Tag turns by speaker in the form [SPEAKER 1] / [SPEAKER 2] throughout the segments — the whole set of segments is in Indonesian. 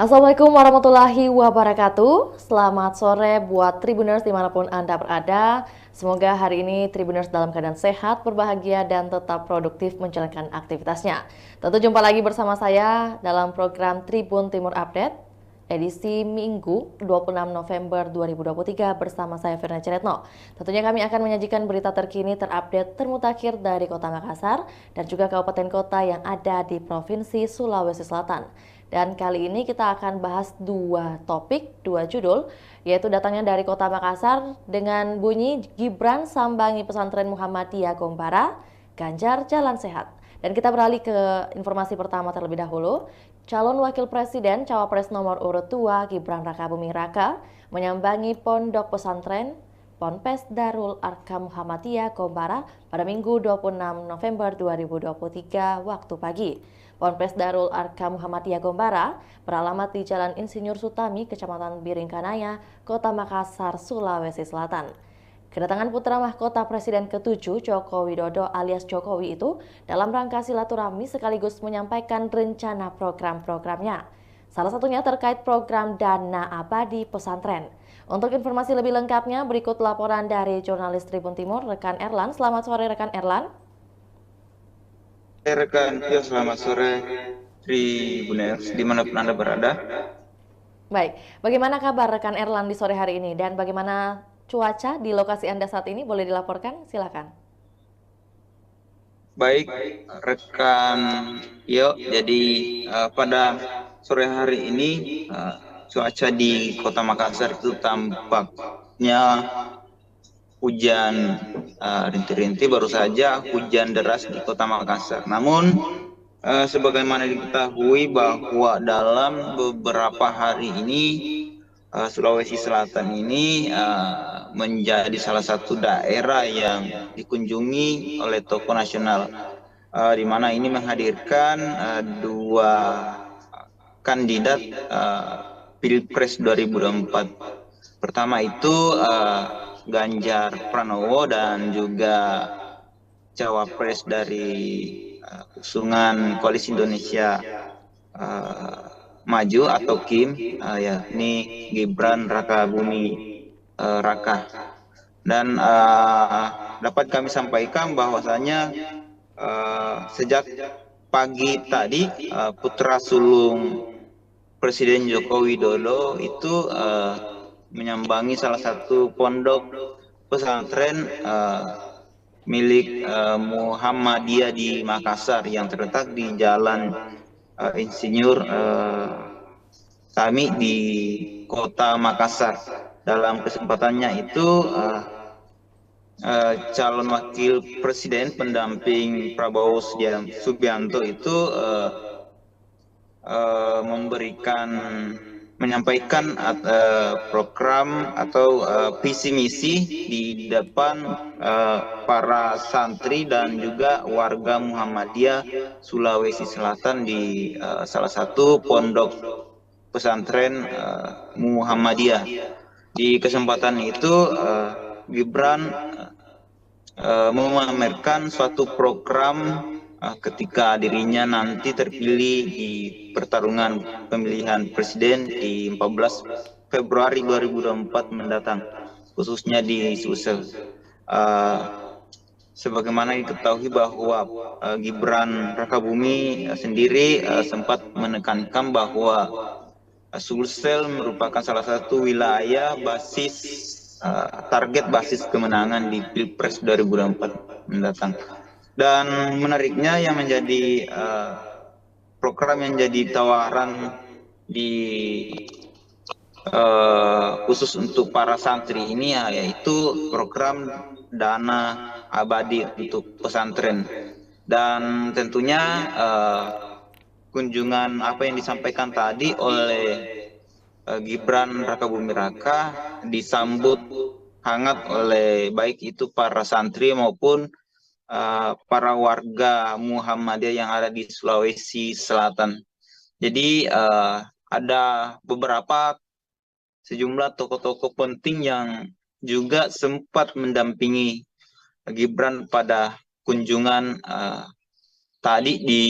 [SPEAKER 1] Assalamualaikum warahmatullahi wabarakatuh. Selamat sore buat Tribuners dimanapun Anda berada. Semoga hari ini Tribuners dalam keadaan sehat, berbahagia, dan tetap produktif menjalankan aktivitasnya. Tentu jumpa lagi bersama saya dalam program Tribun Timur Update, edisi Minggu 26 November 2023 bersama saya Firna Ciretno. Tentunya kami akan menyajikan berita terkini terupdate termutakhir dari Kota Makassar dan juga kabupaten kota yang ada di Provinsi Sulawesi Selatan. Dan kali ini kita akan bahas dua topik, dua judul, yaitu datangnya dari Kota Makassar dengan bunyi Gibran sambangi pesantren Muhammadiyah Gombara, Ganjar Jalan Sehat. Dan kita beralih ke informasi pertama terlebih dahulu. Calon Wakil Presiden Cawapres nomor urut 2 Gibran Rakabuming Raka menyambangi pondok pesantren Ponpes Darul Arkam Muhammadiyah Gombara pada Minggu 26 November 2023 waktu pagi. Ponpes Darul Arkam Muhammadiyah Gombara beralamat di Jalan Insinyur Sutami, Kecamatan Biringkanaya, Kota Makassar, Sulawesi Selatan. Kedatangan putra mahkota Presiden ke-7 Joko Widodo alias Jokowi itu dalam rangka silaturahmi sekaligus menyampaikan rencana program-programnya. Salah satunya terkait program Dana Abadi Pesantren. Untuk informasi lebih lengkapnya, berikut laporan dari jurnalis Tribun Timur, rekan Erlan. Selamat sore, rekan Erlan.
[SPEAKER 2] Rekan, ya selamat sore Tribuners dimanapun Anda berada.
[SPEAKER 1] Baik, bagaimana kabar rekan Erlan di sore hari ini dan bagaimana cuaca di lokasi Anda saat ini? Boleh dilaporkan? Silakan.
[SPEAKER 2] Baik, rekan Yo. Jadi pada sore hari ini cuaca di Kota Makassar itu tampaknya hujan rintik-rintik, baru saja hujan deras di Kota Makassar. Namun sebagaimana diketahui bahwa dalam beberapa hari ini Sulawesi Selatan ini menjadi salah satu daerah yang dikunjungi oleh tokoh nasional, di mana ini menghadirkan dua kandidat Pilpres 2024. Pertama itu Ganjar Pranowo dan juga cawapres dari usungan Koalisi Indonesia Maju atau KIM, yakni Gibran Rakabuming Raka. Dan dapat kami sampaikan bahwasanya sejak pagi tadi putra sulung Presiden Joko Widodo itu menyambangi salah satu pondok pesantren milik Muhammadiyah di Makassar yang terletak di Jalan Insinyur Sami di Kota Makassar. Dalam kesempatannya itu calon wakil presiden pendamping Prabowo Subianto itu menyampaikan program atau visi misi di depan para santri dan juga warga Muhammadiyah Sulawesi Selatan di salah satu pondok pesantren Muhammadiyah. Di kesempatan itu Gibran memamerkan suatu program ketika dirinya nanti terpilih di pertarungan pemilihan presiden di 14 Februari 2024 mendatang, khususnya di Sulsel. Sebagaimana diketahui bahwa Gibran Rakabuming sendiri sempat menekankan bahwa Sulsel merupakan salah satu wilayah basis target basis kemenangan di Pilpres 2024 mendatang. Dan menariknya yang menjadi program yang jadi tawaran di khusus untuk para santri ini yaitu program Dana Abadi untuk pesantren. Dan tentunya kunjungan apa yang disampaikan tadi oleh Gibran Rakabuming Raka disambut hangat oleh baik itu para santri maupun para warga Muhammadiyah yang ada di Sulawesi Selatan. Jadi ada beberapa sejumlah tokoh-tokoh penting yang juga sempat mendampingi Gibran pada kunjungan tadi di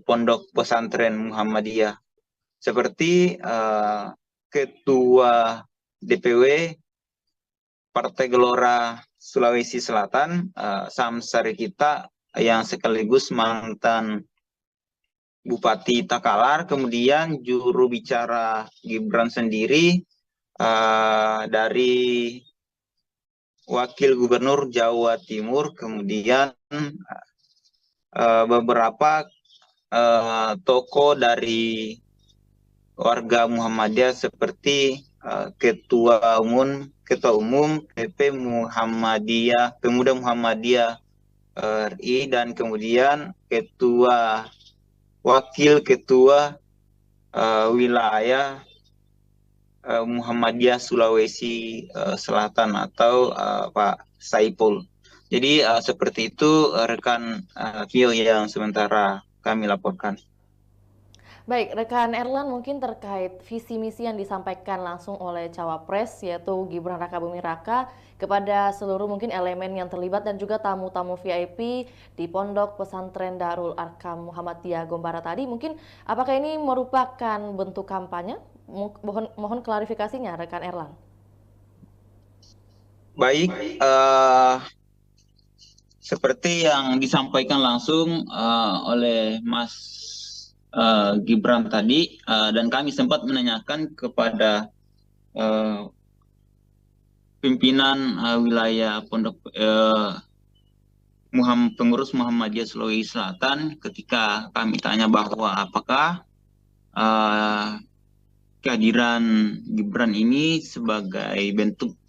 [SPEAKER 2] pondok pesantren Muhammadiyah. seperti Ketua DPW Partai Gelora Sulawesi Selatan, Samsari kita yang sekaligus mantan Bupati Takalar, kemudian juru bicara Gibran sendiri dari Wakil Gubernur Jawa Timur, kemudian beberapa tokoh dari warga Muhammadiyah seperti Ketua Umum PP Muhammadiyah, Pemuda Muhammadiyah RI, dan kemudian Wakil Ketua Wilayah Muhammadiyah Sulawesi Selatan atau Pak Saipul. Jadi seperti itu rekan Vio yang sementara kami laporkan.
[SPEAKER 1] Baik, rekan Erlan, mungkin terkait visi misi yang disampaikan langsung oleh Cawapres yaitu Gibran Rakabuming Raka kepada seluruh mungkin elemen yang terlibat dan juga tamu-tamu VIP di Pondok Pesantren Darul Arkam Muhammadiyah Gombara tadi, mungkin apakah ini merupakan bentuk kampanye? Mohon klarifikasinya rekan Erlan.
[SPEAKER 2] Baik, seperti yang disampaikan langsung oleh Mas Gibran tadi, dan kami sempat menanyakan kepada pimpinan wilayah Pondok pengurus Muhammadiyah Sulawesi Selatan ketika kami tanya bahwa apakah kehadiran Gibran ini sebagai bentuk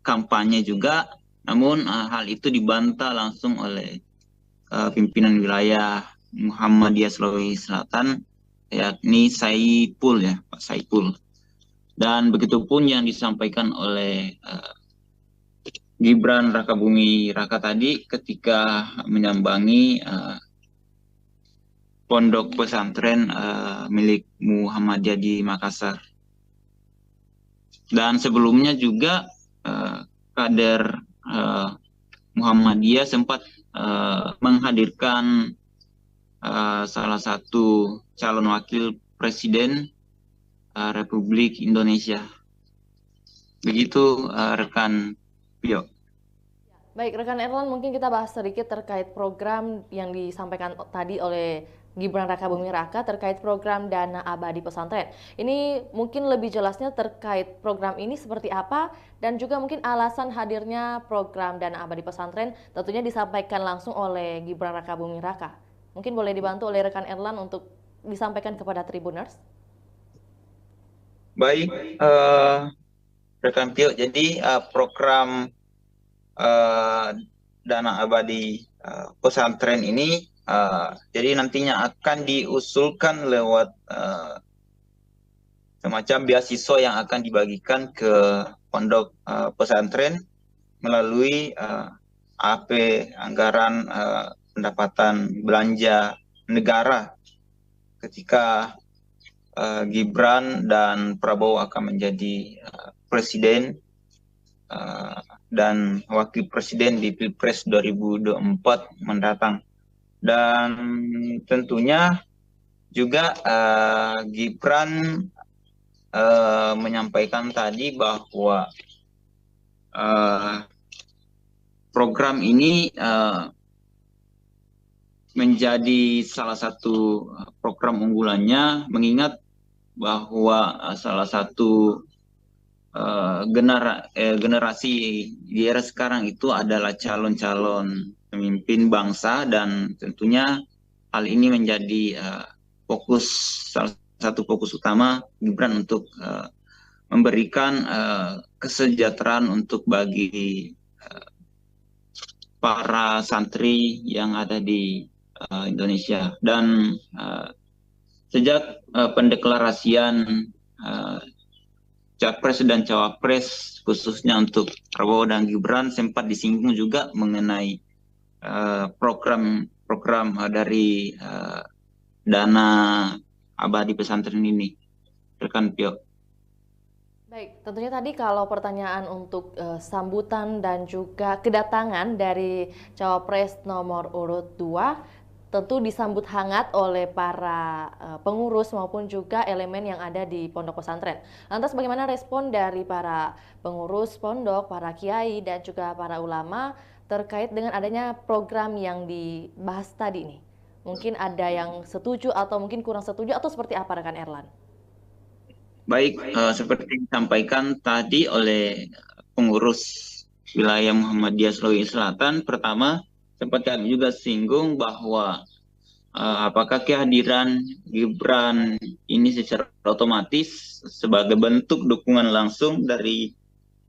[SPEAKER 2] kampanye juga, namun hal itu dibantah langsung oleh pimpinan wilayah Muhammadiyah Sulawesi Selatan, yakni Saipul, ya, Pak Saipul. Dan begitupun yang disampaikan oleh Gibran Rakabuming Raka tadi ketika menyambangi pondok pesantren milik Muhammadiyah di Makassar. Dan sebelumnya juga kader Muhammadiyah sempat menghadirkan salah satu calon wakil presiden Republik Indonesia. Begitu rekan Pio.
[SPEAKER 1] Baik, rekan Erlan, mungkin kita bahas sedikit terkait program yang disampaikan tadi oleh Gibran Rakabuming Raka terkait program Dana Abadi Pesantren. Ini mungkin lebih jelasnya terkait program ini seperti apa dan juga mungkin alasan hadirnya program Dana Abadi Pesantren tentunya disampaikan langsung oleh Gibran Rakabuming Raka. Mungkin boleh dibantu oleh rekan Erlan untuk disampaikan kepada Tribuners.
[SPEAKER 2] Baik, rekan Pio, jadi program Dana Abadi Pesantren ini jadi nantinya akan diusulkan lewat semacam beasiswa yang akan dibagikan ke pondok pesantren melalui AP, anggaran pendapatan belanja negara ketika Gibran dan Prabowo akan menjadi presiden dan wakil presiden di Pilpres 2024 mendatang. Dan tentunya juga Gibran menyampaikan tadi bahwa program ini menjadi salah satu program unggulannya, mengingat bahwa salah satu generasi di era sekarang itu adalah calon-calon pemimpin bangsa, dan tentunya hal ini menjadi salah satu fokus utama Gibran untuk memberikan kesejahteraan untuk bagi para santri yang ada di Indonesia. Dan sejak pendeklarasian Capres dan Cawapres khususnya untuk Prabowo dan Gibran sempat disinggung juga mengenai program dari Dana Abadi Pesantren ini, rekan Pio.
[SPEAKER 1] Baik, tentunya tadi kalau pertanyaan untuk sambutan dan juga kedatangan dari Cawapres nomor urut 2, tentu disambut hangat oleh para pengurus maupun juga elemen yang ada di pondok pesantren. Lantas bagaimana respon dari para pengurus pondok, para kiai dan juga para ulama terkait dengan adanya program yang dibahas tadi nih? Mungkin ada yang setuju atau mungkin kurang setuju atau seperti apa rekan Erlan?
[SPEAKER 2] Baik, seperti yang disampaikan tadi oleh pengurus wilayah Muhammadiyah Sulawesi Selatan, pertama sempat kami juga singgung bahwa apakah kehadiran Gibran ini secara otomatis sebagai bentuk dukungan langsung dari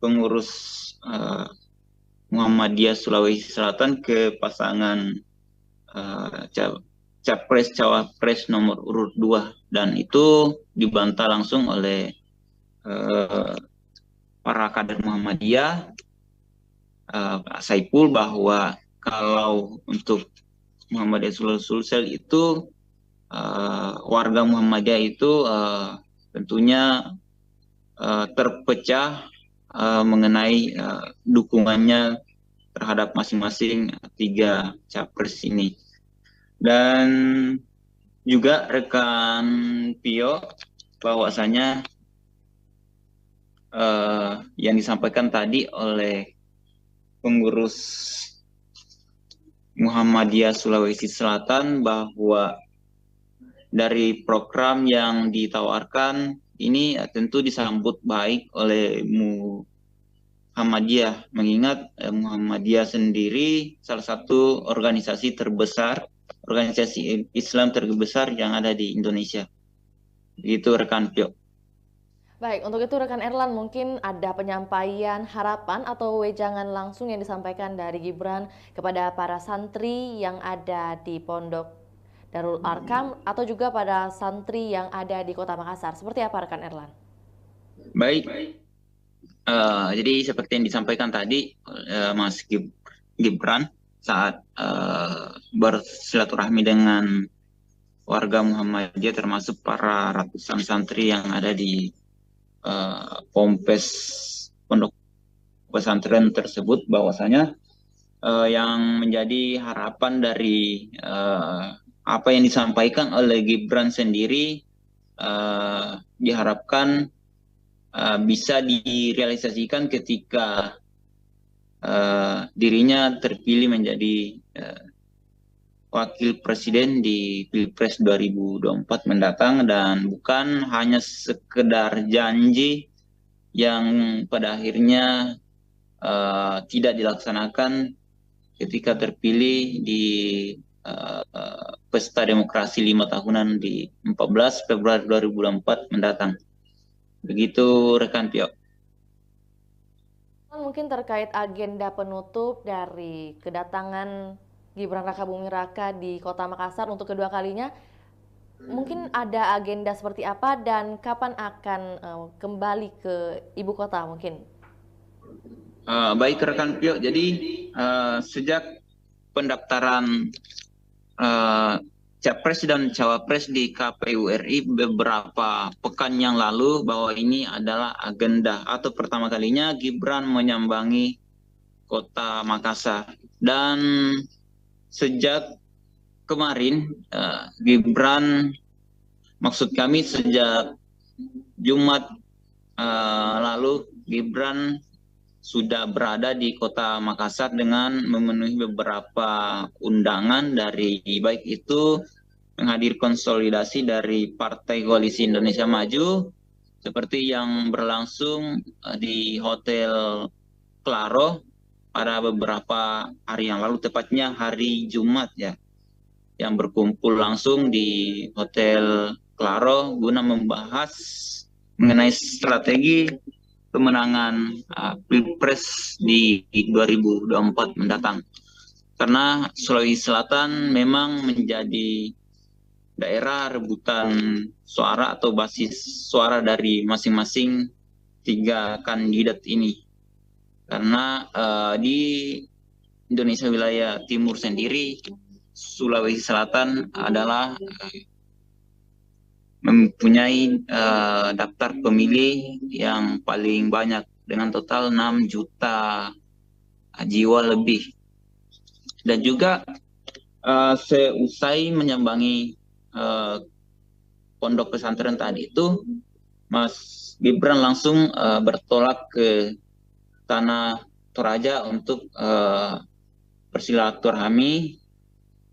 [SPEAKER 2] pengurus Muhammadiyah Sulawesi Selatan ke pasangan Capres Cawapres nomor urut 2, dan itu dibantah langsung oleh para kader Muhammadiyah, Pak Saipul, bahwa kalau untuk Muhammadiyah Sulsel itu warga Muhammadiyah itu tentunya terpecah mengenai dukungannya terhadap masing-masing 3 capres ini. Dan juga rekan Pio, bahwasanya yang disampaikan tadi oleh pengurus Muhammadiyah Sulawesi Selatan bahwa dari program yang ditawarkan ini tentu disambut baik oleh Muhammadiyah, mengingat Muhammadiyah sendiri salah satu organisasi terbesar, organisasi Islam terbesar yang ada di Indonesia. Itu rekan Pio.
[SPEAKER 1] Baik, untuk itu rekan Erlan mungkin ada penyampaian harapan atau wejangan langsung yang disampaikan dari Gibran kepada para santri yang ada di Pondok Darul Arkam atau juga pada santri yang ada di Kota Makassar. Seperti apa rekan Erlan?
[SPEAKER 2] Baik, jadi seperti yang disampaikan tadi Mas Gibran saat bersilaturahmi dengan warga Muhammadiyah, termasuk para ratusan santri yang ada di Pompes pondok pesantren tersebut, bahwasanya yang menjadi harapan dari apa yang disampaikan oleh Gibran sendiri diharapkan bisa direalisasikan ketika dirinya terpilih menjadi wakil presiden di Pilpres 2024 mendatang, dan bukan hanya sekedar janji yang pada akhirnya tidak dilaksanakan ketika terpilih di pesta demokrasi 5 tahunan di 14 Februari 2024 mendatang. Begitu rekan Pio.
[SPEAKER 1] Mungkin terkait agenda penutup dari kedatangan Gibran Rakabuming Raka di Kota Makassar untuk kedua kalinya, mungkin ada agenda seperti apa dan kapan akan kembali ke ibu kota mungkin?
[SPEAKER 2] Baik rekan Pio, jadi sejak pendaftaran Capres dan Cawapres di KPU RI beberapa pekan yang lalu, bahwa ini adalah agenda atau pertama kalinya Gibran menyambangi Kota Makassar. Dan sejak kemarin Gibran, maksud kami sejak Jumat lalu, Gibran sudah berada di Kota Makassar dengan memenuhi beberapa undangan dari baik itu menghadir konsolidasi dari Partai Koalisi Indonesia Maju seperti yang berlangsung di Hotel Claro pada beberapa hari yang lalu, tepatnya hari Jumat ya, yang berkumpul langsung di Hotel Claro guna membahas mengenai strategi pemenangan Pilpres di 2024 mendatang. Karena Sulawesi Selatan memang menjadi daerah rebutan suara atau basis suara dari masing-masing 3 kandidat ini. Karena di Indonesia wilayah timur sendiri, Sulawesi Selatan adalah mempunyai daftar pemilih yang paling banyak dengan total 6 juta jiwa lebih. Dan juga Seusai menyambangi pondok pesantren tadi itu, Mas Gibran langsung bertolak ke tanah Toraja untuk bersilaturahmi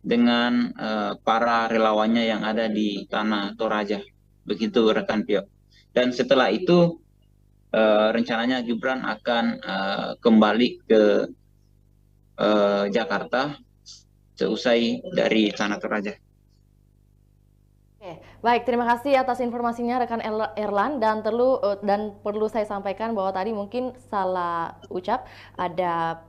[SPEAKER 2] dengan para relawannya yang ada di tanah Toraja. Begitu rekan Pio. Dan setelah itu rencananya Gibran akan kembali ke Jakarta seusai dari tanah Toraja.
[SPEAKER 1] Oke, baik, terima kasih atas informasinya rekan Erlan, dan perlu saya sampaikan bahwa tadi mungkin salah ucap, ada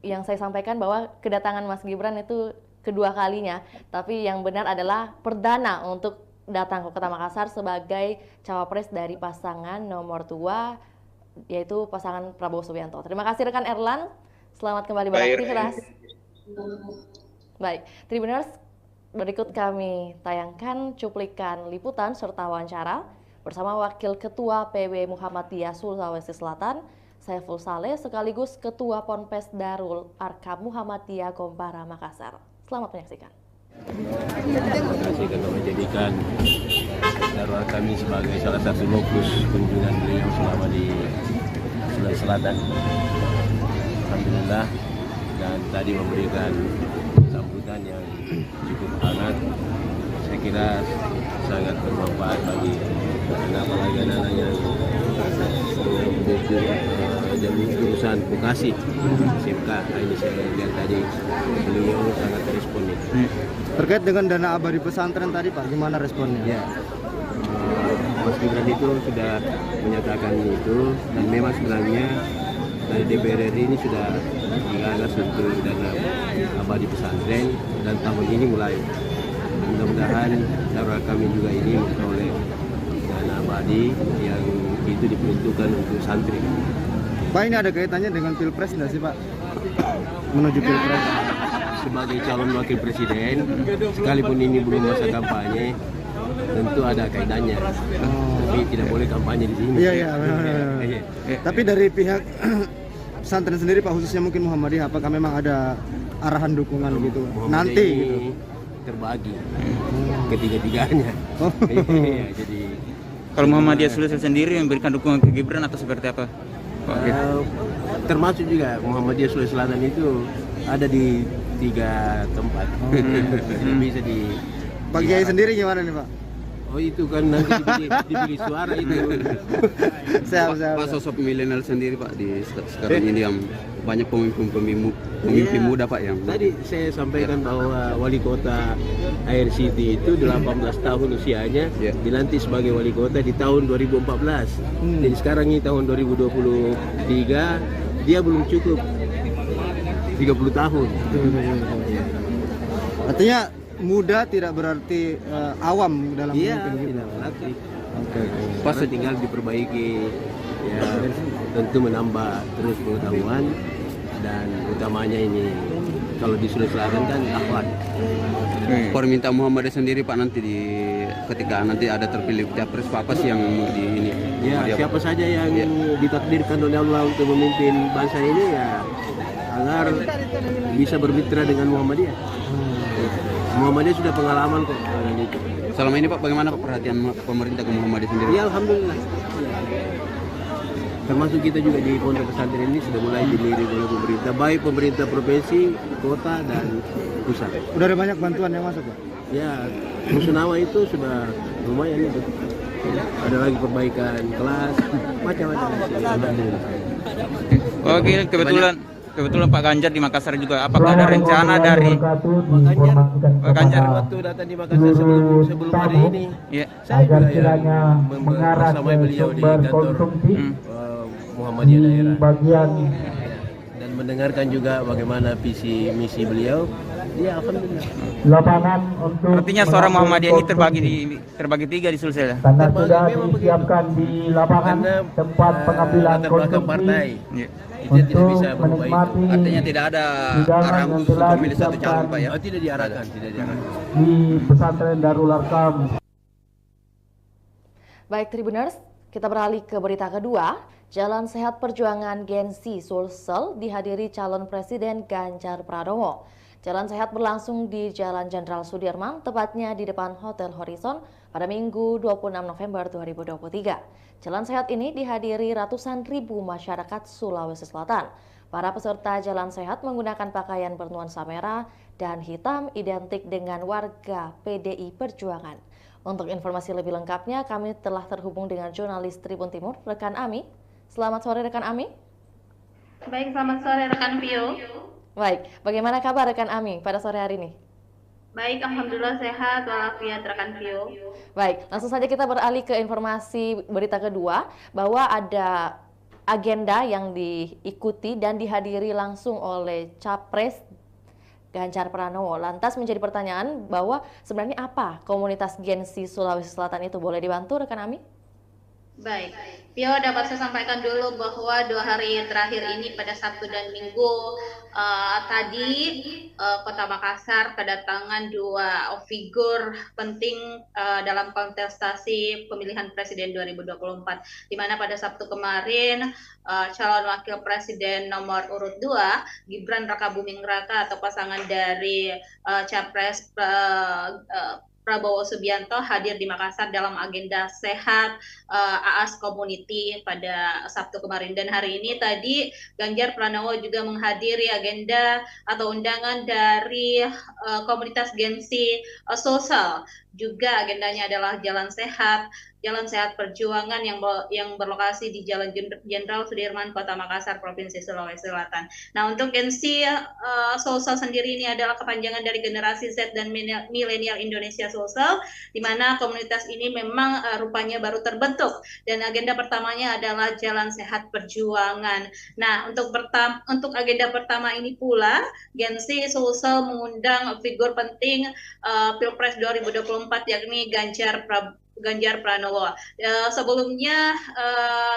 [SPEAKER 1] yang saya sampaikan bahwa kedatangan Mas Gibran itu kedua kalinya, tapi yang benar adalah perdana untuk datang ke Kota Makassar sebagai cawapres dari pasangan nomor 2, yaitu pasangan Prabowo Subianto. Terima kasih rekan Erlan, selamat kembali beraktivitas. Baik, Tribuners, berikut kami tayangkan cuplikan liputan serta wawancara bersama Wakil Ketua PB Muhammadiyah Sulawesi Selatan, Saiful Saleh, sekaligus Ketua Ponpes Darul Arkam Muhammadiyah Gombara Makassar. Selamat menyaksikan.
[SPEAKER 3] Terima kasih karena menjadikan Darul Arkam sebagai salah satu lokus kunjungan beliau selama di Sulawesi Selatan. Alhamdulillah, dan tadi memberikan sambutan yang cukup hangat. Saya kira sangat bermanfaat bagi apalagi anak-anak yang jadi jurusan vokasi SMK. Ini saya lihat tadi beliau sangat responsif.
[SPEAKER 4] Terkait dengan dana abadi pesantren tadi Pak, gimana responnya?
[SPEAKER 3] Ya, Mas Gibran itu sudah menyatakan itu, dan memang sebenarnya dari DPR RI ini sudah digagas untuk dana abadi pesantren, dan tahun ini mulai. Mudah-mudahan Darul kami juga ini memperoleh dana abadi yang itu diperuntukkan untuk santri.
[SPEAKER 4] Pak, ini ada kaitannya dengan Pilpres nggak sih Pak? Menuju Pilpres?
[SPEAKER 3] Sebagai calon wakil presiden, sekalipun ini belum masa kampanye, tentu ada kaitannya. Tapi tidak boleh kampanye di sini.
[SPEAKER 4] Iya. Tapi dari pihak pesantren sendiri Pak, khususnya mungkin Muhammadiyah, apakah memang ada arahan dukungan gitu nanti gitu?
[SPEAKER 3] Terbagi ketiga-tiganya. Jadi
[SPEAKER 5] kalau Muhammadiyah Sulawesi sendiri memberikan dukungan ke Gibran atau seperti apa?
[SPEAKER 3] Termasuk juga Muhammadiyah Sulawesi Selatan itu ada di 3 tempat. Bisa di
[SPEAKER 4] Pak Kiai sendiri gimana nih Pak?
[SPEAKER 3] Oh, itu kan nanti dipilih suara itu.
[SPEAKER 6] Pak, sosok milenial sendiri Pak di sekarang ini yang banyak pemimpin muda Pak yang
[SPEAKER 3] tadi saya sampaikan bahwa wali kota Air City itu 18 tahun usianya, dilantik sebagai wali kota di tahun 2014. Jadi sekarang ini tahun 2023, dia belum cukup 30 tahun.
[SPEAKER 4] Artinya muda tidak berarti awam dalam memimpin gitu.
[SPEAKER 3] Tidak berarti. Pas tinggal diperbaiki, ya tentu menambah terus pengetahuan, dan utamanya ini kalau di Sulawesi Selatan kan akhlak.
[SPEAKER 6] Permintaan Muhammadiyah sendiri Pak nanti ketika nanti ada terpilih capres apa sih yang di ini?
[SPEAKER 3] Ya, siapa saja yang ditakdirkan oleh Allah untuk memimpin bangsa ini, ya agar bisa bermitra dengan Muhammadiyah. Muhammadiyah sudah pengalaman kok dengan itu.
[SPEAKER 6] Selama ini Pak, bagaimana Pak perhatian pemerintah ke Muhammadiyah sendiri?
[SPEAKER 3] Ya, alhamdulillah. Termasuk kita juga di pondok pesantren ini sudah mulai dilirik oleh pemerintah, baik pemerintah provinsi, kota, dan pusat.
[SPEAKER 4] Udah ada banyak bantuan yang masuk Pak?
[SPEAKER 3] Ya, Musunawa itu sudah lumayan itu. Ada lagi perbaikan kelas, macam-macam.
[SPEAKER 5] Oke, kebetulan Pak Ganjar di Makassar juga. Apakah ada rencana dari
[SPEAKER 3] Pak Ganjar waktu datang di Makassar sebelum hari ini?
[SPEAKER 5] Ya.
[SPEAKER 3] Saya juga bersama beliau di kantor Muhammadiyah daerah. Dan mendengarkan juga bagaimana visi misi beliau. Ya, alhamdulillah.
[SPEAKER 7] Lapangan untuk
[SPEAKER 5] Artinya suara Muhammadiyah ini terbagi 3 di Sulsel.
[SPEAKER 7] karena sudah disiapkan di lapangan tempat pengambilan
[SPEAKER 3] latar belakang
[SPEAKER 7] konsumsi
[SPEAKER 3] partai.
[SPEAKER 5] Ya.
[SPEAKER 3] Itu tidak
[SPEAKER 7] untuk
[SPEAKER 3] bisa berubah itu.
[SPEAKER 7] menikmati
[SPEAKER 6] Artinya tidak ada
[SPEAKER 7] hidangan
[SPEAKER 6] arahan
[SPEAKER 7] yang
[SPEAKER 6] khusus
[SPEAKER 7] telah
[SPEAKER 6] untuk memilih satu calon Pak ya?
[SPEAKER 3] Oh, tidak diarahkan.
[SPEAKER 7] di pesantren Darul Arkam.
[SPEAKER 1] Baik Tribuners, kita beralih ke berita kedua. Jalan Sehat Perjuangan Gen Z Sulsel dihadiri calon Presiden Ganjar Pranowo. Jalan sehat berlangsung di Jalan Jenderal Sudirman, tepatnya di depan Hotel Horizon pada Minggu 26 November 2023. Jalan sehat ini dihadiri ratusan ribu masyarakat Sulawesi Selatan. Para peserta jalan sehat menggunakan pakaian bernuansa merah dan hitam identik dengan warga PDI Perjuangan. Untuk informasi lebih lengkapnya, kami telah terhubung dengan jurnalis Tribun Timur, rekan Ami. Selamat sore, rekan Ami.
[SPEAKER 8] Baik, selamat sore rekan Pio.
[SPEAKER 1] Baik, bagaimana kabar rekan Ami pada sore hari ini?
[SPEAKER 8] Baik, alhamdulillah sehat walafiat rekan Pio.
[SPEAKER 1] Baik, langsung saja kita beralih ke informasi berita kedua, bahwa ada agenda yang diikuti dan dihadiri langsung oleh Capres Ganjar Pranowo. Lantas menjadi pertanyaan bahwa sebenarnya apa komunitas Gen Z Sulawesi Selatan itu? Boleh dibantu rekan Ami?
[SPEAKER 8] Baik, Pio dapat saya sampaikan dulu bahwa 2 hari terakhir ini pada Sabtu dan Minggu tadi Kota Makassar kedatangan 2 figur penting dalam kontestasi pemilihan presiden 2024, di mana pada Sabtu kemarin calon wakil presiden nomor urut 2 Gibran Rakabuming Raka atau pasangan dari Capres Prabowo Subianto hadir di Makassar dalam agenda sehat AAS Community pada Sabtu kemarin, dan hari ini tadi Ganjar Pranowo juga menghadiri agenda atau undangan dari komunitas Gen Z Sosial. Juga agendanya adalah jalan sehat perjuangan yang berlokasi di Jalan Jenderal Sudirman, Kota Makassar, Provinsi Sulawesi Selatan. Nah, untuk Gen Z Sosial sendiri ini adalah kepanjangan dari generasi Z dan milenial Indonesia Sosial, di mana komunitas ini memang rupanya baru terbentuk, dan agenda pertamanya adalah jalan sehat perjuangan. Nah, untuk agenda pertama ini pula Gen Z Sosial mengundang figur penting Pilpres 2024, yakni Ganjar Pranowo. Sebelumnya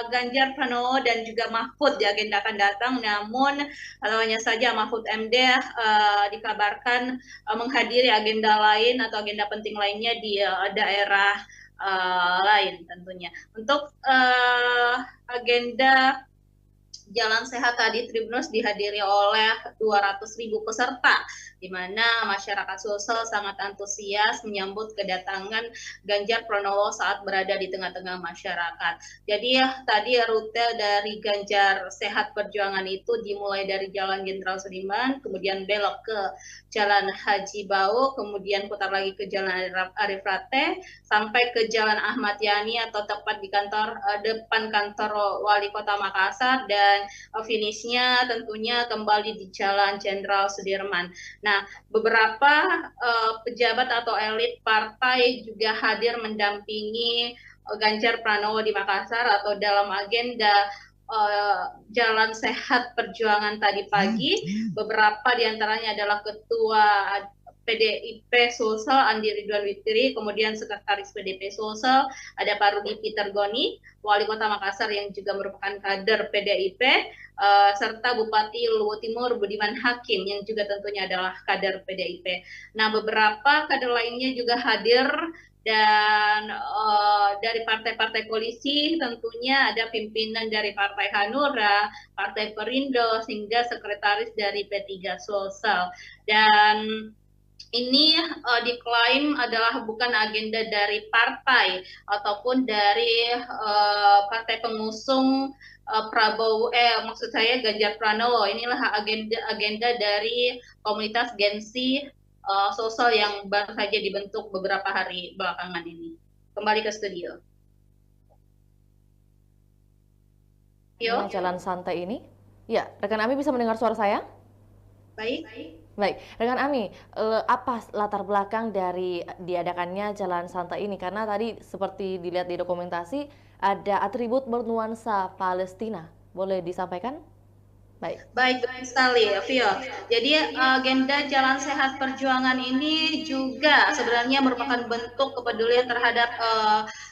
[SPEAKER 8] Ganjar Pranowo dan juga Mahfud diagendakan datang, namun hanya saja Mahfud MD dikabarkan menghadiri agenda lain atau agenda penting lainnya di daerah lain tentunya. Untuk agenda jalan sehat tadi Tribuners dihadiri oleh 200.000 peserta, di mana masyarakat sosial sangat antusias menyambut kedatangan Ganjar Pranowo saat berada di tengah-tengah masyarakat. Jadi tadi rute dari Ganjar Sehat Perjuangan itu dimulai dari Jalan Jenderal Sudirman, kemudian belok ke Jalan Haji Bau, kemudian putar lagi ke Jalan Arif Rate, sampai ke Jalan Ahmad Yani atau tepat di depan kantor Wali Kota Makassar, dan finishnya tentunya kembali di Jalan Jenderal Sudirman. Nah, beberapa pejabat atau elit partai juga hadir mendampingi Ganjar Pranowo di Makassar atau dalam agenda jalan sehat perjuangan tadi pagi. Beberapa diantaranya adalah Ketua PDIP Sulsel Andi Ridwan Witri, kemudian Sekretaris PDIP Sulsel ada Pak Rudi Peter Goni, Wali Kota Makassar yang juga merupakan kader PDIP, serta Bupati Luwu Timur Budiman Hakim yang juga tentunya adalah kader PDIP. Nah, beberapa kader lainnya juga hadir, dan dari partai-partai koalisi tentunya ada pimpinan dari Partai Hanura, Partai Perindo, hingga sekretaris dari P3 Sulsel. Dan ini diklaim adalah bukan agenda dari partai ataupun dari partai pengusung Prabowo, maksud saya Ganjar Pranowo. Inilah agenda dari komunitas Gen Z sosial yang baru saja dibentuk beberapa hari belakangan ini. Kembali ke studio.
[SPEAKER 1] Jalan santai ini, ya, rekan Ami bisa mendengar suara saya?
[SPEAKER 8] Baik.
[SPEAKER 1] Baik, rekan Ami, apa latar belakang dari diadakannya jalan santai ini? Karena tadi seperti dilihat di dokumentasi ada atribut bernuansa Palestina. Boleh disampaikan?
[SPEAKER 8] Baik sekali, Vio. Jadi agenda jalan sehat perjuangan ini juga sebenarnya merupakan bentuk kepedulian terhadap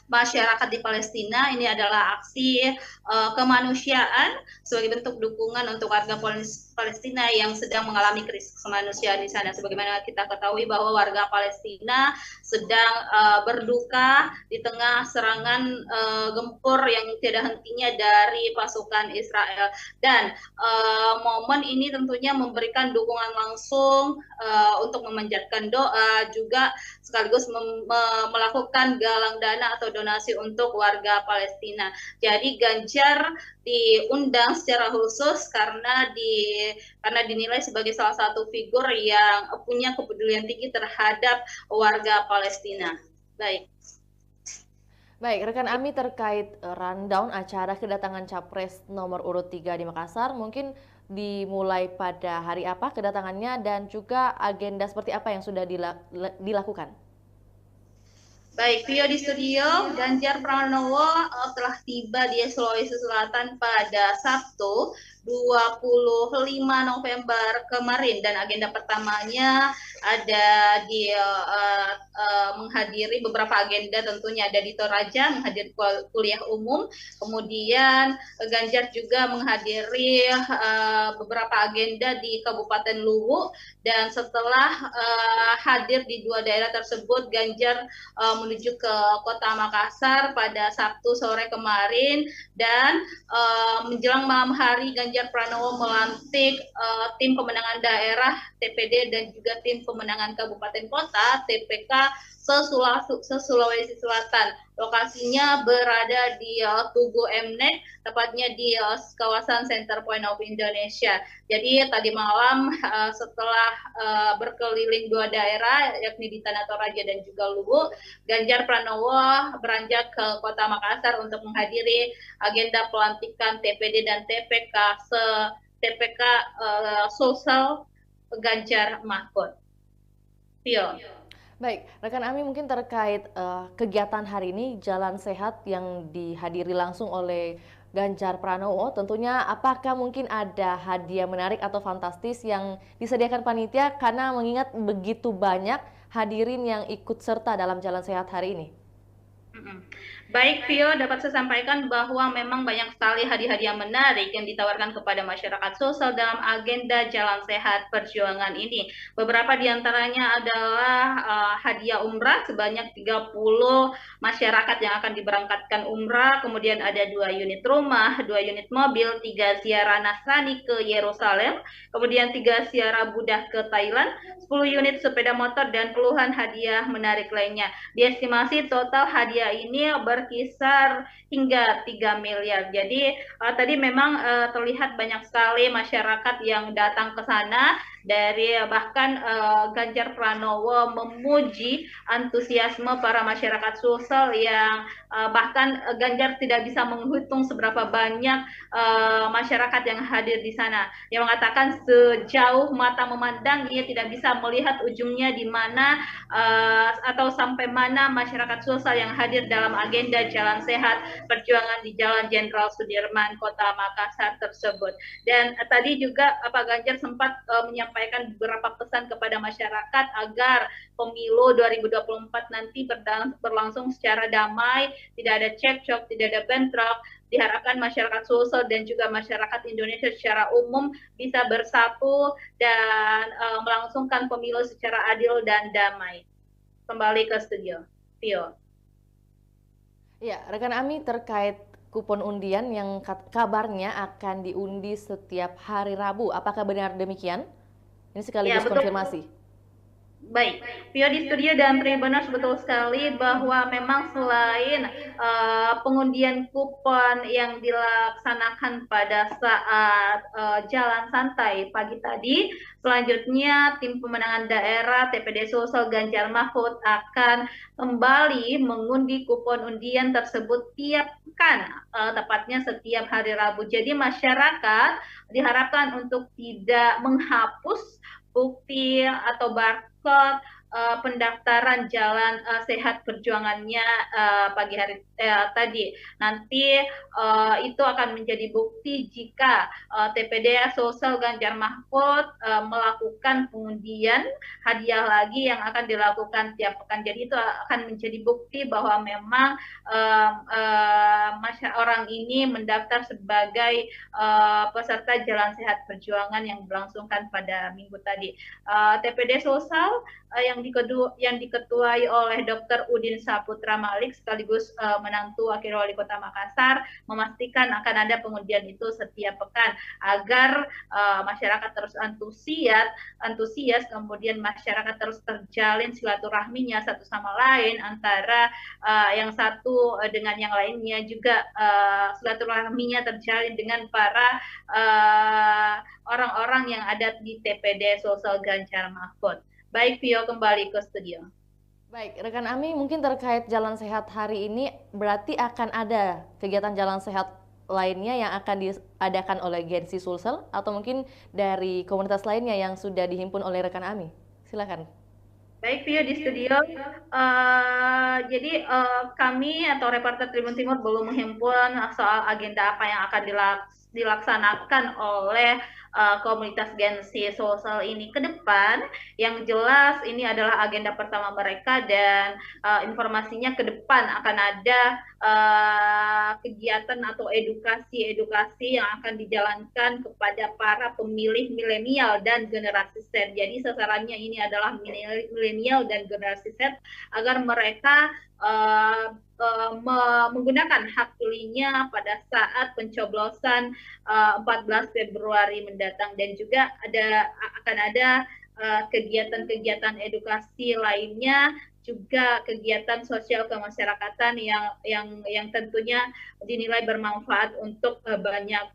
[SPEAKER 8] masyarakat di Palestina. Ini adalah aksi kemanusiaan sebagai bentuk dukungan untuk warga Palestina yang sedang mengalami krisis kemanusiaan di sana. Sebagaimana kita ketahui bahwa warga Palestina sedang berduka di tengah serangan gempur yang tidak hentinya dari pasukan Israel, dan momen ini tentunya memberikan dukungan langsung untuk memanjatkan doa, juga sekaligus melakukan galang dana atau donasi untuk warga Palestina. Jadi Ganjar diundang secara khusus karena dinilai sebagai salah satu figur yang punya kepedulian tinggi terhadap warga Palestina.
[SPEAKER 1] Baik, rekan Ami, terkait rundown acara kedatangan Capres nomor urut 3 di Makassar, mungkin dimulai pada hari apa kedatangannya dan juga agenda seperti apa yang sudah dilakukan?
[SPEAKER 8] Baik, Vio di studio, Ganjar Pranowo telah tiba di Sulawesi Selatan pada Sabtu 25 November kemarin, dan agenda pertamanya ada di menghadiri beberapa agenda, tentunya ada di Toraja menghadiri kuliah umum, kemudian Ganjar juga menghadiri beberapa agenda di Kabupaten Luwu, dan setelah hadir di dua daerah tersebut, Ganjar menuju ke Kota Makassar pada Sabtu sore kemarin, dan menjelang malam hari Ganjar Pranowo melantik tim pemenangan daerah TPD dan juga tim pemenangan kabupaten kota TPK se-Sulawesi Selatan. Lokasinya berada di Tugu Mnek, tepatnya di kawasan Center Point of Indonesia. Jadi tadi malam setelah berkeliling dua daerah, yakni di Tanah Toraja dan juga Luwu, Ganjar Pranowo beranjak ke Kota Makassar untuk menghadiri agenda pelantikan TPD dan TPK Sosial Ganjar Mahfud. Pio.
[SPEAKER 1] Baik, rekan Ami, mungkin terkait kegiatan hari ini, Jalan Sehat yang dihadiri langsung oleh Ganjar Pranowo, tentunya apakah mungkin ada hadiah menarik atau fantastis yang disediakan panitia karena mengingat begitu banyak hadirin yang ikut serta dalam Jalan Sehat hari ini?
[SPEAKER 8] Baik, Vio, dapat saya sampaikan bahwa memang banyak sekali hadiah-hadiah menarik yang ditawarkan kepada masyarakat sosial dalam agenda Jalan Sehat Perjuangan ini. Beberapa diantaranya adalah hadiah umrah sebanyak 30 masyarakat yang akan diberangkatkan umrah, kemudian ada 2 unit rumah, 2 unit mobil, 3 ziarah Nasrani ke Yerusalem, kemudian 3 ziarah Buddha ke Thailand, 10 unit sepeda motor, dan puluhan hadiah menarik lainnya. Diestimasi total hadiah ini berkisar hingga 3 miliar. Jadi tadi memang terlihat banyak sekali masyarakat yang datang ke sana, dari bahkan Ganjar Pranowo memuji antusiasme para masyarakat sosial yang bahkan Ganjar tidak bisa menghitung seberapa banyak masyarakat yang hadir di sana. Yang mengatakan sejauh mata memandang ia tidak bisa melihat ujungnya di mana atau sampai mana masyarakat sosial yang hadir dalam agenda Jalan Sehat Perjuangan di Jalan Jenderal Sudirman, Kota Makassar tersebut. Dan tadi juga Pak Ganjar sempat menyampaikan beberapa pesan kepada masyarakat agar pemilu 2024 nanti berlangsung secara damai, tidak ada cekcok, tidak ada bentrok. Diharapkan masyarakat sosial dan juga masyarakat Indonesia secara umum bisa bersatu dan melangsungkan pemilu secara adil dan damai. Kembali ke studio, Pio.
[SPEAKER 1] Ya, rekan Ami, terkait kupon undian yang kabarnya akan diundi setiap hari Rabu, apakah benar demikian? Ini sekaligus konfirmasi.
[SPEAKER 8] Baik, Pio di studio dan Tribuners, betul sekali bahwa memang selain pengundian kupon yang dilaksanakan pada saat jalan santai pagi tadi, selanjutnya tim pemenangan daerah TPD Sosial Ganjar Mahfud akan kembali mengundi kupon undian tersebut tiap pekan, tepatnya setiap hari Rabu. Jadi masyarakat diharapkan untuk tidak menghapus bukti atau barcode pendaftaran Jalan Sehat Perjuangannya pagi hari tadi. Nanti itu akan menjadi bukti jika TPD Sosial Ganjar Mahfud melakukan pengundian hadiah lagi yang akan dilakukan tiap pekan. Jadi itu akan menjadi bukti bahwa memang orang ini mendaftar sebagai peserta Jalan Sehat Perjuangan yang berlangsungkan pada minggu tadi. TPD Sosial yang yang diketuai oleh Dr. Udin Saputra Malik sekaligus menantu Wakil Wali Kota Makassar, memastikan akan ada pengundian itu setiap pekan agar masyarakat terus antusias, kemudian masyarakat terus terjalin silaturahminya satu sama lain antara yang satu dengan yang lainnya, juga silaturahminya terjalin dengan para orang-orang yang ada di TPD Sulsel Ganjar Mahfud. Baik, Vio, kembali ke studio.
[SPEAKER 1] Baik, rekan Ami, mungkin terkait jalan sehat hari ini berarti akan ada kegiatan jalan sehat lainnya yang akan diadakan oleh Gensi Sulsel atau mungkin dari komunitas lainnya yang sudah dihimpun oleh rekan Ami. Silakan.
[SPEAKER 8] Baik, Vio di studio. Jadi kami atau reporter Tribun Timur belum menghimpun soal agenda apa yang akan dilaksanakan oleh komunitas Gensi Sulsel ini ke depan. Yang jelas ini adalah agenda pertama mereka dan informasinya ke depan akan ada kegiatan atau edukasi yang akan dijalankan kepada para pemilih milenial dan generasi Z. Jadi sasarannya ini adalah milenial dan generasi Z agar mereka menggunakan hak pilihnya pada saat pencoblosan 14 Februari mendatang, dan juga akan ada kegiatan-kegiatan edukasi lainnya, juga kegiatan sosial kemasyarakatan yang tentunya dinilai bermanfaat untuk banyak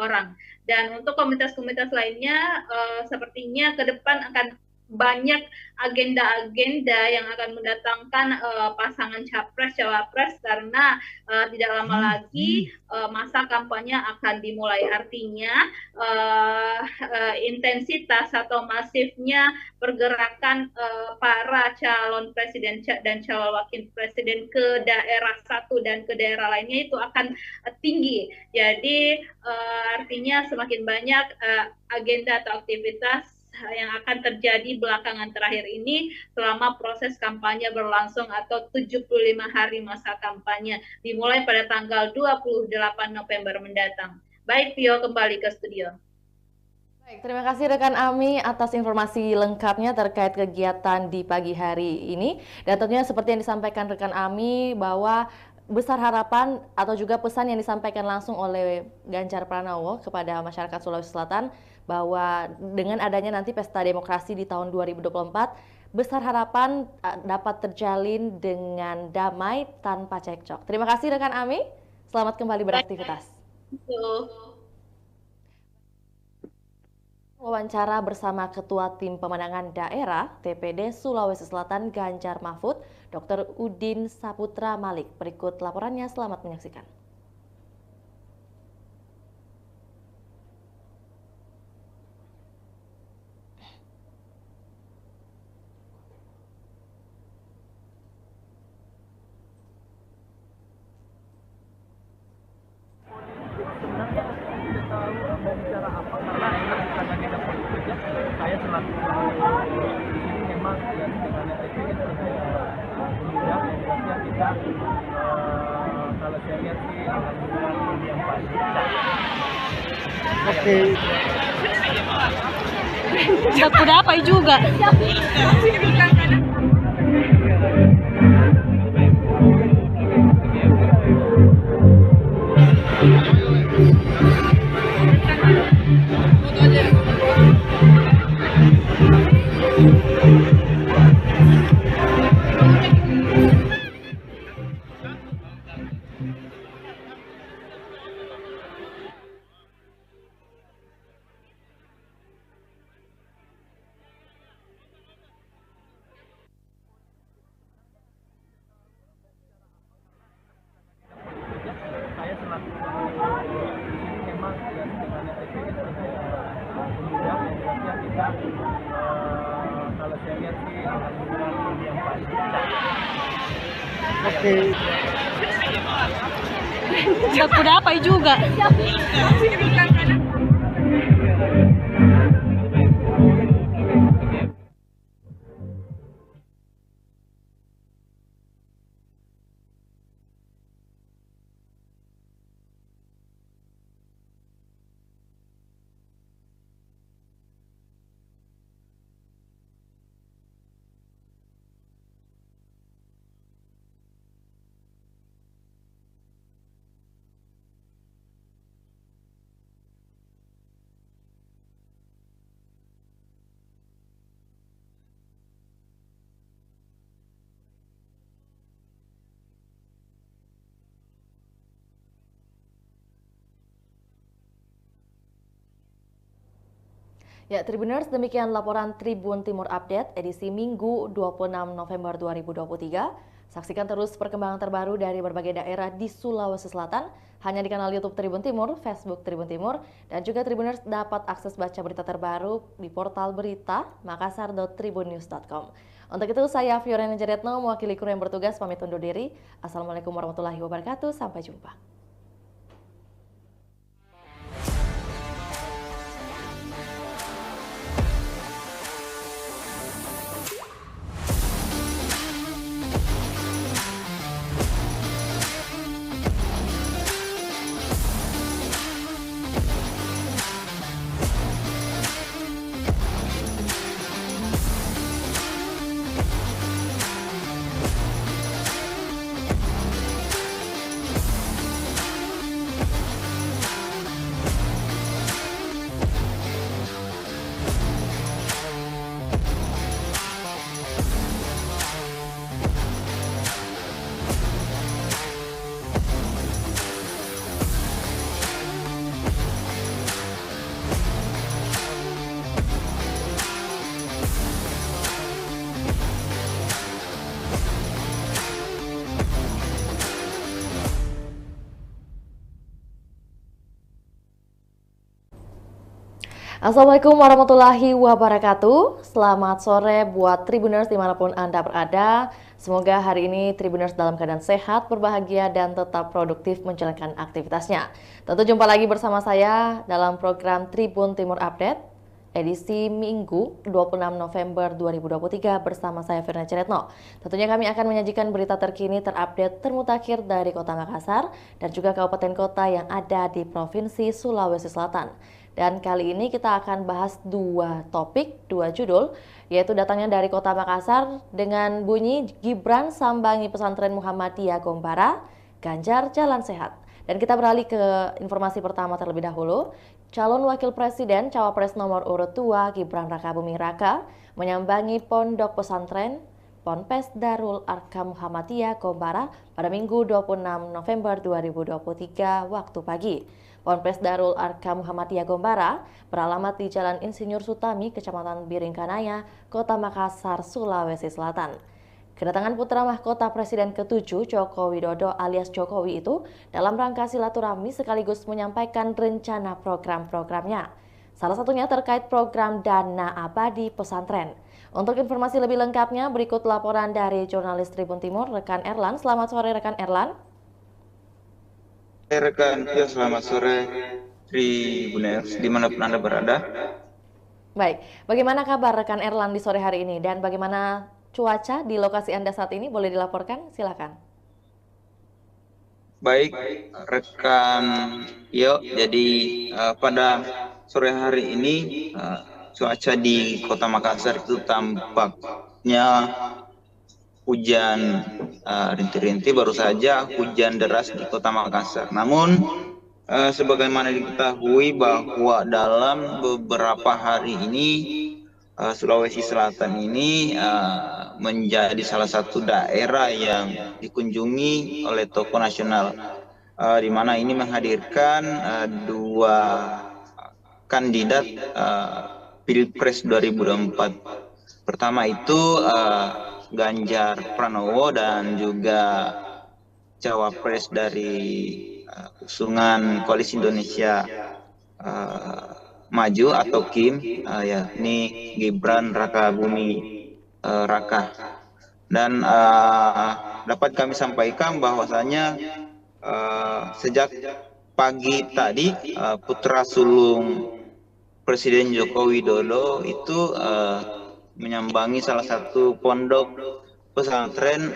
[SPEAKER 8] orang. Dan untuk komunitas-komunitas lainnya sepertinya ke depan akan banyak agenda-agenda yang akan mendatangkan pasangan capres-cawapres karena tidak lama lagi masa kampanye akan dimulai. Artinya intensitas atau masifnya pergerakan para calon presiden dan calon wakil presiden ke daerah satu dan ke daerah lainnya itu akan tinggi. Jadi artinya semakin banyak agenda atau aktivitas yang akan terjadi belakangan terakhir ini selama proses kampanye berlangsung atau 75 hari masa kampanye dimulai pada tanggal 28 November mendatang. Baik, Pio, kembali ke studio.
[SPEAKER 1] Baik, terima kasih rekan Ami atas informasi lengkapnya terkait kegiatan di pagi hari ini. Dan tentunya seperti yang disampaikan rekan Ami bahwa besar harapan atau juga pesan yang disampaikan langsung oleh Ganjar Pranowo kepada masyarakat Sulawesi Selatan bahwa dengan adanya nanti pesta demokrasi di tahun 2024, besar harapan dapat terjalin dengan damai tanpa cekcok. Terima kasih rekan Ami, selamat kembali beraktivitas. Wawancara bersama Ketua Tim Pemenangan Daerah TPD Sulawesi Selatan Ganjar Mahfud, Dr. Udin Saputra Malik. Berikut laporannya, selamat menyaksikan.
[SPEAKER 7] Saya selaku ini memang ya dengan TPD kemudian kita kalau saya lihat sih alhamdulillah yang baik.
[SPEAKER 4] Oke.
[SPEAKER 9] Udah apa juga?
[SPEAKER 7] Saya selaku ini memang ya dengan TPD kemudian kita kalau saya lihat sih alhamdulillah yang baik.
[SPEAKER 4] Oke.
[SPEAKER 9] Udah apa juga?
[SPEAKER 1] Ya, Tribuners, demikian laporan Tribun Timur Update edisi Minggu 26 November 2023. Saksikan terus perkembangan terbaru dari berbagai daerah di Sulawesi Selatan hanya di kanal YouTube Tribun Timur, Facebook Tribun Timur, dan juga Tribuners dapat akses baca berita terbaru di portal berita makassar.tribunnews.com. Untuk itu, saya Fiorena Jaretno, mewakili kru yang bertugas, pamit undur diri. Assalamualaikum warahmatullahi wabarakatuh. Sampai jumpa. Assalamualaikum warahmatullahi wabarakatuh. Selamat sore buat Tribuners dimanapun Anda berada. Semoga hari ini Tribuners dalam keadaan sehat, berbahagia, dan tetap produktif menjalankan aktivitasnya. Tentu jumpa lagi bersama saya dalam program Tribun Timur Update edisi Minggu 26 November 2023 bersama saya Fiorena Jaretno. Tentunya kami akan menyajikan berita terkini, terupdate, termutakhir dari Kota Makassar dan juga kabupaten kota yang ada di Provinsi Sulawesi Selatan. Dan kali ini kita akan bahas dua topik, dua judul, yaitu datangnya dari Kota Makassar dengan bunyi Gibran sambangi pesantren Muhammadiyah Gombara, Ganjar jalan sehat. Dan kita beralih ke informasi pertama terlebih dahulu. Calon Wakil Presiden Cawapres nomor urut 2 Gibran Raka Buming Raka menyambangi pondok pesantren Ponpes Darul Arkam Muhammadiyah Gombara pada Minggu 26 November 2023 waktu pagi. Ponpes Darul Arkam Muhammadiyah Gombara beralamat di Jalan Insinyur Sutami, Kecamatan Biringkanaya, Kota Makassar, Sulawesi Selatan. Kedatangan putra mahkota Presiden ke-7 Joko Widodo alias Jokowi itu dalam rangka silaturahmi sekaligus menyampaikan rencana program-programnya. Salah satunya terkait program Dana Abadi Pesantren. Untuk informasi lebih lengkapnya, berikut laporan dari jurnalis Tribun Timur, rekan Erlan. Selamat sore, rekan Erlan.
[SPEAKER 2] Rekan, ya selamat sore Tribuners dimanapun Anda berada.
[SPEAKER 1] Baik, bagaimana kabar rekan Erlan di sore hari ini dan bagaimana cuaca di lokasi Anda saat ini? Boleh dilaporkan? Silakan.
[SPEAKER 2] Baik, rekan Yo. Jadi pada sore hari ini cuaca di Kota Makassar itu tampaknya hujan rintik-rintik, baru saja hujan deras di Kota Makassar. Namun sebagaimana diketahui bahwa dalam beberapa hari ini Sulawesi Selatan ini menjadi salah satu daerah yang dikunjungi oleh tokoh nasional, di mana ini menghadirkan dua kandidat Pilpres 2024. Pertama itu Ganjar Pranowo dan juga Cawapres dari usungan Koalisi Indonesia Maju atau KIM, yakni Gibran Raka Buming Raka. Dan dapat kami sampaikan bahwasanya sejak pagi tadi putra sulung Presiden Joko Widodo itu menyambangi salah satu pondok pesantren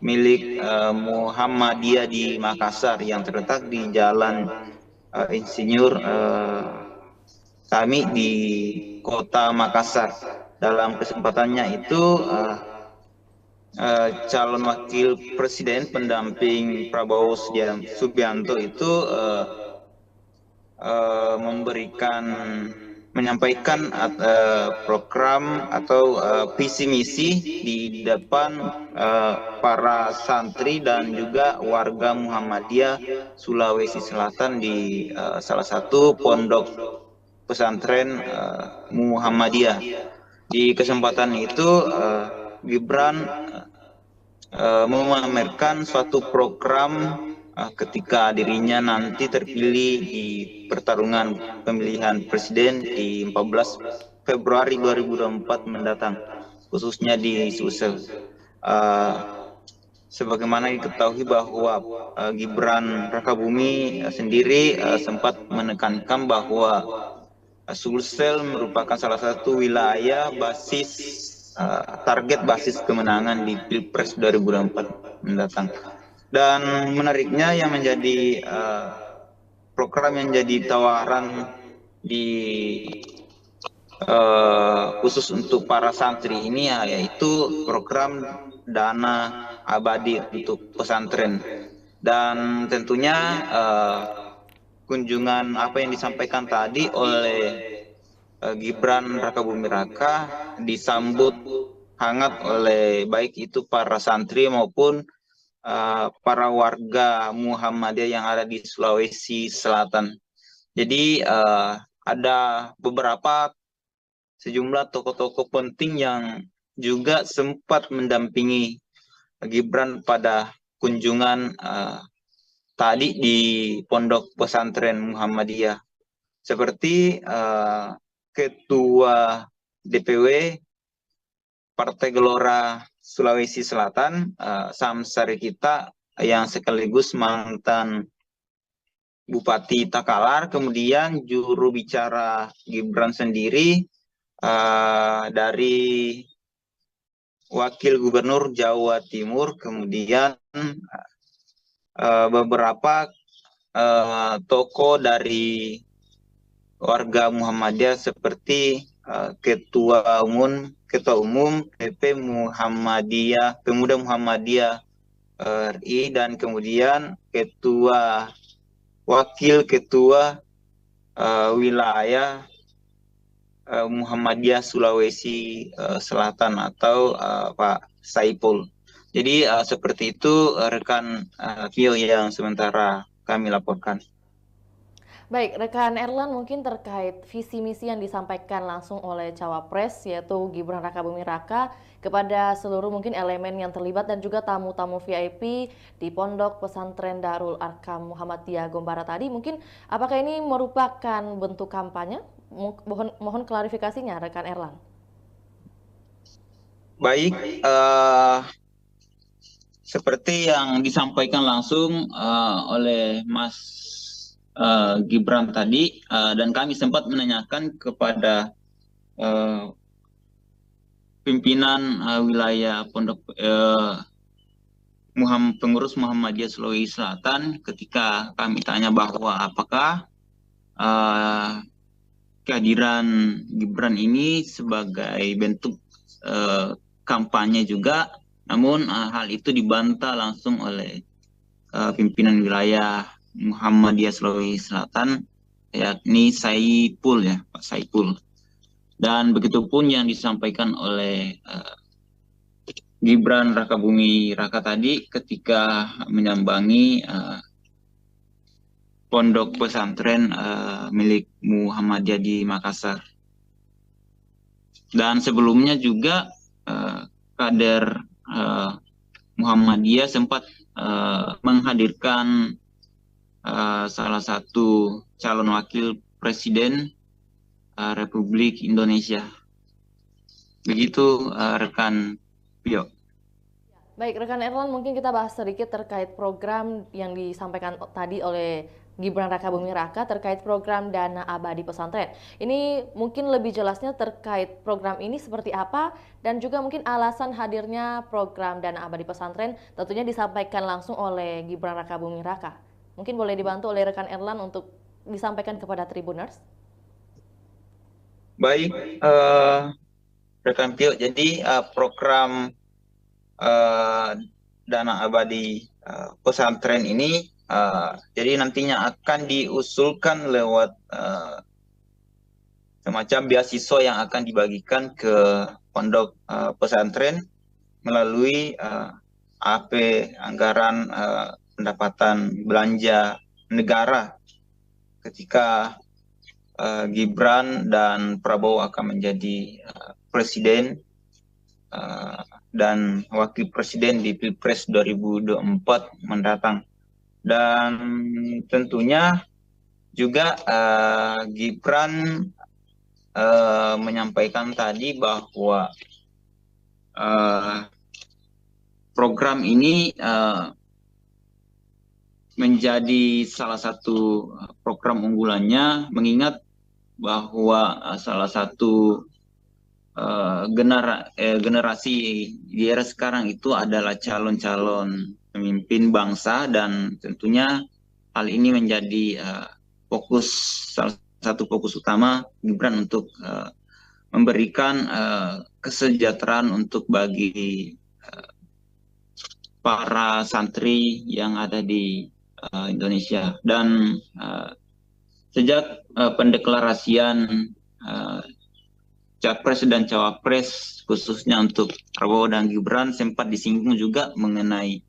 [SPEAKER 2] milik Muhammadiyah di Makassar yang terletak di Jalan Insinyur Sutami di Kota Makassar. Dalam kesempatannya itu calon wakil presiden pendamping Prabowo Subianto itu menyampaikan program atau visi misi di depan para santri dan juga warga Muhammadiyah Sulawesi Selatan di salah satu pondok pesantren Muhammadiyah. Di kesempatan itu Gibran memamerkan suatu program ketika dirinya nanti terpilih di pertarungan pemilihan presiden di 14 Februari 2024 mendatang, khususnya di Sulsel. Sebagaimana diketahui bahwa Gibran Rakabumi sendiri sempat menekankan bahwa Sulsel merupakan salah satu wilayah target basis kemenangan di Pilpres 2024 mendatang. Dan menariknya yang menjadi program yang jadi tawaran di khusus untuk para santri ini yaitu program dana abadi untuk pesantren. Dan tentunya kunjungan apa yang disampaikan tadi oleh Gibran Rakabumi Raka disambut hangat oleh baik itu para santri maupun para warga Muhammadiyah yang ada di Sulawesi Selatan. Jadi ada sejumlah tokoh-tokoh penting yang juga sempat mendampingi Gibran pada kunjungan tadi di Pondok Pesantren Muhammadiyah, seperti Ketua DPW Partai Gelora Sulawesi Selatan, Samsari kita yang sekaligus mantan Bupati Takalar, kemudian juru bicara Gibran sendiri dari Wakil Gubernur Jawa Timur, kemudian beberapa tokoh dari warga Muhammadiyah seperti Ketua Umum PP Muhammadiyah, Pemuda Muhammadiyah RI, dan kemudian Wakil Ketua Wilayah Muhammadiyah Sulawesi Selatan atau Pak Saipul. Jadi seperti itu rekan Vio yang sementara kami laporkan.
[SPEAKER 1] Baik, rekan Erlan, mungkin terkait visi misi yang disampaikan langsung oleh Cawapres yaitu Gibran Rakabumi Raka kepada seluruh mungkin elemen yang terlibat dan juga tamu-tamu VIP di Pondok Pesantren Darul Arkam Muhammadiyah Gombara tadi, mungkin apakah ini merupakan bentuk kampanye? Mohon klarifikasinya rekan Erlan.
[SPEAKER 2] Baik, seperti yang disampaikan langsung oleh Mas Gibran tadi, dan kami sempat menanyakan kepada pimpinan wilayah Pondok pengurus Muhammadiyah Sulawesi Selatan ketika kami tanya bahwa apakah kehadiran Gibran ini sebagai bentuk kampanye juga, namun hal itu dibantah langsung oleh pimpinan wilayah Muhammadiyah Sulawesi Selatan, yakni Saipul, ya Pak Saipul. Dan begitupun yang disampaikan oleh Gibran Rakabumi Raka tadi ketika menyambangi pondok pesantren milik Muhammadiyah di Makassar. Dan sebelumnya juga kader Muhammadiyah sempat menghadirkan salah satu calon wakil presiden Republik Indonesia. Begitu rekan Pio.
[SPEAKER 1] Baik, rekan Erlan, mungkin kita bahas sedikit terkait program yang disampaikan tadi oleh Gibran Rakabumi Raka terkait program dana abadi pesantren. Ini mungkin lebih jelasnya terkait program ini seperti apa dan juga mungkin alasan hadirnya program dana abadi pesantren tentunya disampaikan langsung oleh Gibran Rakabumi Raka. Mungkin boleh dibantu oleh rekan Erlan untuk disampaikan kepada Tribuners.
[SPEAKER 2] Baik, rekan Pio, jadi program dana abadi pesantren ini jadi nantinya akan diusulkan lewat semacam beasiswa yang akan dibagikan ke pondok pesantren melalui AP anggaran pendapatan belanja negara ketika Gibran dan Prabowo akan menjadi presiden dan wakil presiden di Pilpres 2024 mendatang. Dan tentunya juga Gibran menyampaikan tadi bahwa program ini menjadi salah satu program unggulannya, mengingat bahwa salah satu generasi di era sekarang itu adalah calon-calon pemimpin bangsa, dan tentunya hal ini menjadi salah satu fokus utama Gibran untuk memberikan kesejahteraan untuk bagi para santri yang ada di Indonesia. Dan sejak pendeklarasian Capres dan Cawapres khususnya untuk Prabowo dan Gibran sempat disinggung juga mengenai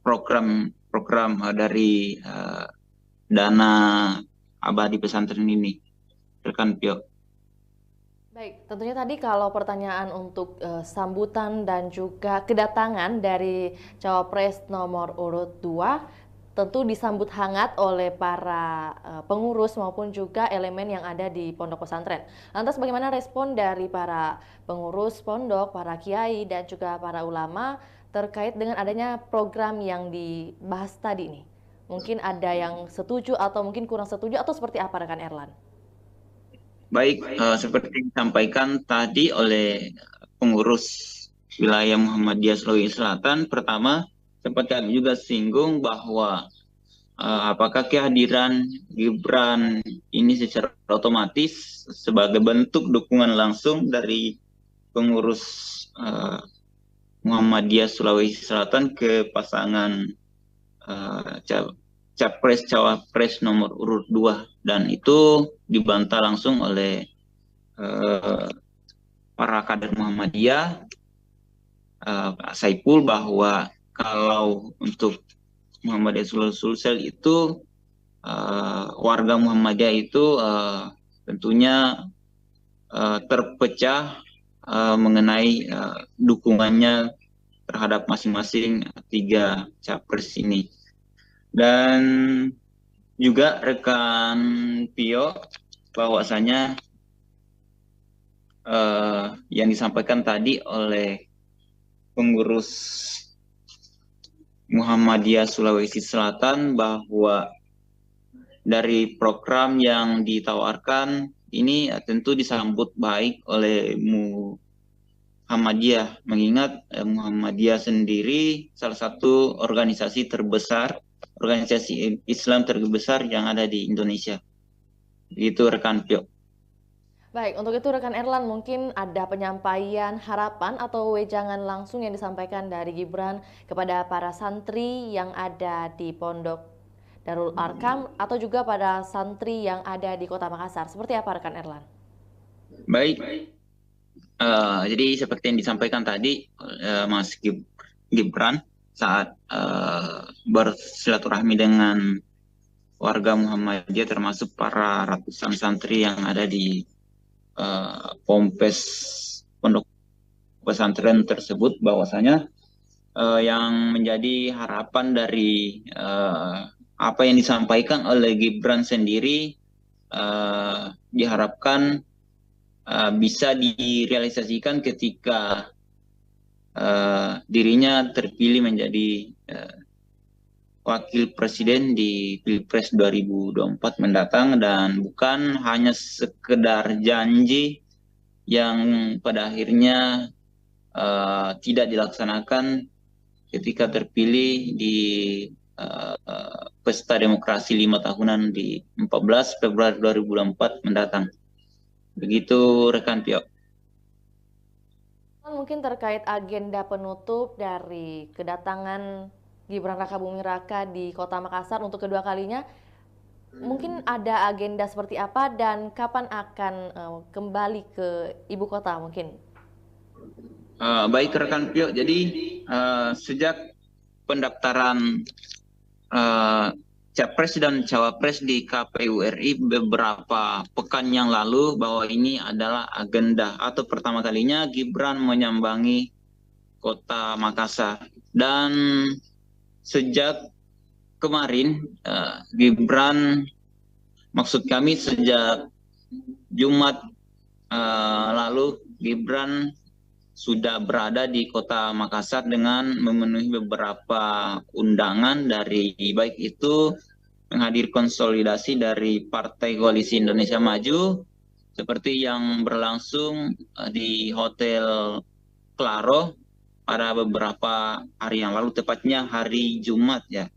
[SPEAKER 2] program dari dana abadi pesantren ini, rekan Pio.
[SPEAKER 1] Baik, tentunya tadi kalau pertanyaan untuk sambutan dan juga kedatangan dari Cawapres nomor urut 2 tentu disambut hangat oleh para pengurus maupun juga elemen yang ada di pondok pesantren. Lantas bagaimana respon dari para pengurus pondok, para kiai dan juga para ulama terkait dengan adanya program yang dibahas tadi nih? Mungkin ada yang setuju atau mungkin kurang setuju atau seperti apa rekan Erlan?
[SPEAKER 2] Baik, seperti yang disampaikan tadi oleh pengurus wilayah Muhammadiyah Sulawesi Selatan, pertama sempat kami juga singgung bahwa apakah kehadiran Gibran ini secara otomatis sebagai bentuk dukungan langsung dari pengurus Muhammadiyah Sulawesi Selatan ke pasangan Capres-Cawapres nomor urut 2, dan itu dibantah langsung oleh para kader Muhammadiyah, Pak Saipul, bahwa kalau untuk Muhammadiyah Sulsel itu warga Muhammadiyah itu tentunya terpecah mengenai dukungannya terhadap masing-masing 3 capres ini. Dan juga rekan Pio, bahwasanya yang disampaikan tadi oleh pengurus Muhammadiyah Sulawesi Selatan bahwa dari program yang ditawarkan ini tentu disambut baik oleh Muhammadiyah, mengingat Muhammadiyah sendiri salah satu organisasi terbesar, organisasi Islam terbesar yang ada di Indonesia. Itu rekan Pio.
[SPEAKER 1] Baik, untuk itu rekan Erlan mungkin ada penyampaian harapan atau wejangan langsung yang disampaikan dari Gibran kepada para santri yang ada di Pondok Darul Arkam atau juga pada santri yang ada di Kota Makassar. Seperti apa rekan Erlan?
[SPEAKER 2] Baik, jadi seperti yang disampaikan tadi Mas Gibran saat bersilaturahmi dengan warga Muhammadiyah termasuk para ratusan santri yang ada di Pompes pondok pesantren tersebut, bahwasanya yang menjadi harapan dari apa yang disampaikan oleh Gibran sendiri diharapkan bisa direalisasikan ketika dirinya terpilih menjadi wakil presiden di Pilpres 2024 mendatang, dan bukan hanya sekedar janji yang pada akhirnya tidak dilaksanakan ketika terpilih di pesta demokrasi 5 tahunan di 14 Februari 2024 mendatang. Begitu rekan Pio.
[SPEAKER 1] Mungkin terkait agenda penutup dari kedatangan Gibran Rakabuming Raka di Kota Makassar untuk kedua kalinya, mungkin ada agenda seperti apa dan kapan akan kembali ke ibu kota mungkin?
[SPEAKER 2] Baik rekan Pio, jadi sejak pendaftaran Capres dan Cawapres di KPU RI beberapa pekan yang lalu bahwa ini adalah agenda atau pertama kalinya Gibran menyambangi kota Makassar. Dan sejak kemarin Gibran, maksud kami sejak Jumat lalu Gibran sudah berada di kota Makassar dengan memenuhi beberapa undangan dari baik itu menghadir konsolidasi dari Partai Koalisi Indonesia Maju seperti yang berlangsung di Hotel Claro pada beberapa hari yang lalu, tepatnya hari Jumat ya,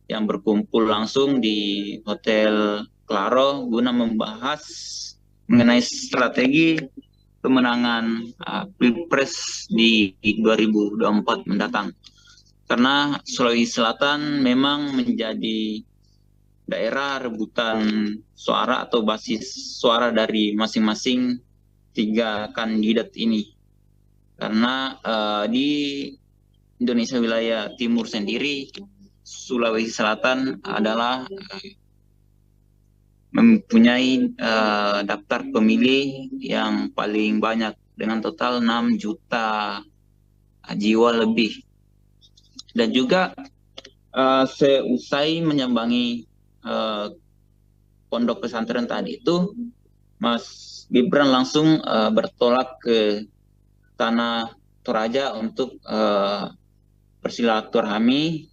[SPEAKER 2] yang berkumpul langsung di Hotel Claro guna membahas mengenai strategi kemenangan Pilpres di 2024 mendatang. Karena Sulawesi Selatan memang menjadi daerah rebutan suara atau basis suara dari masing-masing 3 kandidat ini. Karena di Indonesia wilayah timur sendiri, Sulawesi Selatan adalah mempunyai daftar pemilih yang paling banyak dengan total 6 juta jiwa lebih. Dan juga seusai menyambangi pondok pesantren tadi itu, Mas Gibran langsung bertolak ke Tanah Toraja untuk bersilaturahmi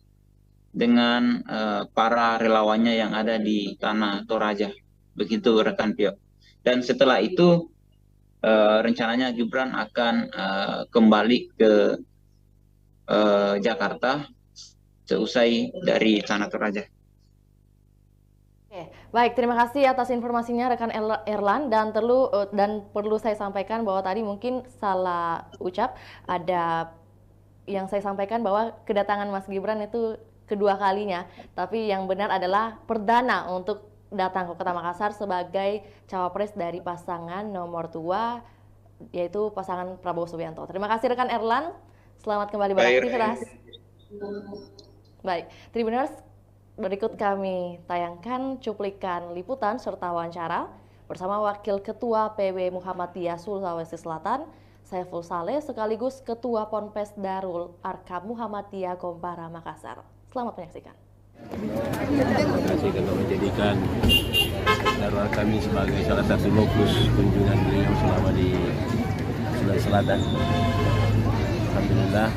[SPEAKER 2] dengan para relawannya yang ada di Tanah Toraja, begitu rekan Pio. Dan setelah itu rencananya Gibran akan kembali ke Jakarta seusai dari Tanah Toraja.
[SPEAKER 1] Oke, baik, terima kasih atas informasinya rekan Erlan, dan perlu saya sampaikan bahwa tadi mungkin salah ucap, ada yang saya sampaikan bahwa kedatangan Mas Gibran itu kedua kalinya, tapi yang benar adalah perdana untuk datang ke Kota Makassar sebagai cawapres dari pasangan nomor 2, yaitu pasangan Prabowo Subianto. Terima kasih rekan Erlan, selamat kembali beraktivitas. Baik, Tribuners, berikut kami tayangkan cuplikan liputan serta wawancara bersama Wakil Ketua PB Muhammadiyah Sulawesi Selatan, Saiful Saleh, sekaligus Ketua Ponpes Darul Arkam Muhammadiyah Kompara Makassar. Selamat menyaksikan.
[SPEAKER 3] Terima kasih karena menjadikan Darul Arkam sebagai salah satu lokus kunjungan beliau selama di Sulawesi Selatan. Alhamdulillah,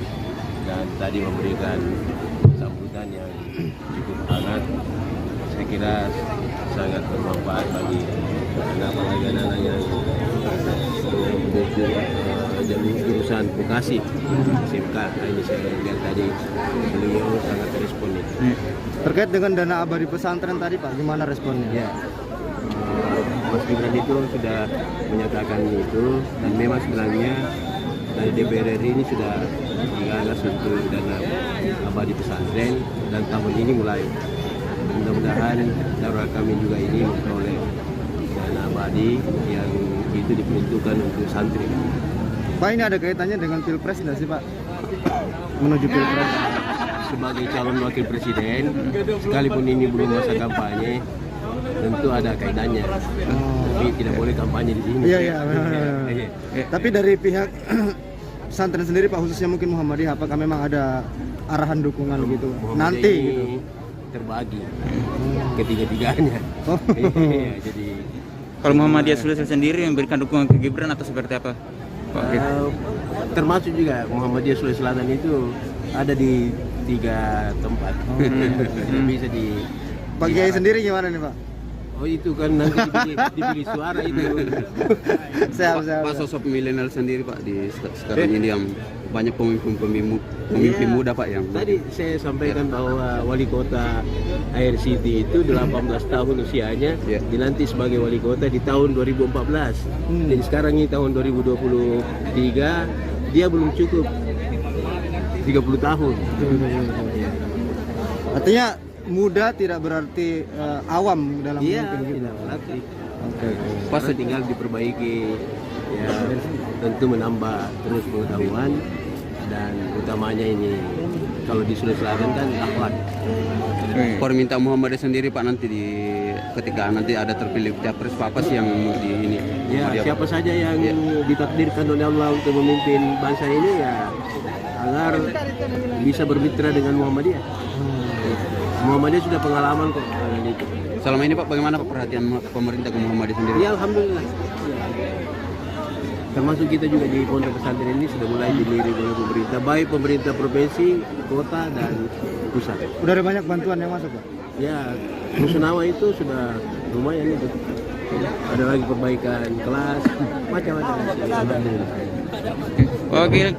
[SPEAKER 3] dan tadi memberikan sambutan yang cukup hangat. Saya kira sangat bermanfaat bagi anak-anak yang jadi jurusan vokasi SMK. Ini saya lihat tadi beliau sangat respon itu.
[SPEAKER 4] Terkait dengan dana abadi pesantren tadi Pak, gimana responnya?
[SPEAKER 3] Ya, Mas Gibran itu sudah menyatakan itu, dan memang sebenarnya dari DPR RI ini sudah menggagas untuk dana abadi pesantren, dan tahun ini mulai. Mudah-mudahan Darul kami juga ini memperoleh dana abadi yang itu diperuntukkan untuk santri.
[SPEAKER 4] Pak, ini ada kaitannya dengan Pilpres nggak sih Pak? Menuju Pilpres.
[SPEAKER 3] Sebagai calon wakil presiden, sekalipun ini belum masa kampanye, tentu ada kaitannya. Tapi tidak boleh kampanye di sini.
[SPEAKER 4] Iya. Tapi dari pihak pesantren sendiri Pak, khususnya mungkin Muhammadiyah, apakah memang ada arahan dukungan gitu nanti gitu?
[SPEAKER 3] Terbagi ketiga-tiganya. Jadi
[SPEAKER 5] kalau Muhammadiyah Sulawesi sendiri memberikan dukungan ke Gibran atau seperti apa, Pak?
[SPEAKER 3] Termasuk juga Muhammadiyah Sulawesi Selatan itu ada di 3 tempat. Bisa di
[SPEAKER 4] Pak Kiai sendiri gimana nih Pak?
[SPEAKER 3] Oh itu kan nanti dipilih suara itu.
[SPEAKER 6] Pak sosok milenial sendiri Pak di sekarang ini yang banyak pemimpin muda Pak yang
[SPEAKER 3] tadi saya sampaikan bahwa wali kota Air City itu 18 tahun usianya, dilantik sebagai wali kota di tahun 2014. Jadi sekarang ini tahun 2023, dia belum cukup 30 tahun.
[SPEAKER 4] Artinya muda tidak berarti awam dalam memimpin gitu.
[SPEAKER 3] Tidak berarti. Pas tinggal diperbaiki, ya tentu menambah terus pengetahuan, dan utamanya ini kalau di Sulawesi Selatan kan Ahmad.
[SPEAKER 6] Permintaan Muhammadiyah sendiri Pak nanti ketika nanti ada terpilih capres apa sih yang mau di ini?
[SPEAKER 3] Ya, siapa saja yang ditakdirkan oleh Allah untuk memimpin bangsa ini ya agar bisa bermitra dengan Muhammadiyah. Muhammadiyah sudah pengalaman kok.
[SPEAKER 6] Selama ini Pak bagaimana Pak perhatian pemerintah ke Muhammadiyah sendiri?
[SPEAKER 3] Ya alhamdulillah. Termasuk kita juga di pondok pesantren ini sudah mulai dilirik oleh pemerintah, baik pemerintah provinsi, kota dan pusat.
[SPEAKER 4] Udah ada banyak bantuan yang masuk, Pak?
[SPEAKER 3] Ya, Rusunawa itu sudah lumayan itu. Ada lagi perbaikan kelas, macam-macam. Alhamdulillah.
[SPEAKER 5] Oke,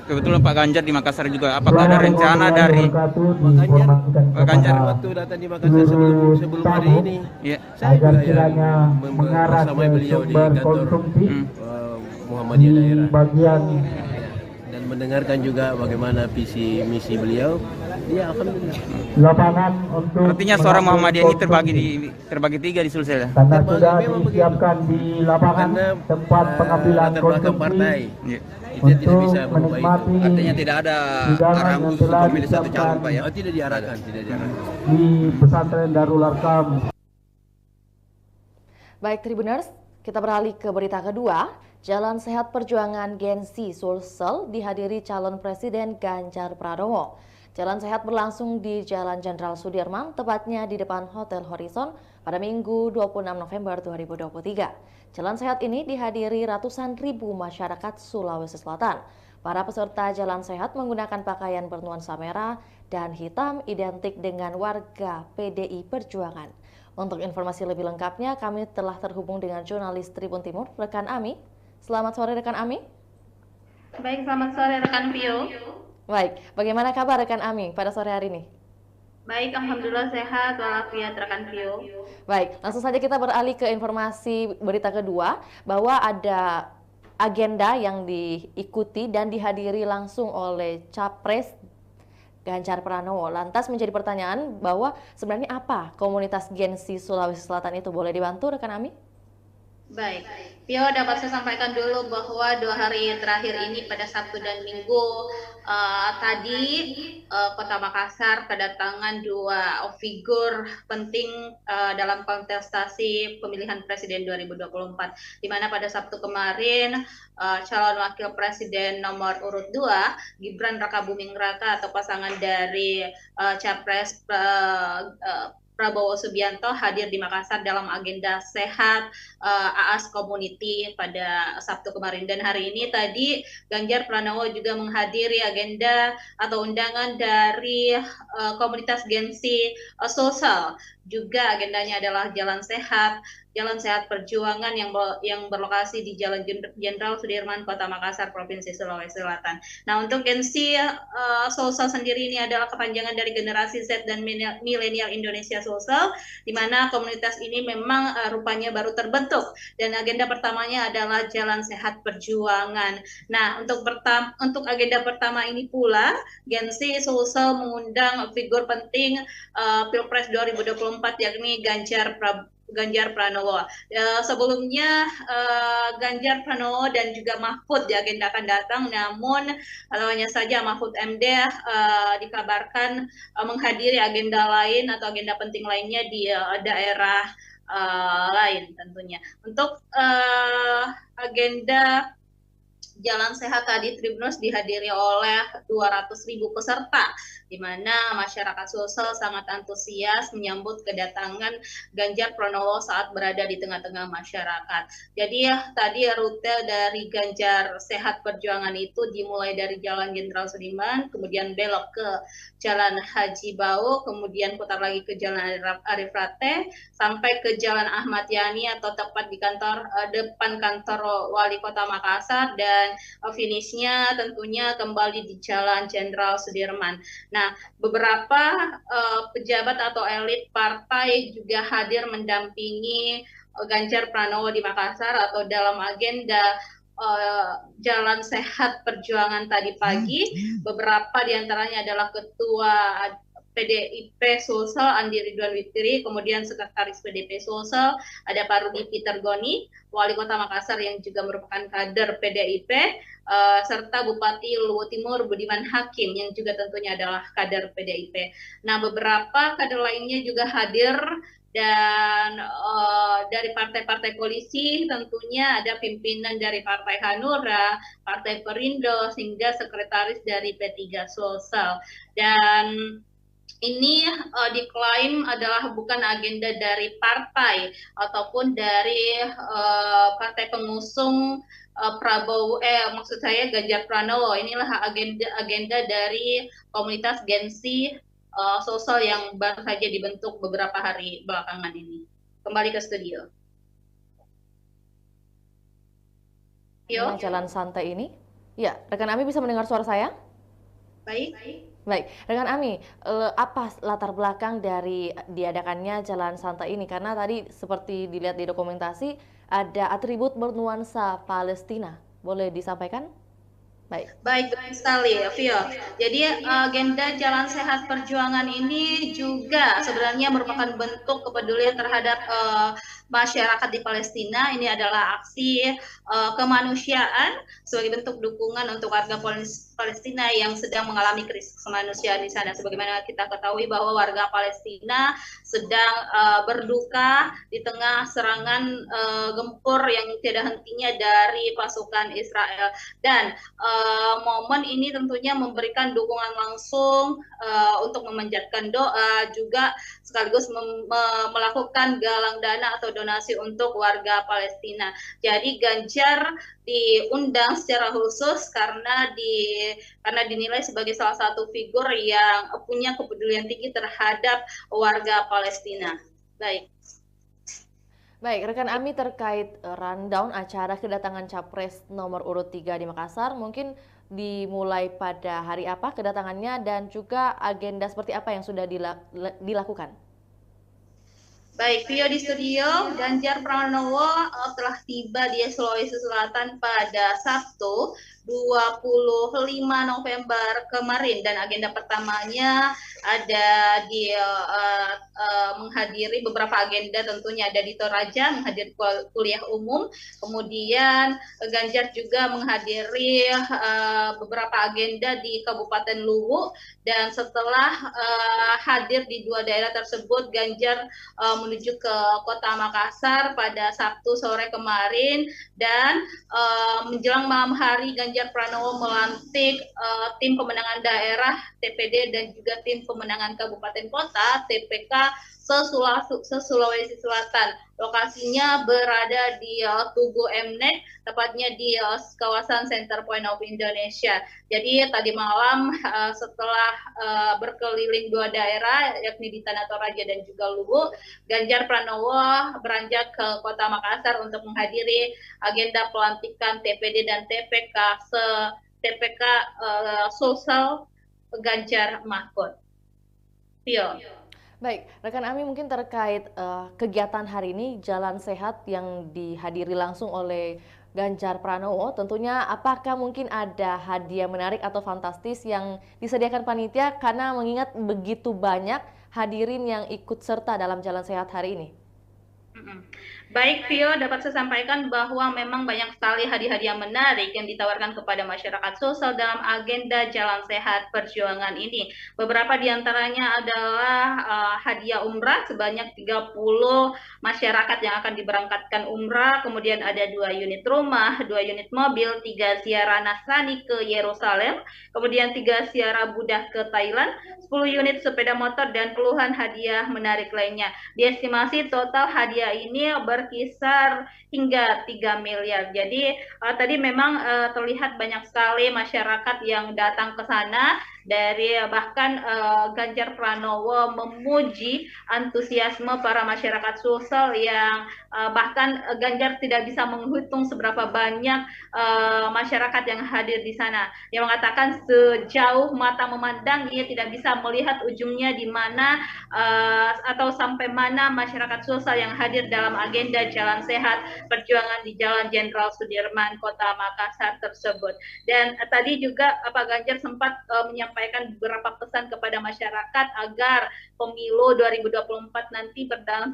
[SPEAKER 5] kebetulan Pak Ganjar di Makassar juga. Apakah ada rencana dari
[SPEAKER 3] Pak Ganjar waktu datang di Makassar sebelum hari ini, saya juga yang bersamai beliau di kantor Muhammadiyah daerah dan mendengarkan juga bagaimana visi misi beliau. Ya alhamdulillah.
[SPEAKER 7] Lapangan untuk
[SPEAKER 5] artinya suara Muhammadiyah ini terbagi tiga di Sulsel.
[SPEAKER 7] karena sudah disiapkan di lapangan tempat pengambilan konsumsi untuk menikmati
[SPEAKER 6] Artinya tidak ada arahan khusus untuk memilih satu calon Pak ya?
[SPEAKER 3] Oh, tidak diarahkan.
[SPEAKER 7] di pesantren Darul Arkam.
[SPEAKER 1] Baik Tribuners, kita beralih ke berita kedua. Jalan Sehat Perjuangan Gen-Z Sulsel dihadiri calon Presiden Ganjar Pranowo. Jalan Sehat berlangsung di Jalan Jenderal Sudirman, tepatnya di depan Hotel Horizon pada Minggu 26 November 2023. Jalan Sehat ini dihadiri ratusan ribu masyarakat Sulawesi Selatan. Para peserta Jalan Sehat menggunakan pakaian bernuansa merah dan hitam identik dengan warga PDI Perjuangan. Untuk informasi lebih lengkapnya, kami telah terhubung dengan jurnalis Tribun Timur, rekan Ami. Selamat sore rekan Ami.
[SPEAKER 8] Baik, selamat sore rekan Pio.
[SPEAKER 1] Baik, bagaimana kabar rekan Ami pada sore hari ini?
[SPEAKER 8] Baik, alhamdulillah sehat walafiat rekan Pio.
[SPEAKER 1] Baik, langsung saja kita beralih ke informasi berita kedua bahwa ada agenda yang diikuti dan dihadiri langsung oleh Capres Ganjar Pranowo. Lantas menjadi pertanyaan bahwa sebenarnya apa komunitas Gen-Z Sulawesi Selatan itu? Boleh dibantu rekan Ami?
[SPEAKER 8] Baik, Pio dapat saya sampaikan dulu bahwa 2 hari terakhir ini pada Sabtu dan Minggu tadi Kota Makassar kedatangan 2 figur penting dalam kontestasi pemilihan Presiden 2024, di mana pada Sabtu kemarin calon Wakil Presiden nomor urut 2 Gibran Rakabuming Raka atau pasangan dari Capres Prabowo Subianto hadir di Makassar dalam agenda sehat AAS Community pada Sabtu kemarin, dan hari ini tadi Ganjar Pranowo juga menghadiri agenda atau undangan dari komunitas Gen-Z Sulsel. Juga agendanya adalah Jalan Sehat Perjuangan yang berlokasi di Jalan Jenderal Sudirman, Kota Makassar, Provinsi Sulawesi Selatan. Nah, untuk Gen-Z Sulsel sendiri ini adalah kepanjangan dari generasi Z dan milenial Indonesia Sulsel, di mana komunitas ini memang rupanya baru terbentuk, dan agenda pertamanya adalah Jalan Sehat Perjuangan. Nah, untuk agenda pertama ini pula Gen-Z Sulsel mengundang figur penting Pilpres 2024 yakni Ganjar Pranowo. Sebelumnya Ganjar Pranowo dan juga Mahfud diagendakan datang, namun hanya saja Mahfud MD dikabarkan menghadiri agenda lain atau agenda penting lainnya di daerah lain tentunya. Untuk agenda Jalan Sehat tadi Tribunus dihadiri oleh 200.000 peserta, di mana masyarakat Sulsel sangat antusias menyambut kedatangan Ganjar Pranowo saat berada di tengah-tengah masyarakat. Jadi tadi rute dari Ganjar Sehat Perjuangan itu dimulai dari Jalan Jenderal Sudirman, kemudian belok ke Jalan Haji Bau, kemudian putar lagi ke Jalan Arif Rate, sampai ke Jalan Ahmad Yani atau tepat di depan kantor Wali Kota Makassar, dan finishnya tentunya kembali di Jalan Jenderal Sudirman. Nah, beberapa pejabat atau elit partai juga hadir mendampingi Ganjar Pranowo di Makassar atau dalam agenda Jalan Sehat Perjuangan tadi pagi. Beberapa diantaranya adalah Ketua PDIP Sulsel Andi Ridwan Witri, kemudian Sekretaris PDIP Sulsel ada Pak Rudi Peter Goni, Wali Kota Makassar yang juga merupakan kader PDIP, serta Bupati Luwu Timur Budiman Hakim yang juga tentunya adalah kader PDIP. Nah, beberapa kader lainnya juga hadir, dan dari partai-partai koalisi tentunya ada pimpinan dari Partai Hanura, Partai Perindo, hingga sekretaris dari P3 Sulsel. Dan ini diklaim adalah bukan agenda dari partai ataupun dari partai pengusung Prabowo, maksud saya Ganjar Pranowo. Inilah agenda dari komunitas Gensi Sulsel yang baru saja dibentuk beberapa hari belakangan ini. Kembali ke studio.
[SPEAKER 1] Jalan santai ini, ya, rekan Ami bisa mendengar suara saya?
[SPEAKER 8] Baik.
[SPEAKER 1] Baik, rekan Ami, apa latar belakang dari diadakannya jalan santai ini? Karena tadi seperti dilihat di dokumentasi ada atribut bernuansa Palestina. Boleh disampaikan?
[SPEAKER 8] Baik sekali, Vio. Jadi agenda Jalan Sehat Perjuangan ini juga sebenarnya merupakan bentuk kepedulian terhadap masyarakat di Palestina. Ini adalah aksi kemanusiaan sebagai bentuk dukungan untuk warga Palestina yang sedang mengalami krisis kemanusiaan di sana. Sebagaimana kita ketahui bahwa warga Palestina sedang berduka di tengah serangan gempur yang tidak hentinya dari pasukan Israel. Dan momen ini tentunya memberikan dukungan langsung untuk memanjatkan doa, juga sekaligus melakukan galang dana atau donasi untuk warga Palestina. Jadi Ganjar diundang secara khusus karena dinilai sebagai salah satu figur yang punya kepedulian tinggi terhadap warga Palestina.
[SPEAKER 1] Baik, rekan Ami, terkait rundown acara kedatangan Capres nomor urut 3 di Makassar, mungkin dimulai pada hari apa kedatangannya dan juga agenda seperti apa yang sudah dilakukan?
[SPEAKER 8] Baik, Vio di studio, Ganjar Pranowo telah tiba di Sulawesi Selatan pada Sabtu 25 November kemarin, dan agenda pertamanya ada di menghadiri beberapa agenda, tentunya ada di Toraja menghadiri kuliah umum, kemudian Ganjar juga menghadiri beberapa agenda di Kabupaten Luwu, dan setelah hadir di dua daerah tersebut, Ganjar menuju ke Kota Makassar pada Sabtu sore kemarin, dan menjelang malam hari Ganjar Pranowo melantik tim pemenangan daerah TPD dan juga tim pemenangan kabupaten kota TPK se-Sulawesi Selatan. Lokasinya berada di Tugu Mnek, tepatnya di kawasan Center Point of Indonesia. Jadi tadi malam setelah berkeliling dua daerah, yakni di Tanah Toraja dan juga Luwu, Ganjar Pranowo beranjak ke Kota Makassar untuk menghadiri agenda pelantikan TPD dan TPK Sulsel Ganjar Mahfud. Vio.
[SPEAKER 1] Baik, rekan Ami, mungkin terkait kegiatan hari ini Jalan Sehat yang dihadiri langsung oleh Ganjar Pranowo, tentunya apakah mungkin ada hadiah menarik atau fantastis yang disediakan panitia karena mengingat begitu banyak hadirin yang ikut serta dalam Jalan Sehat hari ini?
[SPEAKER 8] Baik, Vio, dapat saya sampaikan bahwa memang banyak sekali hadiah-hadiah menarik yang ditawarkan kepada masyarakat Sulsel dalam agenda Jalan Sehat Perjuangan ini. Beberapa diantaranya adalah hadiah umrah sebanyak 30 masyarakat yang akan diberangkatkan umrah, kemudian ada 2 unit rumah, 2 unit mobil, 3 ziarah Nasrani ke Yerusalem, kemudian 3 ziarah Buddha ke Thailand, 10 unit sepeda motor, dan puluhan hadiah menarik lainnya. Diestimasi total hadiah ini berkisar hingga 3 miliar. Jadi tadi memang terlihat banyak sekali masyarakat yang datang ke sana, dari bahkan Ganjar Pranowo memuji antusiasme para masyarakat Sulsel yang bahkan Ganjar tidak bisa menghitung seberapa banyak masyarakat yang hadir di sana. Dia mengatakan sejauh mata memandang ia tidak bisa melihat ujungnya di mana atau sampai mana masyarakat Sulsel yang hadir dalam agenda Jalan Sehat Perjuangan di Jalan Jenderal Sudirman, Kota Makassar tersebut. Dan tadi juga Pak Ganjar sempat menyampaikan menyampaikan beberapa pesan kepada masyarakat agar pemilu 2024 nanti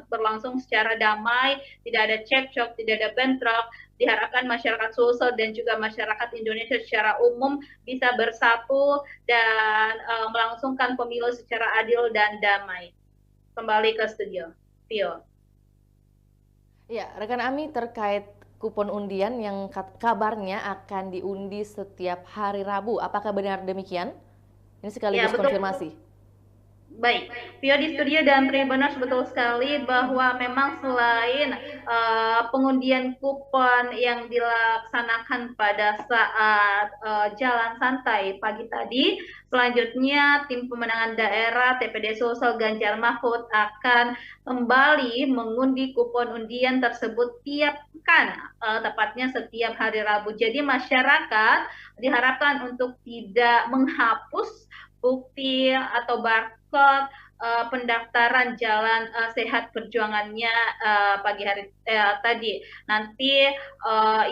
[SPEAKER 8] berlangsung secara damai, tidak ada cekcok, tidak ada bentrok. Diharapkan masyarakat Sulsel dan juga masyarakat Indonesia secara umum bisa bersatu dan melangsungkan pemilu secara adil dan damai. Kembali ke studio, Vio.
[SPEAKER 1] Ya, rekan Ami, terkait kupon undian yang kabarnya akan diundi setiap hari Rabu, apakah benar demikian? Ini sekaligus
[SPEAKER 8] Ya, betul.
[SPEAKER 1] konfirmasi.
[SPEAKER 8] Baik, Vio di studio dan Tribuners, betul sekali bahwa memang selain pengundian kupon yang dilaksanakan pada saat jalan santai pagi tadi, selanjutnya tim pemenangan daerah TPD Sulsel Ganjar Mahfud akan kembali mengundi kupon undian tersebut tiap pekan, tepatnya setiap hari Rabu. Jadi masyarakat diharapkan untuk tidak menghapus bukti atau barcode pendaftaran jalan sehat perjuangannya pagi hari tadi. Nanti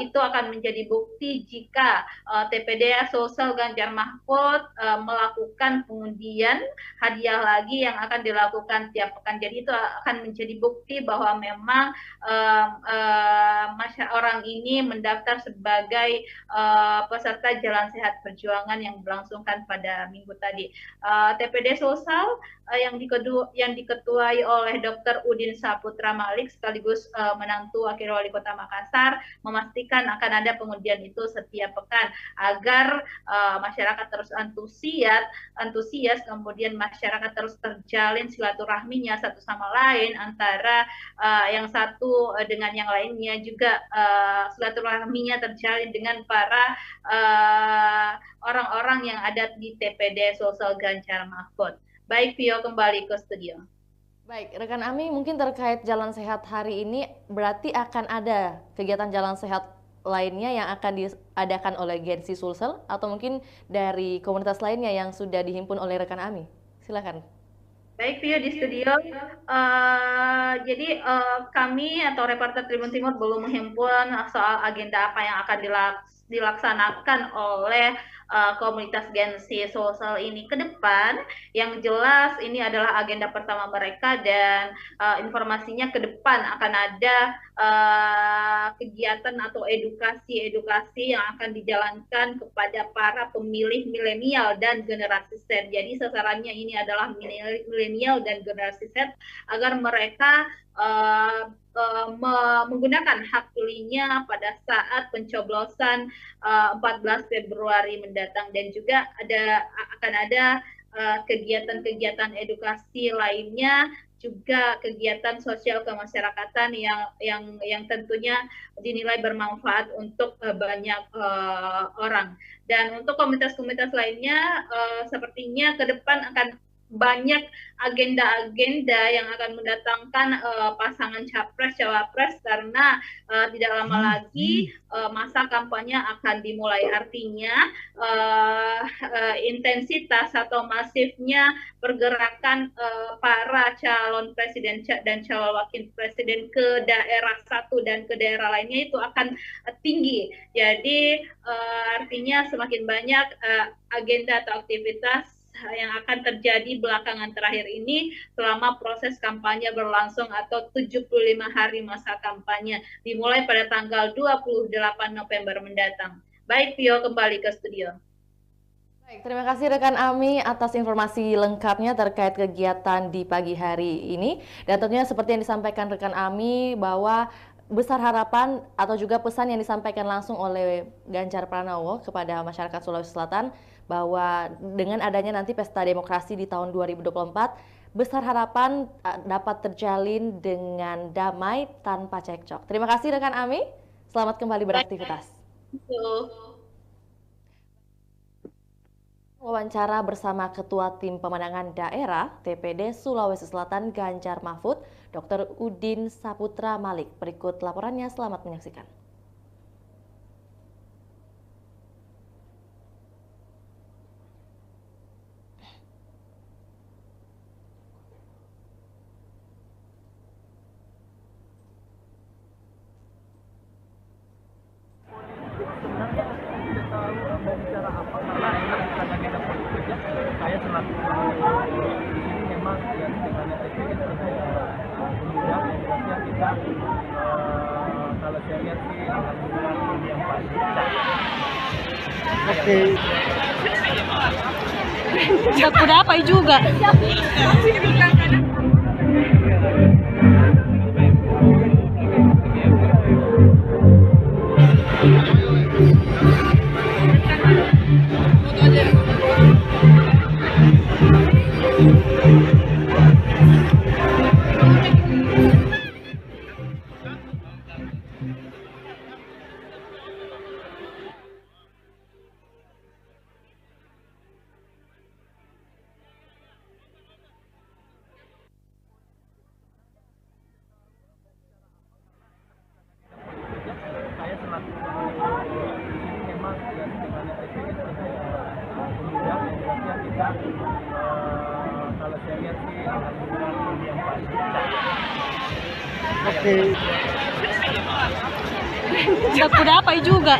[SPEAKER 8] itu akan menjadi bukti jika TPD Sulsel Ganjar Mahfud melakukan pengundian hadiah lagi yang akan dilakukan tiap pekan. Jadi itu akan menjadi bukti bahwa memang orang ini mendaftar sebagai peserta jalan sehat perjuangan yang berlangsungkan pada minggu tadi. TPD Sulsel yang diketuai oleh Dr. Udin Saputra Malik sekaligus menantu Wakil Wali Kota Makassar memastikan akan ada pengundian itu setiap pekan agar masyarakat terus antusias, kemudian masyarakat terus terjalin silaturahminya satu sama lain antara yang satu dengan yang lainnya, juga silaturahminya terjalin dengan para orang-orang yang ada di TPD Sulsel Ganjar Mahfud. Baik, Vio, kembali ke studio.
[SPEAKER 1] Baik, rekan Ami, mungkin terkait jalan sehat hari ini berarti akan ada kegiatan jalan sehat lainnya yang akan diadakan oleh Gensi Sulsel atau mungkin dari komunitas lainnya yang sudah dihimpun oleh rekan Ami. Silakan.
[SPEAKER 8] Baik, Vio di studio. Jadi kami atau reporter Tribun Timur belum menghimpun soal agenda apa yang akan dilaksanakan oleh komunitas Gensi Sulsel ini ke depan. Yang jelas ini adalah agenda pertama mereka dan informasinya ke depan akan ada kegiatan atau edukasi yang akan dijalankan kepada para pemilih milenial dan generasi Z. Jadi sasarannya ini adalah milenial dan generasi Z agar mereka menggunakan hak pilihnya pada saat pencoblosan 14 Februari mendatang, dan juga akan ada kegiatan-kegiatan edukasi lainnya, juga kegiatan sosial kemasyarakatan yang tentunya dinilai bermanfaat untuk banyak orang. Dan untuk komunitas-komunitas lainnya sepertinya ke depan akan banyak agenda-agenda yang akan mendatangkan pasangan capres-cawapres karena tidak lama lagi masa kampanye akan dimulai. Artinya intensitas atau masifnya pergerakan para calon presiden dan calon wakil presiden ke daerah satu dan ke daerah lainnya itu akan tinggi. Jadi artinya semakin banyak agenda atau aktivitas yang akan terjadi belakangan terakhir ini selama proses kampanye berlangsung atau 75 hari masa kampanye dimulai pada tanggal 28 November mendatang. Baik, Vio, kembali ke studio.
[SPEAKER 1] Baik, terima kasih rekan Ami atas informasi lengkapnya terkait kegiatan di pagi hari ini. Dan tentunya seperti yang disampaikan rekan Ami bahwa besar harapan atau juga pesan yang disampaikan langsung oleh Ganjar Pranowo kepada masyarakat Sulawesi Selatan bahwa dengan adanya nanti pesta demokrasi di tahun 2024, besar harapan dapat terjalin dengan damai tanpa cekcok. Terima kasih rekan Ami, selamat kembali beraktivitas. Wawancara bersama Ketua Tim Pemenangan Daerah TPD Sulawesi Selatan Ganjar Mahfud, Dr. Udin Saputra Malik. Berikut laporannya, selamat menyaksikan.
[SPEAKER 7] Sebenarnya tidak tahu mau bicara apa karena ini bukan agenda politik ya. kalau saya lihat sih alhamdulillah ini yang paling.
[SPEAKER 4] Oke.
[SPEAKER 9] Udah kudapai juga.
[SPEAKER 7] Saya selaku memang ya sebenarnya TPS kemudian ya kita kalau saya lihat sih alhamdulillah ini yang paling.
[SPEAKER 4] Oke.
[SPEAKER 9] Udah kudapai juga.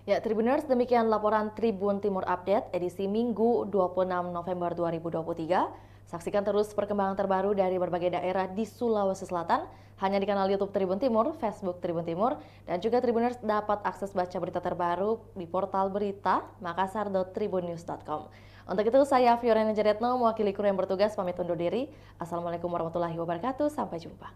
[SPEAKER 1] Ya, Tribuners, demikian laporan Tribun Timur Update edisi Minggu 26 November 2023. Saksikan terus perkembangan terbaru dari berbagai daerah di Sulawesi Selatan hanya di kanal YouTube Tribun Timur, Facebook Tribun Timur, dan juga Tribuners dapat akses baca berita terbaru di portal berita makassar.tribunnews.com. Untuk itu, saya Fiorena Jaretno, mewakili kru yang bertugas, pamit undur diri. Assalamualaikum warahmatullahi wabarakatuh, sampai jumpa.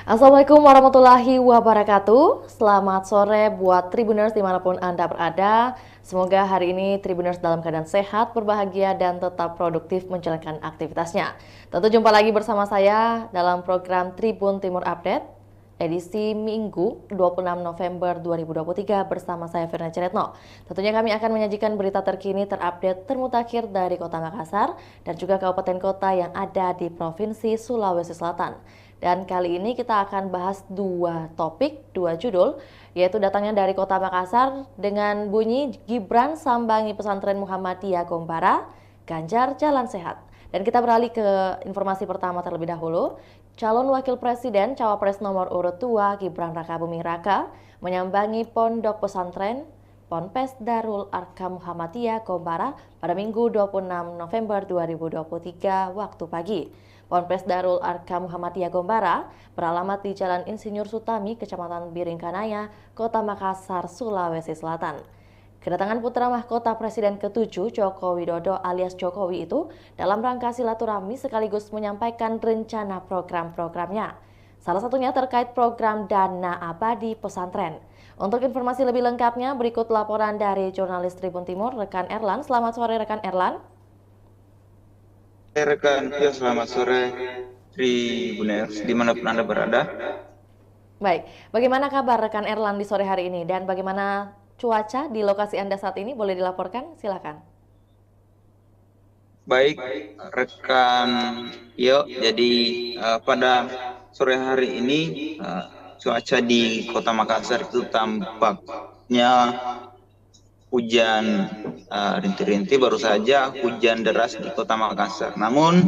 [SPEAKER 1] Assalamualaikum warahmatullahi wabarakatuh. Selamat sore buat Tribuners dimanapun Anda berada. Semoga hari ini Tribuners dalam keadaan sehat, berbahagia, dan tetap produktif menjalankan aktivitasnya. Tentu jumpa lagi bersama saya dalam program Tribun Timur Update edisi Minggu 26 November 2023 bersama saya Fiorena Jaretno. Tentunya kami akan menyajikan berita terkini, terupdate, termutakhir dari Kota Makassar dan juga kabupaten kota yang ada di Provinsi Sulawesi Selatan. Dan kali ini kita akan bahas dua topik, dua judul, yaitu datangnya dari Kota Makassar dengan bunyi Gibran sambangi pesantren Muhammadiyah Gombara, Ganjar jalan sehat. Dan kita beralih ke informasi pertama terlebih dahulu. Calon Wakil Presiden Cawapres nomor urut 2 Gibran Raka Buming Raka menyambangi pondok pesantren Ponpes Darul Arkam Muhammadiyah Gombara pada Minggu 26 November 2023 waktu pagi. Ponpes Darul Arkam Muhammadiyah Gombara beralamat di Jalan Insinyur Sutami, Kecamatan Biringkanaya, Kota Makassar, Sulawesi Selatan. Kedatangan putra mahkota Presiden ke-7 Joko Widodo alias Jokowi itu dalam rangka silaturahmi sekaligus menyampaikan rencana program-programnya. Salah satunya terkait program Dana Abadi Pesantren. Untuk informasi lebih lengkapnya berikut laporan dari jurnalis Tribun Timur, rekan Erlan. Selamat sore rekan Erlan.
[SPEAKER 2] Rekan, ya selamat sore Tribuners dimanapun Anda berada.
[SPEAKER 1] Baik, bagaimana kabar rekan Erlan di sore hari ini dan bagaimana cuaca di lokasi Anda saat ini? Boleh dilaporkan? Silakan.
[SPEAKER 2] Baik, rekan Yo. Jadi pada sore hari ini cuaca di Kota Makassar itu tampaknya hujan rintik-rintik, baru saja hujan deras di Kota Makassar. Namun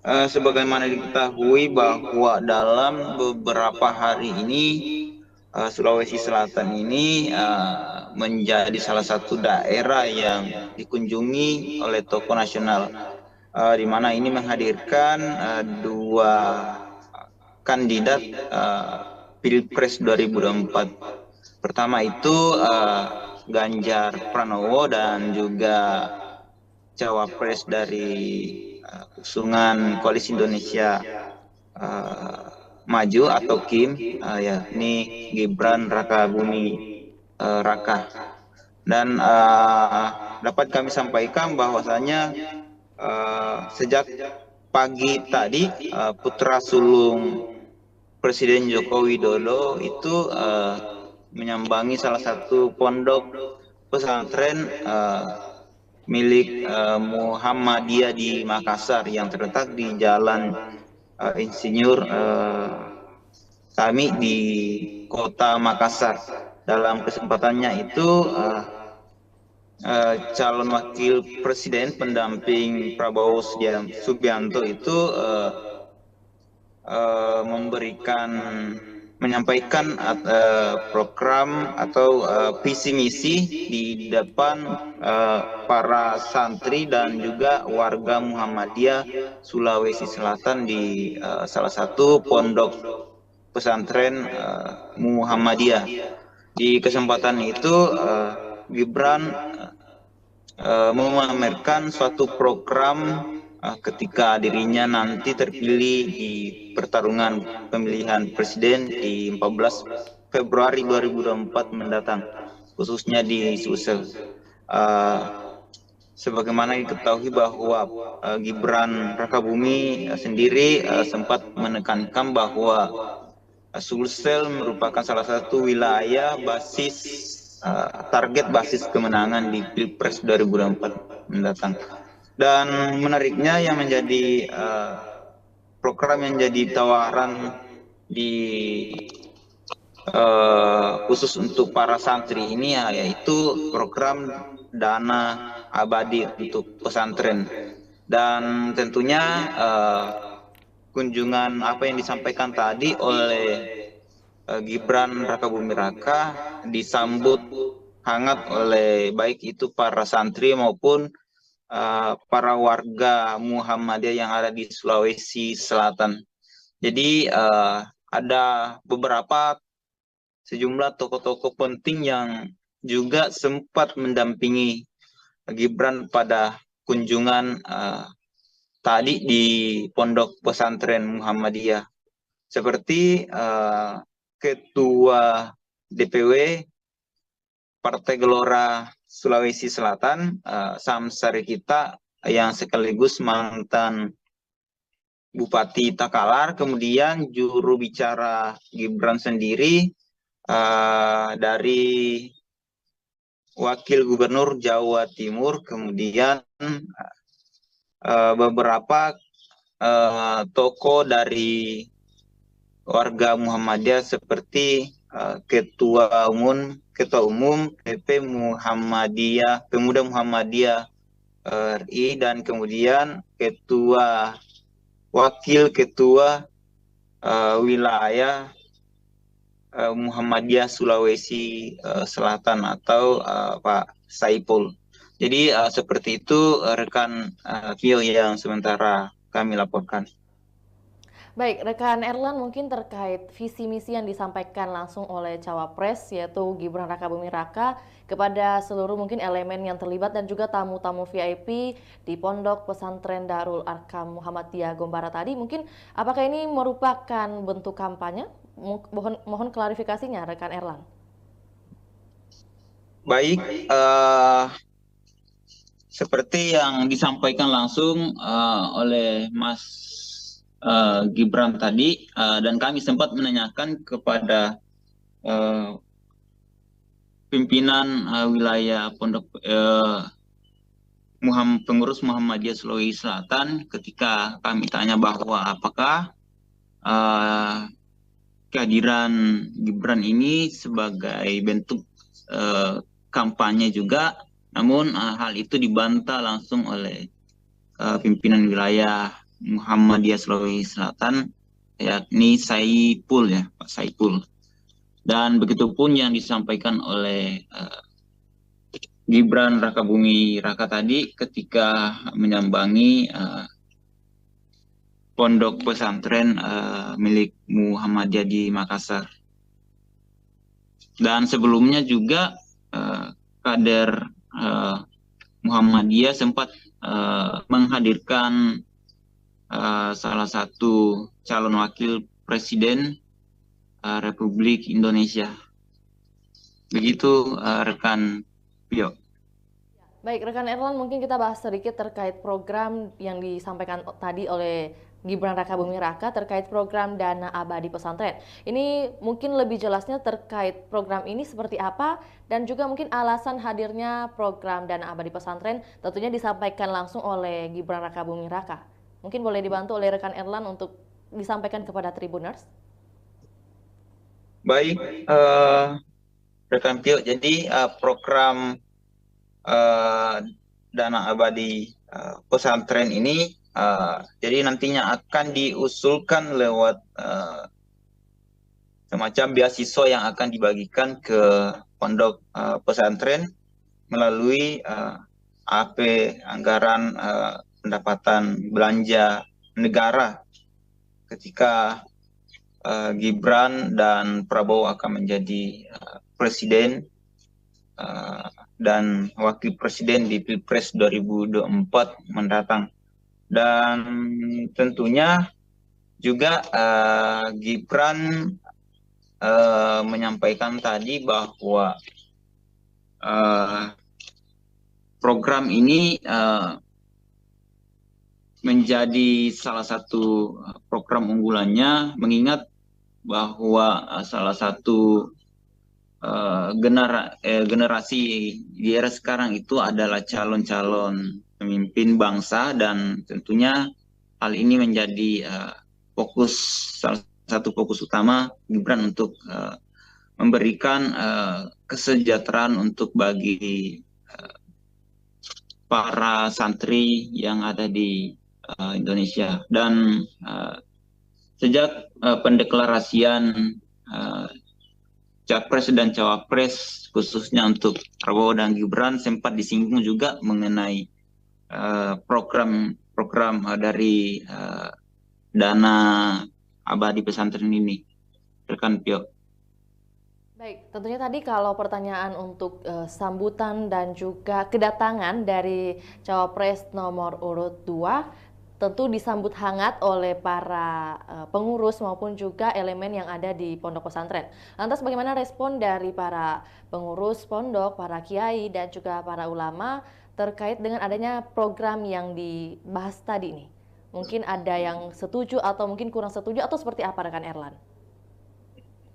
[SPEAKER 2] sebagaimana diketahui bahwa dalam beberapa hari ini Sulawesi Selatan ini menjadi salah satu daerah yang dikunjungi oleh tokoh nasional, di mana ini menghadirkan dua kandidat Pilpres 2024. Pertama itu Ganjar Pranowo dan juga cawapres dari usungan Koalisi Indonesia Maju atau KIM, yakni Gibran Rakabuming Raka. Dan dapat kami sampaikan bahwasanya sejak pagi tadi putra sulung Presiden Joko Widodo itu menyambangi salah satu pondok pesantren milik Muhammadiyah di Makassar yang terletak di Jalan Insinyur Sami di Kota Makassar. Dalam kesempatannya itu calon wakil presiden pendamping Prabowo Subianto itu menyampaikan program atau visi misi di depan para santri dan juga warga Muhammadiyah Sulawesi Selatan di salah satu pondok pesantren Muhammadiyah. Di kesempatan itu Gibran memamerkan suatu program ketika dirinya nanti terpilih di pertarungan pemilihan presiden di 14 Februari 2024 mendatang, khususnya di Sulsel. Sebagaimana diketahui bahwa Gibran Rakabuming sendiri sempat menekankan bahwa Sulsel merupakan salah satu wilayah target basis kemenangan di Pilpres 2024 mendatang. Dan menariknya yang menjadi program yang jadi tawaran khusus untuk para santri ini yaitu program dana abadi untuk pesantren. Dan tentunya kunjungan apa yang disampaikan tadi oleh Gibran Rakabuming Raka disambut hangat oleh baik itu para santri maupun para warga Muhammadiyah yang ada di Sulawesi Selatan. Jadi ada sejumlah tokoh-tokoh penting yang juga sempat mendampingi Gibran pada kunjungan tadi di Pondok Pesantren Muhammadiyah, seperti Ketua DPW Partai Gelora Sulawesi Selatan, Samsari kita yang sekaligus mantan Bupati Takalar, kemudian juru bicara Gibran sendiri dari Wakil Gubernur Jawa Timur, kemudian beberapa tokoh dari warga Muhammadiyah seperti Ketua Umum PP Muhammadiyah, Pemuda Muhammadiyah RI, dan kemudian Wakil Ketua Wilayah Muhammadiyah Sulawesi Selatan atau Pak Saipul. Jadi seperti itu rekan Kio yang sementara kami laporkan.
[SPEAKER 1] Baik, rekan Erlan, mungkin terkait visi misi yang disampaikan langsung oleh cawapres yaitu Gibran Rakabuming Raka kepada seluruh mungkin elemen yang terlibat dan juga tamu-tamu VIP di Pondok Pesantren Darul Arkam Muhammadiyah Gombara tadi, mungkin apakah ini merupakan bentuk kampanye? Mohon klarifikasinya rekan Erlan.
[SPEAKER 2] Baik, seperti yang disampaikan langsung oleh Mas Gibran tadi, dan kami sempat menanyakan kepada pimpinan wilayah Pondok pengurus Muhammadiyah Sulawesi Selatan ketika kami tanya bahwa apakah kehadiran Gibran ini sebagai bentuk kampanye juga, namun hal itu dibantah langsung oleh pimpinan wilayah Muhammadiyah Sulawesi Selatan, yakni Saipul ya, Pak Saipul. Dan begitupun yang disampaikan oleh Gibran Rakabumi Raka tadi ketika menyambangi pondok pesantren milik Muhammadiyah di Makassar. Dan sebelumnya juga kader Muhammadiyah sempat menghadirkan salah satu calon wakil presiden Republik Indonesia. Begitu rekan Pio.
[SPEAKER 1] Baik, rekan Erlan, mungkin kita bahas sedikit terkait program yang disampaikan tadi oleh Gibran Rakabumi Raka terkait program Dana Abadi Pesantren. Ini mungkin lebih jelasnya terkait program ini seperti apa dan juga mungkin alasan hadirnya program Dana Abadi Pesantren tentunya disampaikan langsung oleh Gibran Rakabumi Raka. Mungkin boleh dibantu oleh rekan Erlan untuk disampaikan kepada Tribuners.
[SPEAKER 2] Baik, rekan Pio, jadi program Dana Abadi Pesantren ini jadi nantinya akan diusulkan lewat semacam beasiswa yang akan dibagikan ke pondok pesantren melalui AP anggaran pendapatan belanja negara ketika Gibran dan Prabowo akan menjadi presiden dan wakil presiden di Pilpres 2024 mendatang. Dan tentunya juga Gibran menyampaikan tadi bahwa program ini menjadi salah satu program unggulannya, mengingat bahwa salah satu generasi di era sekarang itu adalah calon-calon pemimpin bangsa, dan tentunya hal ini menjadi salah satu fokus utama Gibran untuk memberikan kesejahteraan untuk bagi para santri yang ada di Indonesia. Dan sejak pendeklarasian Capres dan Cawapres khususnya untuk Prabowo dan Gibran sempat disinggung juga mengenai program dari Dana Abadi Pesantren ini, rekan Pio.
[SPEAKER 1] Baik, tentunya tadi kalau pertanyaan untuk sambutan dan juga kedatangan dari Cawapres nomor urut 2 tentu disambut hangat oleh para pengurus maupun juga elemen yang ada di pondok pesantren. Lantas bagaimana respon dari para pengurus pondok, para kiai dan juga para ulama terkait dengan adanya program yang dibahas tadi nih? Mungkin ada yang setuju atau mungkin kurang setuju atau seperti apa rekan Erlan?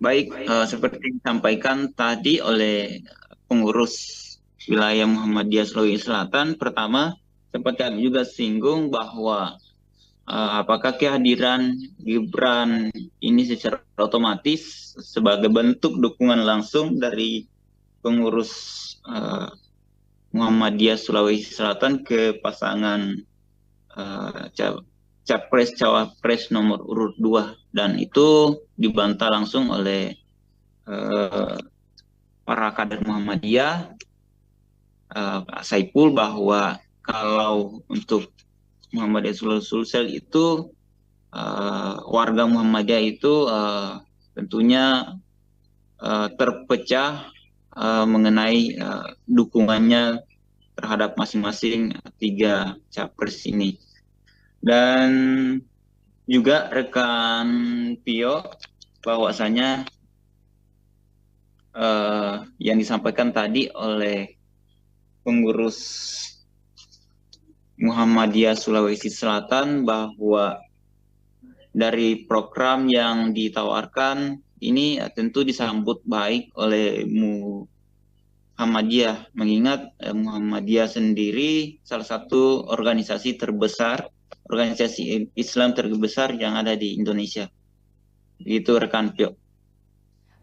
[SPEAKER 2] Baik, seperti disampaikan tadi oleh pengurus wilayah Muhammadiyah Sulawesi Selatan, pertama sempat kami juga singgung bahwa apakah kehadiran Gibran ini secara otomatis sebagai bentuk dukungan langsung dari pengurus Muhammadiyah Sulawesi Selatan ke pasangan Capres Cawapres nomor urut 2, dan itu dibantah langsung oleh para kader Muhammadiyah, Pak Saipul, bahwa kalau untuk Muhammadiyah Sulsel itu warga Muhammadiyah itu tentunya terpecah mengenai dukungannya terhadap masing-masing 3 capres ini. Dan juga rekan Pio, bahwasanya yang disampaikan tadi oleh pengurus Muhammadiyah Sulawesi Selatan bahwa dari program yang ditawarkan ini tentu disambut baik oleh Muhammadiyah, mengingat Muhammadiyah sendiri salah satu organisasi terbesar, organisasi Islam terbesar yang ada di Indonesia. Itu rekan Pio.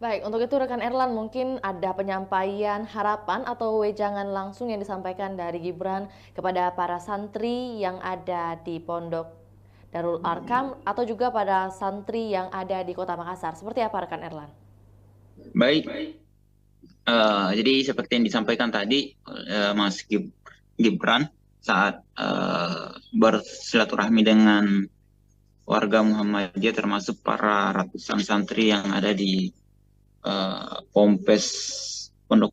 [SPEAKER 1] Baik, untuk itu rekan Erlan, mungkin ada penyampaian harapan atau wejangan langsung yang disampaikan dari Gibran kepada para santri yang ada di Pondok Darul Arkam atau juga pada santri yang ada di Kota Makassar. Seperti apa rekan Erlan?
[SPEAKER 2] Baik, jadi seperti yang disampaikan tadi Mas Gibran saat bersilaturahmi dengan warga Muhammadiyah termasuk para ratusan santri yang ada di Pompes Pondok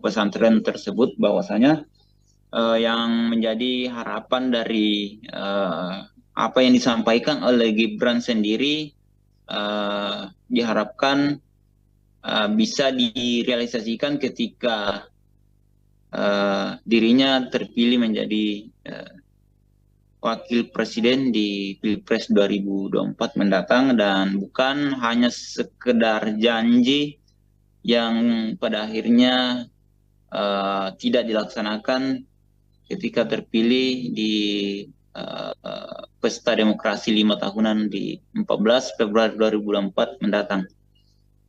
[SPEAKER 2] Pesantren tersebut, bahwasanya yang menjadi harapan dari apa yang disampaikan oleh Gibran sendiri diharapkan bisa direalisasikan ketika dirinya terpilih menjadi wakil presiden di Pilpres 2024 mendatang, dan bukan hanya sekedar janji yang pada akhirnya tidak dilaksanakan ketika terpilih di pesta demokrasi 5 tahunan di 14 Februari 2024 mendatang.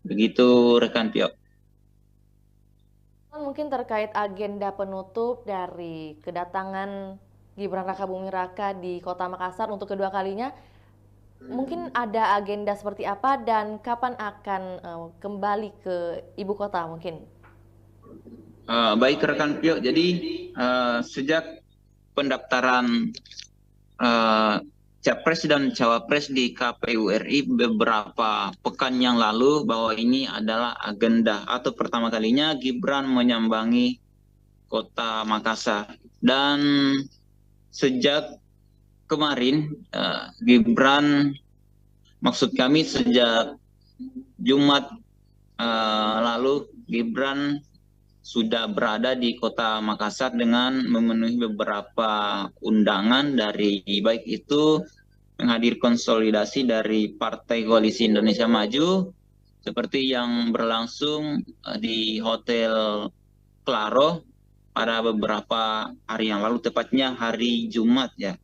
[SPEAKER 2] Begitu rekan Pio.
[SPEAKER 1] Mungkin terkait agenda penutup dari kedatangan Gibran Rakabuming Raka di Kota Makassar untuk kedua kalinya, mungkin ada agenda seperti apa dan kapan akan kembali ke ibu kota mungkin?
[SPEAKER 2] Baik rekan Pio, jadi sejak pendaftaran Capres dan Cawapres di KPU RI beberapa pekan yang lalu, bahwa ini adalah agenda atau pertama kalinya Gibran menyambangi Kota Makassar. Dan sejak kemarin Gibran, maksud kami sejak Jumat lalu, Gibran sudah berada di Kota Makassar dengan memenuhi beberapa undangan dari baik itu menghadir konsolidasi dari Partai Koalisi Indonesia Maju seperti yang berlangsung di Hotel Claro pada beberapa hari yang lalu, tepatnya hari Jumat ya,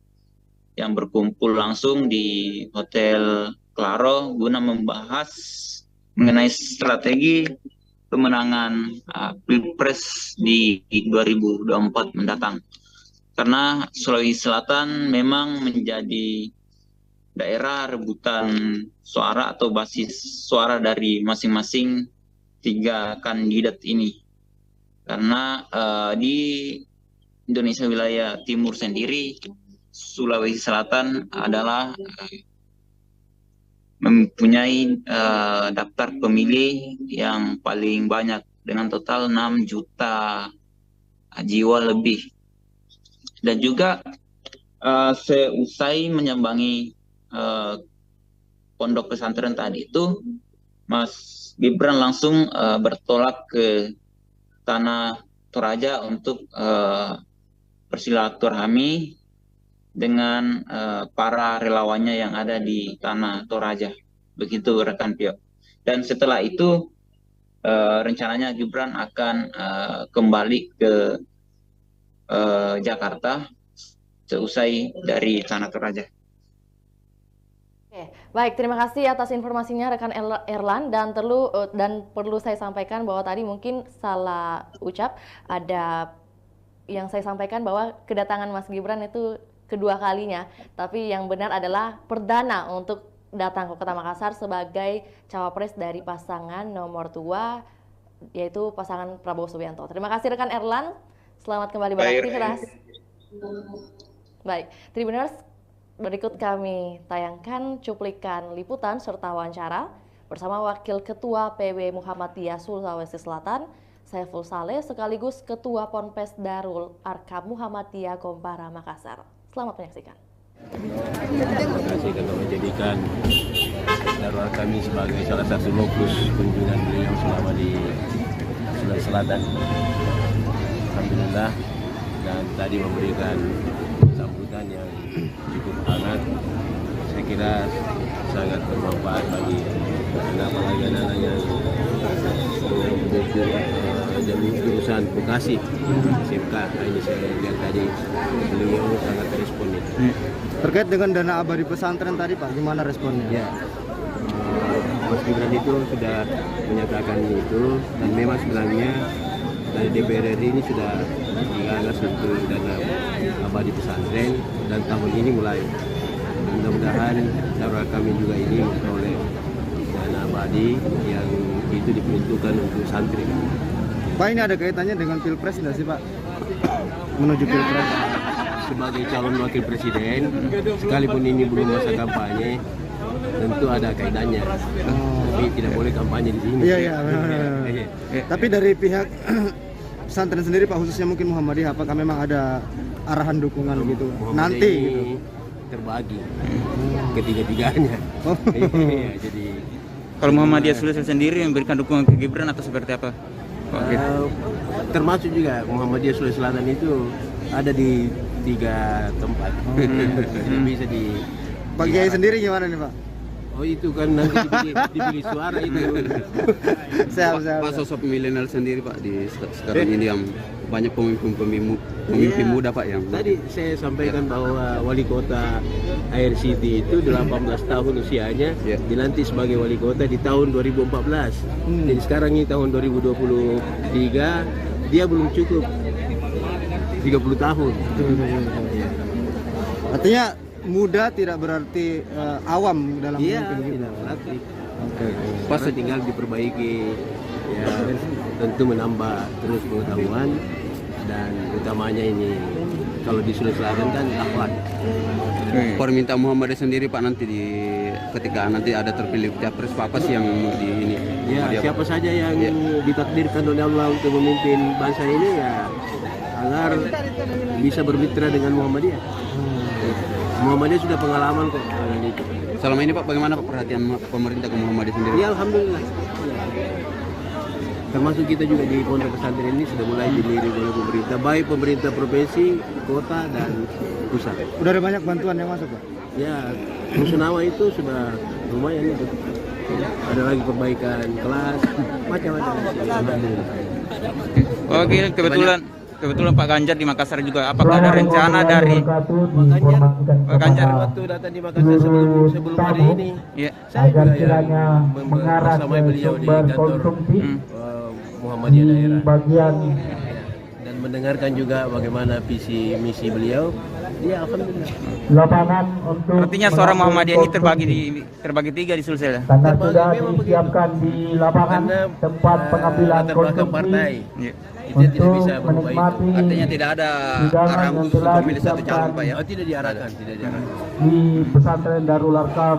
[SPEAKER 2] yang berkumpul langsung di Hotel Claro guna membahas mengenai strategi pemenangan Pilpres di 2024 mendatang. Karena Sulawesi Selatan memang menjadi daerah rebutan suara atau basis suara dari masing-masing 3 kandidat ini. Karena di Indonesia wilayah timur sendiri, Sulawesi Selatan adalah mempunyai daftar pemilih yang paling banyak dengan total 6 juta jiwa lebih. Dan juga seusai menyambangi pondok pesantren tadi itu, Mas Gibran langsung bertolak ke Tanah Toraja untuk bersilaturahmi dengan para relawannya yang ada di Tanah Toraja. Begitu rekan Pio. Dan setelah itu rencananya Gibran akan kembali ke Jakarta seusai dari Tanah Toraja.
[SPEAKER 1] Oke, baik, terima kasih atas informasinya rekan Erlan, dan perlu saya sampaikan bahwa tadi mungkin salah ucap, ada yang saya sampaikan bahwa kedatangan Mas Gibran itu kedua kalinya, tapi yang benar adalah perdana untuk datang ke Kota Makassar sebagai cawapres dari pasangan nomor 2, yaitu pasangan Prabowo Subianto. Terima kasih rekan Erlan, selamat kembali beraktivitas. Baik, Tribuners, berikut kami tayangkan cuplikan liputan serta wawancara bersama Wakil Ketua PW Muhammadiyah Sulawesi Selatan, Saiful Saleh, sekaligus Ketua Ponpes Darul Arkam Muhammadiyah Kompara Makassar. Selamat menyaksikan.
[SPEAKER 3] Terima kasih karena menjadikan Darul Arkam ini sebagai salah satu lokus kunjungan beliau selama di Sulawesi Selatan. Alhamdulillah, dan tadi memberikan sambutan yang cukup hangat. Saya kira sangat bermanfaat bagi anak-anak yang jalur jurusan Bekasi SMK. Ini saya lihat tadi beliau sangat respon itu.
[SPEAKER 4] Terkait dengan dana abadi pesantren tadi Pak, gimana responnya?
[SPEAKER 3] Ya, Mas Gibran itu sudah menyatakan itu, dan memang sebenarnya dari DPR RI ini sudah digagas untuk dana abadi pesantren, dan tahun ini mulai. Mudah-mudahan saudara kami juga ini memperoleh dana abadi yang itu diperuntukkan untuk santri.
[SPEAKER 4] Pak, ini ada kaitannya dengan Pilpres nggak sih Pak? Menuju Pilpres.
[SPEAKER 3] Sebagai calon wakil presiden, sekalipun ini belum masa kampanye, tentu ada kaitannya. Tapi tidak boleh kampanye di sini.
[SPEAKER 4] Iya. Tapi dari pihak pesantren sendiri Pak, khususnya mungkin Muhammadiyah, apakah memang ada arahan dukungan gitu nanti gitu?
[SPEAKER 3] Terbagi ketiga-tiganya. Iya, jadi
[SPEAKER 5] Kalau Muhammadiyah Sulsel sendiri memberikan dukungan ke Gibran atau seperti apa?
[SPEAKER 3] termasuk juga Muhammadiyah Sulawesi Selatan itu ada di 3 tempat. Bisa di
[SPEAKER 4] Pak Kiai sendiri gimana nih Pak?
[SPEAKER 3] Oh itu kan nanti dipilih suara itu.
[SPEAKER 6] Pak sosok milenial sendiri Pak di sekarang ini yang banyak pemimpin muda Pak yang
[SPEAKER 3] tadi saya sampaikan bahwa wali kota Air City itu 18 tahun usianya dilantik sebagai wali kota di tahun 2014. Jadi sekarang ini tahun 2023 dia belum cukup 30 tahun.
[SPEAKER 4] Artinya muda tidak berarti awam dalam memimpin.
[SPEAKER 3] Tidak berarti. Pas tinggal diperbaiki, ya tentu menambah terus pengetahuan, dan utamanya ini kalau di Sulawesi Selatan kan akhlak.
[SPEAKER 6] Permintaan Muhammadiyah sendiri Pak nanti ketika nanti ada terpilih capres apa sih yang di ini?
[SPEAKER 3] Ya siapa saja yang ditakdirkan oleh Allah untuk memimpin bangsa ini ya agar bisa bermitra dengan Muhammadiyah. Muhammadiyah sudah pengalaman kok dengan itu.
[SPEAKER 6] Selama ini Pak, bagaimana Pak perhatian pemerintah ke Muhammadiyah sendiri?
[SPEAKER 3] Ya alhamdulillah. Termasuk kita juga di pondok pesantren ini sudah mulai dilirik oleh pemerintah, baik pemerintah provinsi, kota, dan pusat.
[SPEAKER 4] Udah ada banyak bantuan yang masuk Pak?
[SPEAKER 3] Ya, Rusunawa itu sudah lumayan itu. Ada lagi perbaikan kelas, macam-macam. Alhamdulillah.
[SPEAKER 5] Oke, kebetulan Pak Ganjar di Makassar juga. Apakah ada rencana dari
[SPEAKER 3] Pak Ganjar waktu datang di Makassar sebelum hari ini? Saya
[SPEAKER 7] agar
[SPEAKER 3] juga
[SPEAKER 7] kiranya mengarah
[SPEAKER 3] bersama
[SPEAKER 7] ke
[SPEAKER 3] beliau di
[SPEAKER 7] sumber
[SPEAKER 3] kantor
[SPEAKER 7] konsumsi
[SPEAKER 3] Muhammadiyah
[SPEAKER 7] di
[SPEAKER 3] daerah
[SPEAKER 7] bagian
[SPEAKER 3] dan mendengarkan juga bagaimana visi misi beliau. Ya alhamdulillah.
[SPEAKER 7] lapangan untuk
[SPEAKER 5] artinya suara Muhammadiyah ini terbagi 3 di Sulsel.
[SPEAKER 7] karena sudah disiapkan di lapangan tempat pengambilan
[SPEAKER 3] latar belakang
[SPEAKER 7] konsumsi
[SPEAKER 3] partai. Itu tidak
[SPEAKER 7] untuk
[SPEAKER 3] bisa berubah itu.
[SPEAKER 7] menikmati
[SPEAKER 6] Artinya tidak ada
[SPEAKER 7] hidangan
[SPEAKER 6] arahan
[SPEAKER 7] yang
[SPEAKER 6] khusus
[SPEAKER 7] telah
[SPEAKER 6] untuk memilih satu calon Pak ya?
[SPEAKER 3] Oh, tidak diarahkan.
[SPEAKER 7] di pesantren Darul Arkam.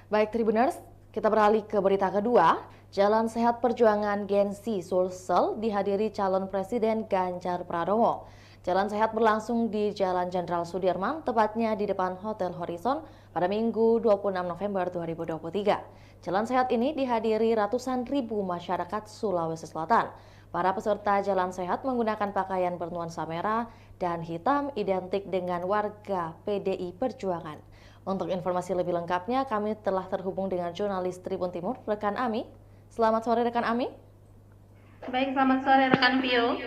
[SPEAKER 1] Baik Tribuners, kita beralih ke berita kedua. Jalan Sehat Perjuangan Gen-Z Sulsel dihadiri calon Presiden Ganjar Pranowo. Jalan Sehat berlangsung di Jalan Jenderal Sudirman, tepatnya di depan Hotel Horizon pada Minggu 26 November 2023. Jalan Sehat ini dihadiri ratusan ribu masyarakat Sulawesi Selatan. Para peserta Jalan Sehat menggunakan pakaian bernuansa merah dan hitam identik dengan warga PDI Perjuangan. Untuk informasi lebih lengkapnya, kami telah terhubung dengan jurnalis Tribun Timur, rekan Ami. Selamat sore rekan Ami.
[SPEAKER 8] Baik, selamat sore rekan Pio.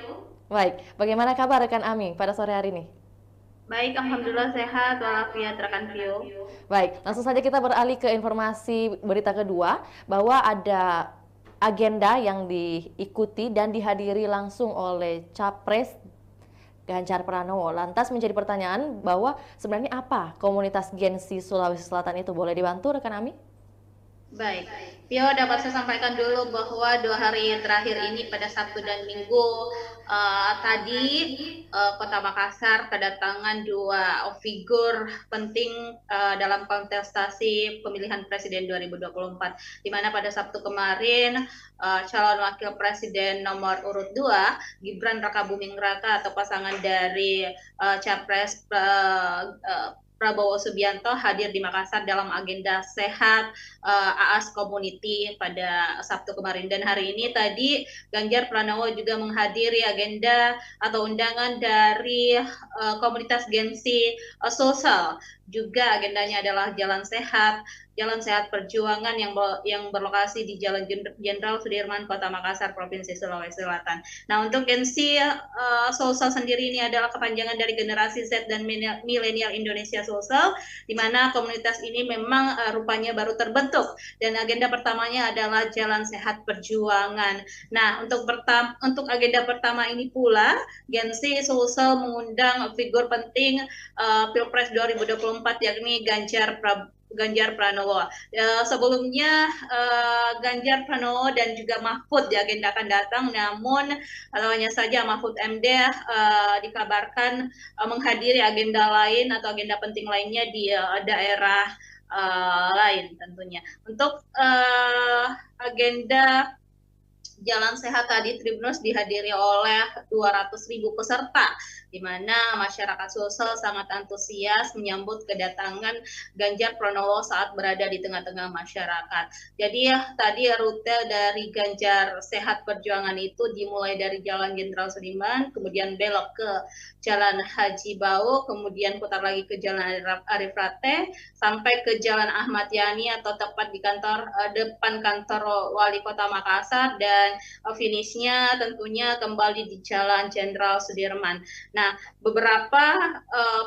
[SPEAKER 1] Baik, bagaimana kabar rekan Ami pada sore hari ini?
[SPEAKER 8] Baik, alhamdulillah sehat walafiat rekan Pio.
[SPEAKER 1] Baik, langsung saja kita beralih ke informasi berita kedua bahwa ada agenda yang diikuti dan dihadiri langsung oleh Capres Ganjar Pranowo. Lantas menjadi pertanyaan bahwa sebenarnya apa komunitas Gen-Z Sulawesi Selatan itu? Boleh dibantu rekan Ami?
[SPEAKER 8] Baik, Pio dapat saya sampaikan dulu bahwa 2 hari terakhir ini pada Sabtu dan Minggu tadi Kota Makassar kedatangan 2 figur penting dalam kontestasi pemilihan Presiden 2024, di mana pada Sabtu kemarin calon Wakil Presiden nomor urut 2 Gibran Rakabuming Raka atau pasangan dari Capres Prabowo Subianto hadir di Makassar dalam agenda sehat AAS Community pada Sabtu kemarin, dan hari ini tadi Ganjar Pranowo juga menghadiri agenda atau undangan dari komunitas Gen-Z Sulsel. Juga agendanya adalah jalan sehat Jalan Sehat Perjuangan yang berlokasi di Jalan Jenderal Sudirman, Kota Makassar, Provinsi Sulawesi Selatan. Nah, untuk Gensi Sulsel sendiri ini adalah kepanjangan dari generasi Z dan milenial Indonesia Sulsel, di mana komunitas ini memang rupanya baru terbentuk, dan agenda pertamanya adalah Jalan Sehat Perjuangan. Nah, untuk agenda pertama ini pula, Gensi Sulsel mengundang figur penting Pilpres 2024, yakni Ganjar Pranowo. Sebelumnya Ganjar Pranowo dan juga Mahfud diagendakan datang, namun hanya saja Mahfud MD dikabarkan menghadiri agenda lain atau agenda penting lainnya di daerah lain tentunya. Untuk agenda Jalan Sehat tadi Tribuners dihadiri oleh 200.000 peserta, di mana masyarakat Sulsel sangat antusias menyambut kedatangan Ganjar Pranowo saat berada di tengah-tengah masyarakat. Jadi tadi rute dari Ganjar Sehat Perjuangan itu dimulai dari Jalan Jenderal Sudirman, kemudian belok ke Jalan Haji Bau, kemudian putar lagi ke Jalan Arif Rate, sampai ke Jalan Ahmad Yani atau tepat di depan kantor Wali Kota Makassar, dan finishnya tentunya kembali di Jalan Jenderal Sudirman. Nah, beberapa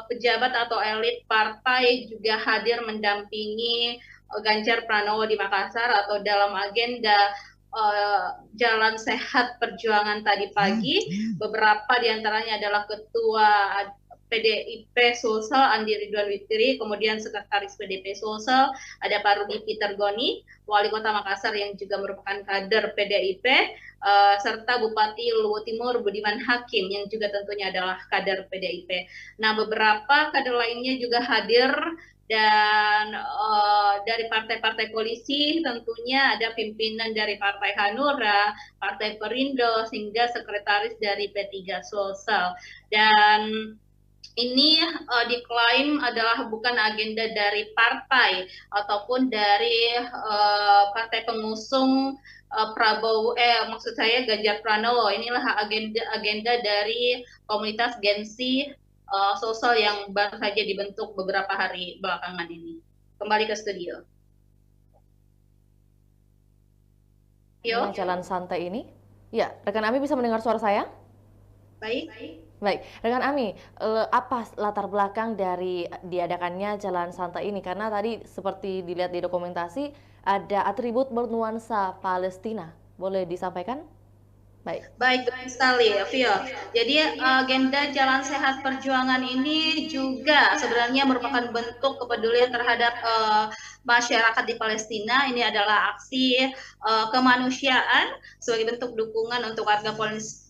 [SPEAKER 8] pejabat atau elit partai juga hadir mendampingi Ganjar Pranowo di Makassar atau dalam agenda Jalan Sehat Perjuangan tadi pagi. Beberapa diantaranya adalah Ketua PDIP Sulsel Andi Ridwan Witri, kemudian Sekretaris PDIP Sulsel ada Pak Rudi Peter Goni, Wali Kota Makassar yang juga merupakan kader PDIP, serta Bupati Luwu Timur Budiman Hakim yang juga tentunya adalah kader PDIP. Nah, beberapa kader lainnya juga hadir, dan dari partai-partai koalisi tentunya ada pimpinan dari Partai Hanura, Partai Perindo, hingga sekretaris dari P3 Sulsel. Dan ini diklaim adalah bukan agenda dari partai ataupun dari partai pengusung Prabowo, maksud saya Ganjar Pranowo. Inilah agenda dari komunitas Gensi Sulsel yang baru saja dibentuk beberapa hari belakangan ini. Kembali ke studio.
[SPEAKER 1] Jalan santai ini, ya, rekan Ami bisa mendengar suara saya? Baik, rekan Ami, apa latar belakang dari diadakannya Jalan Santai ini? Karena tadi seperti dilihat di dokumentasi ada atribut bernuansa Palestina. Boleh disampaikan?
[SPEAKER 8] Baik sekali, Vio. Jadi agenda Jalan Sehat Perjuangan ini juga sebenarnya merupakan bentuk kepedulian terhadap masyarakat di Palestina. Ini adalah aksi kemanusiaan sebagai bentuk dukungan untuk warga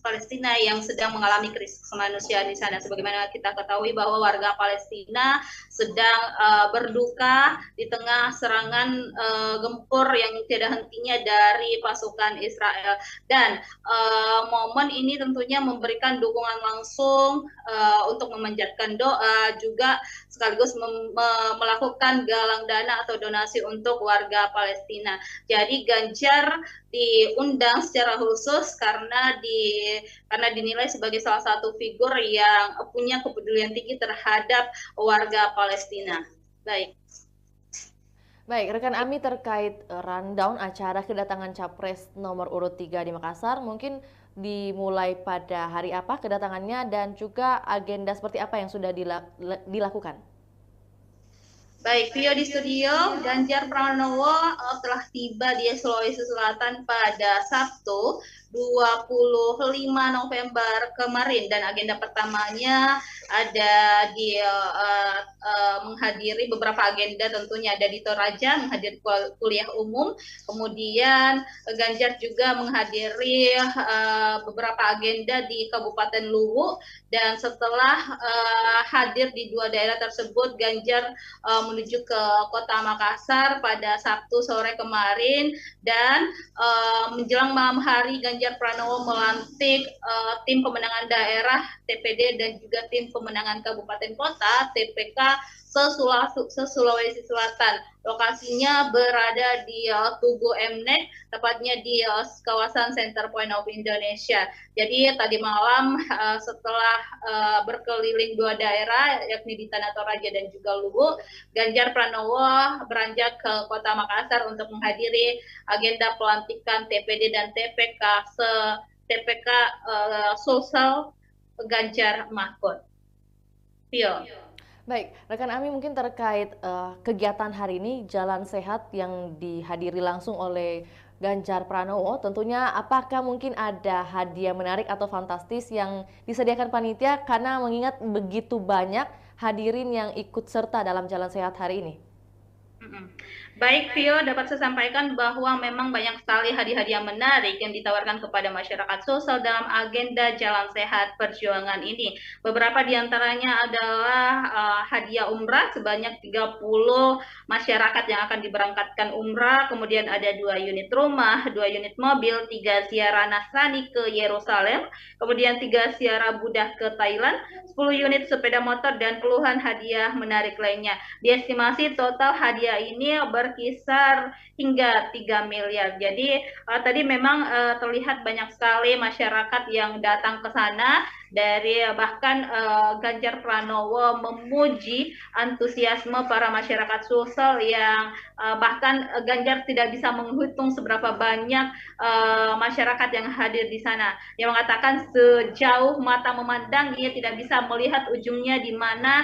[SPEAKER 8] Palestina yang sedang mengalami krisis kemanusiaan di sana. Sebagaimana kita ketahui bahwa warga Palestina sedang berduka di tengah serangan gempur yang tidak hentinya dari pasukan Israel, dan momen ini tentunya memberikan dukungan langsung untuk memanjatkan doa, juga sekaligus melakukan galang dana atau donasi untuk warga Palestina. Jadi Ganjar diundang secara khusus karena dinilai sebagai salah satu figur yang punya kepedulian tinggi terhadap warga Palestina.
[SPEAKER 1] Baik, rekan Ami, terkait rundown acara kedatangan Capres nomor urut 3 di Makassar, mungkin dimulai pada hari apa kedatangannya dan juga agenda seperti apa yang sudah dilakukan?
[SPEAKER 8] Baik, Vio di studio, Ganjar Pranowo telah tiba di Sulawesi Selatan pada Sabtu 25 November kemarin, dan agenda pertamanya ada di menghadiri beberapa agenda, tentunya ada di Toraja menghadiri kuliah umum, kemudian Ganjar juga menghadiri beberapa agenda di Kabupaten Luwu, dan setelah hadir di dua daerah tersebut, Ganjar menuju ke Kota Makassar pada Sabtu sore kemarin, dan menjelang malam hari Ganjar Pranowo melantik tim pemenangan daerah TPD dan juga tim pemenangan kabupaten kota TPK se-Sulawesi Selatan. Lokasinya berada di Tugu Mnet, tepatnya di kawasan Center Point of Indonesia. Jadi tadi malam setelah berkeliling dua daerah, yakni di Tanah Toraja dan juga Luwu, Ganjar Pranowo beranjak ke Kota Makassar untuk menghadiri agenda pelantikan TPD dan TPK Sulsel Ganjar Mahfud. Pio.
[SPEAKER 1] Baik, rekan Ami mungkin terkait kegiatan hari ini Jalan Sehat yang dihadiri langsung oleh Ganjar Pranowo, tentunya apakah mungkin ada hadiah menarik atau fantastis yang disediakan panitia karena mengingat begitu banyak hadirin yang ikut serta dalam Jalan Sehat hari ini?
[SPEAKER 8] Baik, Vio, dapat saya sampaikan bahwa memang banyak sekali hadiah-hadiah menarik yang ditawarkan kepada masyarakat sosial dalam agenda Jalan Sehat Perjuangan ini. Beberapa di antaranya adalah hadiah umrah sebanyak 30 masyarakat yang akan diberangkatkan umrah, kemudian ada 2 unit rumah, 2 unit mobil, 3 ziarah Nasrani ke Yerusalem, kemudian 3 ziarah Buddha ke Thailand, 10 unit sepeda motor, dan puluhan hadiah menarik lainnya. Diestimasi total hadiah ini berkisar hingga 3 miliar. Jadi tadi memang terlihat banyak sekali masyarakat yang datang ke sana, dari bahkan Ganjar Pranowo memuji antusiasme para masyarakat Sulsel yang bahkan Ganjar tidak bisa menghitung seberapa banyak masyarakat yang hadir di sana. Yang mengatakan sejauh mata memandang ia tidak bisa melihat ujungnya di mana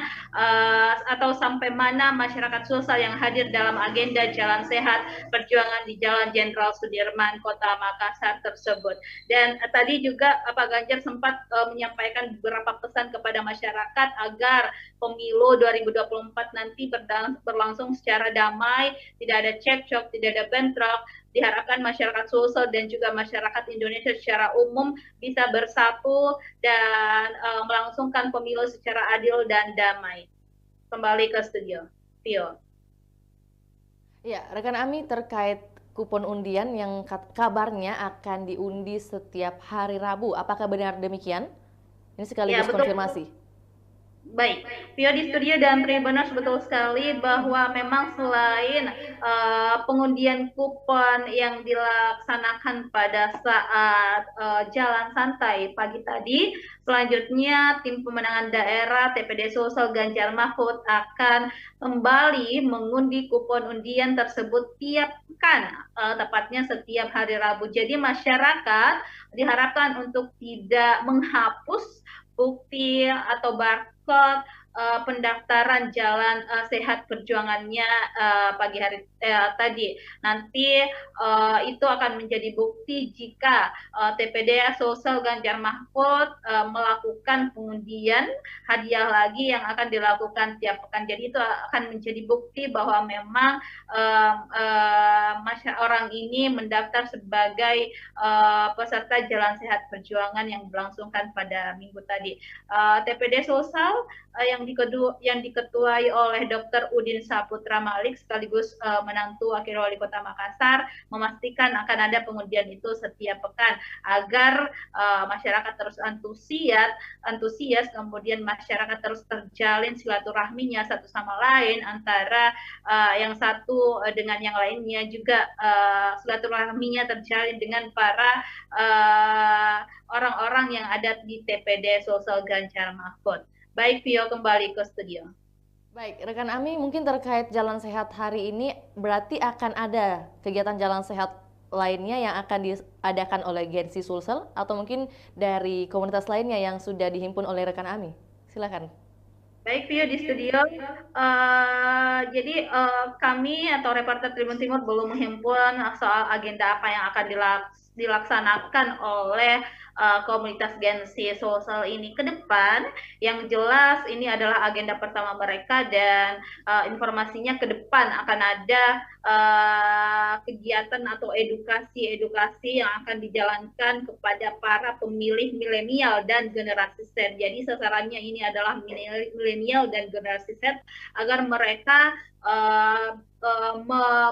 [SPEAKER 8] atau sampai mana masyarakat Sulsel yang hadir dalam agenda Jalan Sehat Perjuangan di Jalan Jenderal Sudirman, Kota Makassar tersebut. Dan tadi juga Pak Ganjar sempat menyampaikan beberapa pesan kepada masyarakat agar pemilu 2024 nanti berlangsung secara damai, tidak ada cekcok, tidak ada bentrok. Diharapkan masyarakat Sulsel dan juga masyarakat Indonesia secara umum bisa bersatu dan melangsungkan pemilu secara adil dan damai. Kembali ke studio, Pio.
[SPEAKER 1] Ya, rekan Ami terkait kupon undian yang kabarnya akan diundi setiap hari Rabu. Apakah benar demikian? Ini sekaligus konfirmasi.
[SPEAKER 8] Baik, Pio di studio dan Tribuners, betul sekali bahwa memang selain pengundian kupon yang dilaksanakan pada saat jalan santai pagi tadi, selanjutnya tim pemenangan daerah TPD Sulsel Ganjar Mahfud akan kembali mengundi kupon undian tersebut tiap pekan, tepatnya setiap hari Rabu. Jadi masyarakat diharapkan untuk tidak menghapus bukti atau barcode pendaftaran Jalan Sehat Perjuangannya pagi hari tadi. Nanti itu akan menjadi bukti jika TPD Sulsel Ganjar Mahfud melakukan pengundian hadiah lagi yang akan dilakukan tiap pekan. Jadi itu akan menjadi bukti bahwa memang orang ini mendaftar sebagai peserta Jalan Sehat Perjuangan yang berlangsungkan pada minggu tadi. TPD Sulsel yang diketuai oleh Dr. Udin Saputra Malik sekaligus menantu Wakil Wali Kota Makassar memastikan akan ada pengundian itu setiap pekan agar masyarakat terus antusias, kemudian masyarakat terus terjalin silaturahminya satu sama lain antara yang satu dengan yang lainnya, juga silaturahminya terjalin dengan para orang-orang yang ada di TPD Sulsel Ganjar Mahfud. Baik, Pio, kembali ke studio.
[SPEAKER 1] Baik, rekan Ami, mungkin terkait Jalan Sehat hari ini berarti akan ada kegiatan Jalan Sehat lainnya yang akan diadakan oleh Gensi Sulsel atau mungkin dari komunitas lainnya yang sudah dihimpun oleh rekan Ami. Silakan.
[SPEAKER 8] Baik, Pio di studio. Jadi kami atau reporter Tribun Timur belum menghimpun soal agenda apa yang akan dilaksanakan oleh komunitas Gensi Sulsel ini ke depan. Yang jelas ini adalah agenda pertama mereka dan informasinya ke depan akan ada kegiatan atau edukasi yang akan dijalankan kepada para pemilih milenial dan generasi Z. Jadi sasarannya ini adalah milenial dan generasi Z agar mereka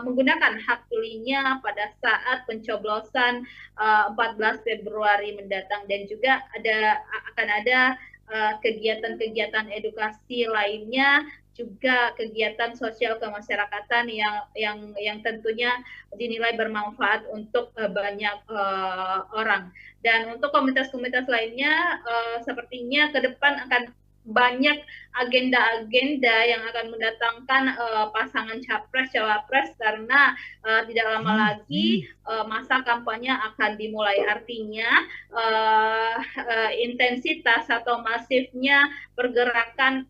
[SPEAKER 8] menggunakan hak pilihnya pada saat pencoblosan 14 Februari mendatang, dan juga akan ada kegiatan-kegiatan edukasi lainnya, juga kegiatan sosial kemasyarakatan yang tentunya dinilai bermanfaat untuk banyak orang. Dan untuk komunitas-komunitas lainnya sepertinya ke depan akan banyak agenda-agenda yang akan mendatangkan pasangan capres cawapres karena tidak lama lagi masa kampanye akan dimulai. Artinya intensitas atau masifnya pergerakan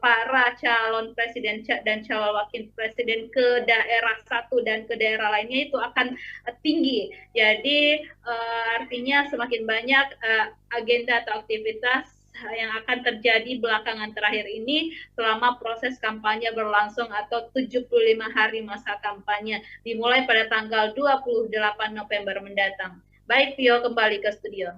[SPEAKER 8] para calon presiden dan calon wakil presiden ke daerah satu dan ke daerah lainnya itu akan tinggi. Jadi artinya semakin banyak agenda atau aktivitas yang akan terjadi belakangan terakhir ini selama proses kampanye berlangsung atau 75 hari masa kampanye dimulai pada tanggal 28 November mendatang. Baik, Pio, kembali ke studio.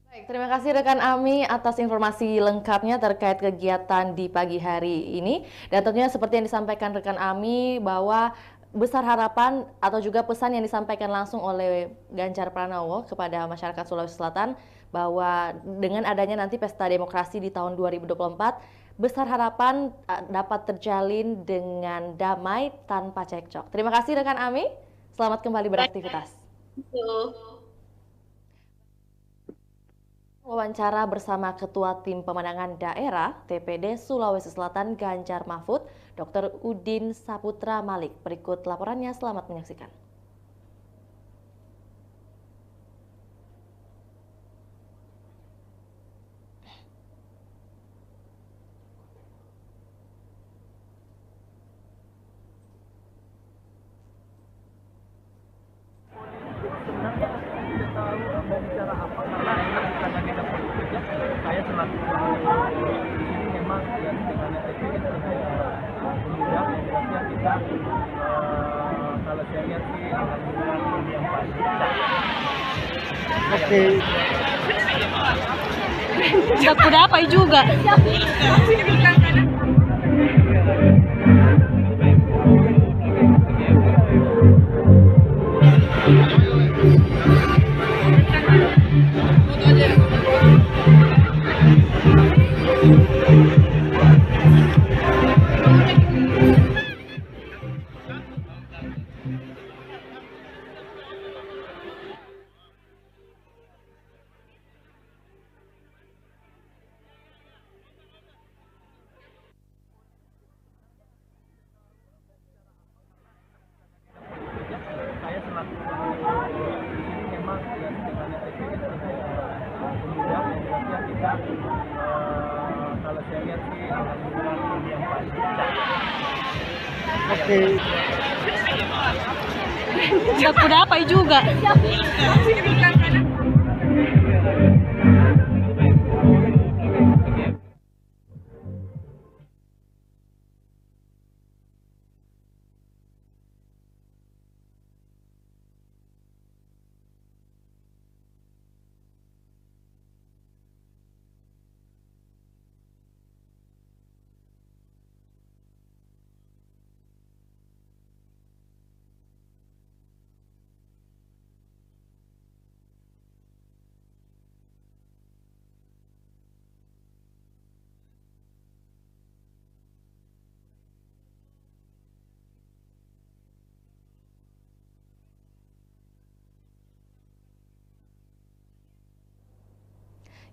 [SPEAKER 1] Baik, terima kasih rekan Ami atas informasi lengkapnya terkait kegiatan di pagi hari ini. Dan tentunya seperti yang disampaikan rekan Ami bahwa besar harapan atau juga pesan yang disampaikan langsung oleh Ganjar Pranowo kepada masyarakat Sulawesi Selatan bahwa dengan adanya nanti pesta demokrasi di tahun 2024, besar harapan dapat terjalin dengan damai tanpa cekcok. Terima kasih rekan Ami, selamat kembali beraktivitas. Wawancara bersama Ketua Tim Pemenangan Daerah TPD Sulawesi Selatan Ganjar Mahfud, Dr. Udin Saputra Malik. Berikut laporannya, selamat menyaksikan.
[SPEAKER 9] Udah kudapai juga. Udah kudapai juga.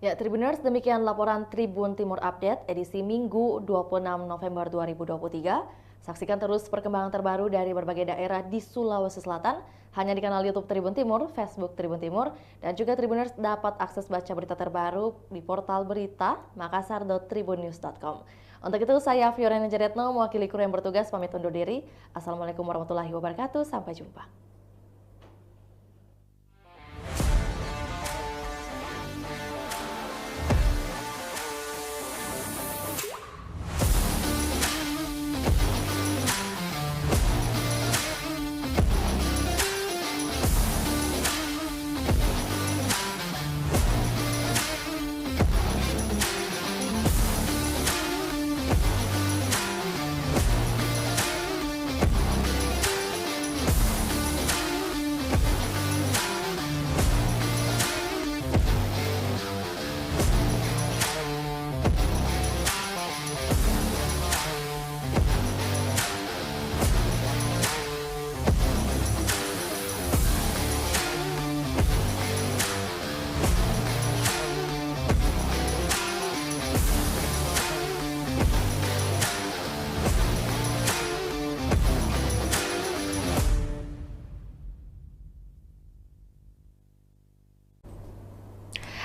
[SPEAKER 9] Ya, Tribuners, demikian laporan Tribun Timur Update edisi Minggu 26 November 2023. Saksikan terus perkembangan terbaru dari berbagai daerah di Sulawesi Selatan hanya di kanal YouTube Tribun Timur, Facebook Tribun Timur, dan juga Tribuners dapat akses baca berita terbaru di portal berita makassar.tribunnews.com. Untuk itu, saya Fiorena Jaretno mewakili kru yang bertugas pamit undur diri. Assalamualaikum warahmatullahi wabarakatuh. Sampai jumpa.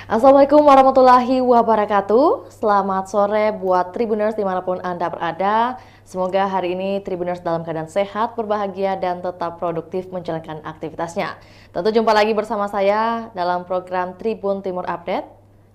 [SPEAKER 1] Assalamualaikum warahmatullahi wabarakatuh. Selamat sore buat Tribuners dimanapun Anda berada. Semoga hari ini Tribuners dalam keadaan sehat, berbahagia, dan tetap produktif menjalankan aktivitasnya. Tentu jumpa lagi bersama saya dalam program Tribun Timur Update,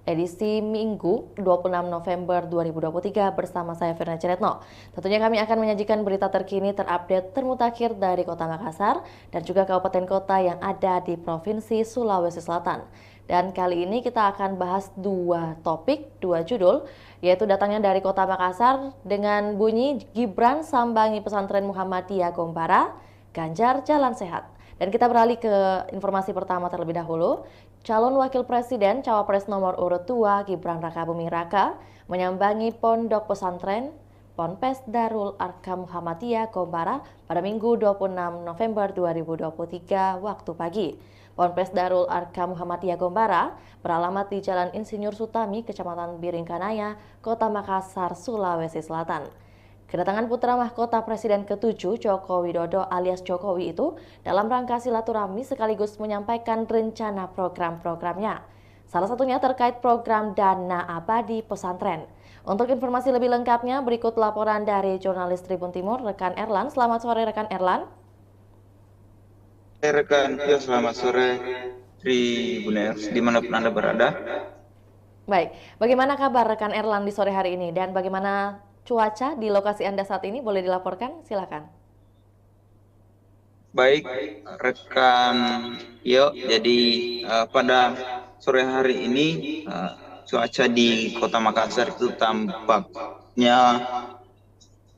[SPEAKER 1] edisi Minggu 26 November 2023 bersama saya Firna Ciretno. Tentunya kami akan menyajikan berita terkini terupdate termutakhir dari Kota Makassar dan juga kabupaten kota yang ada di Provinsi Sulawesi Selatan. Dan kali ini kita akan bahas dua topik, dua judul, yaitu datangnya dari Kota Makassar dengan bunyi Gibran sambangi pesantren Muhammadiyah Gombara, Ganjar jalan sehat. Dan kita beralih ke informasi pertama terlebih dahulu. Calon Wakil Presiden Cawapres nomor urut 2 Gibran Rakabuming Raka menyambangi pondok pesantren Ponpes Darul Arkam Muhammadiyah Gombara pada Minggu 26 November 2023 waktu pagi. Ponpes Darul Arkam Muhammadiyah Gombara beralamat di Jalan Insinyur Sutami, Kecamatan Biringkanaya, Kota Makassar, Sulawesi Selatan. Kedatangan putra mahkota Presiden ke-7 Joko Widodo alias Jokowi itu dalam rangka silaturahmi sekaligus menyampaikan rencana program-programnya. Salah satunya terkait program Dana Abadi Pesantren. Untuk informasi lebih lengkapnya berikut laporan dari jurnalis Tribun Timur, rekan Erlan. Selamat sore rekan Erlan.
[SPEAKER 2] Rekan, ya selamat sore Tribuners dimanapun Anda berada.
[SPEAKER 1] Baik, bagaimana kabar rekan Erlan di sore hari ini dan bagaimana cuaca di lokasi Anda saat ini? Boleh dilaporkan? Silakan.
[SPEAKER 2] Baik, rekan Yo, jadi pada sore hari ini cuaca di Kota Makassar itu tampaknya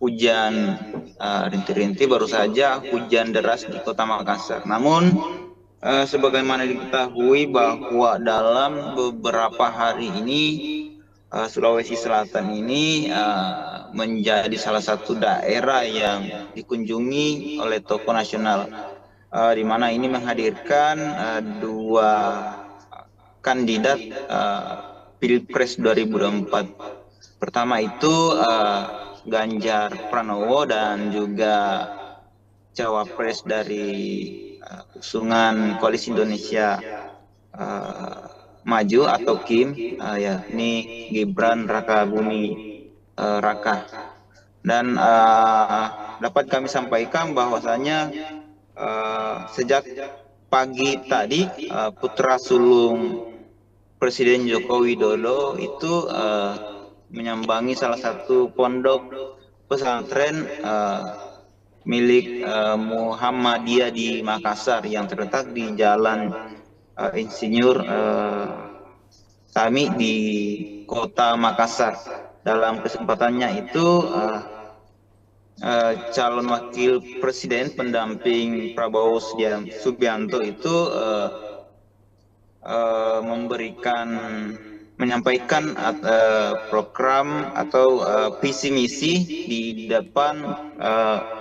[SPEAKER 2] hujan rintik-rintik, baru saja hujan deras di Kota Makassar. Namun sebagaimana diketahui bahwa dalam beberapa hari ini Sulawesi Selatan ini menjadi salah satu daerah yang dikunjungi oleh tokoh nasional, di mana ini menghadirkan dua kandidat Pilpres 2024. Pertama itu Ganjar Pranowo dan juga Cawapres dari usungan Koalisi Indonesia Maju atau KIM, yakni Gibran Rakabuming Raka. Dan dapat kami sampaikan bahwasanya sejak pagi tadi putra sulung Presiden Joko Widodo itu menyambangi salah satu pondok pesantren milik Muhammadiyah di Makassar yang terletak di Jalan Insinyur Sami di Kota Makassar. Dalam kesempatannya itu calon wakil presiden pendamping Prabowo Subianto itu menyampaikan program atau visi misi di depan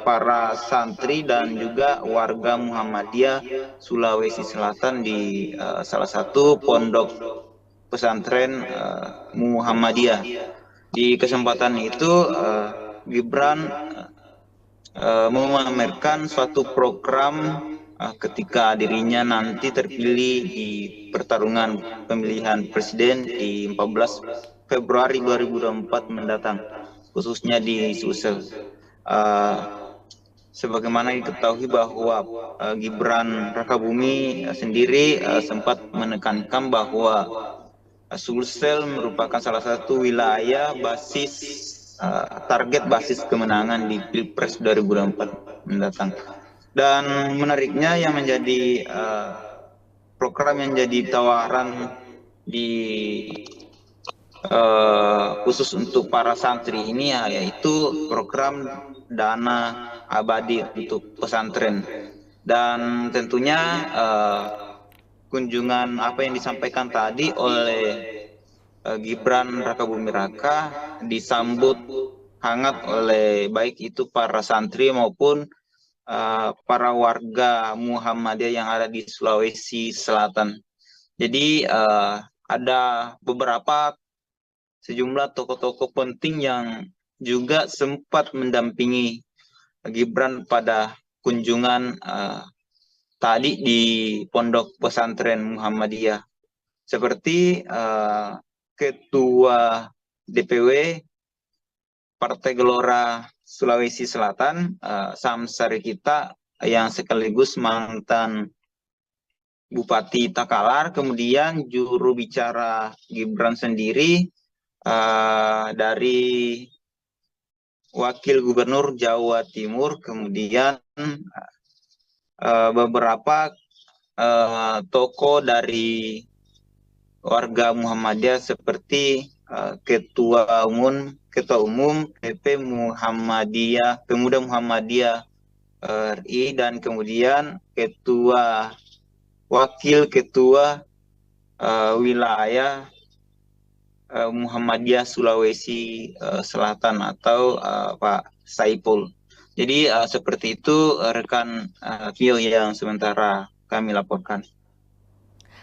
[SPEAKER 2] para santri dan juga warga Muhammadiyah Sulawesi Selatan di salah satu pondok pesantren Muhammadiyah. Di kesempatan itu Gibran memamerkan suatu program ketika dirinya nanti terpilih di pertarungan pemilihan presiden di 14 Februari 2024 mendatang, khususnya di Sulsel. Sebagaimana diketahui bahwa Gibran Rakabuming sendiri sempat menekankan bahwa Sulsel merupakan salah satu wilayah basis target basis kemenangan di Pilpres 2024 mendatang. Dan menariknya yang menjadi program yang jadi tawaran di khusus untuk para santri ini yaitu program Dana Abadi untuk pesantren. Dan tentunya kunjungan apa yang disampaikan tadi oleh Gibran Rakabuming Raka disambut hangat oleh baik itu para santri maupun para warga Muhammadiyah yang ada di Sulawesi Selatan. Jadi ada beberapa sejumlah tokoh-tokoh penting yang juga sempat mendampingi Gibran pada kunjungan tadi di Pondok Pesantren Muhammadiyah. seperti Ketua DPW Partai Gelora Sulawesi Selatan, Samsari kita yang sekaligus mantan Bupati Takalar, kemudian juru bicara Gibran sendiri dari Wakil Gubernur Jawa Timur, kemudian beberapa tokoh dari warga Muhammadiyah seperti Ketua Umum PP Muhammadiyah, Pemuda Muhammadiyah RI, dan kemudian Wakil Ketua Wilayah Muhammadiyah Sulawesi Selatan atau Pak Saipul. Jadi seperti itu rekan Vio yang sementara kami laporkan.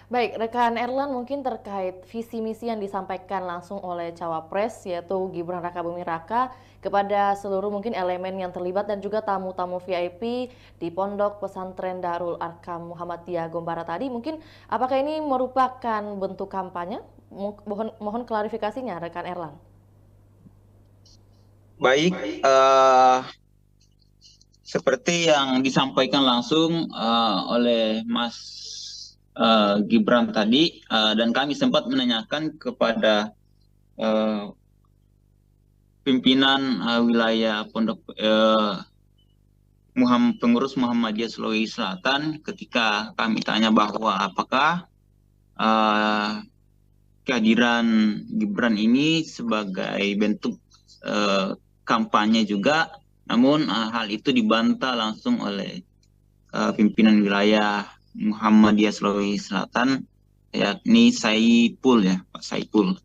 [SPEAKER 1] Baik, rekan Erlan, mungkin terkait visi misi yang disampaikan langsung oleh Cawapres yaitu Gibran Rakabuming Raka kepada seluruh mungkin elemen yang terlibat dan juga tamu-tamu VIP di Pondok Pesantren Darul Arkam Muhammadiyah Gombara tadi, mungkin apakah ini merupakan bentuk kampanye? Mohon klarifikasinya rekan Erlan.
[SPEAKER 2] Baik, seperti yang disampaikan langsung oleh Mas Gibran tadi, dan kami sempat menanyakan kepada pimpinan wilayah Pondok pengurus Muhammadiyah Sulawesi Selatan ketika kami tanya bahwa apakah kehadiran Gibran ini sebagai bentuk kampanye juga, namun hal itu dibantah langsung oleh pimpinan wilayah Muhammadiyah Sulawesi Selatan, yakni Saipul, ya Pak Saipul.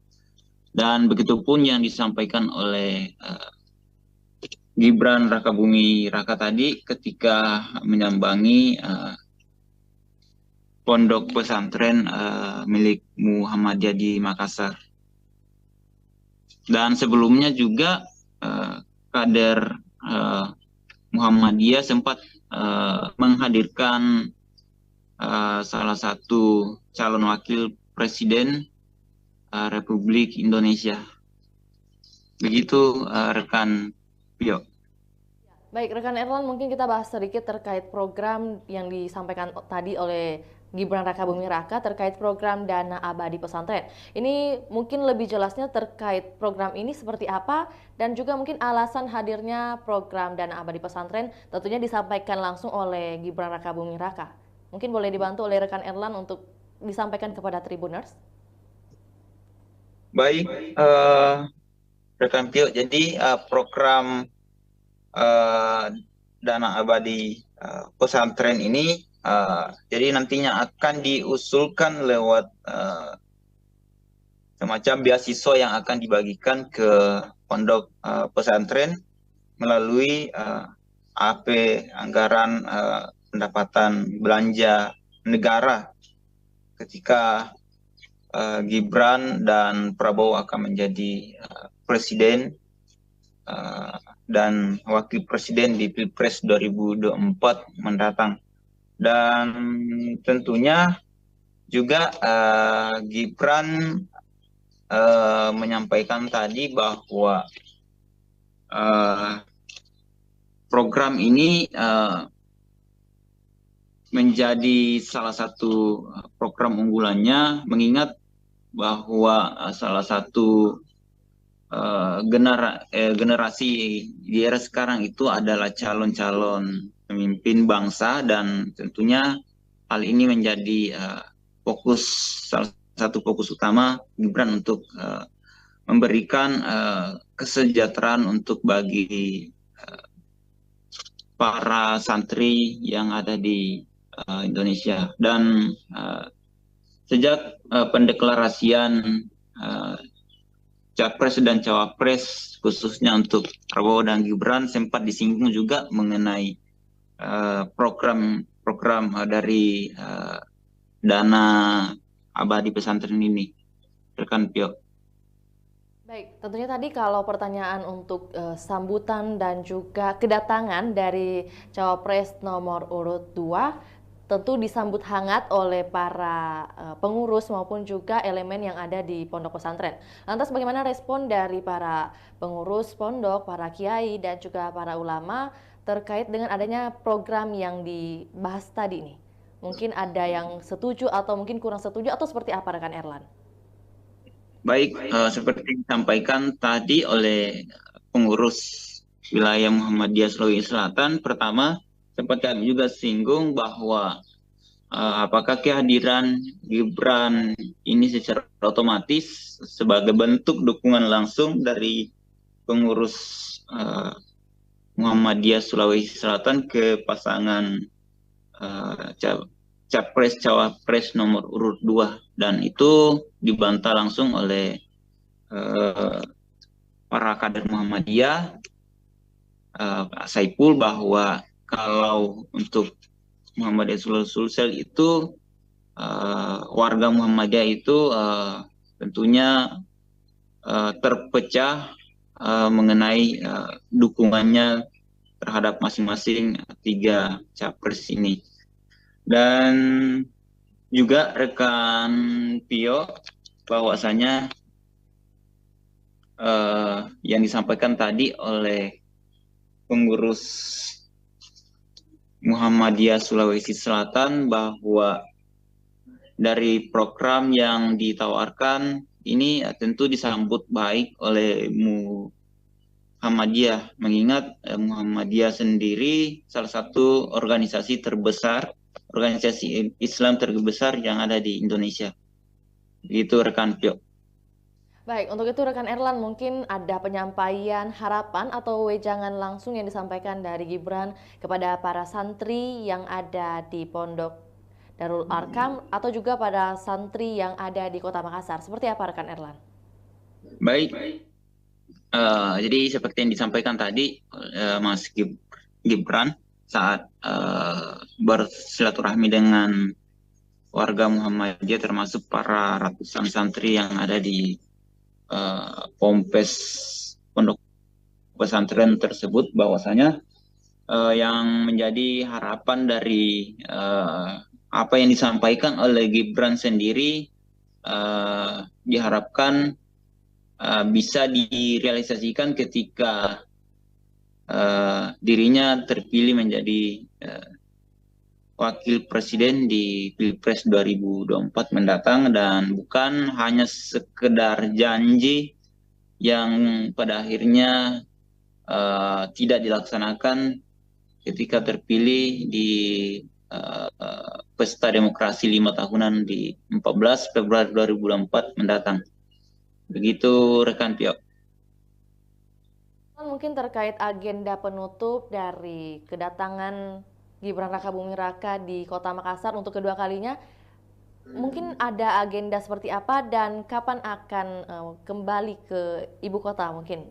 [SPEAKER 2] Dan begitupun yang disampaikan oleh Gibran Rakabuming Raka tadi ketika menyambangi pondok pesantren milik Muhammadiyah di Makassar. Dan sebelumnya juga kader Muhammadiyah sempat menghadirkan salah satu calon wakil presiden Republik Indonesia. Begitu rekan Pio.
[SPEAKER 1] Baik, rekan Erlan, mungkin kita bahas sedikit terkait program yang disampaikan tadi oleh Gibran Rakabuming Raka terkait program Dana Abadi Pesantren. Ini mungkin lebih jelasnya terkait program ini seperti apa dan juga mungkin alasan hadirnya program Dana Abadi Pesantren tentunya disampaikan langsung oleh Gibran Rakabuming Raka. Mungkin boleh dibantu oleh rekan Erlan untuk disampaikan kepada Tribuners.
[SPEAKER 2] Baik, rekan Pio, jadi program Dana Abadi Pesantren ini jadi nantinya akan diusulkan lewat semacam beasiswa yang akan dibagikan ke pondok pesantren melalui AP anggaran pendapatan belanja negara ketika Gibran dan Prabowo akan menjadi presiden dan wakil presiden di Pilpres 2024 mendatang. Dan tentunya juga Gibran menyampaikan tadi bahwa program ini menjadi salah satu program unggulannya, mengingat bahwa salah satu generasi di era sekarang itu adalah calon-calon pemimpin bangsa, dan tentunya hal ini menjadi salah satu fokus utama Gibran untuk memberikan kesejahteraan untuk bagi para santri yang ada di Indonesia. Dan sejak pendeklarasian Capres dan Cawapres khususnya untuk Prabowo dan Gibran sempat disinggung juga mengenai program dari Dana Abadi Pesantren ini, rekan Pio.
[SPEAKER 1] Baik, tentunya tadi kalau pertanyaan untuk sambutan dan juga kedatangan dari Cawapres nomor urut 2, tentu disambut hangat oleh para pengurus maupun juga elemen yang ada di pondok pesantren. Lantas bagaimana respon dari para pengurus pondok, para kiai dan juga para ulama terkait dengan adanya program yang dibahas tadi ini? Mungkin ada yang setuju atau mungkin kurang setuju atau seperti apa rekan Erlan?
[SPEAKER 2] Baik, seperti disampaikan tadi oleh pengurus wilayah Muhammadiyah Sulawesi Selatan, pertama sempat kami juga singgung bahwa apakah kehadiran Gibran ini secara otomatis sebagai bentuk dukungan langsung dari pengurus Muhammadiyah Sulawesi Selatan ke pasangan Capres Cawapres nomor urut 2, dan itu dibantah langsung oleh para kader Muhammadiyah, Saiful, bahwa kalau untuk Muhammadiyah Sulsel itu warga Muhammadiyah itu tentunya terpecah mengenai dukungannya terhadap masing-masing 3 capres ini. Dan juga rekan Pio, bahwasanya yang disampaikan tadi oleh pengurus Muhammadiyah Sulawesi Selatan bahwa dari program yang ditawarkan ini tentu disambut baik oleh Muhammadiyah, mengingat Muhammadiyah sendiri salah satu organisasi terbesar, organisasi Islam terbesar yang ada di Indonesia. Itu rekan Pio.
[SPEAKER 1] Baik, untuk itu rekan Erlan, mungkin ada penyampaian harapan atau wejangan langsung yang disampaikan dari Gibran kepada para santri yang ada di Pondok Darul Arkam atau juga pada santri yang ada di Kota Makassar. Seperti apa rekan Erlan?
[SPEAKER 2] Baik, jadi seperti yang disampaikan tadi Mas Gibran saat bersilaturahmi dengan warga Muhammadiyah, termasuk para ratusan santri yang ada di Pompes pondok pesantren tersebut, bahwasanya yang menjadi harapan dari apa yang disampaikan oleh Gibran sendiri diharapkan bisa direalisasikan ketika dirinya terpilih menjadi wakil presiden di Pilpres 2024 mendatang, dan bukan hanya sekedar janji yang pada akhirnya tidak dilaksanakan ketika terpilih di pesta demokrasi 5 tahunan di 14 Februari 2024 mendatang. Begitu rekan Pio.
[SPEAKER 1] Mungkin terkait agenda penutup dari kedatangan Gibran Rakabuming Raka di Kota Makassar untuk kedua kalinya, mungkin ada agenda seperti apa dan kapan akan kembali ke ibu kota mungkin?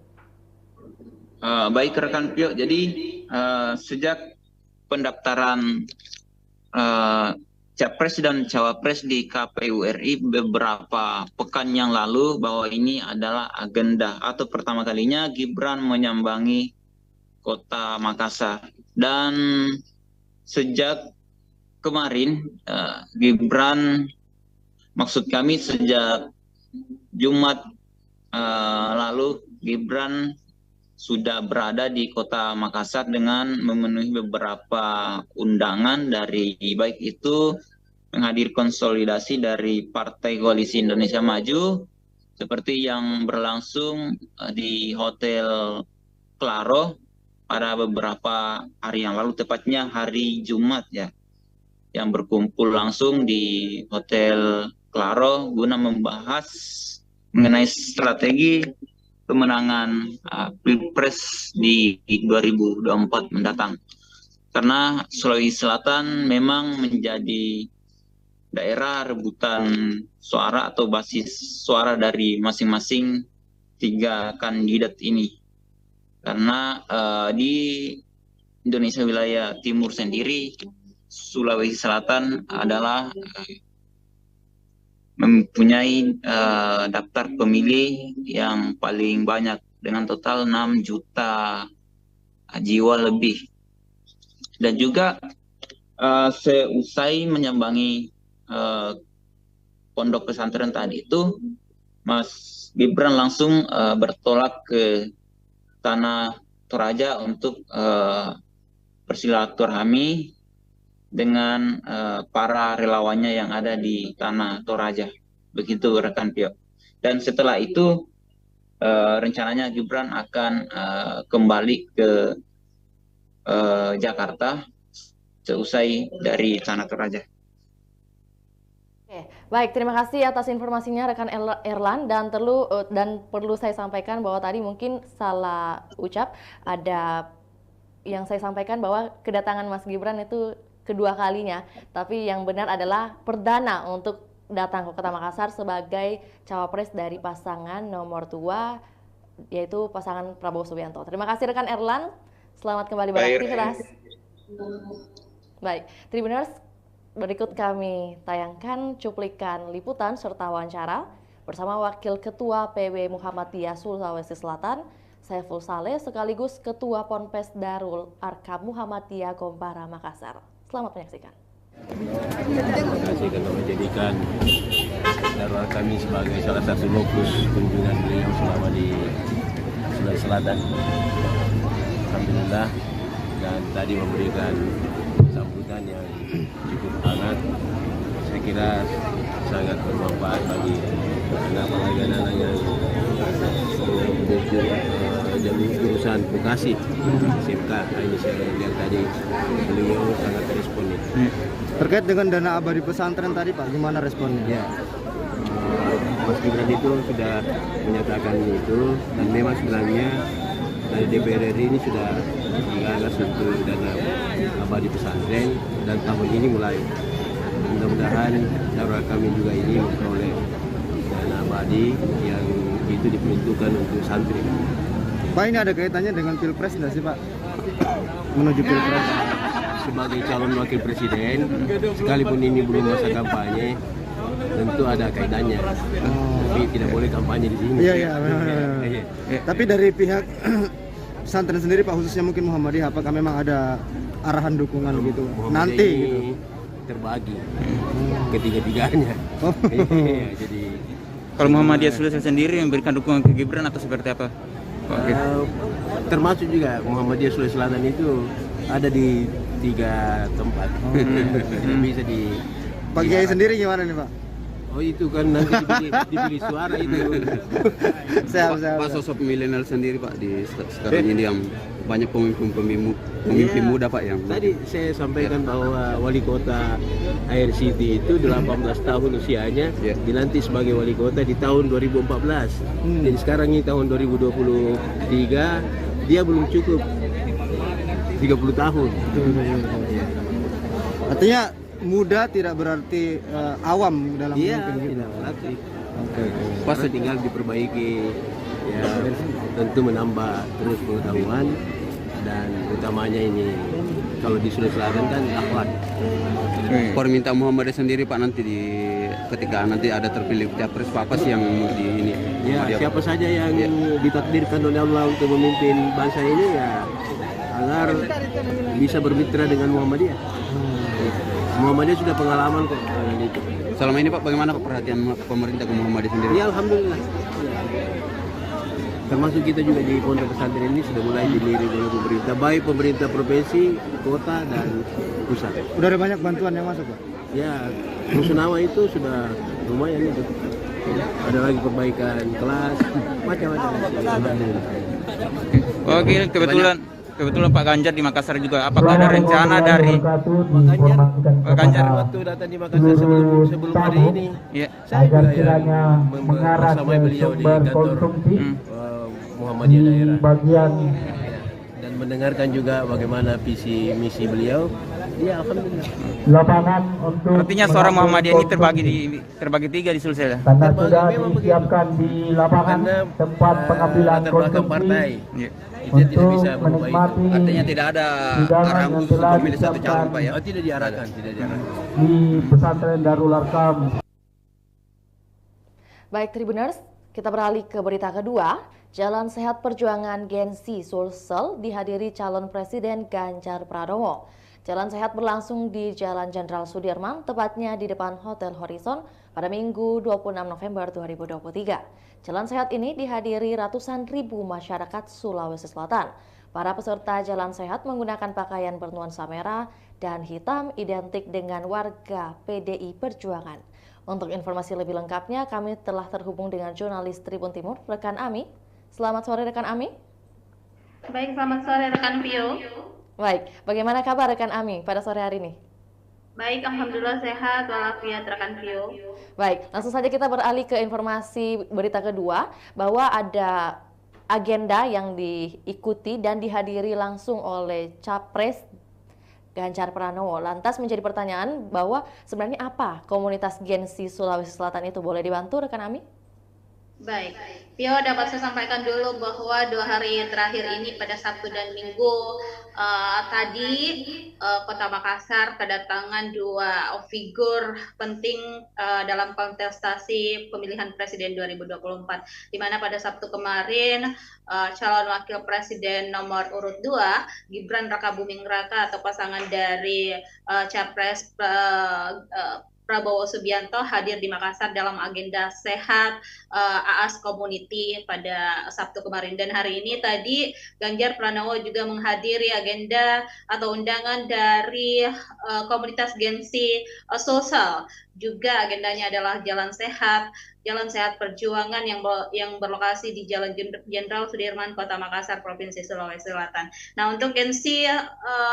[SPEAKER 2] Baik rekan Pio, jadi sejak pendaftaran Capres dan Cawapres di KPU RI beberapa pekan yang lalu, bahwa ini adalah agenda atau pertama kalinya Gibran menyambangi Kota Makassar. Dan sejak kemarin Gibran, maksud kami sejak Jumat lalu, Gibran sudah berada di Kota Makassar dengan memenuhi beberapa undangan dari baik itu menghadir konsolidasi dari Partai Koalisi Indonesia Maju seperti yang berlangsung di Hotel Claro pada beberapa hari yang lalu, tepatnya hari Jumat ya, yang berkumpul langsung di Hotel Claro guna membahas mengenai strategi pemenangan Pilpres di 2024 mendatang. Karena Sulawesi Selatan memang menjadi daerah rebutan suara atau basis suara dari masing-masing 3 kandidat ini. Karena di Indonesia wilayah timur sendiri, Sulawesi Selatan adalah mempunyai daftar pemilih yang paling banyak dengan total 6 juta jiwa lebih. Dan juga Seusai menyambangi pondok pesantren tadi itu, Mas Gibran langsung bertolak ke tanah Toraja untuk bersilaturahmi dengan para relawannya yang ada di tanah Toraja. Begitu rekan Pio. Dan setelah itu rencananya Gibran akan kembali ke Jakarta seusai dari tanah Toraja.
[SPEAKER 1] Oke, baik, terima kasih atas informasinya rekan Erlan, dan perlu saya sampaikan bahwa tadi mungkin salah ucap, ada yang saya sampaikan bahwa kedatangan Mas Gibran itu kedua kalinya, tapi yang benar adalah perdana untuk datang ke Kota Makassar sebagai cawapres dari pasangan nomor 2, yaitu pasangan Prabowo Subianto. Terima kasih rekan Erlan, selamat kembali beraktivitas. Baik, Tribuners, berikut kami tayangkan cuplikan liputan serta wawancara bersama Wakil Ketua PB Muhammadiyah Sulawesi Selatan, Saiful Saleh, sekaligus Ketua Ponpes Darul Arkam Muhammadiyah Gombara Makassar. Selamat menyaksikan.
[SPEAKER 3] Terima kasih karena menjadikan Darul Arkam ini sebagai salah satu lokus kunjungan beliau selama di Sulawesi Selatan. Alhamdulillah, dan tadi memberikan sambutan yang cukup hangat. Saya kira sangat bermanfaat bagi anak-anak yang jadi jurusan vokasi SMK. Ini saya lihat tadi beliau sangat responsif.
[SPEAKER 4] Terkait dengan dana abadi pesantren tadi Pak, gimana responnya?
[SPEAKER 3] Ya, Mas Gibran itu sudah menyatakan itu, dan memang sebenarnya dari DPR RI ini sudah digagas untuk dana abadi pesantren, dan tahun ini mulai. Mudah-mudahan Darul Arkam juga ini memperoleh dana abadi yang itu diperuntukkan untuk santri.
[SPEAKER 4] Pak, ini ada kaitannya dengan Pilpres nggak sih Pak? Menuju Pilpres.
[SPEAKER 3] Sebagai calon wakil presiden, sekalipun ini belum masa kampanye, tentu ada kaitannya. Tapi tidak boleh kampanye di sini.
[SPEAKER 4] Iya. Tapi dari pihak pesantren sendiri Pak, khususnya mungkin Muhammadiyah, apakah memang ada arahan dukungan gitu nanti gitu?
[SPEAKER 3] Terbagi ketiga-tiganya. Jadi
[SPEAKER 5] kalau Muhammadiyah Sulawesi sendiri memberikan dukungan ke Gibran atau seperti apa?
[SPEAKER 3] Termasuk juga Muhammadiyah Sulawesi Selatan itu ada di 3 tempat. Bisa di
[SPEAKER 4] Pak Kiai sendiri gimana nih Pak?
[SPEAKER 3] Oh itu kan nanti dipilih suara itu.
[SPEAKER 6] Pak sosok milenial sendiri Pak di sekarang ini yang banyak pemimpin muda Pak yang
[SPEAKER 3] tadi saya sampaikan bahwa wali kota Air City itu 18 tahun usianya, dilantik sebagai wali kota di tahun 2014. Dan sekarang ini tahun 2023, dia belum cukup 30 tahun.
[SPEAKER 4] Artinya muda tidak berarti awam dalam memimpin gitu.
[SPEAKER 3] Tidak berarti. Pas tinggal diperbaiki, ya tentu menambah terus pengetahuan, dan utamanya ini kalau di Sulawesi Selatan kan akhlak.
[SPEAKER 6] Permintaan Muhammadiyah sendiri Pak nanti ketika nanti ada terpilih capres apa sih yang di ini?
[SPEAKER 3] Ya siapa saja yang ditakdirkan oleh Allah untuk memimpin bangsa ini, ya agar bisa bermitra dengan Muhammadiyah. Muhammadiyah sudah pengalaman kok.
[SPEAKER 6] Selama ini Pak, bagaimana Pak perhatian pemerintah ke Muhammadiyah sendiri?
[SPEAKER 3] Ya alhamdulillah. Termasuk kita juga di pondok pesantren ini sudah mulai dilirik oleh pemerintah, baik pemerintah provinsi, kota, dan pusat.
[SPEAKER 4] Udah ada banyak bantuan yang masuk Pak?
[SPEAKER 3] Ya, Rusunawa itu sudah lumayan itu. Ada lagi perbaikan kelas, macam-macam. Alhamdulillah.
[SPEAKER 5] Oke, kebetulan Pak Ganjar di Makassar juga. Apakah ada rencana dari
[SPEAKER 3] Pak Ganjar waktu datang di Makassar sebelum hari ini?
[SPEAKER 5] Ya.
[SPEAKER 3] Saya juga yang bersama beliau di kantor Muhammadiyah daerah dan mendengarkan juga bagaimana visi misi beliau. Ya alhamdulillah.
[SPEAKER 7] Lapangan untuk
[SPEAKER 5] artinya suara Muhammadiyah ini terbagi 3 di Sulsel.
[SPEAKER 7] Karena sudah disiapkan di lapangan tempat pengambilan konsumsi
[SPEAKER 3] Dia tidak bisa berubah itu.
[SPEAKER 6] Artinya tidak ada arahan khusus untuk memilih satu calon Pak ya?
[SPEAKER 3] Tidak diarahkan.
[SPEAKER 7] Di pesantren Darul Arkam.
[SPEAKER 1] Baik Tribuners, kita beralih ke berita kedua. Jalan Sehat Perjuangan Gen Z Sulsel dihadiri calon Presiden Ganjar Pranowo. Jalan sehat berlangsung di Jalan Jenderal Sudirman, tepatnya di depan Hotel Horizon pada Minggu 26 November 2023. Jalan sehat ini dihadiri ratusan ribu masyarakat Sulawesi Selatan. Para peserta jalan sehat menggunakan pakaian bernuansa merah dan hitam identik dengan warga PDI Perjuangan. Untuk informasi lebih lengkapnya, kami telah terhubung dengan jurnalis Tribun Timur, rekan Ami. Selamat sore rekan Ami.
[SPEAKER 8] Baik, selamat sore rekan Pio.
[SPEAKER 1] Baik, bagaimana kabar rekan Ami pada sore hari ini?
[SPEAKER 8] Baik, alhamdulillah sehat walafiat rekan Pio.
[SPEAKER 1] Baik, langsung saja kita beralih ke informasi berita kedua bahwa ada agenda yang diikuti dan dihadiri langsung oleh Capres Ganjar Pranowo. Lantas menjadi pertanyaan bahwa sebenarnya apa komunitas Gen Z Sulawesi Selatan itu? Boleh dibantu rekan Ami?
[SPEAKER 8] Baik, Pio dapat saya sampaikan dulu bahwa 2 hari terakhir ini pada Sabtu dan Minggu tadi Kota Makassar kedatangan 2 figur penting dalam kontestasi pemilihan presiden 2024, di mana pada Sabtu kemarin calon wakil presiden nomor urut 2 Gibran Rakabuming Raka atau pasangan dari Capres Prabowo Subianto hadir di Makassar dalam agenda sehat AAS Community pada Sabtu kemarin, dan hari ini tadi Ganjar Pranowo juga menghadiri agenda atau undangan dari komunitas Gen Z Sosial. Juga agendanya adalah jalan sehat perjuangan yang berlokasi di Jalan Jenderal Sudirman, Kota Makassar, Provinsi Sulawesi Selatan. Nah, untuk Gen Z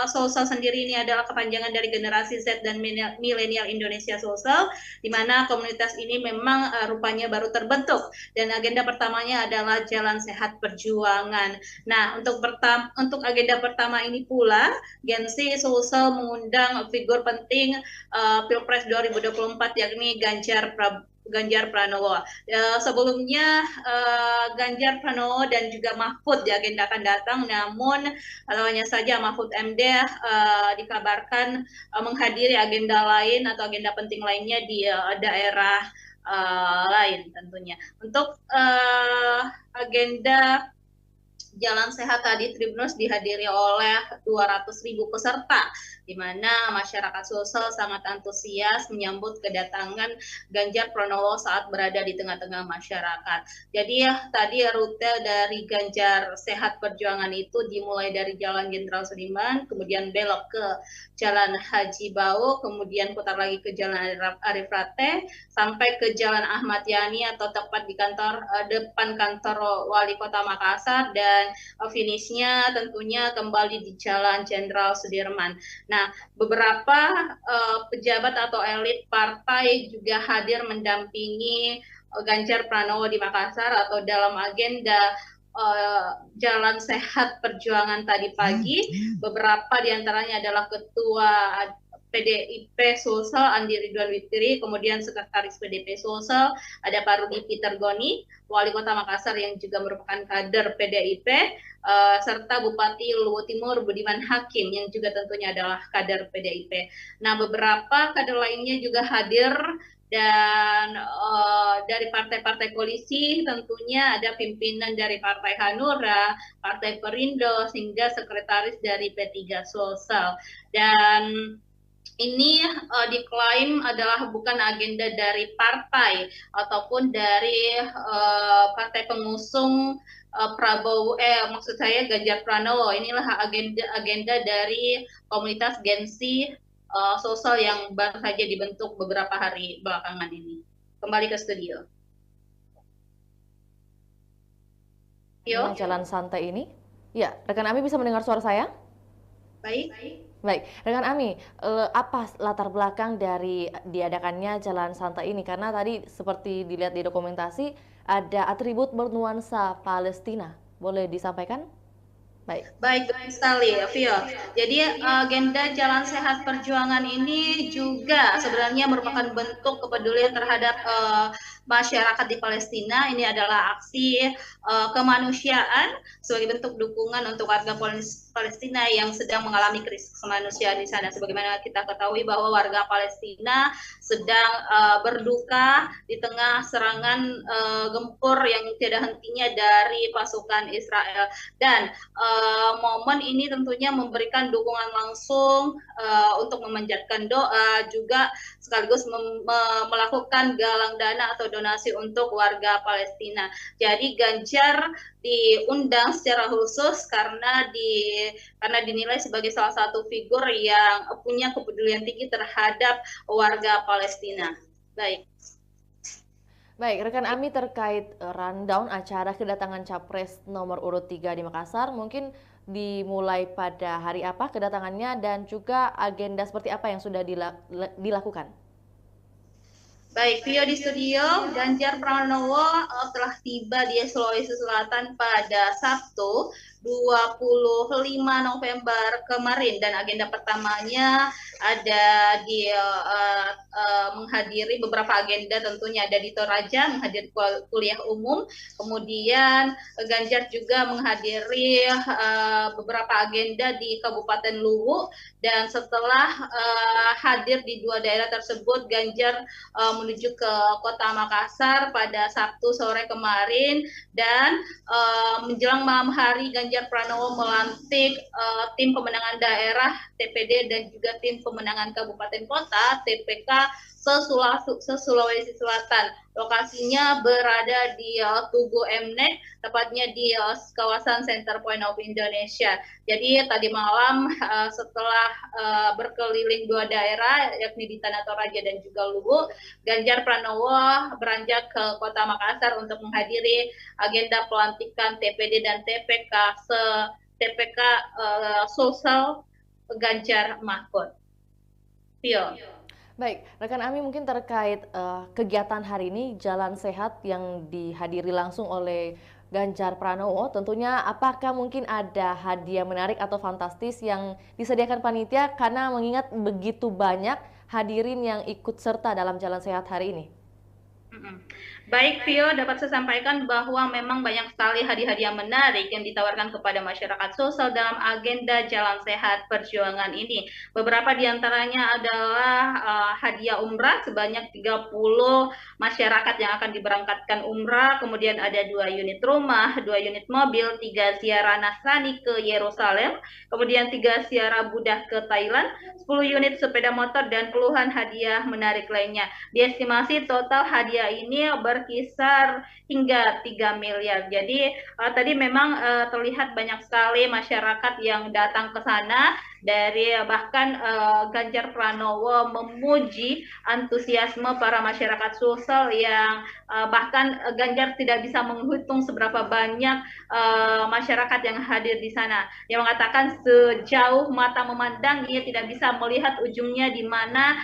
[SPEAKER 8] Sosial sendiri ini adalah kepanjangan dari generasi Z dan milenial Indonesia Sosial, di mana komunitas ini memang rupanya baru terbentuk, dan agenda pertamanya adalah jalan sehat perjuangan. Nah, untuk agenda pertama ini pula Gen Z Sosial mengundang figur penting Pilpres 2024 yakni Ganjar Pranowo. Sebelumnya Ganjar Pranowo dan juga Mahfud diagendakan datang, namun hanya saja Mahfud MD dikabarkan menghadiri agenda lain atau agenda penting lainnya di daerah lain tentunya. Untuk agenda jalan sehat tadi Tribuners dihadiri oleh 200.000 peserta, di mana masyarakat sosial sangat antusias menyambut kedatangan Ganjar Pranowo saat berada di tengah-tengah masyarakat. Jadi tadi rute dari Ganjar Sehat Perjuangan itu dimulai dari Jalan Jenderal Sudirman, kemudian belok ke Jalan Haji Bau, kemudian putar lagi ke Jalan Arif Rate, sampai ke Jalan Ahmad Yani atau tepat di depan kantor Wali Kota Makassar, dan finishnya tentunya kembali di Jalan Jenderal Sudirman. Nah, beberapa pejabat atau elit partai juga hadir mendampingi Ganjar Pranowo di Makassar atau dalam agenda jalan sehat perjuangan tadi pagi. Beberapa diantaranya adalah Ketua PDIP Sulsel Andi Ridwan Witri, kemudian Sekretaris PDIP Sulsel ada Pak Rudi Peter Goni, Wali Kota Makassar yang juga merupakan kader PDIP, serta Bupati Luwu Timur Budiman Hakim yang juga tentunya adalah kader PDIP. Nah, beberapa kader lainnya juga hadir, dan dari partai-partai koalisi tentunya ada pimpinan dari Partai Hanura, Partai Perindo, hingga sekretaris dari P3 Sulsel. Dan ini diklaim adalah bukan agenda dari partai ataupun dari partai pengusung Prabowo, maksud saya Ganjar Pranowo. Inilah agenda dari komunitas Gen Z sosial yang baru saja dibentuk beberapa hari belakangan ini. Kembali ke studio.
[SPEAKER 1] Jalan santai ini, ya, rekan Ami bisa mendengar suara saya? Baik, rekan Ami, apa latar belakang dari diadakannya jalan santai ini? Karena tadi seperti dilihat di dokumentasi ada atribut bernuansa Palestina. Boleh disampaikan?
[SPEAKER 8] Baik sekali, Vio. Jadi agenda jalan sehat perjuangan ini juga sebenarnya merupakan bentuk kepedulian terhadap masyarakat di Palestina. Ini adalah aksi kemanusiaan sebagai bentuk dukungan untuk warga Palestina yang sedang mengalami krisis kemanusiaan di sana. Sebagaimana kita ketahui bahwa warga Palestina sedang berduka di tengah serangan gempur yang tiada hentinya dari pasukan Israel. Dan momen ini tentunya memberikan dukungan langsung untuk memanjatkan doa, juga sekaligus melakukan galang dana atau donasi untuk warga Palestina. Jadi Ganjar diundang secara khusus karena dinilai sebagai salah satu figur yang punya kepedulian tinggi terhadap warga Palestina.
[SPEAKER 1] Baik, rekan Ami, terkait rundown acara kedatangan Capres nomor urut 3 di Makassar, mungkin dimulai pada hari apa kedatangannya dan juga agenda seperti apa yang sudah dilakukan?
[SPEAKER 8] Baik, Vio di studio, Ganjar Pranowo telah tiba di Sulawesi Selatan pada Sabtu 25 November kemarin, dan agenda pertamanya ada di menghadiri beberapa agenda, tentunya ada di Toraja menghadiri kuliah umum, kemudian Ganjar juga menghadiri beberapa agenda di Kabupaten Luwu, dan setelah hadir di dua daerah tersebut, Ganjar menuju ke Kota Makassar pada Sabtu sore kemarin, dan menjelang malam hari Ganjar Pranowo melantik tim pemenangan daerah TPD dan juga tim pemenangan kabupaten kota TPK se-Sulawesi Selatan. Lokasinya berada di Tugu Mnek, tepatnya di kawasan Center Point of Indonesia. Jadi tadi malam setelah berkeliling dua daerah, yakni di Tanah Toraja dan juga Luwu, Ganjar Pranowo beranjak ke Kota Makassar untuk menghadiri agenda pelantikan TPD dan TPK Sosial Ganjar Mahfud. Pio.
[SPEAKER 1] Baik, rekan Ami, mungkin terkait kegiatan hari ini, Jalan Sehat yang dihadiri langsung oleh Ganjar Pranowo, tentunya apakah mungkin ada hadiah menarik atau fantastis yang disediakan panitia karena mengingat begitu banyak hadirin yang ikut serta dalam Jalan Sehat hari ini?
[SPEAKER 8] Baik, Vio, dapat saya sampaikan bahwa memang banyak sekali hadiah-hadiah menarik yang ditawarkan kepada masyarakat sosial dalam agenda Jalan Sehat Perjuangan ini. Beberapa di antaranya adalah hadiah umrah sebanyak 30 masyarakat yang akan diberangkatkan umrah, kemudian ada 2 unit rumah, 2 unit mobil, 3 ziarah Nasrani ke Yerusalem, kemudian 3 ziarah Buddha ke Thailand, 10 unit sepeda motor, dan puluhan hadiah menarik lainnya. Diestimasi total hadiah ini berkisar hingga 3 miliar. Jadi tadi memang terlihat banyak sekali masyarakat yang datang ke sana, dari bahkan Ganjar Pranowo memuji antusiasme para masyarakat sosial yang bahkan Ganjar tidak bisa menghitung seberapa banyak masyarakat yang hadir di sana. Yang mengatakan sejauh mata memandang ia tidak bisa melihat ujungnya di mana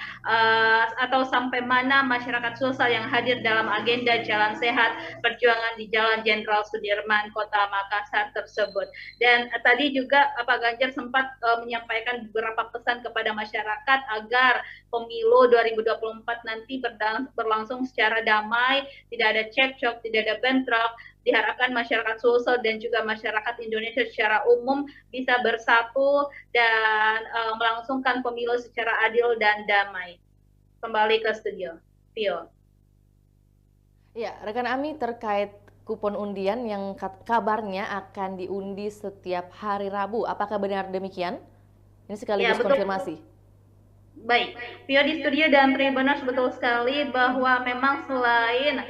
[SPEAKER 8] atau sampai mana masyarakat sosial yang hadir dalam agenda Jalan Sehat Perjuangan di Jalan Jenderal Sudirman, Kota Makassar tersebut. Dan tadi juga Pak Ganjar sempat menyampaikan beberapa pesan kepada masyarakat agar pemilu 2024 nanti berlangsung secara damai, tidak ada cekcok, tidak ada bentrok. Diharapkan masyarakat sosial dan juga masyarakat Indonesia secara umum bisa bersatu dan melangsungkan pemilu secara adil dan damai. Kembali ke studio, Pio.
[SPEAKER 1] Ya, rekan Ami, terkait kupon undian yang kabarnya akan diundi setiap hari Rabu, apakah benar demikian? Ini sekaligus konfirmasi.
[SPEAKER 8] Baik, Pio di studio dan Tribuners, betul sekali bahwa memang selain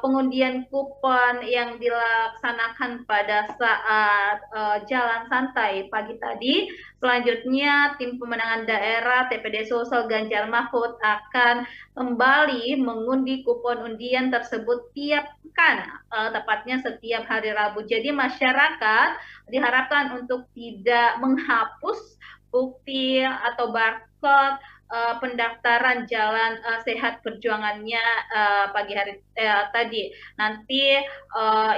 [SPEAKER 8] pengundian kupon yang dilaksanakan pada saat jalan santai pagi tadi, selanjutnya tim pemenangan daerah TPD Sosial Ganjar Mahfud akan kembali mengundi kupon undian tersebut tiap pekan, tepatnya setiap hari Rabu. Jadi masyarakat diharapkan untuk tidak menghapus bukti atau barcode pendaftaran jalan sehat perjuangannya pagi hari tadi. Nanti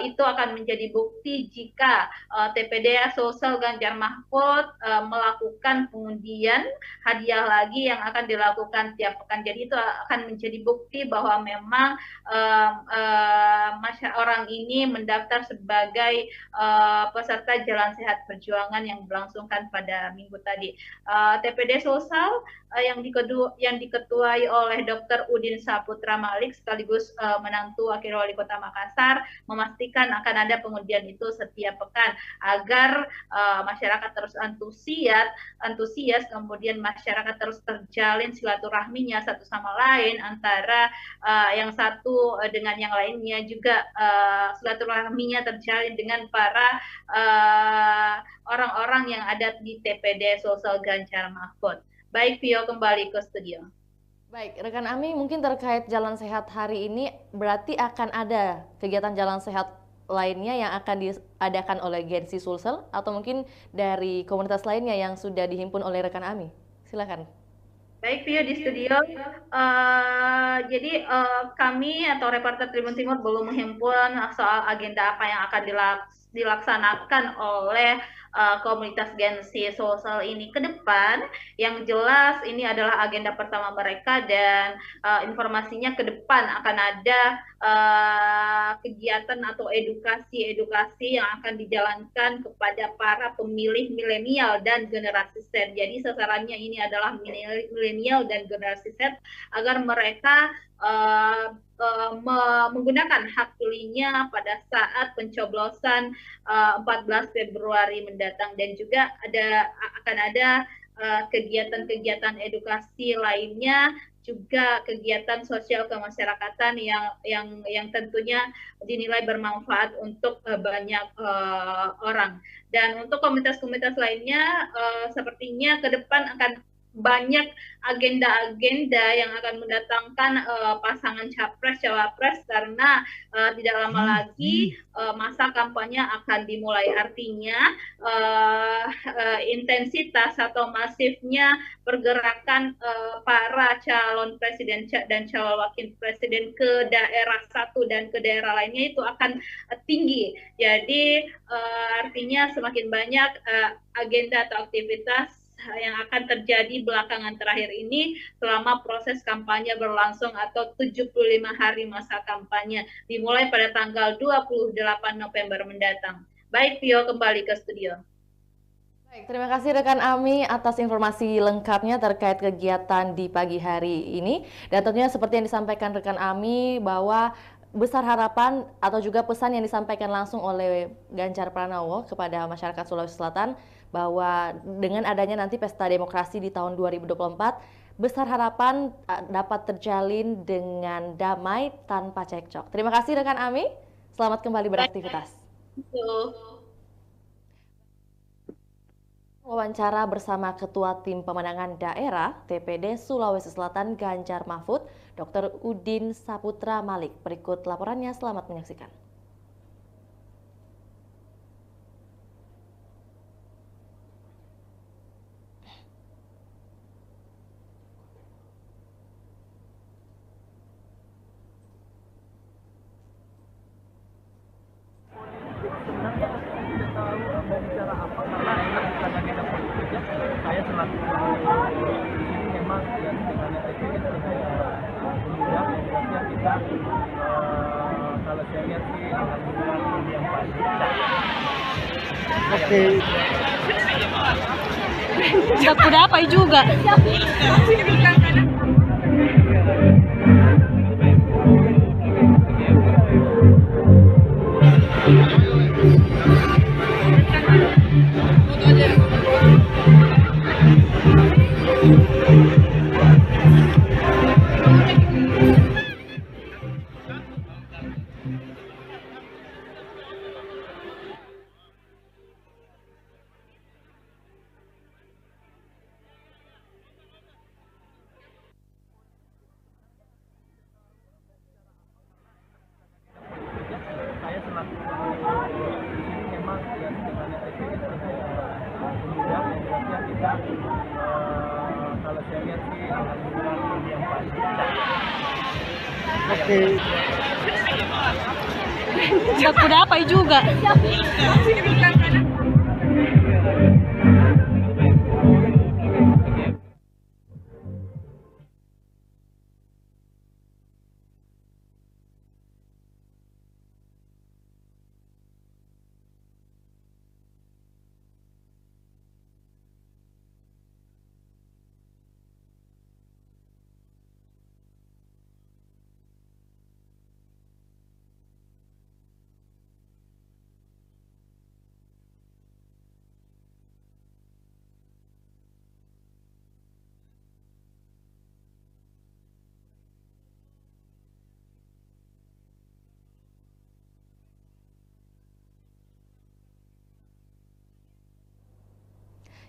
[SPEAKER 8] itu akan menjadi bukti jika TPD Sulsel Ganjar Mahfud melakukan pengundian hadiah lagi yang akan dilakukan tiap pekan. Jadi itu akan menjadi bukti bahwa memang orang ini mendaftar sebagai peserta Jalan Sehat Perjuangan yang berlangsungkan pada minggu tadi. TPD Sulsel yang diketuai oleh Dr. Udin Saputra Malik sekaligus menantu Wakil Wali Kota Makassar memastikan akan ada pengundian itu setiap pekan agar masyarakat terus antusias, kemudian masyarakat terus terjalin silaturahminya satu sama lain antara yang satu dengan yang lainnya, juga silaturahminya terjalin dengan para orang-orang yang ada di TPD Sulsel Ganjar Mahfud. Baik, Vio, kembali ke studio.
[SPEAKER 1] Baik, rekan Ami, mungkin terkait Jalan Sehat hari ini berarti akan ada kegiatan Jalan Sehat lainnya yang akan diadakan oleh Gensi Sulsel atau mungkin dari komunitas lainnya yang sudah dihimpun oleh rekan Ami. Silakan.
[SPEAKER 8] Baik, Vio di studio. Jadi kami atau reporter Tribun Timur belum menghimpun soal agenda apa yang akan dilaksanakan oleh komunitas Gensi Sulsel ini ke depan. Yang jelas ini adalah agenda pertama mereka dan informasinya ke depan akan ada kegiatan atau edukasi yang akan dijalankan kepada para pemilih milenial dan generasi Z. Jadi sasarannya ini adalah milenial dan generasi Z agar mereka menggunakan hak pilihnya pada saat pencoblosan 14 Februari mendatang, dan juga akan ada kegiatan-kegiatan edukasi lainnya, juga kegiatan sosial kemasyarakatan yang tentunya dinilai bermanfaat untuk banyak orang. Dan untuk komunitas-komunitas lainnya sepertinya ke depan akan banyak agenda-agenda yang akan mendatangkan pasangan capres-cawapres karena tidak lama lagi masa kampanye akan dimulai. Artinya intensitas atau masifnya pergerakan para calon presiden dan calon wakil presiden ke daerah satu dan ke daerah lainnya itu akan tinggi. Jadi artinya semakin banyak agenda atau aktivitas yang akan terjadi belakangan terakhir ini selama proses kampanye berlangsung atau 75 hari masa kampanye dimulai pada tanggal 28 November mendatang. Baik, Pio, kembali ke studio.
[SPEAKER 1] Baik, terima kasih rekan Ami atas informasi lengkapnya terkait kegiatan di pagi hari ini. Dan tentunya seperti yang disampaikan rekan Ami bahwa besar harapan atau juga pesan yang disampaikan langsung oleh Ganjar Pranowo kepada masyarakat Sulawesi Selatan bahwa dengan adanya nanti pesta demokrasi di tahun 2024, besar harapan dapat terjalin dengan damai tanpa cekcok. Terima kasih rekan Ami, selamat kembali beraktivitas. Wawancara bersama Ketua Tim Pemenangan Daerah TPD Sulawesi Selatan Ganjar Mahfud, Dr. Udin Saputra Malik. Berikut laporannya, selamat menyaksikan.
[SPEAKER 10] Udah kudapai juga.
[SPEAKER 7] Kalau saya lihat sih
[SPEAKER 10] Tidak kudapai juga.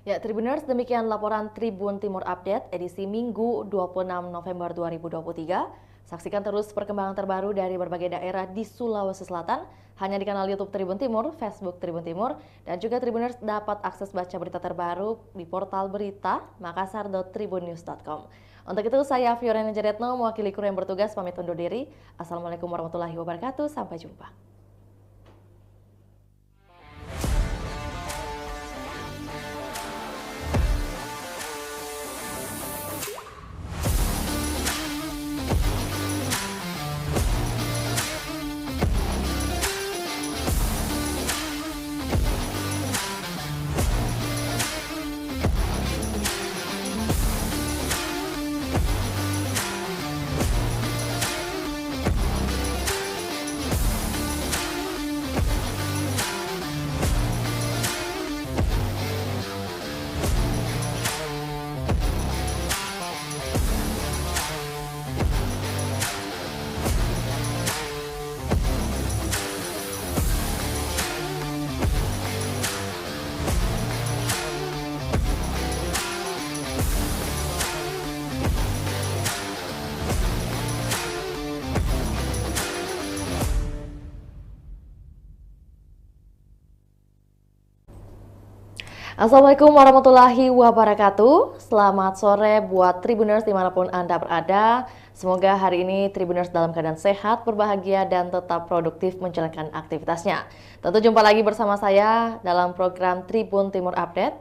[SPEAKER 1] Ya, Tribuners, demikian laporan Tribun Timur Update edisi Minggu 26 November 2023. Saksikan terus perkembangan terbaru dari berbagai daerah di Sulawesi Selatan hanya di kanal YouTube Tribun Timur, Facebook Tribun Timur, dan juga Tribuners dapat akses baca berita terbaru di portal berita makassar.tribunnews.com. Untuk itu, saya Fiorena Jaretno, mewakili kru yang bertugas, pamit undur diri. Assalamualaikum warahmatullahi wabarakatuh. Sampai jumpa. Assalamualaikum warahmatullahi wabarakatuh. Selamat sore buat Tribuners dimanapun Anda berada. Semoga hari ini Tribuners dalam keadaan sehat, berbahagia, dan tetap produktif menjalankan aktivitasnya. Tentu jumpa lagi bersama saya dalam program Tribun Timur Update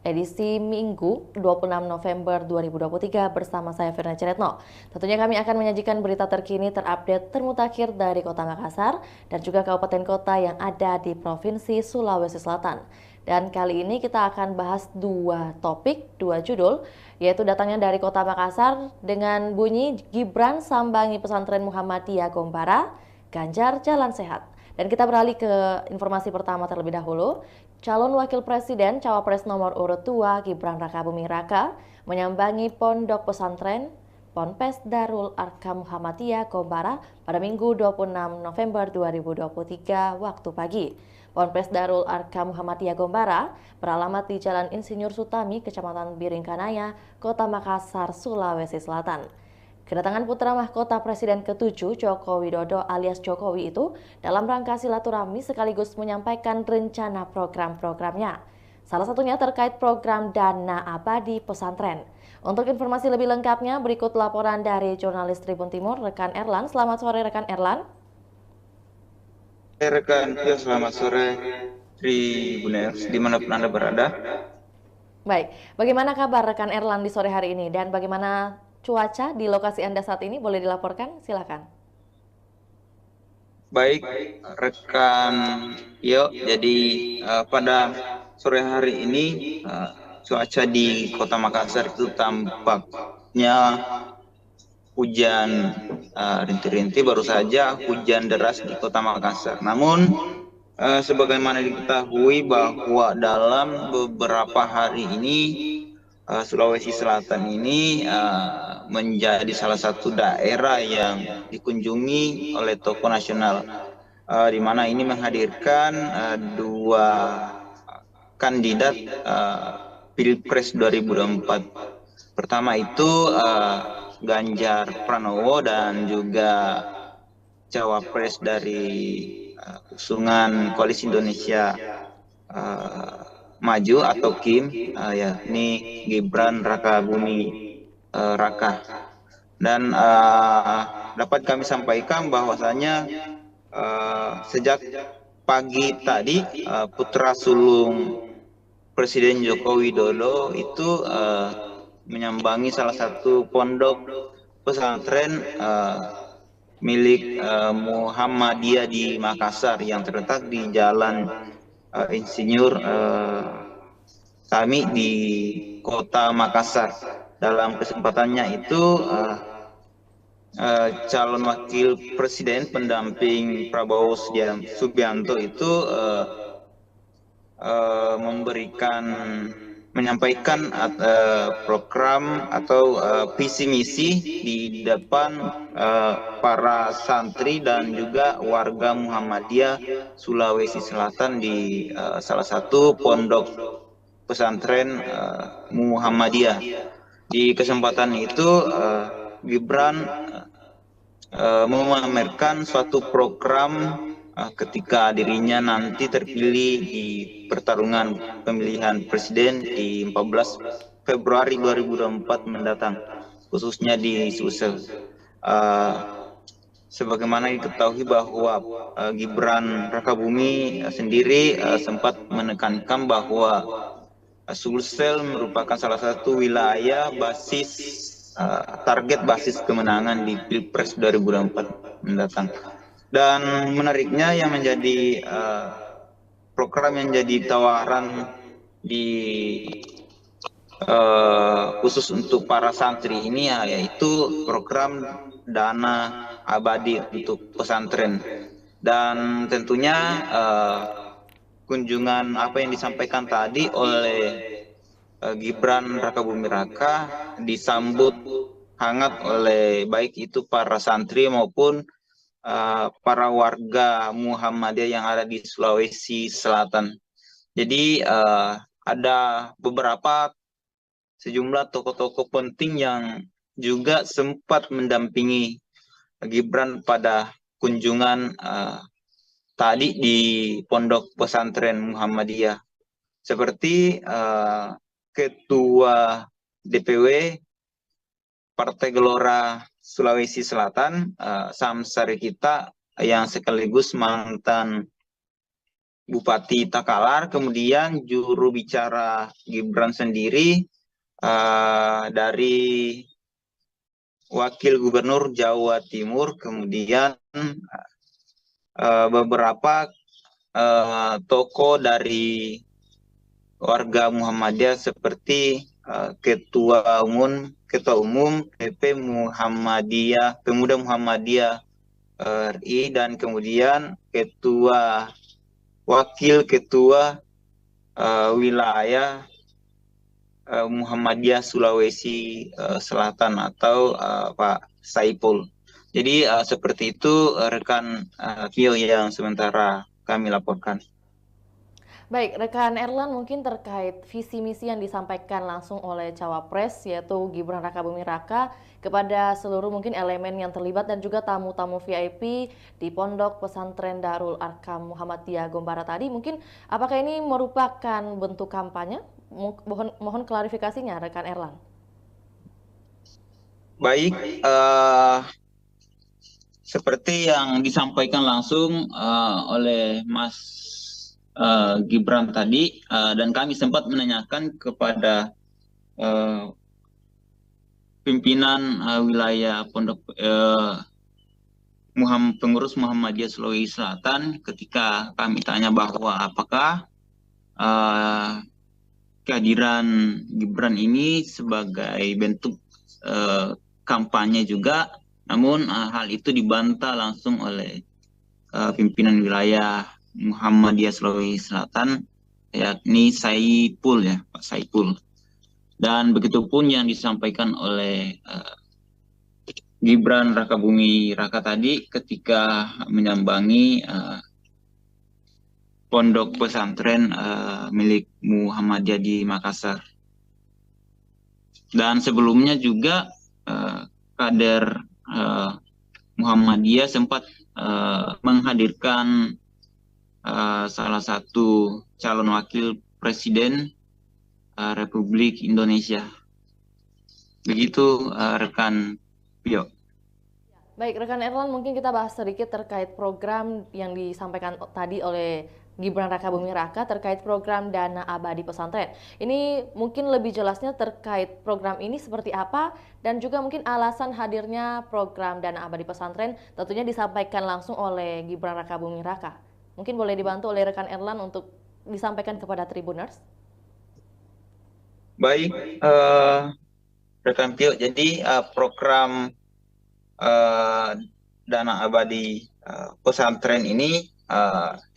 [SPEAKER 1] edisi Minggu 26 November 2023 bersama saya Fiorena Jaretno. Tentunya kami akan menyajikan berita terkini, terupdate, termutakhir dari Kota Makassar dan juga kabupaten kota yang ada di Provinsi Sulawesi Selatan. Dan kali ini kita akan bahas dua topik, dua judul, yaitu datangnya dari Kota Makassar dengan bunyi Gibran sambangi pesantren Muhammadiyah Gombara, Ganjar jalan sehat. Dan kita beralih ke informasi pertama terlebih dahulu. Calon Wakil Presiden Cawapres nomor urut 2 Gibran Rakabuming Raka menyambangi pondok pesantren Ponpes Darul Arkam Muhammadiyah Gombara pada Minggu 26 November 2023 waktu pagi. Ponpes Darul Arkam Muhammadiyah Gombara beralamat di Jalan Insinyur Sutami, Kecamatan Biringkanaya, Kota Makassar, Sulawesi Selatan. Kedatangan putra mahkota Presiden ke-7 Joko Widodo alias Jokowi itu dalam rangka silaturahmi sekaligus menyampaikan rencana program-programnya. Salah satunya terkait program Dana Abadi Pesantren. Untuk informasi lebih lengkapnya, berikut laporan dari jurnalis Tribun Timur, rekan Erlan. Selamat sore, rekan Erlan.
[SPEAKER 2] Rekan, ya selamat sore Tribuners dimanapun Anda berada.
[SPEAKER 1] Baik, bagaimana kabar rekan Erlan di sore hari ini dan bagaimana cuaca di lokasi Anda saat ini? Boleh dilaporkan? Silakan.
[SPEAKER 2] Baik, rekan Yo, jadi pada sore hari ini cuaca di Kota Makassar itu tampaknya hujan rintik-rintik, baru saja hujan deras di Kota Makassar. Namun sebagaimana diketahui bahwa dalam beberapa hari ini Sulawesi Selatan ini menjadi salah satu daerah yang dikunjungi oleh tokoh nasional, di mana ini menghadirkan dua kandidat Pilpres 2024. Pertama itu Ganjar Pranowo dan juga Cawapres dari usungan Koalisi Indonesia Maju atau KIM, yakni Gibran Rakabuming Raka. Dan dapat kami sampaikan bahwasanya sejak pagi tadi putra sulung Presiden Joko Widodo itu menyambangi salah satu pondok pesantren milik Muhammadiyah di Makassar yang terletak di Jalan Insinyur Sami di Kota Makassar. Dalam kesempatannya itu calon wakil presiden pendamping Prabowo Subianto itu menyampaikan program atau visi misi di depan para santri dan juga warga Muhammadiyah Sulawesi Selatan di salah satu pondok pesantren Muhammadiyah. Di kesempatan itu Gibran memamerkan suatu program ketika dirinya nanti terpilih di pertarungan pemilihan presiden di 14 Februari 2024 mendatang, khususnya di Sulsel. Sebagaimana diketahui bahwa Gibran Rakabumi sendiri sempat menekankan bahwa Sulsel merupakan salah satu wilayah basis target basis kemenangan di Pilpres 2024 mendatang. Dan menariknya yang menjadi program yang jadi tawaran di khusus untuk para santri ini yaitu program dana abadi untuk pesantren. Dan tentunya kunjungan apa yang disampaikan tadi oleh Gibran Rakabumi Raka disambut hangat oleh baik itu para santri maupun para warga Muhammadiyah yang ada di Sulawesi Selatan. Jadi ada sejumlah tokoh-tokoh penting yang juga sempat mendampingi Gibran pada kunjungan tadi di Pondok Pesantren Muhammadiyah, seperti Ketua DPW Partai Gelora Sulawesi Selatan, Samsari kita yang sekaligus mantan Bupati Takalar, kemudian juru bicara Gibran sendiri dari Wakil Gubernur Jawa Timur, kemudian beberapa tokoh dari warga Muhammadiyah seperti Ketua Umum PP Muhammadiyah, Pemuda Muhammadiyah RI, dan kemudian Wakil Ketua Wilayah Muhammadiyah Sulawesi Selatan atau Pak Saipul. Jadi seperti itu rekan Vio yang sementara kami laporkan.
[SPEAKER 1] Baik, rekan Erlan, mungkin terkait visi misi yang disampaikan langsung oleh Cawapres yaitu Gibran Rakabumi Raka kepada seluruh mungkin elemen yang terlibat dan juga tamu-tamu VIP di Pondok Pesantren Darul Arkam Muhammadiyah Gombara tadi, mungkin apakah ini merupakan bentuk kampanye? Mohon klarifikasinya rekan Erlan.
[SPEAKER 2] Baik, seperti yang disampaikan langsung oleh Mas Gibran tadi, dan kami sempat menanyakan kepada pimpinan wilayah Pondok pengurus Muhammadiyah Sulawesi Selatan ketika kami tanya bahwa apakah kehadiran Gibran ini sebagai bentuk kampanye juga, namun hal itu dibantah langsung oleh pimpinan wilayah Muhammadiyah Sulawesi Selatan, yakni Saipul, ya Pak Saipul. Dan begitupun yang disampaikan oleh Gibran Rakabumi Raka tadi ketika menyambangi pondok pesantren milik Muhammadiyah di Makassar. Dan sebelumnya juga kader Muhammadiyah sempat menghadirkan salah satu calon wakil presiden Republik Indonesia. Begitu rekan Pio.
[SPEAKER 1] Baik, rekan Erlan, mungkin kita bahas sedikit terkait program yang disampaikan tadi oleh Gibran Raka Buming Raka terkait program Dana Abadi Pesantren. Ini mungkin lebih jelasnya terkait program ini seperti apa dan juga mungkin alasan hadirnya program Dana Abadi Pesantren tentunya disampaikan langsung oleh Gibran Raka Buming Raka. Mungkin boleh dibantu oleh rekan Erlan untuk disampaikan kepada Tribuners.
[SPEAKER 2] Baik, rekan Pio, jadi program Dana Abadi Pesantren ini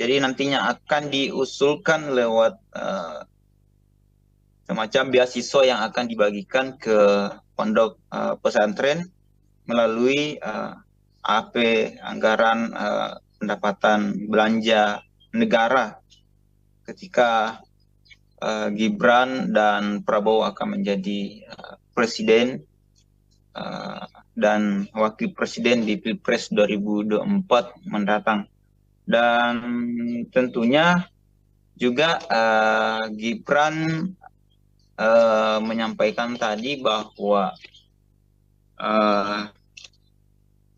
[SPEAKER 2] jadi nantinya akan diusulkan lewat semacam beasiswa yang akan dibagikan ke pondok pesantren melalui AP anggaran pendapatan belanja negara ketika Gibran dan Prabowo akan menjadi presiden dan wakil presiden di Pilpres 2024 mendatang. Dan tentunya juga Gibran menyampaikan tadi bahwa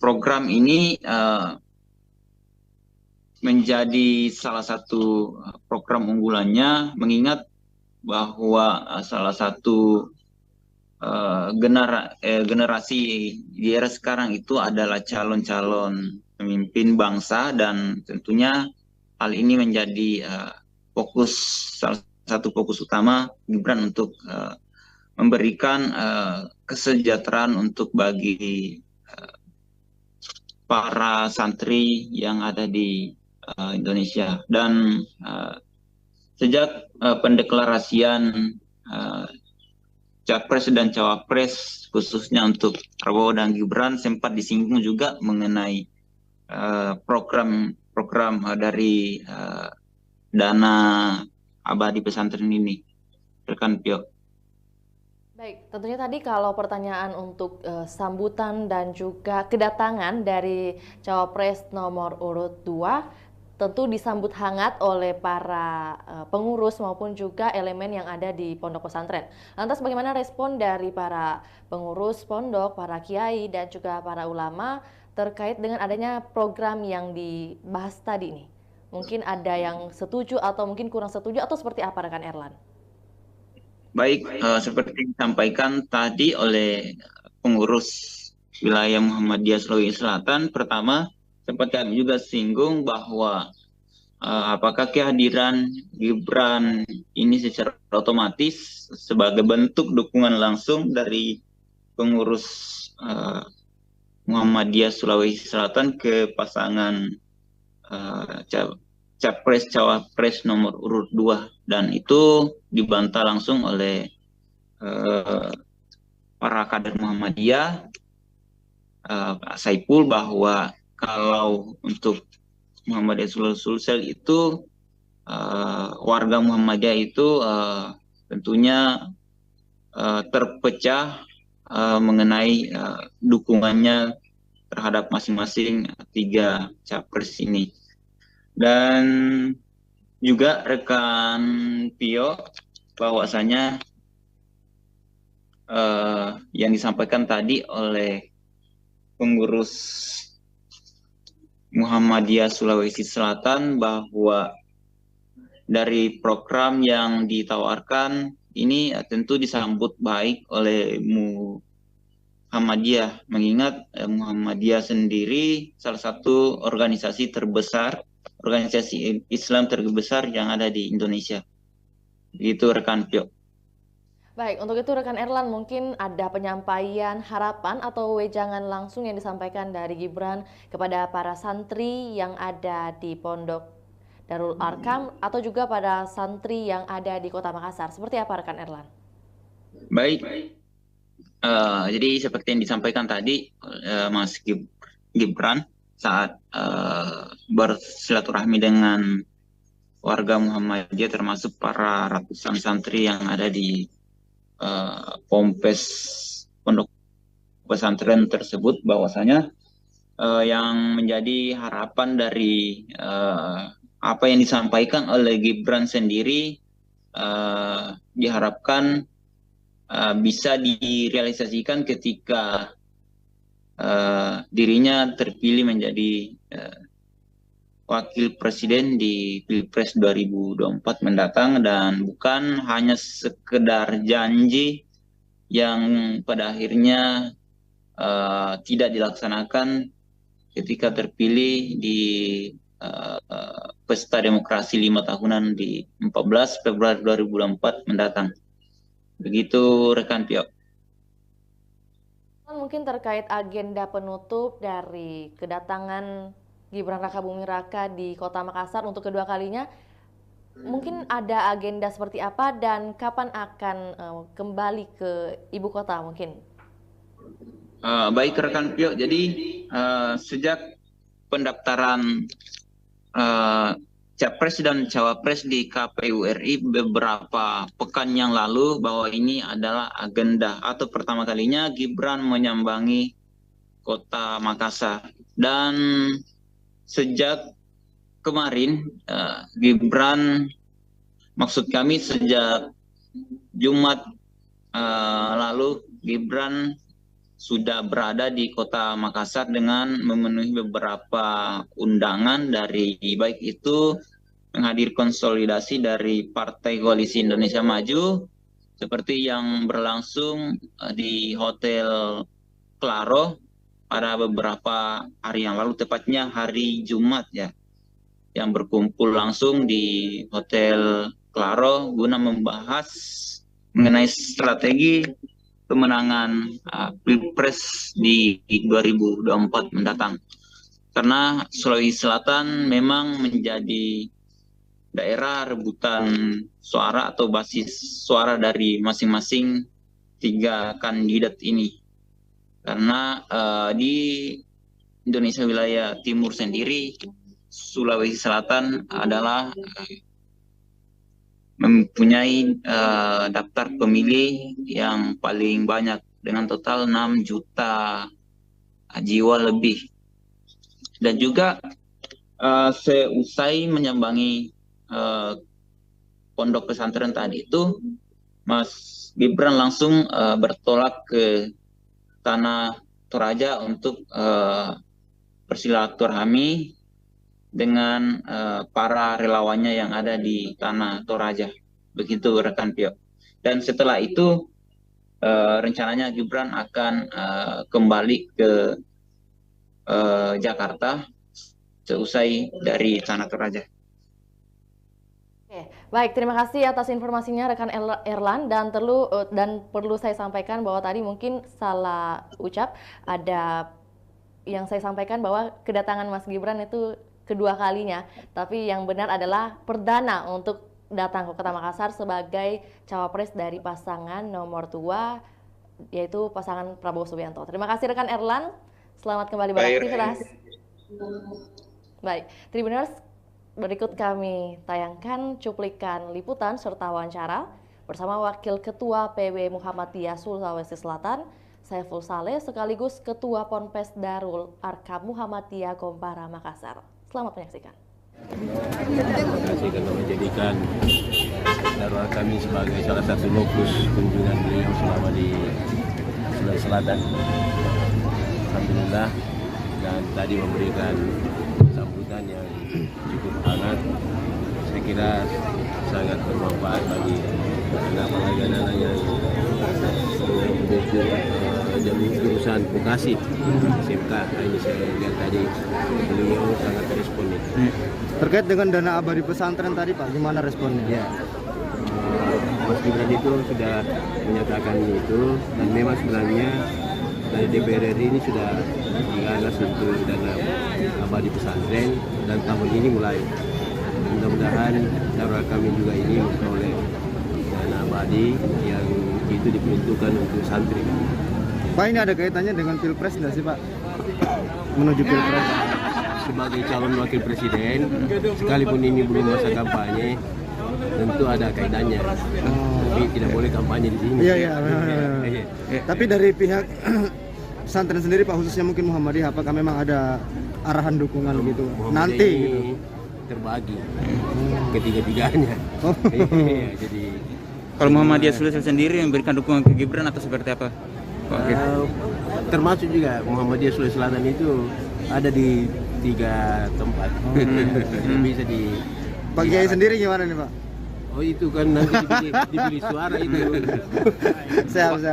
[SPEAKER 2] program ini menjadi salah satu program unggulannya, mengingat bahwa salah satu generasi di era sekarang itu adalah calon-calon pemimpin bangsa, dan tentunya hal ini menjadi salah satu fokus utama Gibran untuk memberikan kesejahteraan untuk bagi para santri yang ada di Indonesia. Dan sejak pendeklarasian Capres dan Cawapres khususnya untuk Prabowo dan Gibran sempat disinggung juga mengenai program dari Dana Abadi Pesantren ini, rekan Pio.
[SPEAKER 1] Baik, tentunya tadi kalau pertanyaan untuk sambutan dan juga kedatangan dari Cawapres nomor urut 2 tentu disambut hangat oleh para pengurus maupun juga elemen yang ada di pondok pesantren. Lantas bagaimana respon dari para pengurus pondok, para kiai dan juga para ulama terkait dengan adanya program yang dibahas tadi ini? Mungkin ada yang setuju atau mungkin kurang setuju atau seperti apa rekan Erlan?
[SPEAKER 2] Baik, seperti disampaikan tadi oleh pengurus wilayah Muhammadiyah Sulawesi Selatan, pertama sempat kami juga singgung bahwa apakah kehadiran Gibran ini secara otomatis sebagai bentuk dukungan langsung dari pengurus Muhammadiyah Sulawesi Selatan ke pasangan Capres Cawapres nomor urut 2, dan itu dibantah langsung oleh para kader Muhammadiyah, Pak Saipul, bahwa kalau untuk Muhammadiyah Sulsel itu warga Muhammadiyah itu tentunya terpecah mengenai dukungannya terhadap masing-masing 3 capres ini. Dan juga rekan Pio, bahwasanya yang disampaikan tadi oleh pengurus Muhammadiyah Sulawesi Selatan bahwa dari program yang ditawarkan ini tentu disambut baik oleh Muhammadiyah, mengingat Muhammadiyah sendiri salah satu organisasi terbesar, organisasi Islam terbesar yang ada di Indonesia. Itu rekan Pio.
[SPEAKER 1] Baik, untuk itu rekan Erlan mungkin ada penyampaian harapan atau wejangan langsung yang disampaikan dari Gibran kepada para santri yang ada di Pondok Darul Arkam atau juga pada santri yang ada di Kota Makassar. Seperti apa rekan Erlan?
[SPEAKER 2] Baik, jadi seperti yang disampaikan tadi Mas Gibran saat bersilaturahmi dengan warga Muhammadiyah termasuk para ratusan santri yang ada di Pompes pondok pesantren tersebut, bahwasanya yang menjadi harapan dari apa yang disampaikan oleh Gibran sendiri diharapkan bisa direalisasikan ketika dirinya terpilih menjadi wakil presiden di Pilpres 2024 mendatang, dan bukan hanya sekedar janji yang pada akhirnya tidak dilaksanakan ketika terpilih di pesta demokrasi 5 tahunan di 14 Februari 2024 mendatang. Begitu rekan Pio.
[SPEAKER 1] Mungkin terkait agenda penutup dari kedatangan Gibran Rakabuming Raka di Kota Makassar untuk kedua kalinya, mungkin ada agenda seperti apa dan kapan akan kembali ke ibu kota mungkin?
[SPEAKER 2] Baik rekan Pio, jadi sejak pendaftaran Capres dan Cawapres di KPU RI beberapa pekan yang lalu, bahwa ini adalah agenda atau pertama kalinya Gibran menyambangi Kota Makassar. Dan sejak kemarin Gibran, maksud kami sejak Jumat lalu, Gibran sudah berada di Kota Makassar dengan memenuhi beberapa undangan dari baik itu menghadir konsolidasi dari Partai Koalisi Indonesia Maju seperti yang berlangsung di Hotel Claro pada beberapa hari yang lalu, tepatnya hari Jumat ya, yang berkumpul langsung di Hotel Claro guna membahas mengenai strategi pemenangan Pilpres di 2024 mendatang. Karena Sulawesi Selatan memang menjadi daerah rebutan suara atau basis suara dari masing-masing 3 kandidat ini. Karena di Indonesia wilayah timur sendiri, Sulawesi Selatan adalah mempunyai daftar pemilih yang paling banyak dengan total 6 juta jiwa lebih. Dan juga seusai menyambangi pondok pesantren tadi itu, Mas Gibran langsung bertolak ke Tanah Toraja untuk bersilaturahmi dengan para relawannya yang ada di Tanah Toraja. Begitu rekan Pio. Dan setelah itu rencananya Gibran akan kembali ke Jakarta seusai dari Tanah Toraja.
[SPEAKER 1] Oke, baik, terima kasih atas informasinya rekan Erlan, dan perlu saya sampaikan bahwa tadi mungkin salah ucap, ada yang saya sampaikan bahwa kedatangan Mas Gibran itu kedua kalinya, tapi yang benar adalah perdana untuk datang ke Kota Makassar sebagai cawapres dari pasangan nomor 2, yaitu pasangan Prabowo Subianto. Terima kasih rekan Erlan, selamat kembali beraktivitas. Baik, Tribuners, berikut kami tayangkan cuplikan liputan serta wawancara bersama Wakil Ketua PB Muhammadiyah Sulawesi Selatan, Saiful Saleh, sekaligus Ketua Ponpes Darul Arkam Muhammadiyah Gombara Makassar. Selamat menyaksikan.
[SPEAKER 3] Terima kasih karena menjadikan Darul Arkam sebagai salah satu lokus kunjungan beliau selama di Sulawesi Selatan. Alhamdulillah, dan tadi memberikan sambutan yang cukup hangat. Saya kira sangat bermanfaat bagi anak-anak yang jadi jurusan vokasi SMK. Ini saya lihat tadi beliau sangat responsif.
[SPEAKER 4] Terkait dengan dana abadi pesantren tadi Pak, gimana responnya?
[SPEAKER 3] Ya, Mas Gibran itu sudah menyatakan itu, dan memang sebenarnya dari DPR RI ini sudah digagas untuk dana abadi pesantren, dan tahun ini mulai. Mudah-mudahan Darul kami juga ini memperoleh dana abadi yang itu diperuntukkan untuk santri.
[SPEAKER 4] Pak, ini ada kaitannya dengan Pilpres nggak sih Pak? Menuju Pilpres.
[SPEAKER 3] Sebagai calon wakil presiden, sekalipun ini belum masa kampanye, tentu ada kaitannya. Tapi tidak boleh kampanye di sini.
[SPEAKER 4] Iya. Tapi dari pihak pesantren sendiri Pak, khususnya mungkin Muhammadiyah, apakah memang ada arahan dukungan gitu nanti gitu?
[SPEAKER 3] Terbagi ketiga-tiganya. Jadi
[SPEAKER 5] kalau Muhammadiyah Sulawesi sendiri memberikan dukungan ke Gibran atau seperti apa?
[SPEAKER 3] termasuk juga Muhammadiyah Sulawesi Selatan itu ada di 3 tempat. Bisa di
[SPEAKER 4] Pak Kiai sendiri gimana nih Pak?
[SPEAKER 3] Oh itu kan nanti dipilih suara itu.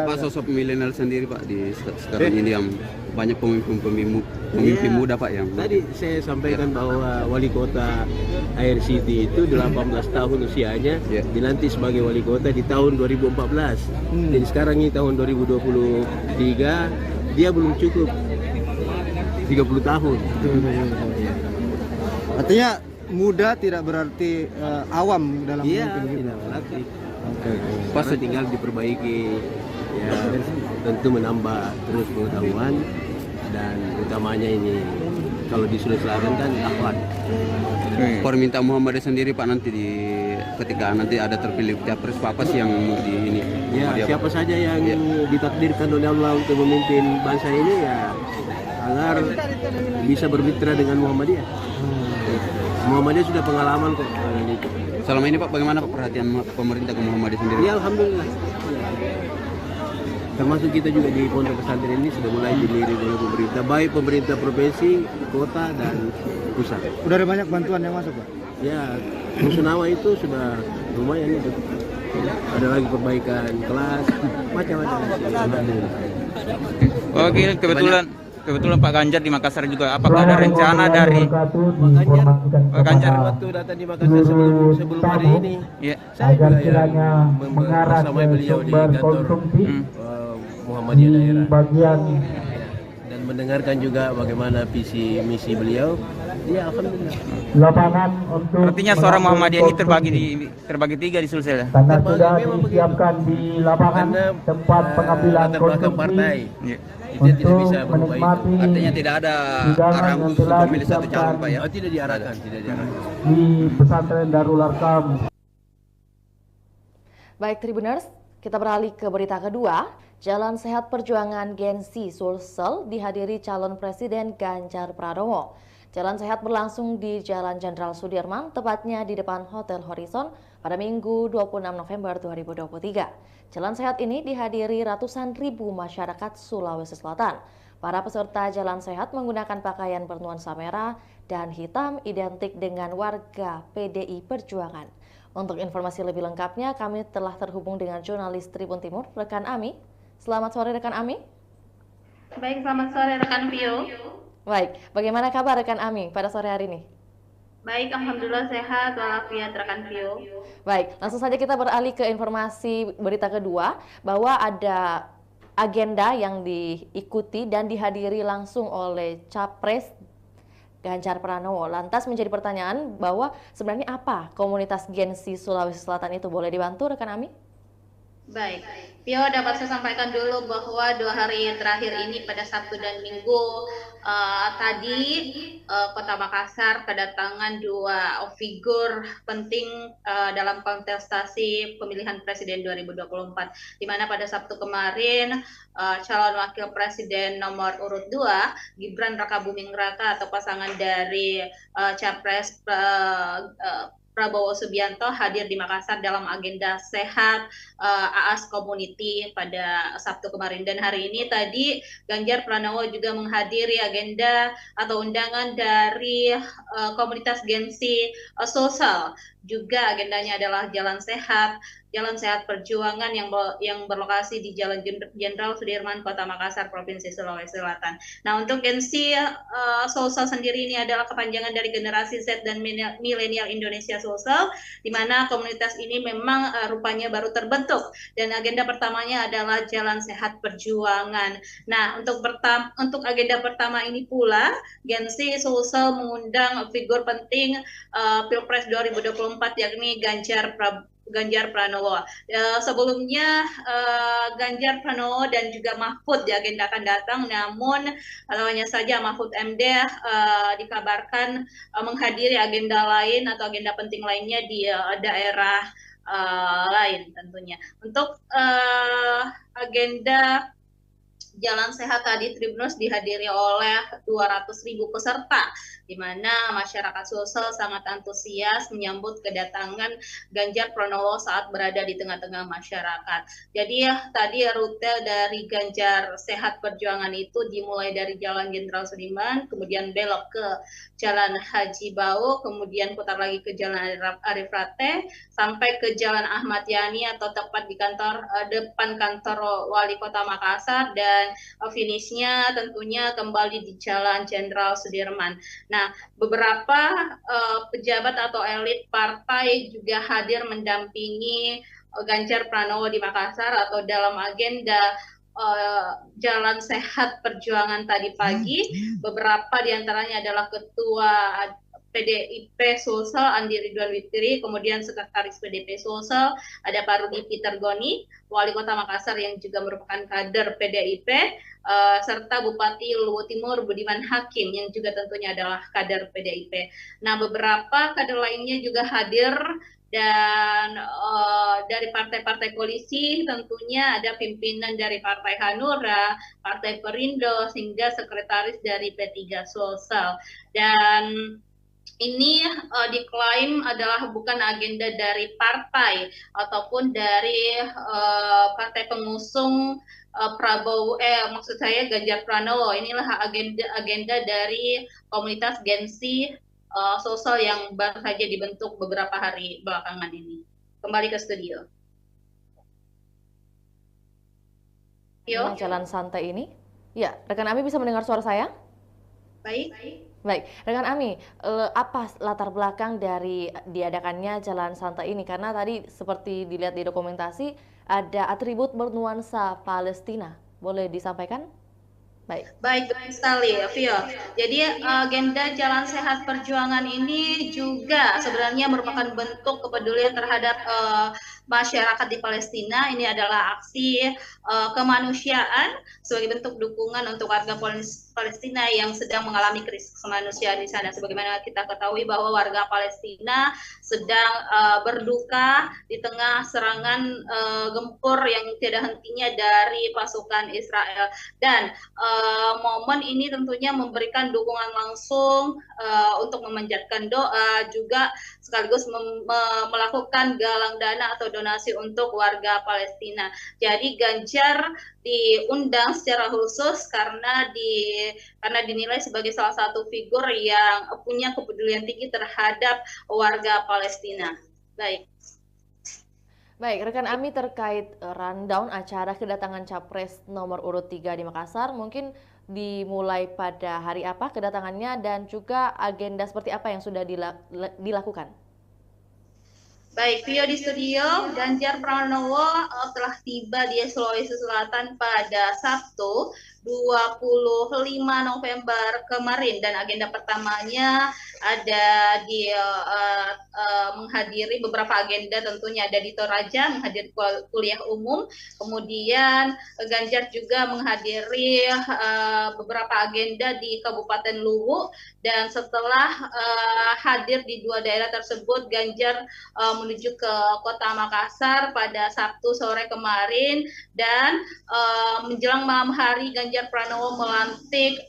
[SPEAKER 6] Pak sosok milenial sendiri Pak di sekarang ini yang banyak pemimpin muda Pak yang
[SPEAKER 3] tadi saya sampaikan bahwa wali kota Air City itu 18 tahun usianya dilantik sebagai wali kota di tahun 2014. Dan sekarang ini tahun 2023 dia belum cukup 30 tahun.
[SPEAKER 4] Artinya muda tidak berarti awam dalam memimpin gitu.
[SPEAKER 3] Tidak berarti. Pas tinggal diperbaiki, ya tentu menambah terus pengetahuan dan utamanya ini kalau di Sulawesi Selatan kan akhlak.
[SPEAKER 6] Permintaan Muhammadiyah sendiri Pak nanti ketika nanti ada terpilih capres apa sih yang di ini?
[SPEAKER 3] Ya siapa saja yang ditakdirkan oleh Allah untuk memimpin bangsa ini ya agar bisa bermitra dengan Muhammadiyah. Muhammadiyah sudah pengalaman kok.
[SPEAKER 6] Selama ini Pak bagaimana Pak perhatian pemerintah ke Muhammadiyah sendiri?
[SPEAKER 3] Ya alhamdulillah. Termasuk kita juga di pondok pesantren ini sudah mulai dilirik oleh pemerintah, baik pemerintah provinsi, kota dan pusat.
[SPEAKER 4] Udah ada banyak bantuan yang masuk Pak?
[SPEAKER 3] Ya, Rusunawa itu sudah lumayan itu. Ada lagi perbaikan kelas, macam-macam.
[SPEAKER 5] Oke, kebetulan Pak Ganjar di Makassar juga. Apakah ada rencana dari
[SPEAKER 3] Pak Ganjar waktu datang di Makassar sebelum hari ini?
[SPEAKER 5] Ya.
[SPEAKER 3] Saya juga
[SPEAKER 7] kiranya mengarah
[SPEAKER 3] bersama
[SPEAKER 7] ke
[SPEAKER 3] beliau di
[SPEAKER 7] sumber
[SPEAKER 3] kantor
[SPEAKER 7] konsumsi
[SPEAKER 3] Muhammadiyah
[SPEAKER 7] di
[SPEAKER 3] daerah
[SPEAKER 7] bagian
[SPEAKER 3] dan mendengarkan juga bagaimana visi misi beliau. Ya alhamdulillah.
[SPEAKER 7] lapangan untuk
[SPEAKER 5] Artinya suara Muhammadiyah ini terbagi 3 di Sulsel.
[SPEAKER 7] karena sudah disiapkan di lapangan tempat pengambilan
[SPEAKER 3] Latar belakang partai.
[SPEAKER 7] konsumsi
[SPEAKER 5] Ya.
[SPEAKER 3] Itu tidak
[SPEAKER 7] untuk
[SPEAKER 3] bisa berubah itu.
[SPEAKER 7] menikmati
[SPEAKER 6] Artinya tidak ada
[SPEAKER 7] hidangan
[SPEAKER 6] arahan
[SPEAKER 7] yang
[SPEAKER 6] khusus
[SPEAKER 7] telah
[SPEAKER 6] untuk memilih satu calon Pak ya?
[SPEAKER 3] Oh, tidak diarahkan.
[SPEAKER 7] di pesantren Darul Arkam.
[SPEAKER 9] Baik Tribuners, kita beralih ke berita kedua. Jalan Sehat Perjuangan Gensi Sulsel dihadiri calon Presiden Ganjar Pranowo. Jalan Sehat berlangsung di Jalan Jenderal Sudirman, tepatnya di depan Hotel Horizon pada Minggu 26 November 2023. Jalan Sehat ini dihadiri ratusan ribu masyarakat Sulawesi Selatan. Para peserta Jalan Sehat menggunakan pakaian bernuansa merah dan hitam identik dengan warga PDI Perjuangan. Untuk informasi lebih lengkapnya, kami telah terhubung dengan jurnalis Tribun Timur, rekan Ami. Selamat sore rekan Ami.
[SPEAKER 8] Baik, selamat sore rekan Pio.
[SPEAKER 9] Baik, bagaimana kabar rekan Ami pada sore hari ini?
[SPEAKER 8] Baik, alhamdulillah sehat walafiat rekan Pio.
[SPEAKER 9] Baik, langsung saja kita beralih ke informasi berita kedua bahwa ada agenda yang diikuti dan dihadiri langsung oleh Capres Ganjar Pranowo. Lantas menjadi pertanyaan bahwa sebenarnya apa komunitas Gensi Sulawesi Selatan itu? Boleh dibantu rekan Ami?
[SPEAKER 8] Baik, Pio dapat saya sampaikan dulu bahwa 2 hari terakhir ini pada Sabtu dan Minggu tadi Kota Makassar kedatangan 2 figur penting dalam kontestasi pemilihan Presiden 2024, di mana pada Sabtu kemarin calon Wakil Presiden nomor urut 2 Gibran Rakabuming Raka atau pasangan dari Capres Prabowo Subianto hadir di Makassar dalam agenda sehat AAS Community pada Sabtu kemarin, dan hari ini tadi Ganjar Pranowo juga menghadiri agenda atau undangan dari komunitas Gensi Sulsel. Juga agendanya adalah Jalan Sehat Perjuangan yang berlokasi di Jalan Jenderal Sudirman, Kota Makassar, Provinsi Sulawesi Selatan. Nah, untuk Gensi Sulsel sendiri ini adalah kepanjangan dari generasi Z dan milenial Indonesia Sulsel, di mana komunitas ini memang rupanya baru terbentuk, dan agenda pertamanya adalah Jalan Sehat Perjuangan. Nah, untuk agenda pertama ini pula Gensi Sulsel mengundang figur penting Pilpres 2024 yakni Ganjar Pranowo. Sebelumnya Ganjar Pranowo dan juga Mahfud diagendakan datang, namun hanya saja Mahfud MD dikabarkan menghadiri agenda lain atau agenda penting lainnya di daerah lain tentunya. Untuk agenda Jalan Sehat tadi Tribuners dihadiri oleh 200.000 peserta, di mana masyarakat Sulsel sangat antusias menyambut kedatangan Ganjar Pranowo saat berada di tengah-tengah masyarakat. Jadi tadi rute dari Ganjar Sehat Perjuangan itu dimulai dari Jalan Jenderal Sudirman, kemudian belok ke Jalan Haji Bau, kemudian putar lagi ke Jalan Arif Rate, sampai ke Jalan Ahmad Yani atau tepat di depan kantor Wali Kota Makassar, dan finishnya tentunya kembali di Jalan Jenderal Sudirman. Nah, beberapa pejabat atau elit partai juga hadir mendampingi Ganjar Pranowo di Makassar atau dalam agenda Jalan Sehat Perjuangan tadi pagi. Beberapa diantaranya adalah Ketua PDIP Sulsel Andi Ridwan Witri, kemudian Sekretaris PDP Sulsel ada Pak Rudi Peter Goni, Wali Kota Makassar yang juga merupakan kader PDIP, serta Bupati Luwu Timur Budiman Hakim yang juga tentunya adalah kader PDIP. Nah, beberapa kader lainnya juga hadir, dan dari partai-partai koalisi tentunya ada pimpinan dari Partai Hanura, Partai Perindo, hingga sekretaris dari P3 Sulsel. Dan ini diklaim adalah bukan agenda dari partai ataupun dari partai pengusung Prabowo, maksud saya Ganjar Pranowo. Inilah agenda dari komunitas Gensi Sulsel yang baru saja dibentuk beberapa hari belakangan ini. Kembali ke studio.
[SPEAKER 1] Jalan santai ini, ya, rekan Ami bisa mendengar suara saya?
[SPEAKER 8] Baik.
[SPEAKER 1] Baik, rekan Ami, apa latar belakang dari diadakannya Jalan Santai ini? Karena tadi seperti dilihat di dokumentasi ada atribut bernuansa Palestina. Boleh disampaikan?
[SPEAKER 8] Baik sekali, Vio. Jadi agenda Jalan Sehat Perjuangan ini juga sebenarnya merupakan bentuk kepedulian terhadap masyarakat di Palestina. Ini adalah aksi kemanusiaan sebagai bentuk dukungan untuk warga Palestina yang sedang mengalami krisis kemanusiaan di sana. Sebagaimana kita ketahui bahwa warga Palestina sedang berduka di tengah serangan gempur yang tiada hentinya dari pasukan Israel. Dan momen ini tentunya memberikan dukungan langsung untuk memanjatkan doa, juga sekaligus melakukan galang dana atau donasi untuk warga Palestina. Jadi Ganjar diundang secara khusus karena dinilai sebagai salah satu figur yang punya kepedulian tinggi terhadap warga Palestina.
[SPEAKER 1] Baik, rekan Ami, terkait rundown acara kedatangan Capres nomor urut 3 di Makassar, mungkin dimulai pada hari apa kedatangannya dan juga agenda seperti apa yang sudah dilakukan?
[SPEAKER 8] Baik, Vio di studio, Ganjar Pranowo telah tiba di Sulawesi Selatan pada Sabtu 25 November kemarin, dan agenda pertamanya ada di menghadiri beberapa agenda, tentunya ada di Toraja menghadiri kuliah umum, kemudian Ganjar juga menghadiri beberapa agenda di Kabupaten Luwu, dan setelah hadir di dua daerah tersebut, Ganjar menuju ke Kota Makassar pada Sabtu sore kemarin, dan menjelang malam hari Ganjar Pranowo melantik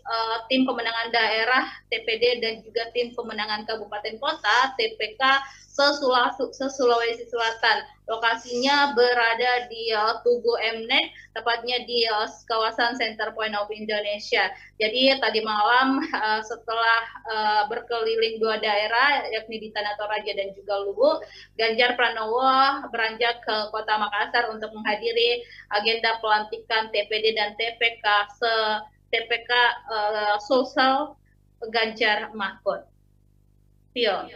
[SPEAKER 8] tim pemenangan daerah TPD dan juga tim pemenangan kabupaten kota TPK se-Sulawesi Selatan. Lokasinya berada di Tugu Mnek, tepatnya di kawasan Center Point of Indonesia. Jadi tadi malam setelah berkeliling dua daerah, yakni di Tanah Toraja dan juga Luwu, Ganjar Pranowo beranjak ke Kota Makassar untuk menghadiri agenda pelantikan TPD dan TPK Sulsel Ganjar Mahfud. Pio.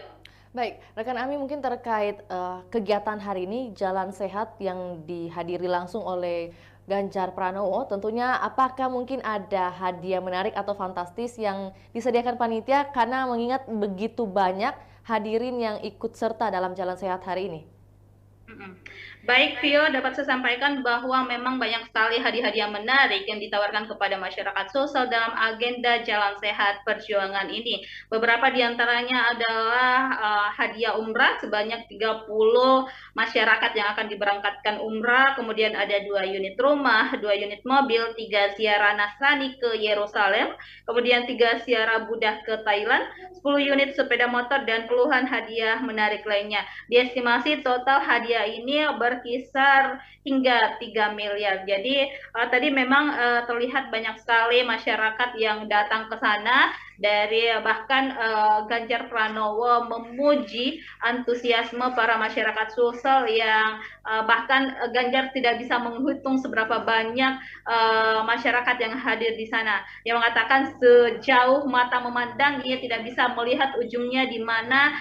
[SPEAKER 1] Baik, rekan Ami, mungkin terkait kegiatan hari ini Jalan Sehat yang dihadiri langsung oleh Ganjar Pranowo, tentunya apakah mungkin ada hadiah menarik atau fantastis yang disediakan panitia karena mengingat begitu banyak hadirin yang ikut serta dalam Jalan Sehat hari ini?
[SPEAKER 8] Mm-mm. Baik, Vio, dapat saya sampaikan bahwa memang banyak sekali hadiah-hadiah menarik yang ditawarkan kepada masyarakat sosial dalam agenda Jalan Sehat Perjuangan ini. Beberapa di antaranya adalah hadiah umrah sebanyak 30 masyarakat yang akan diberangkatkan umrah, kemudian ada 2 unit rumah, 2 unit mobil, 3 ziarah Nasrani ke Yerusalem, kemudian 3 ziarah Buddha ke Thailand, 10 unit sepeda motor, dan puluhan hadiah menarik lainnya. Diestimasi total hadiah ini berkisar hingga 3 miliar. Jadi tadi memang terlihat banyak sekali masyarakat yang datang ke sana, dari bahkan Ganjar Pranowo memuji antusiasme para masyarakat Sulsel yang bahkan Ganjar tidak bisa menghitung seberapa banyak masyarakat yang hadir di sana. Yang mengatakan sejauh mata memandang ia tidak bisa melihat ujungnya di mana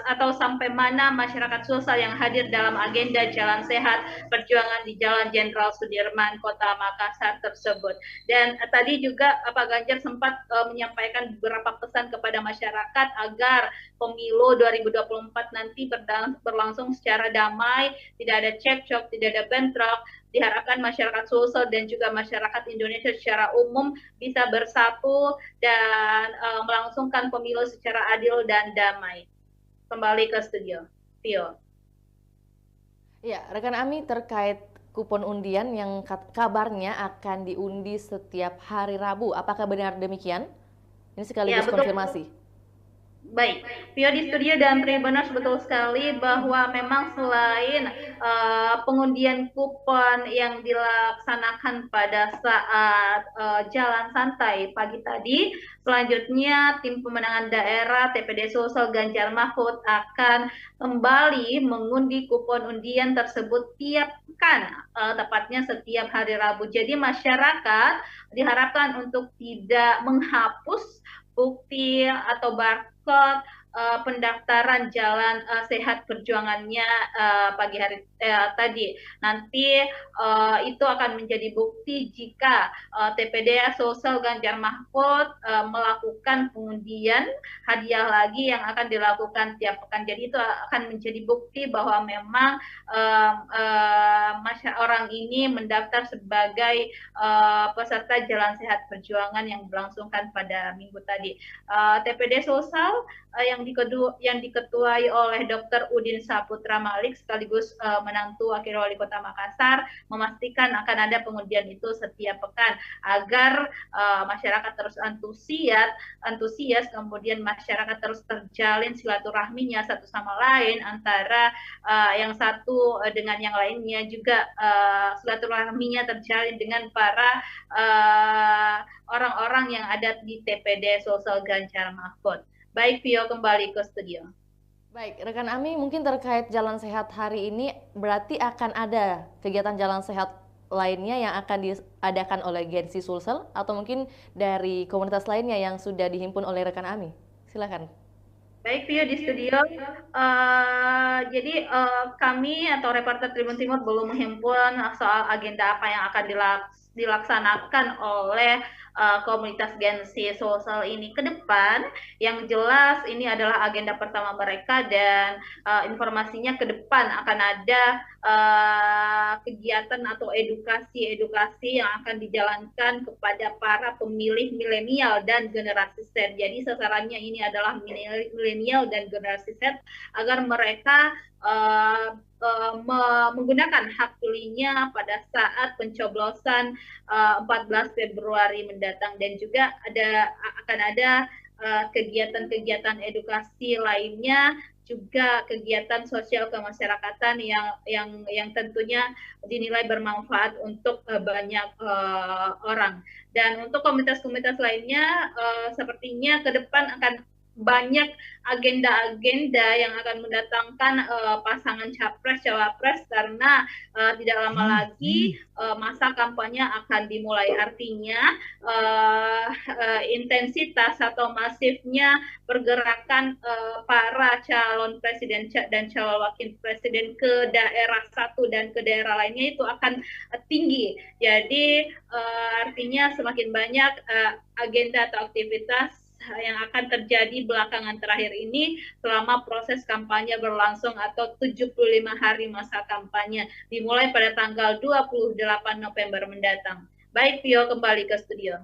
[SPEAKER 8] atau sampai mana masyarakat sosial yang hadir dalam agenda Jalan Sehat Perjuangan di Jalan Jenderal Sudirman, Kota Makassar tersebut. Dan tadi juga Pak Ganjar sempat menyampaikan beberapa pesan kepada masyarakat agar pemilu 2024 nanti berlangsung secara damai, tidak ada cekcok, tidak ada bentrok. Diharapkan masyarakat Sulsel dan juga masyarakat Indonesia secara umum bisa bersatu dan melangsungkan pemilu secara adil dan damai. Kembali ke studio, Vio.
[SPEAKER 1] Ya, rekan Ami, terkait kupon undian yang kabarnya akan diundi setiap hari Rabu, apakah benar demikian? Ini sekaligus konfirmasi.
[SPEAKER 8] Baik, Vio di studio dan Tribuners, betul sekali bahwa memang selain pengundian kupon yang dilaksanakan pada saat jalan santai pagi tadi, selanjutnya tim pemenangan daerah TPD Sulsel Ganjar Mahfud akan kembali mengundi kupon undian tersebut tiap pekan, tepatnya setiap hari Rabu. Jadi masyarakat diharapkan untuk tidak menghapus bukti atau barcode pendaftaran Jalan Sehat Perjuangannya pagi hari tadi. Nanti itu akan menjadi bukti jika TPD Sulsel Ganjar Mahfud melakukan pengundian hadiah lagi yang akan dilakukan tiap pekan. Jadi itu akan menjadi bukti bahwa memang orang ini mendaftar sebagai peserta Jalan Sehat Perjuangan yang berlangsungkan pada minggu tadi. TPD Sulsel yang diketuai oleh Dr. Udin Saputra Malik sekaligus menantu Wakil Wali Kota Makassar memastikan akan ada pengundian itu setiap pekan agar masyarakat terus antusias, kemudian masyarakat terus terjalin silaturahminya satu sama lain antara yang satu dengan yang lainnya, juga silaturahminya terjalin dengan para orang-orang yang ada di TPD Sulsel Ganjar Mahfud. Baik, Vio, kembali ke studio.
[SPEAKER 1] Baik, rekan Ami, mungkin terkait Jalan Sehat hari ini berarti akan ada kegiatan Jalan Sehat lainnya yang akan diadakan oleh Gensi Sulsel atau mungkin dari komunitas lainnya yang sudah dihimpun oleh rekan Ami. Silakan.
[SPEAKER 8] Baik, Vio di studio. Jadi kami atau reporter Tribun Timur belum menghimpun soal agenda apa yang akan dilaksanakan oleh komunitas Gensi Sulsel ini ke depan. Yang jelas ini adalah agenda pertama mereka dan informasinya ke depan akan ada kegiatan atau edukasi yang akan dijalankan kepada para pemilih milenial dan generasi Z. Jadi sasarannya ini adalah milenial dan generasi Z agar mereka menggunakan hak pilihnya pada saat pencoblosan 14 Februari mendatang, dan juga akan ada kegiatan-kegiatan edukasi lainnya, juga kegiatan sosial kemasyarakatan yang tentunya dinilai bermanfaat untuk banyak orang. Dan untuk komunitas-komunitas lainnya sepertinya ke depan akan banyak agenda-agenda yang akan mendatangkan pasangan capres-cawapres karena tidak lama lagi masa kampanye akan dimulai. Artinya intensitas atau masifnya pergerakan para calon presiden dan calon wakil presiden ke daerah satu dan ke daerah lainnya itu akan tinggi. Jadi artinya semakin banyak agenda atau aktivitas yang akan terjadi belakangan terakhir ini selama proses kampanye berlangsung atau 75 hari masa kampanye dimulai pada tanggal 28 November mendatang. Baik, Pio, kembali ke studio.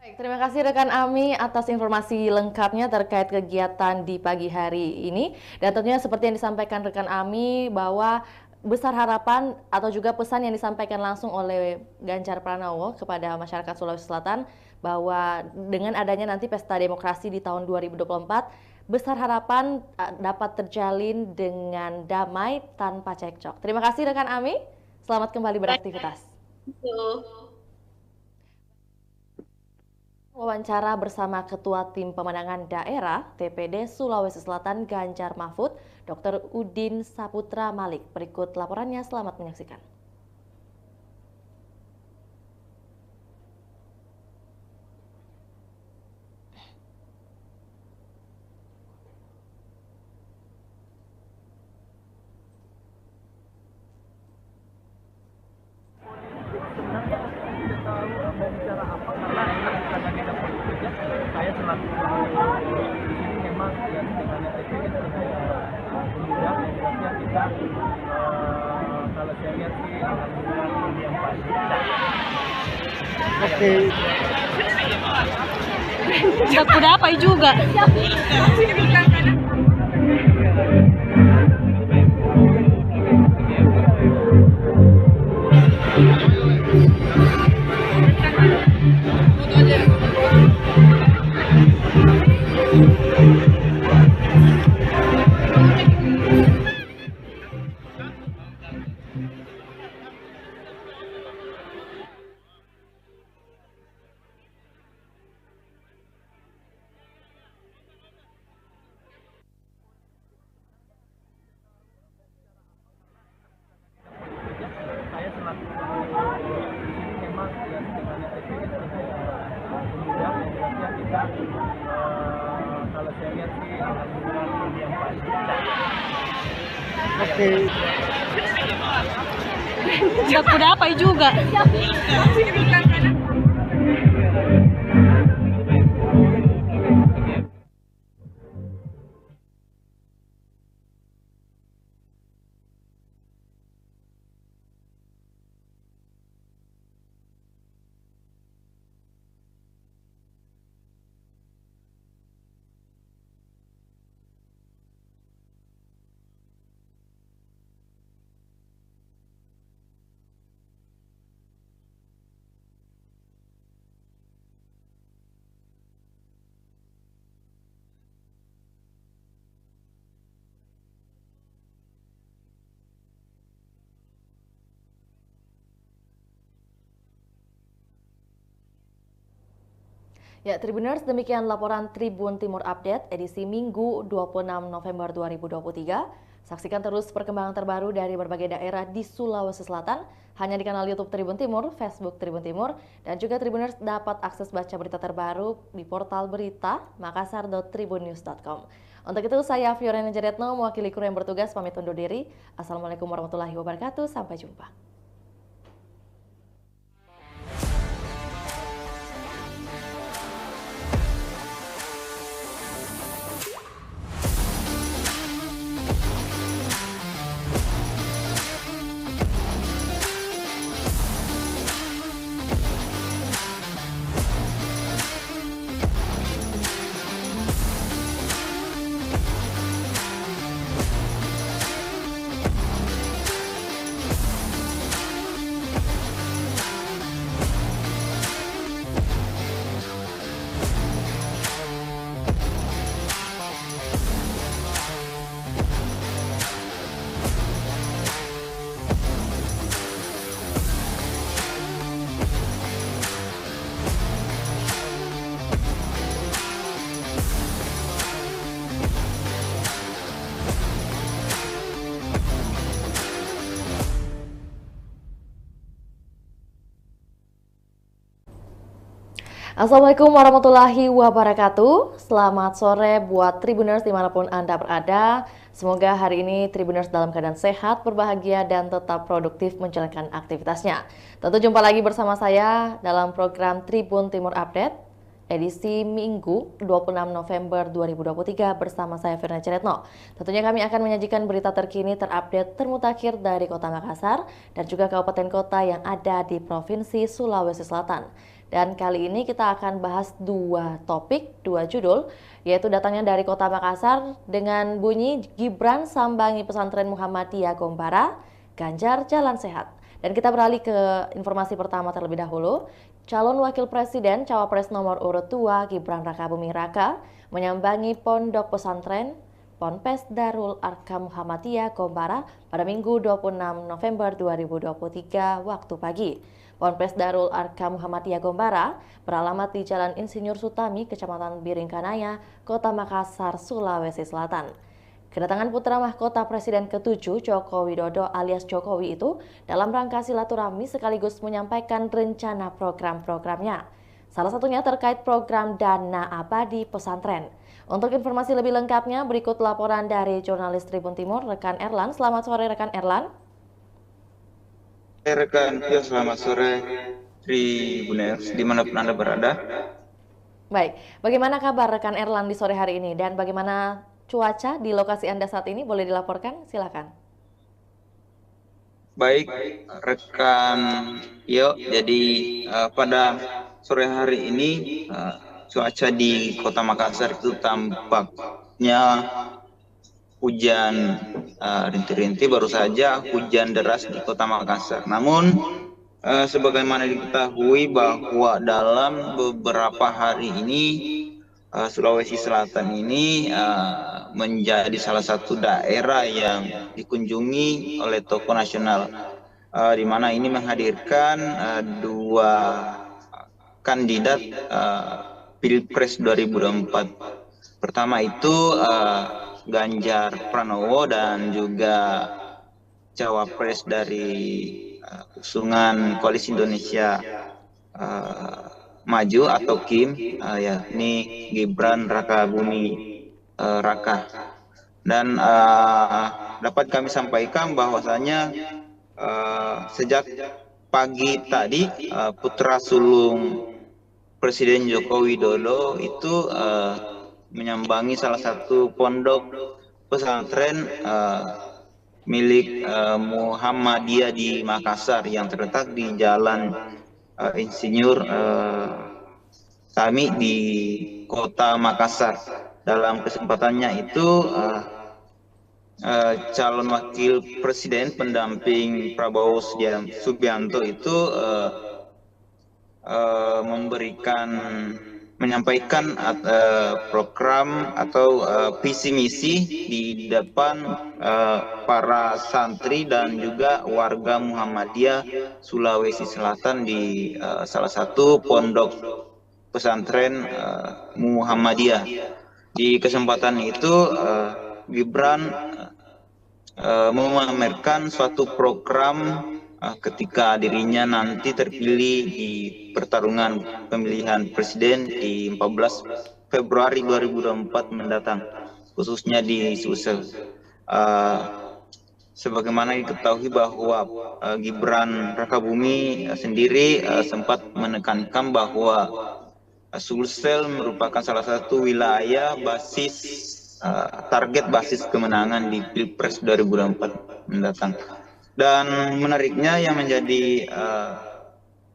[SPEAKER 1] Baik, terima kasih rekan Ami atas informasi lengkapnya terkait kegiatan di pagi hari ini. Dan tentunya seperti yang disampaikan rekan Ami bahwa besar harapan atau juga pesan yang disampaikan langsung oleh Ganjar Pranowo kepada masyarakat Sulawesi Selatan bahwa dengan adanya nanti pesta demokrasi di tahun 2024, besar harapan dapat terjalin dengan damai tanpa cekcok. Terima kasih rekan Ami, selamat kembali beraktivitas. Wawancara bersama Ketua Tim Pemenangan Daerah TPD Sulawesi Selatan Ganjar Mahfud, Dr. Udin Saputra Malik. Berikut laporannya, selamat menyaksikan.
[SPEAKER 7] Saya selaku di sini memang ya dengan TPD kemudian kita kalau saya lihat sih alhamdulillah yang pasti.
[SPEAKER 4] Oke.
[SPEAKER 10] Udah kudapai juga.
[SPEAKER 7] Saya selaku di sini memang ya dengan TPD kemudian kita kalau saya lihat sih alhamdulillah yang pasti.
[SPEAKER 4] Oke.
[SPEAKER 10] Udah kudapai juga.
[SPEAKER 1] Ya, Tribuners, demikian laporan Tribun Timur Update edisi Minggu 26 November 2023. Saksikan terus perkembangan terbaru dari berbagai daerah di Sulawesi Selatan hanya di kanal YouTube Tribun Timur, Facebook Tribun Timur, dan juga Tribuners dapat akses baca berita terbaru di portal berita makassar.tribunnews.com. Untuk itu, saya Fiorena Jaretno mewakili kru yang bertugas pamit undur diri. Assalamualaikum warahmatullahi wabarakatuh. Sampai jumpa. Assalamualaikum warahmatullahi wabarakatuh. Selamat sore buat Tribuners dimanapun Anda berada. Semoga hari ini Tribuners dalam keadaan sehat, berbahagia, dan tetap produktif menjalankan aktivitasnya. Tentu jumpa lagi bersama saya dalam program Tribun Timur Update
[SPEAKER 9] edisi Minggu 26 November 2023 bersama saya Firna Ciretno. Tentunya kami akan menyajikan berita terkini terupdate termutakhir dari Kota Makassar dan juga kabupaten kota yang ada di Provinsi Sulawesi Selatan. Dan kali ini kita akan bahas dua topik, dua judul, yaitu datangnya dari Kota Makassar dengan bunyi Gibran sambangi pesantren Muhammadiyah Gombara, Ganjar jalan sehat. Dan kita beralih ke informasi pertama terlebih dahulu. Calon Wakil Presiden Cawapres nomor urut 2 Gibran Rakabuming Raka menyambangi Pondok Pesantren Ponpes Darul Arqam Muhammadiyah Gombara pada Minggu 26 November 2023 waktu pagi. Ponpes Darul Arqam Muhammadiyah Gombara beralamat di Jalan Insinyur Sutami, Kecamatan Biringkanaya, Kota Makassar, Sulawesi Selatan. Kedatangan putra mahkota Presiden ke-7 Joko Widodo alias Jokowi itu dalam rangka silaturahmi sekaligus menyampaikan rencana program-programnya. Salah satunya terkait program Dana Abadi Pesantren. Untuk informasi lebih lengkapnya berikut laporan dari jurnalis Tribun Timur rekan Erlan. Selamat sore rekan Erlan.
[SPEAKER 2] Rekan Pio, selamat sore Tribuners dimanapun Anda berada.
[SPEAKER 9] Baik, bagaimana kabar rekan Erlan di sore hari ini dan bagaimana cuaca di lokasi Anda saat ini, boleh dilaporkan? Silakan.
[SPEAKER 2] Baik, rekan Yo. Jadi pada sore hari ini cuaca di Kota Makassar itu tampaknya hujan rintik-rintik, baru saja hujan deras di Kota Makassar. Namun sebagaimana diketahui bahwa dalam beberapa hari ini Sulawesi Selatan ini menjadi salah satu daerah yang dikunjungi oleh tokoh nasional, di mana ini menghadirkan dua kandidat Pilpres 2024. Pertama itu Ganjar Pranowo dan juga Cawapres dari usungan Koalisi Indonesia Maju atau KIM, yakni Gibran Rakabuming Raka. Dan dapat kami sampaikan bahwasanya sejak pagi tadi putra sulung Presiden Joko Widodo itu menyambangi salah satu pondok pesantren milik Muhammadiyah di Makassar yang terletak di Jalan Insinyur Sami di Kota Makassar. Dalam kesempatannya itu calon wakil presiden pendamping Prabowo Subianto itu menyampaikan program atau visi misi di depan para santri dan juga warga Muhammadiyah Sulawesi Selatan di salah satu pondok pesantren Muhammadiyah. Di kesempatan itu Gibran memamerkan suatu program ketika dirinya nanti terpilih di pertarungan pemilihan presiden di 14 Februari 2024 mendatang, khususnya di Sulsel. Sebagaimana diketahui bahwa Gibran Rakabuming sendiri sempat menekankan bahwa Sulsel merupakan salah satu wilayah basis target basis kemenangan di Pilpres 2024 mendatang. Dan menariknya yang menjadi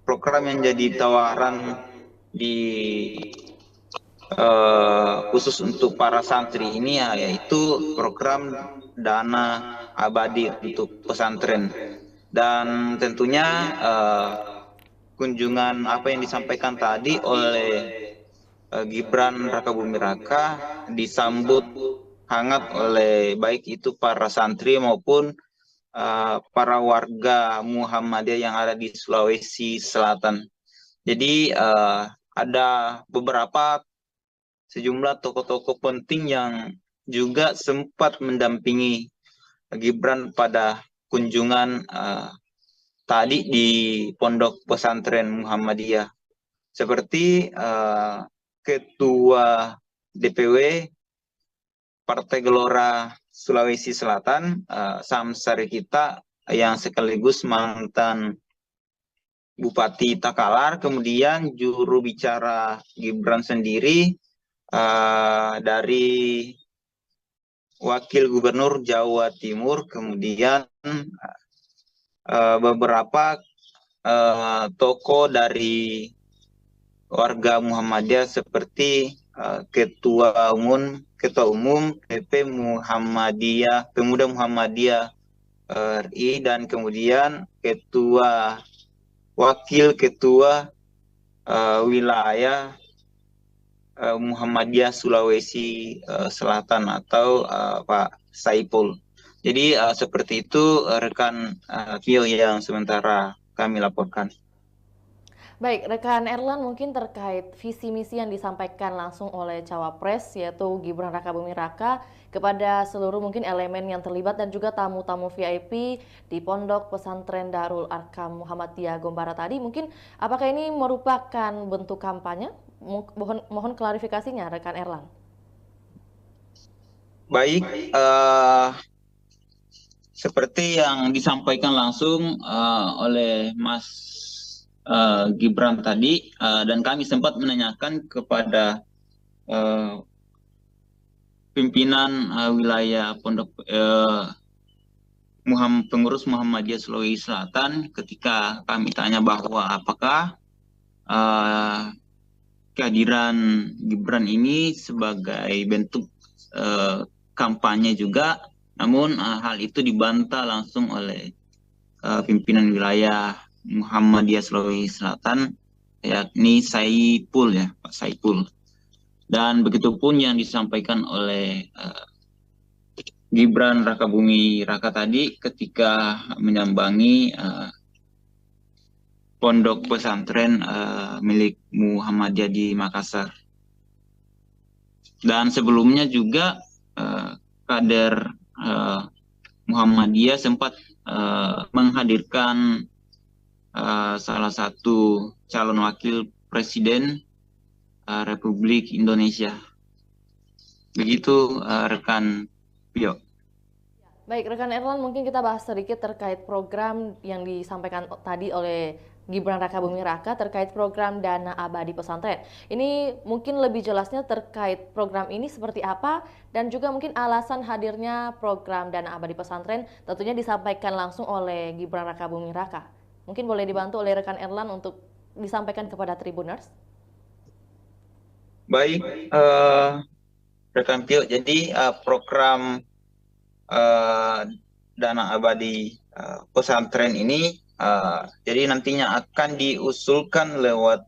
[SPEAKER 2] program yang jadi tawaran di khusus untuk para santri ini yaitu program Dana Abadi untuk pesantren. Dan tentunya kunjungan apa yang disampaikan tadi oleh Gibran Rakabuming Raka disambut hangat oleh baik itu para santri maupun para warga Muhammadiyah yang ada di Sulawesi Selatan. Jadi ada sejumlah tokoh-tokoh penting yang juga sempat mendampingi Gibran pada kunjungan tadi di Pondok Pesantren Muhammadiyah, seperti Ketua DPW Partai Gelora Sulawesi Selatan, Samsari kita yang sekaligus mantan Bupati Takalar, kemudian juru bicara Gibran sendiri dari Wakil Gubernur Jawa Timur, kemudian beberapa tokoh dari warga Muhammadiyah seperti Ketua Umum PP Muhammadiyah, Pemuda Muhammadiyah RI, dan kemudian Wakil Ketua Wilayah Muhammadiyah Sulawesi Selatan atau Pak Saipul. Jadi seperti itu rekan Vio yang sementara kami laporkan.
[SPEAKER 1] Baik, rekan Erlan, mungkin terkait visi misi yang disampaikan langsung oleh Cawapres yaitu Gibran Rakabuming Raka kepada seluruh mungkin elemen yang terlibat dan juga tamu-tamu VIP di Pondok Pesantren Darul Arkam Muhammadiyah Gombara tadi, mungkin apakah ini merupakan bentuk kampanye? Mohon klarifikasinya rekan Erlan.
[SPEAKER 2] Baik, seperti yang disampaikan langsung oleh Mas Gibran tadi, dan kami sempat menanyakan kepada pimpinan wilayah Pondok pengurus Muhammadiyah Sulawesi Selatan ketika kami tanya bahwa apakah kehadiran Gibran ini sebagai bentuk kampanye juga, namun hal itu dibantah langsung oleh pimpinan wilayah Muhammadiyah Sulawesi Selatan, yakni Saipul, ya, Pak Saipul. Dan begitupun yang disampaikan oleh Gibran Rakabuming Raka tadi ketika menyambangi pondok pesantren milik Muhammadiyah di Makassar. Dan sebelumnya juga kader Muhammadiyah sempat menghadirkan salah satu calon wakil presiden Republik Indonesia. Begitu rekan Pio.
[SPEAKER 1] Baik, rekan Erlan, mungkin kita bahas sedikit terkait program yang disampaikan tadi oleh Gibran Rakabuming Raka terkait program Dana Abadi Pesantren. Ini mungkin lebih jelasnya terkait program ini seperti apa dan juga mungkin alasan hadirnya program Dana Abadi Pesantren tentunya disampaikan langsung oleh Gibran Rakabuming Raka. Mungkin boleh dibantu oleh rekan Erlan untuk disampaikan kepada Tribuners.
[SPEAKER 2] Baik, rekan Pio, jadi program Dana Abadi Pesantren ini jadi nantinya akan diusulkan lewat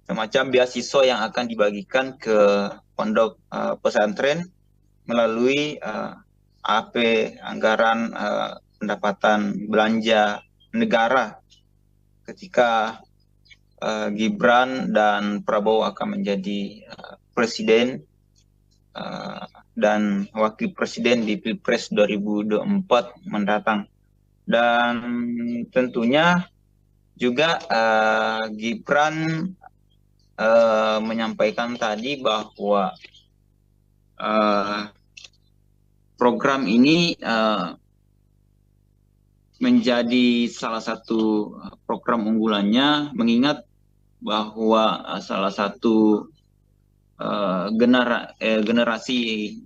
[SPEAKER 2] semacam beasiswa yang akan dibagikan ke pondok pesantren melalui AP, anggaran pendapatan belanja negara ketika Gibran dan Prabowo akan menjadi presiden dan wakil presiden di Pilpres 2024 mendatang. Dan tentunya juga Gibran menyampaikan tadi bahwa program ini menjadi salah satu program unggulannya, mengingat bahwa salah satu generasi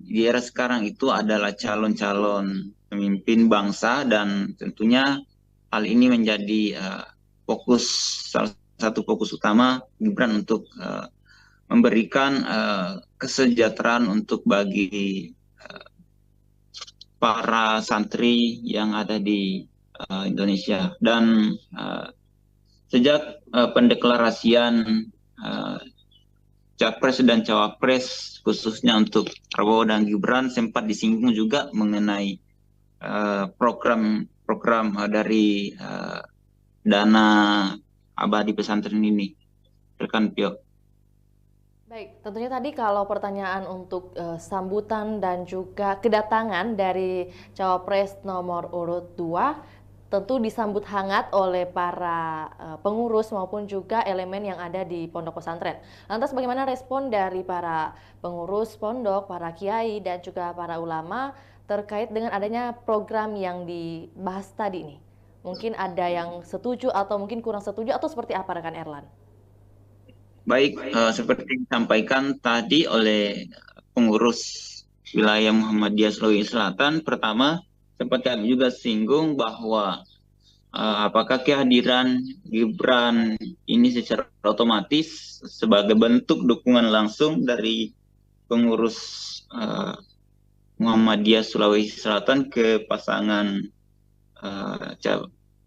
[SPEAKER 2] di era sekarang itu adalah calon-calon pemimpin bangsa, dan tentunya hal ini menjadi salah satu fokus utama Gibran untuk memberikan kesejahteraan untuk bagi para santri yang ada di Indonesia. Dan sejak pendeklarasian Capres dan Cawapres khususnya untuk Prabowo dan Gibran sempat disinggung juga mengenai program dari Dana Abadi Pesantren ini, rekan Pio.
[SPEAKER 1] Baik, tentunya tadi kalau pertanyaan untuk sambutan dan juga kedatangan dari Cawapres nomor urut 2 tentu disambut hangat oleh para pengurus maupun juga elemen yang ada di pondok pesantren. Lantas bagaimana respon dari para pengurus pondok, para kiai dan juga para ulama terkait dengan adanya program yang dibahas tadi nih? Mungkin ada yang setuju atau mungkin kurang setuju atau seperti apa rekan Erlan?
[SPEAKER 2] Baik, seperti yang disampaikan tadi oleh pengurus wilayah Muhammadiyah Sulawesi Selatan, pertama sempat kami juga singgung bahwa apakah kehadiran Gibran ini secara otomatis sebagai bentuk dukungan langsung dari pengurus Muhammadiyah Sulawesi Selatan ke pasangan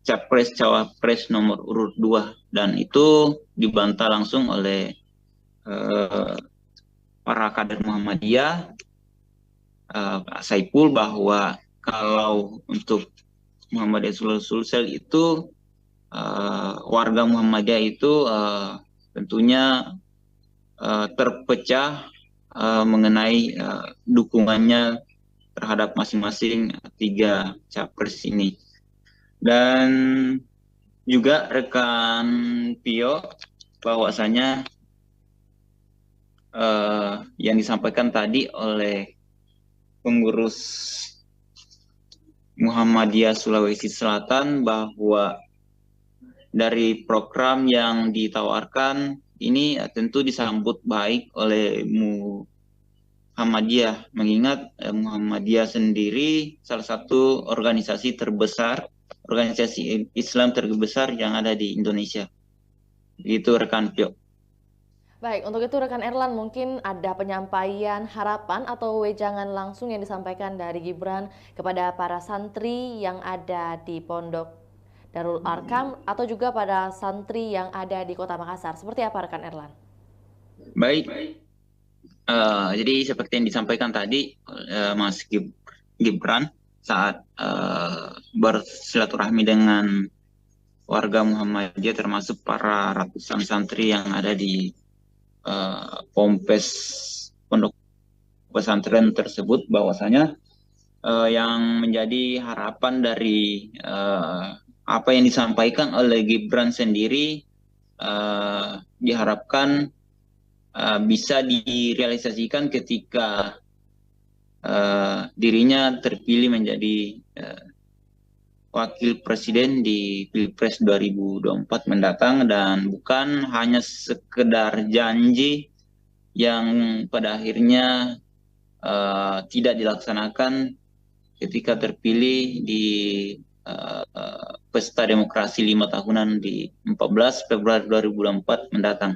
[SPEAKER 2] Capres Cawapres nomor urut 2, dan itu dibantah langsung oleh para kader Muhammadiyah, Pak Saipul, bahwa kalau untuk Muhammadiyah Sulsel itu warga Muhammadiyah itu tentunya terpecah mengenai dukungannya terhadap masing-masing 3 capres ini. Dan juga rekan Pio, bahwasanya yang disampaikan tadi oleh pengurus Muhammadiyah Sulawesi Selatan bahwa dari program yang ditawarkan ini tentu disambut baik oleh Muhammadiyah, mengingat Muhammadiyah sendiri salah satu organisasi terbesar, organisasi Islam terbesar yang ada di Indonesia. Gitu rekan Pio.
[SPEAKER 1] Baik, untuk itu rekan Erlan, mungkin ada penyampaian harapan atau wejangan langsung yang disampaikan dari Gibran kepada para santri yang ada di Pondok Darul Arkam atau juga pada santri yang ada di Kota Makassar. Seperti apa rekan Erlan?
[SPEAKER 2] Baik, jadi seperti yang disampaikan tadi Mas Gibran saat bersilaturahmi dengan warga Muhammadiyah, termasuk para ratusan santri yang ada di Pompes Pondok Pesantren tersebut, bahwasanya yang menjadi harapan dari apa yang disampaikan oleh Gibran sendiri diharapkan bisa direalisasikan ketika dirinya terpilih menjadi wakil presiden di Pilpres 2024 mendatang, dan bukan hanya sekedar janji yang pada akhirnya tidak dilaksanakan ketika terpilih di Pesta Demokrasi 5 tahunan di 14 Februari 2024 mendatang.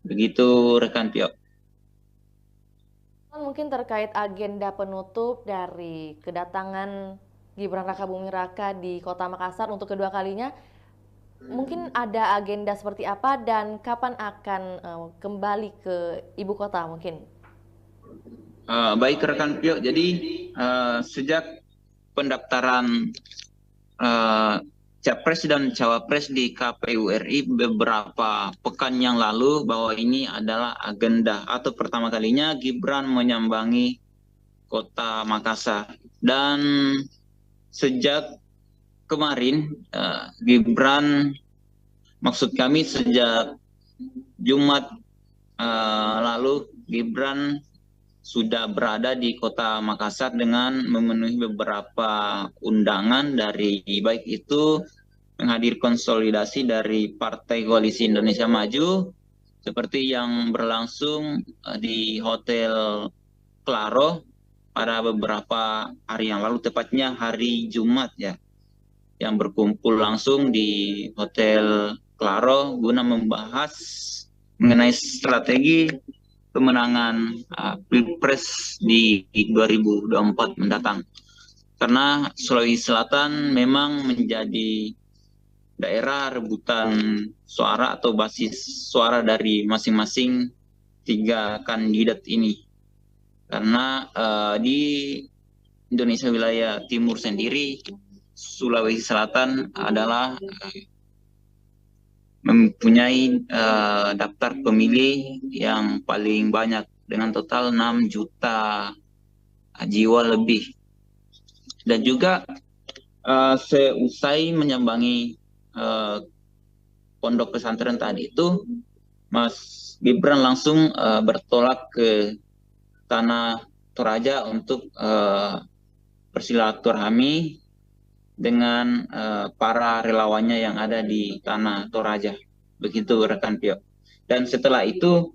[SPEAKER 2] Begitu rekan Pio.
[SPEAKER 1] Mungkin terkait agenda penutup dari kedatangan Gibran Rakabuming Raka di Kota Makassar untuk kedua kalinya, mungkin ada agenda seperti apa dan kapan akan kembali ke ibu kota mungkin?
[SPEAKER 2] Baik rekan Pio, jadi sejak pendaftaran Capres dan Cawapres di KPU RI beberapa pekan yang lalu, bahwa ini adalah agenda atau pertama kalinya Gibran menyambangi Kota Makassar. Dan sejak kemarin Gibran, maksud kami sejak Jumat lalu, Gibran sudah berada di Kota Makassar dengan memenuhi beberapa undangan dari baik itu menghadir konsolidasi dari Partai Koalisi Indonesia Maju seperti yang berlangsung di Hotel Claro pada beberapa hari yang lalu, tepatnya hari Jumat ya, yang berkumpul langsung di Hotel Claro guna membahas mengenai strategi pemenangan Pilpres di 2024 mendatang. Karena Sulawesi Selatan memang menjadi daerah rebutan suara atau basis suara dari masing-masing 3 kandidat ini. Karena di Indonesia wilayah timur sendiri, Sulawesi Selatan adalah mempunyai daftar pemilih yang paling banyak dengan total 6 juta jiwa lebih. Dan juga seusai menyambangi pondok pesantren tadi itu, Mas Gibran langsung bertolak ke Tanah Toraja untuk bersilaturahmi dengan para relawannya yang ada di tanah Toraja. Begitu rekan Pio. Dan setelah itu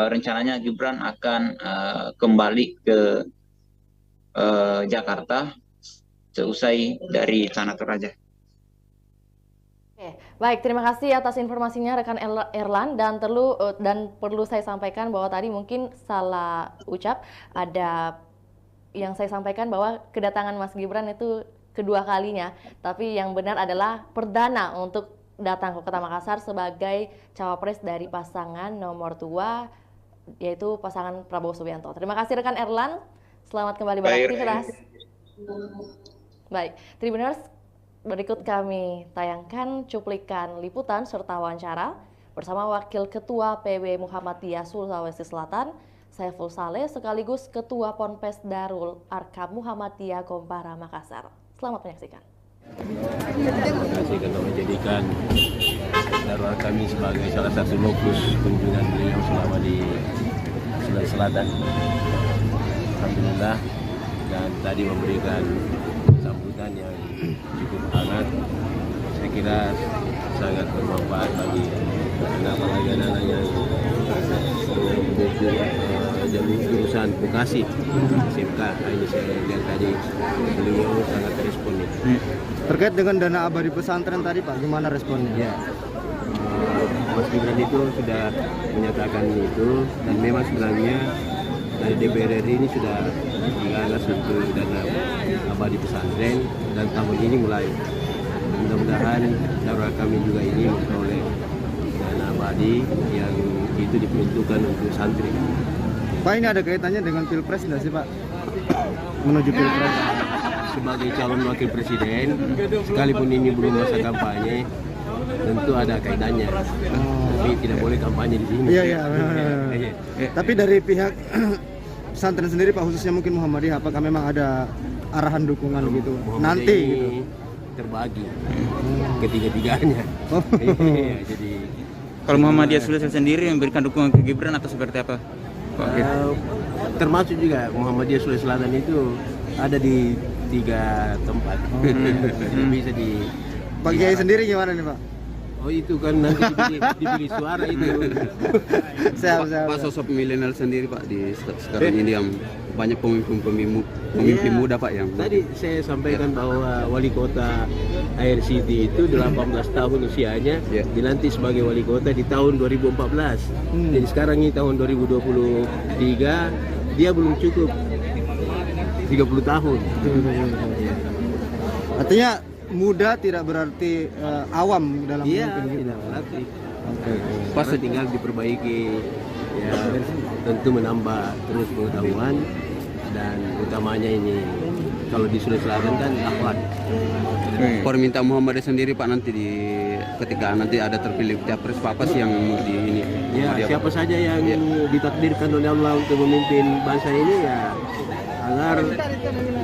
[SPEAKER 2] rencananya Gibran akan kembali ke Jakarta seusai dari tanah Toraja.
[SPEAKER 1] Oke, baik, terima kasih atas informasinya rekan Erlan, dan perlu saya sampaikan bahwa tadi mungkin salah ucap, ada yang saya sampaikan bahwa kedatangan Mas Gibran itu kedua kalinya, tapi yang benar adalah perdana untuk datang ke Kota Makassar sebagai cawapres dari pasangan nomor 2, yaitu pasangan Prabowo Subianto. Terima kasih rekan Erlan, selamat kembali beraktivitas. Baik, Tribuners, berikut kami tayangkan cuplikan liputan serta wawancara bersama Wakil Ketua PB Muhammadiyah Sulawesi Selatan, Saiful Saleh, sekaligus Ketua Ponpes Darul Arkam Muhammadiyah Kompara Makassar. Selamat menyaksikan.
[SPEAKER 3] Terima kasih karena menjadikan Darul Arkam sebagai salah satu lokus kunjungan beliau selama di Sulawesi Selatan. Alhamdulillah, dan tadi memberikan sambutan yang cukup hangat. Saya kira sangat bermanfaat bagi anak-anak yang jurusan vokasi SMK. Ini saya lihat tadi beliau sangat responsif.
[SPEAKER 4] Terkait dengan dana abadi pesantren tadi Pak, gimana responnya?
[SPEAKER 3] Ya, Mas Gibran itu sudah menyatakan itu, dan memang sebenarnya dari DPR RI ini sudah digagas untuk dana abadi pesantren, dan tahun ini mulai. Mudah-mudahan Darul kami juga ini memperoleh dana abadi yang itu diperuntukkan untuk santri.
[SPEAKER 4] Pak, ini ada kaitannya dengan Pilpres nggak sih Pak? Menuju Pilpres.
[SPEAKER 3] Sebagai calon wakil presiden, sekalipun ini belum masa kampanye, tentu ada kaitannya. Tapi tidak boleh kampanye di sini.
[SPEAKER 4] Iya. Tapi dari pihak pesantren sendiri Pak, khususnya mungkin Muhammadiyah, apakah memang ada arahan dukungan gitu nanti gitu?
[SPEAKER 3] Terbagi ketiga-tiganya. Jadi
[SPEAKER 5] kalau Muhammadiyah Sulawesi sendiri memberikan dukungan ke Gibran atau seperti apa?
[SPEAKER 3] Termasuk juga Muhammadiyah Sulawesi Selatan itu ada di 3 tempat. Bisa di
[SPEAKER 4] Pak Kiai sendiri gimana nih Pak?
[SPEAKER 3] Oh itu kan nanti dipilih suara itu.
[SPEAKER 6] Pak, sosok milenial sendiri Pak di sekarang ini yang banyak pemimpin muda Pak yang
[SPEAKER 3] tadi saya sampaikan bahwa wali kota Air City itu 18 tahun usianya, dilantik sebagai wali kota di tahun 2014. Jadi sekarang ini tahun 2023, dia belum cukup 30 tahun. Artinya muda tidak berarti awam dalam memimpin gitu. Tidak berarti. Pas tinggal diperbaiki, ya tentu menambah terus pengetahuan, dan utamanya ini kalau di Sulawesi Selatan kan akhlak.
[SPEAKER 6] Permintaan Muhammadiyah sendiri Pak nanti ketika nanti ada terpilih capres apa sih yang di ini?
[SPEAKER 3] Ya siapa saja yang ditakdirkan oleh Allah untuk memimpin bangsa ini, ya agar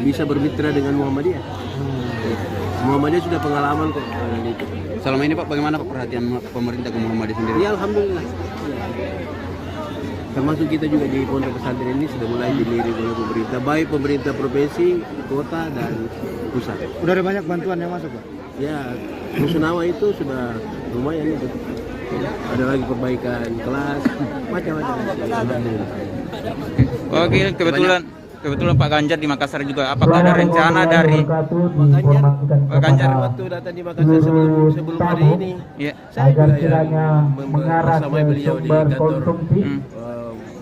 [SPEAKER 3] bisa bermitra dengan Muhammadiyah. Muhammadiyah sudah pengalaman kok.
[SPEAKER 6] Selama ini Pak, bagaimana Pak perhatian pemerintah ke Muhammadiyah sendiri?
[SPEAKER 3] Ya alhamdulillah. Termasuk kita juga di pondok pesantren ini sudah mulai dilirik oleh pemerintah, baik pemerintah provinsi, kota, dan pusat.
[SPEAKER 4] Udah ada banyak bantuan yang masuk Pak?
[SPEAKER 3] Ya, Rusunawa itu sudah lumayan itu. Ada lagi perbaikan kelas, macam-macam.
[SPEAKER 5] Oke, kebetulan Pak Ganjar di Makassar juga. Apakah ada rencana dari
[SPEAKER 3] Pak Ganjar waktu datang di Makassar sebelum hari ini?
[SPEAKER 5] Ya.
[SPEAKER 3] Saya juga bersama beliau di kantor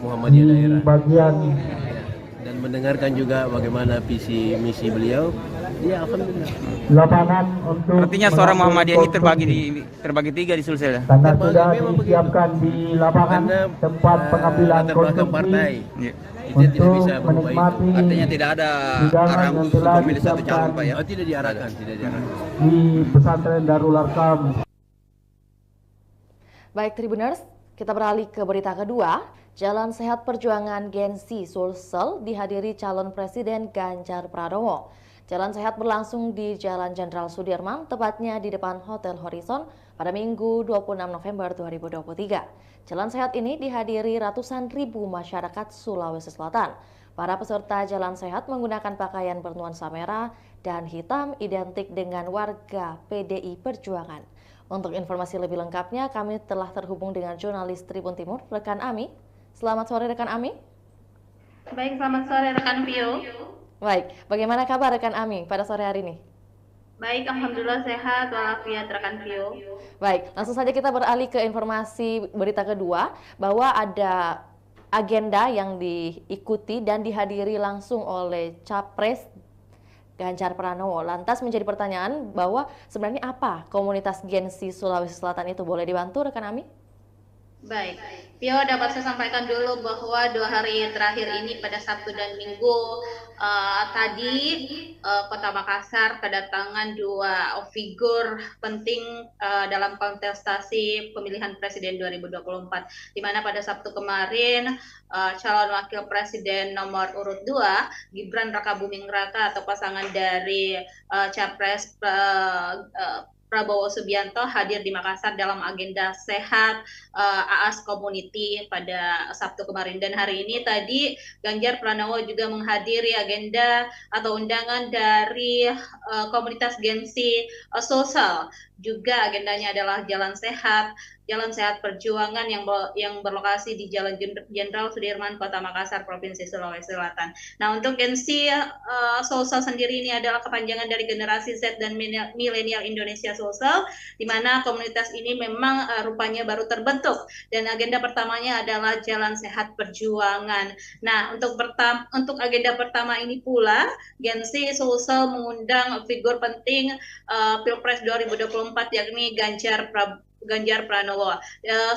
[SPEAKER 3] Muhammadiyah daerah. Dan mendengarkan juga bagaimana visi misi beliau. Ya alhamdulillah.
[SPEAKER 7] Lapangan untuk
[SPEAKER 5] artinya suara Muhammadiyah ini terbagi 3 di Sulsel.
[SPEAKER 7] karena sudah disiapkan di lapangan tempat pengambilan konsumsi untuk menikmati
[SPEAKER 6] Artinya tidak ada arahan
[SPEAKER 7] yang
[SPEAKER 6] khusus
[SPEAKER 7] telah
[SPEAKER 6] untuk memilih satu calon Pak ya?
[SPEAKER 3] Oh, tidak diarahkan.
[SPEAKER 7] di pesantren Darul Arkam.
[SPEAKER 1] Baik Tribuners, kita beralih ke berita kedua. Jalan Sehat Perjuangan Gen-Z Sulsel dihadiri calon Presiden Ganjar Pranowo. Jalan Sehat berlangsung di Jalan Jenderal Sudirman, tepatnya di depan Hotel Horizon pada Minggu 26 November 2023. Jalan Sehat ini dihadiri ratusan ribu masyarakat Sulawesi Selatan. Para peserta jalan sehat menggunakan pakaian bernuansa merah dan hitam identik dengan warga PDI Perjuangan. Untuk informasi lebih lengkapnya, kami telah terhubung dengan jurnalis Tribun Timur, rekan Ami. Selamat sore, rekan Ami.
[SPEAKER 8] Baik, selamat sore rekan Pio.
[SPEAKER 1] Baik, bagaimana kabar rekan Ami pada sore hari ini?
[SPEAKER 8] Baik, alhamdulillah sehat walafiat rekan Pio.
[SPEAKER 1] Baik, langsung saja kita beralih ke informasi berita kedua, bahwa ada agenda yang diikuti dan dihadiri langsung oleh Capres Ganjar Pranowo. Lantas menjadi pertanyaan bahwa sebenarnya apa komunitas Gen Z Sulawesi Selatan itu? Boleh dibantu rekan Ami?
[SPEAKER 8] Baik, Pio dapat saya sampaikan dulu bahwa 2 hari terakhir ini pada Sabtu dan Minggu tadi Kota Makassar kedatangan 2 figur penting dalam kontestasi pemilihan presiden 2024, di mana pada Sabtu kemarin calon wakil presiden nomor urut 2 Gibran Rakabuming Raka atau pasangan dari Capres Prabowo Subianto hadir di Makassar dalam agenda sehat AAS Community pada Sabtu kemarin, dan hari ini tadi Ganjar Pranowo juga menghadiri agenda atau undangan dari komunitas Gen Z Sosial. Juga agendanya adalah Jalan Sehat Perjuangan yang berlokasi di Jalan Jenderal Sudirman, Kota Makassar, Provinsi Sulawesi Selatan. Nah, untuk Gen Z Sosial sendiri ini adalah kepanjangan dari generasi Z dan milenial Indonesia Sosial, di mana komunitas ini memang rupanya baru terbentuk, dan agenda pertamanya adalah Jalan Sehat Perjuangan. Nah, untuk agenda pertama ini pula Gen Z Sosial mengundang figur penting Pilpres 2024, yakni Ganjar Pranowo.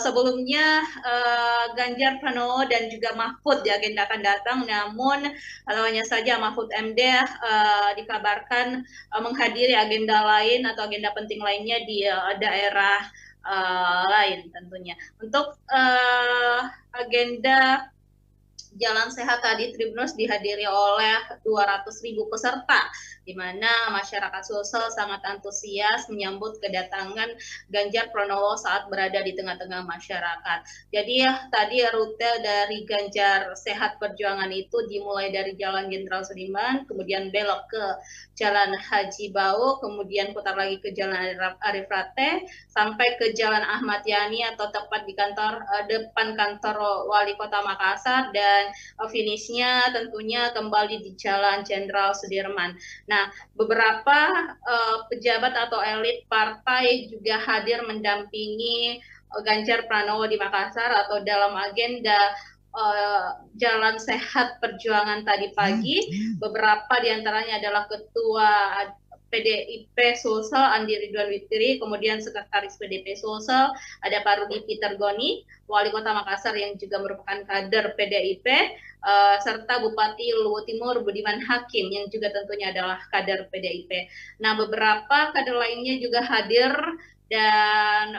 [SPEAKER 8] Sebelumnya Ganjar Pranowo dan juga Mahfud diagendakan datang, namun hanya saja Mahfud MD dikabarkan menghadiri agenda lain atau agenda penting lainnya di daerah lain tentunya. Untuk agenda Jalan Sehat tadi Tribuners dihadiri oleh 200.000 peserta, di mana masyarakat Sulsel sangat antusias menyambut kedatangan Ganjar Pranowo saat berada di tengah-tengah masyarakat. Jadi tadi rute dari Ganjar Sehat Perjuangan itu dimulai dari Jalan Jenderal Sudirman, kemudian belok ke Jalan Haji Bau, kemudian putar lagi ke Jalan Arif Rate, sampai ke Jalan Ahmad Yani atau tepat di depan kantor Wali Kota Makassar, dan finishnya tentunya kembali di Jalan Jenderal Sudirman. Nah, beberapa pejabat atau elit partai juga hadir mendampingi Ganjar Pranowo di Makassar atau dalam agenda Jalan Sehat Perjuangan tadi pagi. Beberapa diantaranya adalah Ketua PDIP Sulsel Andi Ridwan Witri, kemudian Sekretaris PDIP Sulsel ada Pak Rudi Peter Goni, Wali Kota Makassar yang juga merupakan kader PDIP, serta Bupati Luwu Timur Budiman Hakim yang juga tentunya adalah kader PDIP. Nah, beberapa kader lainnya juga hadir, dan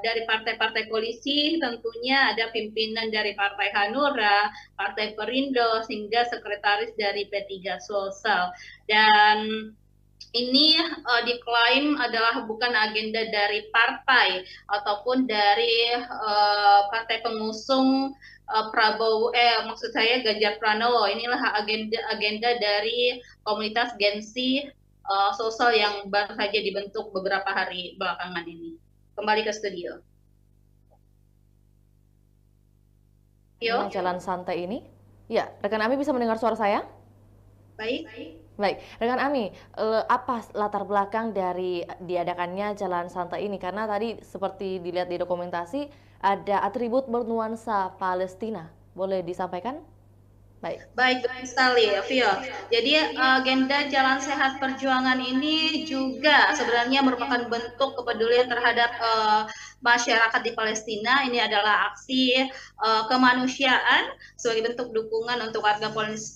[SPEAKER 8] dari partai-partai koalisi tentunya ada pimpinan dari Partai Hanura, Partai Perindo, hingga sekretaris dari P3 Sulsel. Dan ini diklaim adalah bukan agenda dari partai ataupun dari partai pengusung Prabowo, maksud saya Ganjar Pranowo. Inilah agenda dari komunitas Gen Z Sosial yang baru saja dibentuk beberapa hari belakangan ini. Kembali ke studio.
[SPEAKER 1] Jalan santai ini, ya, rekan Ami bisa mendengar suara saya?
[SPEAKER 8] Baik.
[SPEAKER 1] Baik, rekan Ami, apa latar belakang dari diadakannya Jalan Santai ini? Karena tadi seperti dilihat di dokumentasi ada atribut bernuansa Palestina. Boleh disampaikan?
[SPEAKER 8] Baik sekali, Vio. Jadi agenda Jalan Sehat Perjuangan ini juga sebenarnya merupakan bentuk kepedulian terhadap masyarakat di Palestina. Ini adalah aksi kemanusiaan sebagai bentuk dukungan untuk warga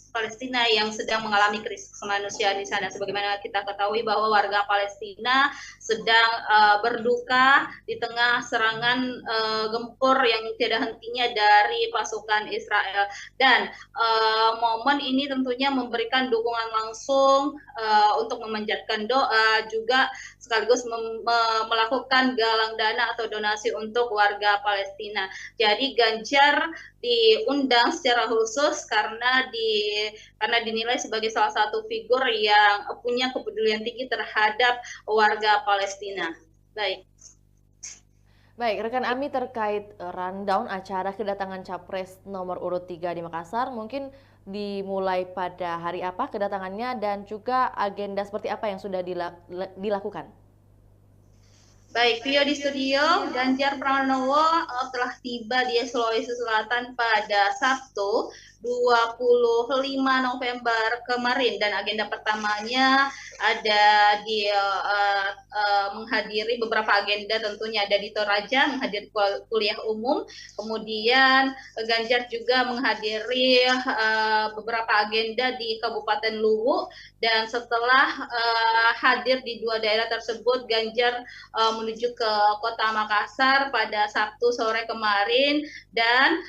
[SPEAKER 8] Palestina yang sedang mengalami krisis kemanusiaan di sana. Sebagaimana kita ketahui bahwa warga Palestina sedang berduka di tengah serangan gempur yang tidak hentinya dari pasukan Israel, dan momen ini tentunya memberikan dukungan langsung untuk memanjatkan doa, juga sekaligus melakukan galang dana atau donasi untuk warga Palestina. Jadi Ganjar diundang secara khusus karena dinilai sebagai salah satu figur yang punya kepedulian tinggi terhadap warga Palestina.
[SPEAKER 1] Baik, rekan Ami, terkait rundown acara kedatangan Capres nomor urut 3 di Makassar, mungkin dimulai pada hari apa kedatangannya dan juga agenda seperti apa yang sudah dilakukan?
[SPEAKER 8] Baik, Vio di studio, Ganjar Pranowo telah tiba di Sulawesi Selatan pada Sabtu 25 November kemarin, dan agenda pertamanya ada di menghadiri beberapa agenda, tentunya ada di Toraja menghadiri kuliah umum, kemudian Ganjar juga menghadiri beberapa agenda di Kabupaten Luwu, dan setelah hadir di dua daerah tersebut, Ganjar menuju ke Kota Makassar pada Sabtu sore kemarin, dan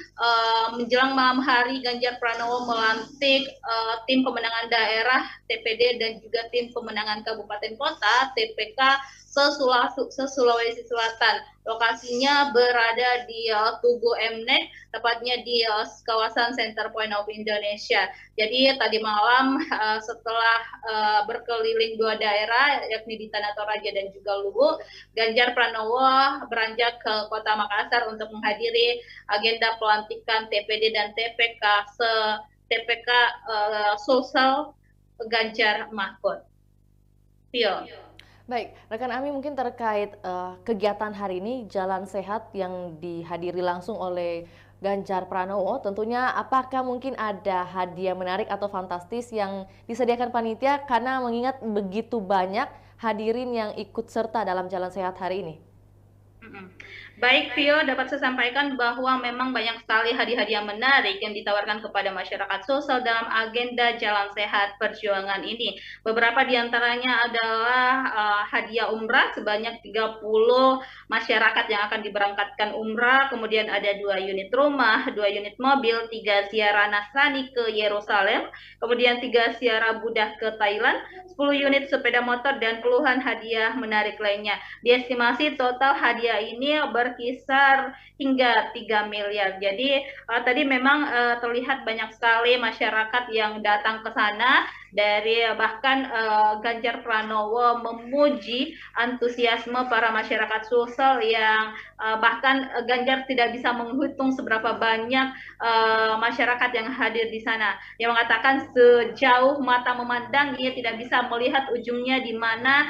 [SPEAKER 8] menjelang malam hari Ganjar Pranowo melantik tim pemenangan daerah TPD dan juga tim pemenangan kabupaten kota TPK se-Sulawesi Selatan. Lokasinya berada di Tugu Mnek, tepatnya di kawasan Center Point of Indonesia. Jadi tadi malam setelah berkeliling dua daerah, yakni di Tanah Toraja dan juga Luwu, Ganjar Pranowo beranjak ke Kota Makassar untuk menghadiri agenda pelantikan TPD dan TPK Sulsel Ganjar Mahfud. Pio.
[SPEAKER 1] Baik, rekan Ami, mungkin terkait kegiatan hari ini, Jalan Sehat yang dihadiri langsung oleh Ganjar Pranowo, tentunya apakah mungkin ada hadiah menarik atau fantastis yang disediakan panitia karena mengingat begitu banyak hadirin yang ikut serta dalam Jalan Sehat hari ini?
[SPEAKER 8] Baik, Vio, dapat saya sampaikan bahwa memang banyak sekali hadiah-hadiah menarik yang ditawarkan kepada masyarakat sosial dalam agenda Jalan Sehat Perjuangan ini. Beberapa diantaranya adalah hadiah umrah sebanyak 30 masyarakat yang akan diberangkatkan umrah, kemudian ada 2 unit rumah, 2 unit mobil, 3 ziarah Nasrani ke Yerusalem, kemudian 3 ziarah Buddha ke Thailand, 10 unit sepeda motor, dan puluhan hadiah menarik lainnya. Diestimasi total hadiah ini berkisar hingga 3 miliar. Jadi tadi memang terlihat banyak sekali masyarakat yang datang ke sana, dari bahkan Ganjar Pranowo memuji antusiasme para masyarakat Sulsel yang bahkan Ganjar tidak bisa menghitung seberapa banyak masyarakat yang hadir di sana. Yang mengatakan sejauh mata memandang ia tidak bisa melihat ujungnya di mana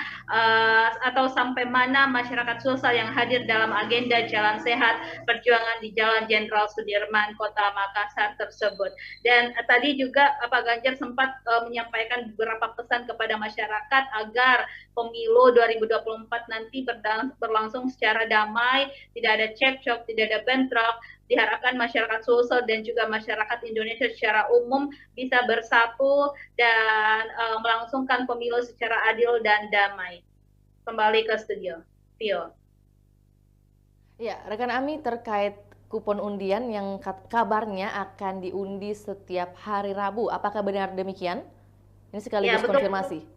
[SPEAKER 8] atau sampai mana masyarakat Sulsel yang hadir dalam agenda Jalan Sehat Perjuangan di Jalan Jenderal Sudirman, Kota Makassar tersebut. Dan tadi juga Pak Ganjar sempat menyampaikan beberapa pesan kepada masyarakat agar pemilu 2024 nanti berlangsung secara damai, tidak ada cekcok, tidak ada bentrok. Diharapkan masyarakat Sulsel dan juga masyarakat Indonesia secara umum bisa bersatu dan melangsungkan pemilu secara adil dan damai. Kembali ke studio, Pio.
[SPEAKER 1] Ya, rekan Ami, terkait kupon undian yang kabarnya akan diundi setiap hari Rabu, apakah benar demikian? Ini sekaligus konfirmasi.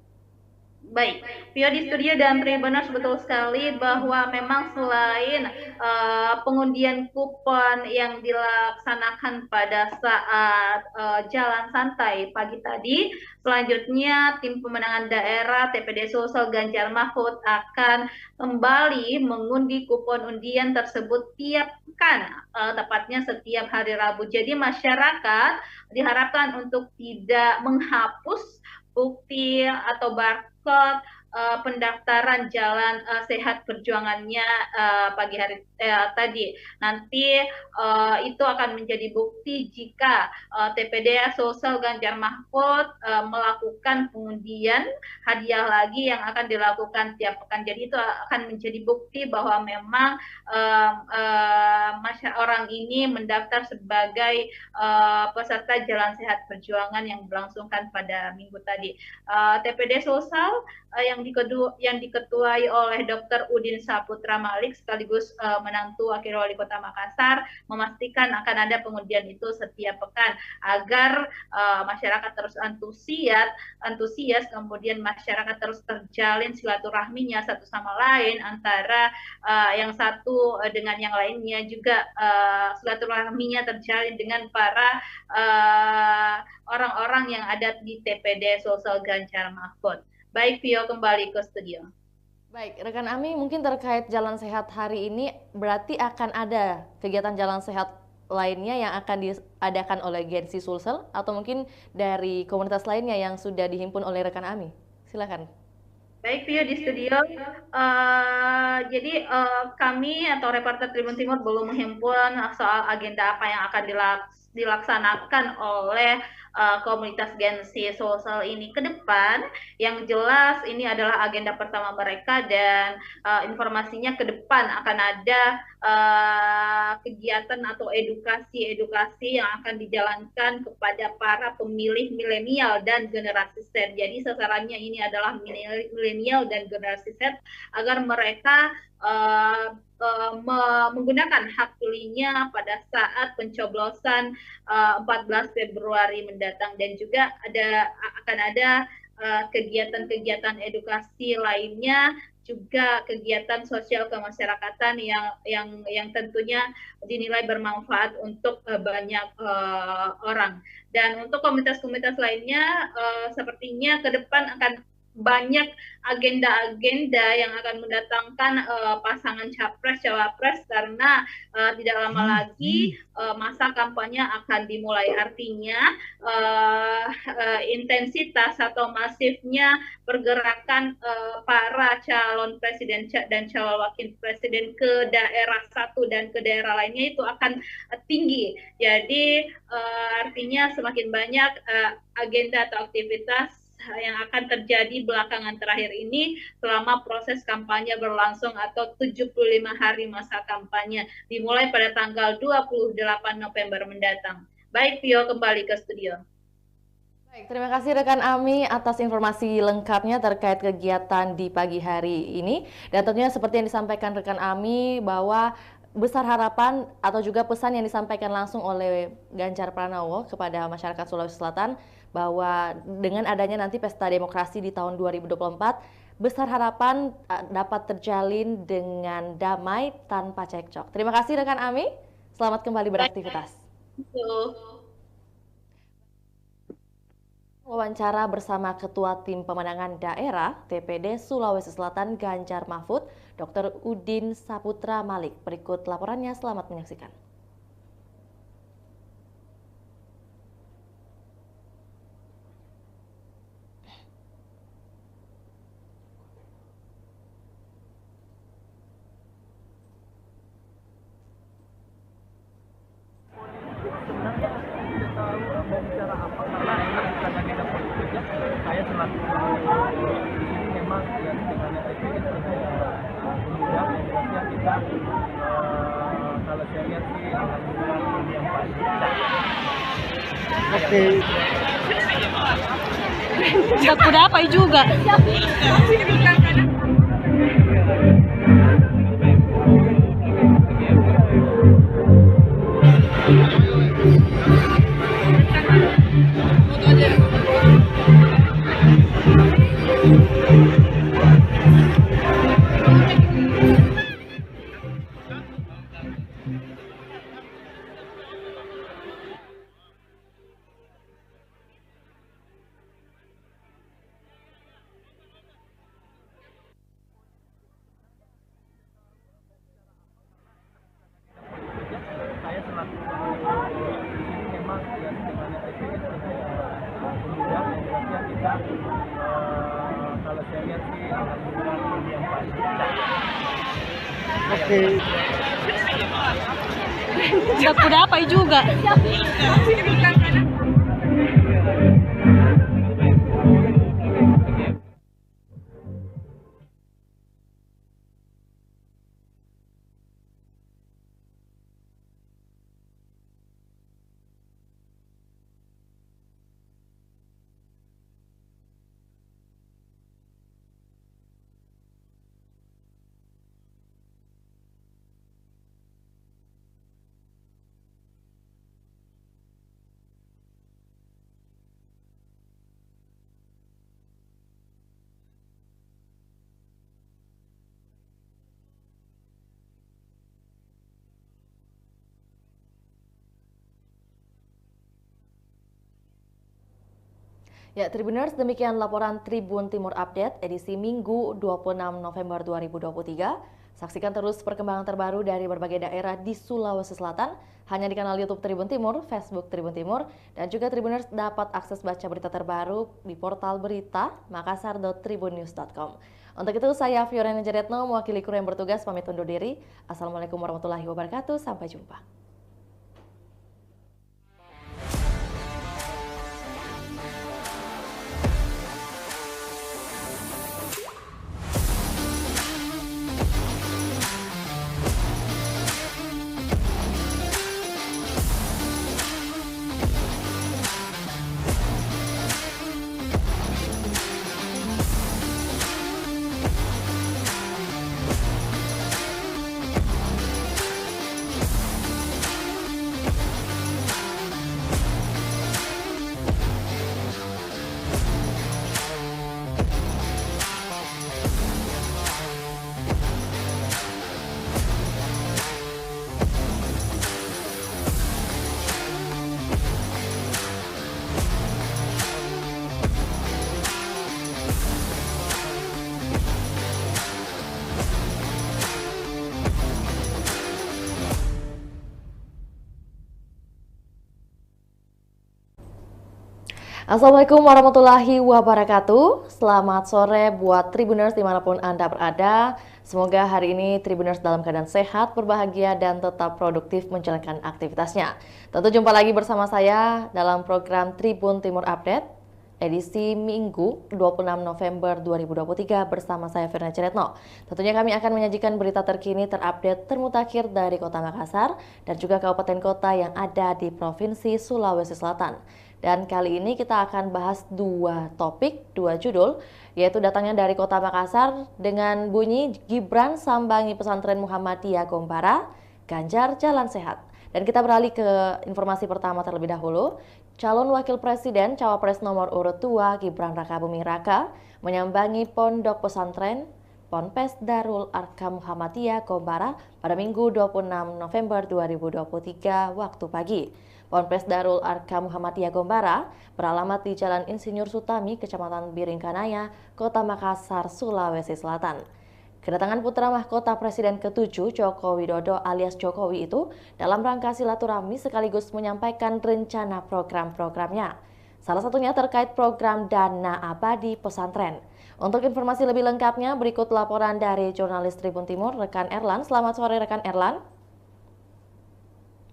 [SPEAKER 8] Baik, Pio di studio dan Tribuners, betul sekali bahwa memang selain pengundian kupon yang dilaksanakan pada saat jalan santai pagi tadi, selanjutnya tim pemenangan daerah TPD Sulsel Ganjar Mahfud akan kembali mengundi kupon undian tersebut tiap pekan, tepatnya setiap hari Rabu. Jadi masyarakat diharapkan untuk tidak menghapus bukti atau barcode pendaftaran Jalan Sehat Perjuangannya pagi hari tadi. Nanti itu akan menjadi bukti jika TPD Sulsel Ganjar Mahfud melakukan pengundian hadiah lagi yang akan dilakukan tiap pekan. Jadi itu akan menjadi bukti bahwa memang orang ini mendaftar sebagai peserta Jalan Sehat Perjuangan yang berlangsungkan pada minggu tadi. TPD Sulsel yang yang diketuai oleh Dr. Udin Saputra Malik sekaligus menantu Wakil Wali Kota Makassar memastikan akan ada pengundian itu setiap pekan agar masyarakat terus antusias, kemudian masyarakat terus terjalin silaturahminya satu sama lain antara yang satu dengan yang lainnya, juga silaturahminya terjalin dengan para orang-orang yang ada di TPD Sulsel Ganjar Mahfud. Baik, Vio, kembali ke studio.
[SPEAKER 1] Baik, rekan Ami, mungkin terkait jalan sehat hari ini berarti akan ada kegiatan jalan sehat lainnya yang akan diadakan oleh Gensi Sulsel atau mungkin dari komunitas lainnya yang sudah dihimpun oleh rekan Ami. Silakan.
[SPEAKER 8] Baik, Vio di studio. Jadi kami atau reporter Tribun Timur belum menghimpun soal agenda apa yang akan dilaksanakan oleh komunitas Gensi Sulsel ini ke depan. Yang jelas ini adalah agenda pertama mereka dan informasinya ke depan akan ada kegiatan atau edukasi yang akan dijalankan kepada para pemilih milenial dan generasi Z. Jadi sasarannya ini adalah milenial dan generasi Z agar mereka menggunakan hak pilihnya pada saat pencoblosan 14 Februari mendatang, dan juga akan ada kegiatan-kegiatan edukasi lainnya, juga kegiatan sosial kemasyarakatan yang tentunya dinilai bermanfaat untuk banyak orang. Dan untuk komunitas-komunitas lainnya sepertinya ke depan akan banyak agenda-agenda yang akan mendatangkan pasangan capres-cawapres karena tidak lama lagi masa kampanye akan dimulai. Artinya intensitas atau masifnya pergerakan para calon presiden dan calon wakil presiden ke daerah satu dan ke daerah lainnya itu akan tinggi. Jadi artinya semakin banyak agenda atau aktivitas yang akan terjadi belakangan terakhir ini selama proses kampanye berlangsung atau 75 hari masa kampanye dimulai pada tanggal 28 November mendatang. Baik, Pio, kembali ke studio.
[SPEAKER 1] Baik, terima kasih rekan Ami atas informasi lengkapnya terkait kegiatan di pagi hari ini. Dan tentunya seperti yang disampaikan rekan Ami bahwa besar harapan atau juga pesan yang disampaikan langsung oleh Ganjar Pranowo kepada masyarakat Sulawesi Selatan bahwa dengan adanya nanti pesta demokrasi di tahun 2024, besar harapan dapat terjalin dengan damai tanpa cekcok. Terima kasih rekan Ami, selamat kembali beraktivitas. Wawancara bersama Ketua Tim Pemenangan Daerah TPD Sulawesi Selatan Ganjar Mahfud, Dr. Udin Saputra Malik. Berikut laporannya, selamat menyaksikan.
[SPEAKER 10] Udah kudapai juga. Udah kudapai juga.
[SPEAKER 1] Ya, Tribuners, demikian laporan Tribun Timur Update edisi Minggu 26 November 2023. Saksikan terus perkembangan terbaru dari berbagai daerah di Sulawesi Selatan hanya di kanal YouTube Tribun Timur, Facebook Tribun Timur, dan juga Tribuners dapat akses baca berita terbaru di portal berita makassar.tribunnews.com. Untuk itu, saya Fiorena Jaretno, mewakili kru yang bertugas, pamit undur diri. Assalamualaikum warahmatullahi wabarakatuh, sampai jumpa. Assalamualaikum warahmatullahi wabarakatuh. Selamat sore buat Tribuners dimanapun Anda berada. Semoga hari ini Tribuners dalam keadaan sehat, berbahagia, dan tetap produktif menjalankan aktivitasnya. Tentu jumpa lagi bersama saya dalam program Tribun Timur Update edisi Minggu 26 November 2023 bersama saya Fiorena Jaretno. Tentunya kami akan menyajikan berita terkini, terupdate, termutakhir dari Kota Makassar dan juga kabupaten kota yang ada di Provinsi Sulawesi Selatan. Dan kali ini kita akan bahas dua topik, dua judul, yaitu datangnya dari Kota Makassar dengan bunyi Gibran sambangi pesantren Muhammadiyah Gombara, Ganjar jalan sehat. Dan kita beralih ke informasi pertama terlebih dahulu. Calon Wakil Presiden Cawapres nomor urut 2 Gibran Raka Buming Raka menyambangi Pondok Pesantren Ponpes Darul Arkam Muhammadiyah Gombara pada Minggu 26 November 2023 waktu pagi. Ponpes Darul Arkam Muhammadiyah Gombara beralamat di Jalan Insinyur Sutami, Kecamatan Biringkanaya, Kota Makassar, Sulawesi Selatan. Kedatangan putra mahkota Presiden ke-7 Joko Widodo alias Jokowi itu dalam rangka silaturahmi sekaligus menyampaikan rencana program-programnya. Salah satunya terkait program Dana Abadi Pesantren. Untuk informasi lebih lengkapnya berikut laporan dari jurnalis Tribun Timur, rekan Erlan. Selamat sore rekan Erlan.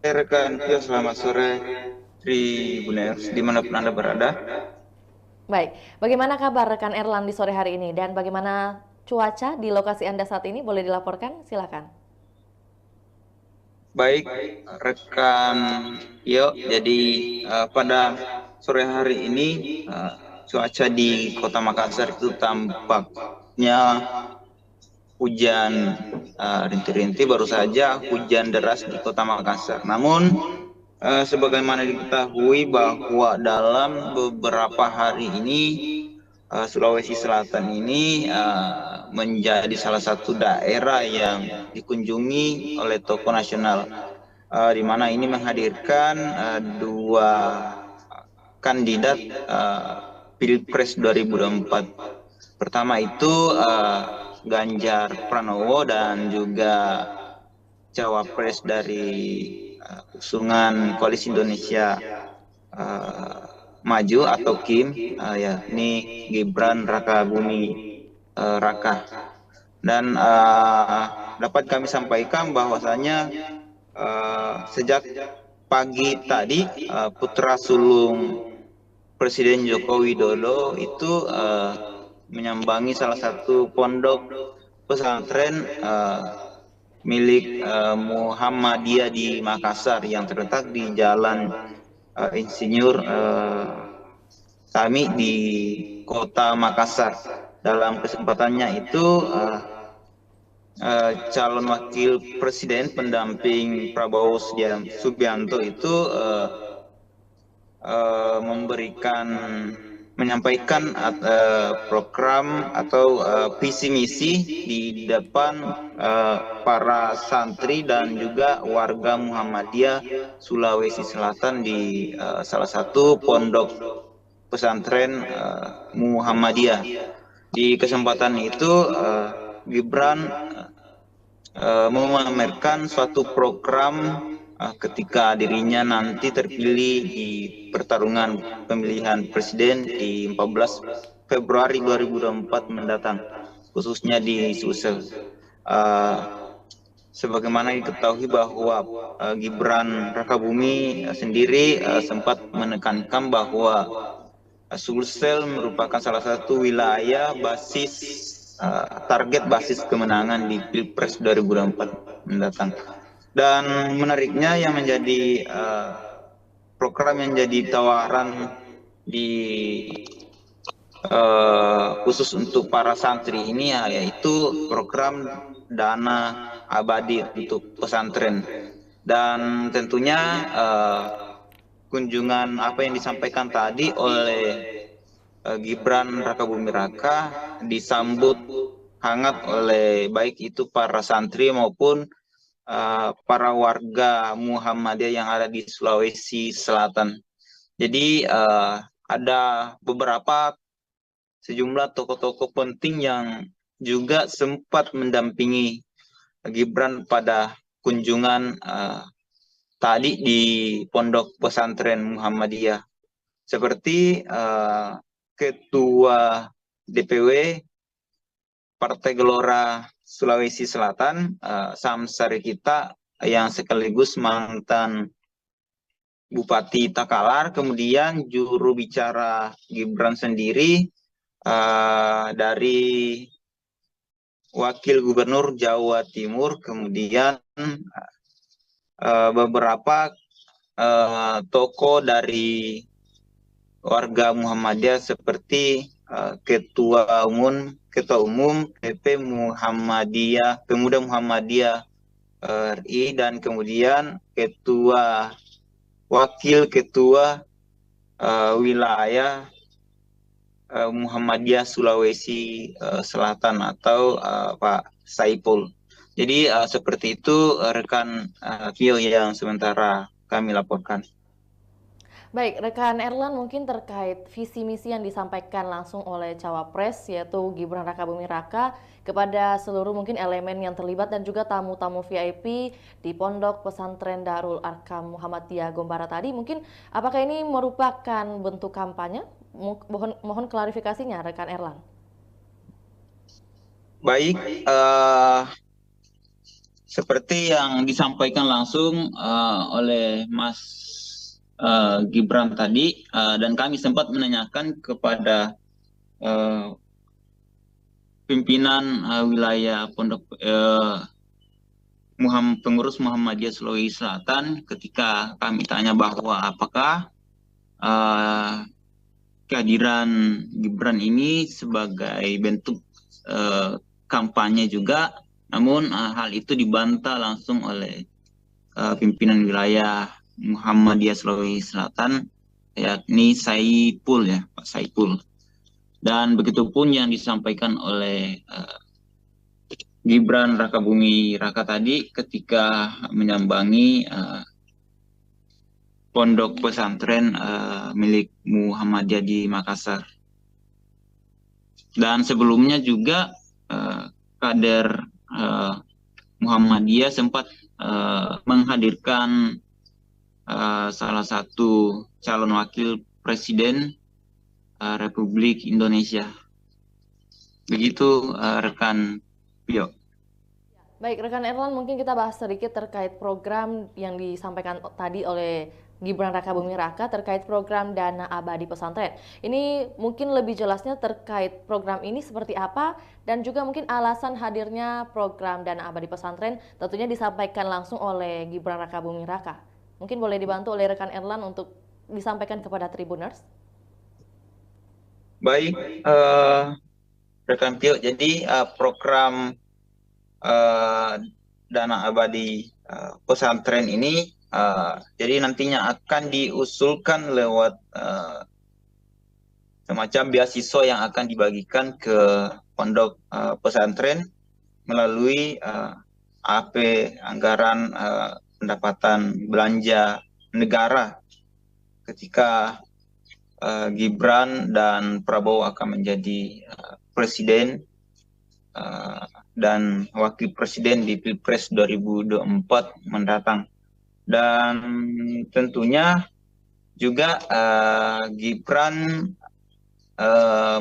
[SPEAKER 2] Rekan, ya selamat sore Tribuners dimanapun Anda berada.
[SPEAKER 1] Baik, bagaimana kabar rekan Erlan di sore hari ini dan bagaimana cuaca di lokasi Anda saat ini? Boleh dilaporkan? Silakan.
[SPEAKER 2] Baik, rekan Yo. Jadi pada sore hari ini cuaca di Kota Makassar itu tampaknya hujan rintik-rintik, baru saja hujan deras di Kota Makassar. Namun sebagaimana diketahui bahwa dalam beberapa hari ini Sulawesi Selatan ini menjadi salah satu daerah yang dikunjungi oleh tokoh nasional, di mana ini menghadirkan dua kandidat Pilpres 2024. Pertama itu Ganjar Pranowo dan juga Cawapres dari usungan Koalisi Indonesia Maju atau KIM, yakni Gibran Raka Buming Raka. Dan dapat kami sampaikan bahwasanya sejak pagi tadi putra sulung Presiden Joko Widodo itu menyambangi salah satu pondok pesantren milik Muhammadiyah di Makassar yang terletak di Jalan Insinyur Sutami di Kota Makassar. Dalam kesempatannya itu calon wakil presiden pendamping Prabowo Subianto itu menyampaikan program atau visi misi di depan para santri dan juga warga Muhammadiyah Sulawesi Selatan di salah satu pondok pesantren Muhammadiyah. Di kesempatan itu Gibran memamerkan suatu program ketika dirinya nanti terpilih di pertarungan pemilihan presiden di 14 Februari 2024 mendatang, khususnya di Sulsel. Sebagaimana diketahui bahwa Gibran Rakabumi sendiri sempat menekankan bahwa Sulsel merupakan salah satu wilayah target basis kemenangan di Pilpres 2024 mendatang. Dan menariknya yang menjadi program yang jadi tawaran khusus untuk para santri ini yaitu program dana abadi untuk pesantren. Dan tentunya kunjungan apa yang disampaikan tadi oleh Gibran Rakabumi Raka disambut hangat oleh baik itu para santri maupun para warga Muhammadiyah yang ada di Sulawesi Selatan. Jadi ada sejumlah tokoh-tokoh penting yang juga sempat mendampingi Gibran pada kunjungan tadi di Pondok Pesantren Muhammadiyah, seperti Ketua DPW Partai Gelora Sulawesi Selatan, Samsari kita yang sekaligus mantan Bupati Takalar, kemudian juru bicara Gibran sendiri dari Wakil Gubernur Jawa Timur, kemudian beberapa tokoh dari warga Muhammadiyah seperti Ketua Umum PP Muhammadiyah, Pemuda Muhammadiyah RI, dan kemudian Wakil Ketua Wilayah Muhammadiyah Sulawesi Selatan atau Pak Saipul. Jadi seperti itu rekan Vio yang sementara kami laporkan.
[SPEAKER 1] Baik, rekan Erlan, mungkin terkait visi misi yang disampaikan langsung oleh Cawapres yaitu Gibran Rakabumi Raka kepada seluruh mungkin elemen yang terlibat dan juga tamu-tamu VIP di Pondok Pesantren Darul Arkam Muhammadiyah Gombara tadi, mungkin apakah ini merupakan bentuk kampanye? Mohon klarifikasinya rekan Erlan.
[SPEAKER 2] Baik, seperti yang disampaikan langsung oleh Mas Gibran tadi, dan kami sempat menanyakan kepada pimpinan wilayah Pondok pengurus Muhammadiyah Sulawesi Selatan ketika kami tanya bahwa apakah kehadiran Gibran ini sebagai bentuk kampanye juga, namun hal itu dibantah langsung oleh pimpinan wilayah Muhammadiyah Sulawesi Selatan, yakni Saipul, ya Pak Saipul. Dan begitupun yang disampaikan oleh Gibran Rakabumi Raka tadi ketika menyambangi pondok pesantren milik Muhammadiyah di Makassar. Dan sebelumnya juga kader Muhammadiyah sempat menghadirkan salah satu calon wakil presiden Republik Indonesia. Begitu rekan Pio.
[SPEAKER 1] Baik, rekan Erlan, mungkin kita bahas sedikit terkait program yang disampaikan tadi oleh Gibran Rakabumi Raka terkait program Dana Abadi Pesantren. Ini mungkin lebih jelasnya terkait program ini seperti apa dan juga mungkin alasan hadirnya program Dana Abadi Pesantren tentunya disampaikan langsung oleh Gibran Rakabumi Raka. Mungkin boleh dibantu oleh rekan Erlan untuk disampaikan kepada Tribuners.
[SPEAKER 2] Baik, rekan Pio, jadi program Dana Abadi Pesantren ini jadi nantinya akan diusulkan lewat semacam beasiswa yang akan dibagikan ke pondok pesantren melalui AP anggaran pendapatan belanja negara ketika Gibran dan Prabowo akan menjadi presiden dan wakil presiden di Pilpres 2024 mendatang. Dan tentunya juga Gibran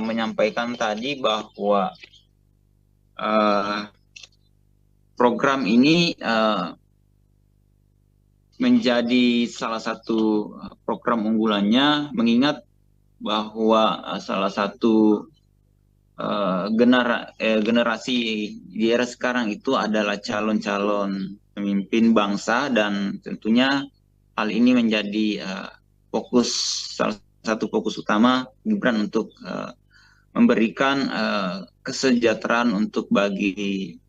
[SPEAKER 2] menyampaikan tadi bahwa program ini menjadi salah satu program unggulannya, mengingat bahwa salah satu generasi di era sekarang itu adalah calon-calon pemimpin bangsa, dan tentunya hal ini menjadi salah satu fokus utama Gibran untuk memberikan kesejahteraan untuk bagi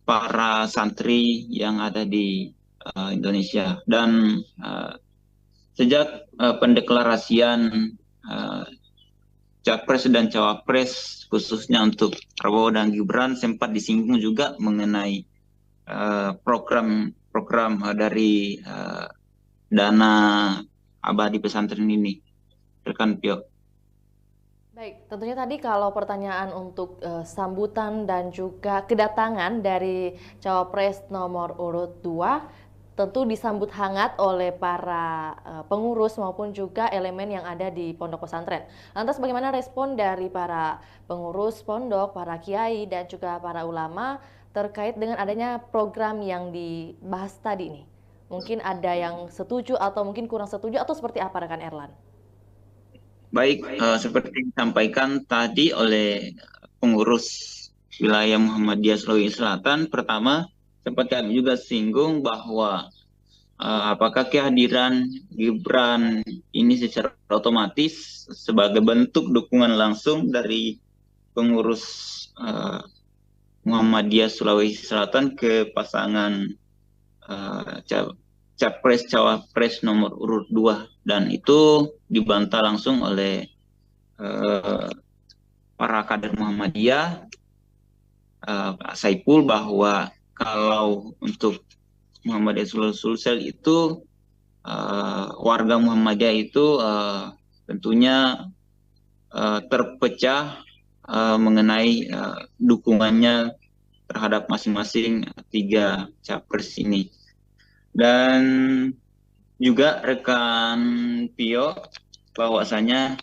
[SPEAKER 2] para santri yang ada di Indonesia. Dan sejak pendeklarasian Capres dan Cawapres khususnya untuk Prabowo dan Gibran sempat disinggung juga mengenai program dari dana abadi pesantren ini, rekan Pio.
[SPEAKER 1] Baik, tentunya tadi kalau pertanyaan untuk sambutan dan juga kedatangan dari Cawapres nomor urut 2 tentu disambut hangat oleh para pengurus maupun juga elemen yang ada di pondok pesantren. Lantas bagaimana respon dari para pengurus pondok, para kiai dan juga para ulama terkait dengan adanya program yang dibahas tadi ini? Mungkin ada yang setuju atau mungkin kurang setuju atau seperti apa rekan Erlan?
[SPEAKER 2] Baik, seperti disampaikan tadi oleh pengurus wilayah Muhammadiyah Sulawesi Selatan, pertama sempat kami juga singgung bahwa apakah kehadiran Gibran ini secara otomatis sebagai bentuk dukungan langsung dari pengurus Muhammadiyah Sulawesi Selatan ke pasangan Capres-Cawapres nomor urut 2, dan itu dibantah langsung oleh para kader Muhammadiyah, Pak Saipul, bahwa kalau untuk Muhammadiyah Sulsel itu warga Muhammadiyah itu tentunya terpecah mengenai dukungannya terhadap masing-masing 3 capres ini. Dan juga rekan Pio, bahwasanya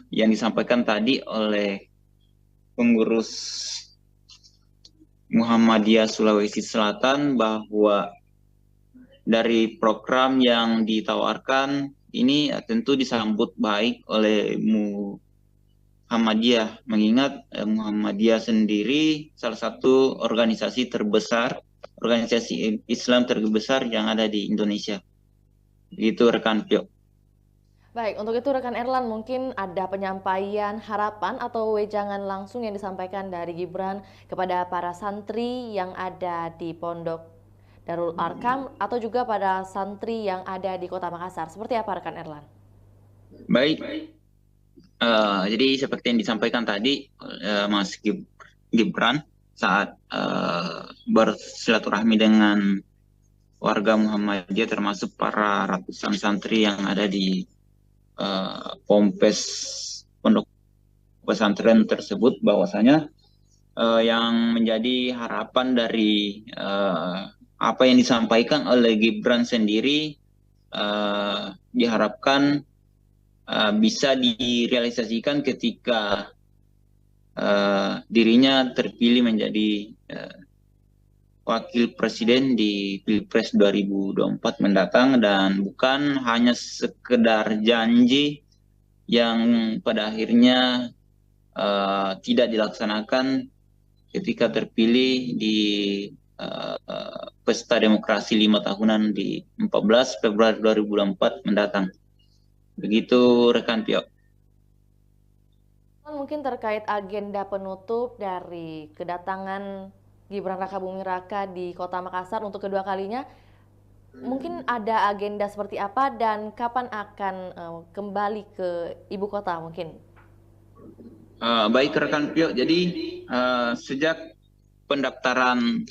[SPEAKER 2] yang disampaikan tadi oleh pengurus Muhammadiyah Sulawesi Selatan bahwa dari program yang ditawarkan ini tentu disambut baik oleh Muhammadiyah, mengingat Muhammadiyah sendiri salah satu organisasi terbesar, organisasi Islam terbesar yang ada di Indonesia. Itu rekan Pio.
[SPEAKER 1] Baik, untuk itu rekan Erlan, mungkin ada penyampaian harapan atau wejangan langsung yang disampaikan dari Gibran kepada para santri yang ada di Pondok Darul Arkam atau juga pada santri yang ada di Kota Makassar. Seperti apa rekan Erlan?
[SPEAKER 2] Baik, jadi seperti yang disampaikan tadi Mas Gibran saat bersilaturahmi dengan warga Muhammadiyah, termasuk para ratusan santri yang ada di Pompes pondok pesantren tersebut, bahwasanya yang menjadi harapan dari apa yang disampaikan oleh Gibran sendiri diharapkan bisa direalisasikan ketika dirinya terpilih menjadi wakil presiden di Pilpres 2024 mendatang, dan bukan hanya sekedar janji yang pada akhirnya tidak dilaksanakan ketika terpilih di pesta demokrasi 5 tahunan di 14 Februari 2024 mendatang. Begitu rekan Pio.
[SPEAKER 1] Mungkin terkait agenda penutup dari kedatangan Gibran Rakabuming Raka di Kota Makassar untuk kedua kalinya, mungkin ada agenda seperti apa dan kapan akan kembali ke ibu kota mungkin?
[SPEAKER 2] Baik rekan Pio, jadi sejak pendaftaran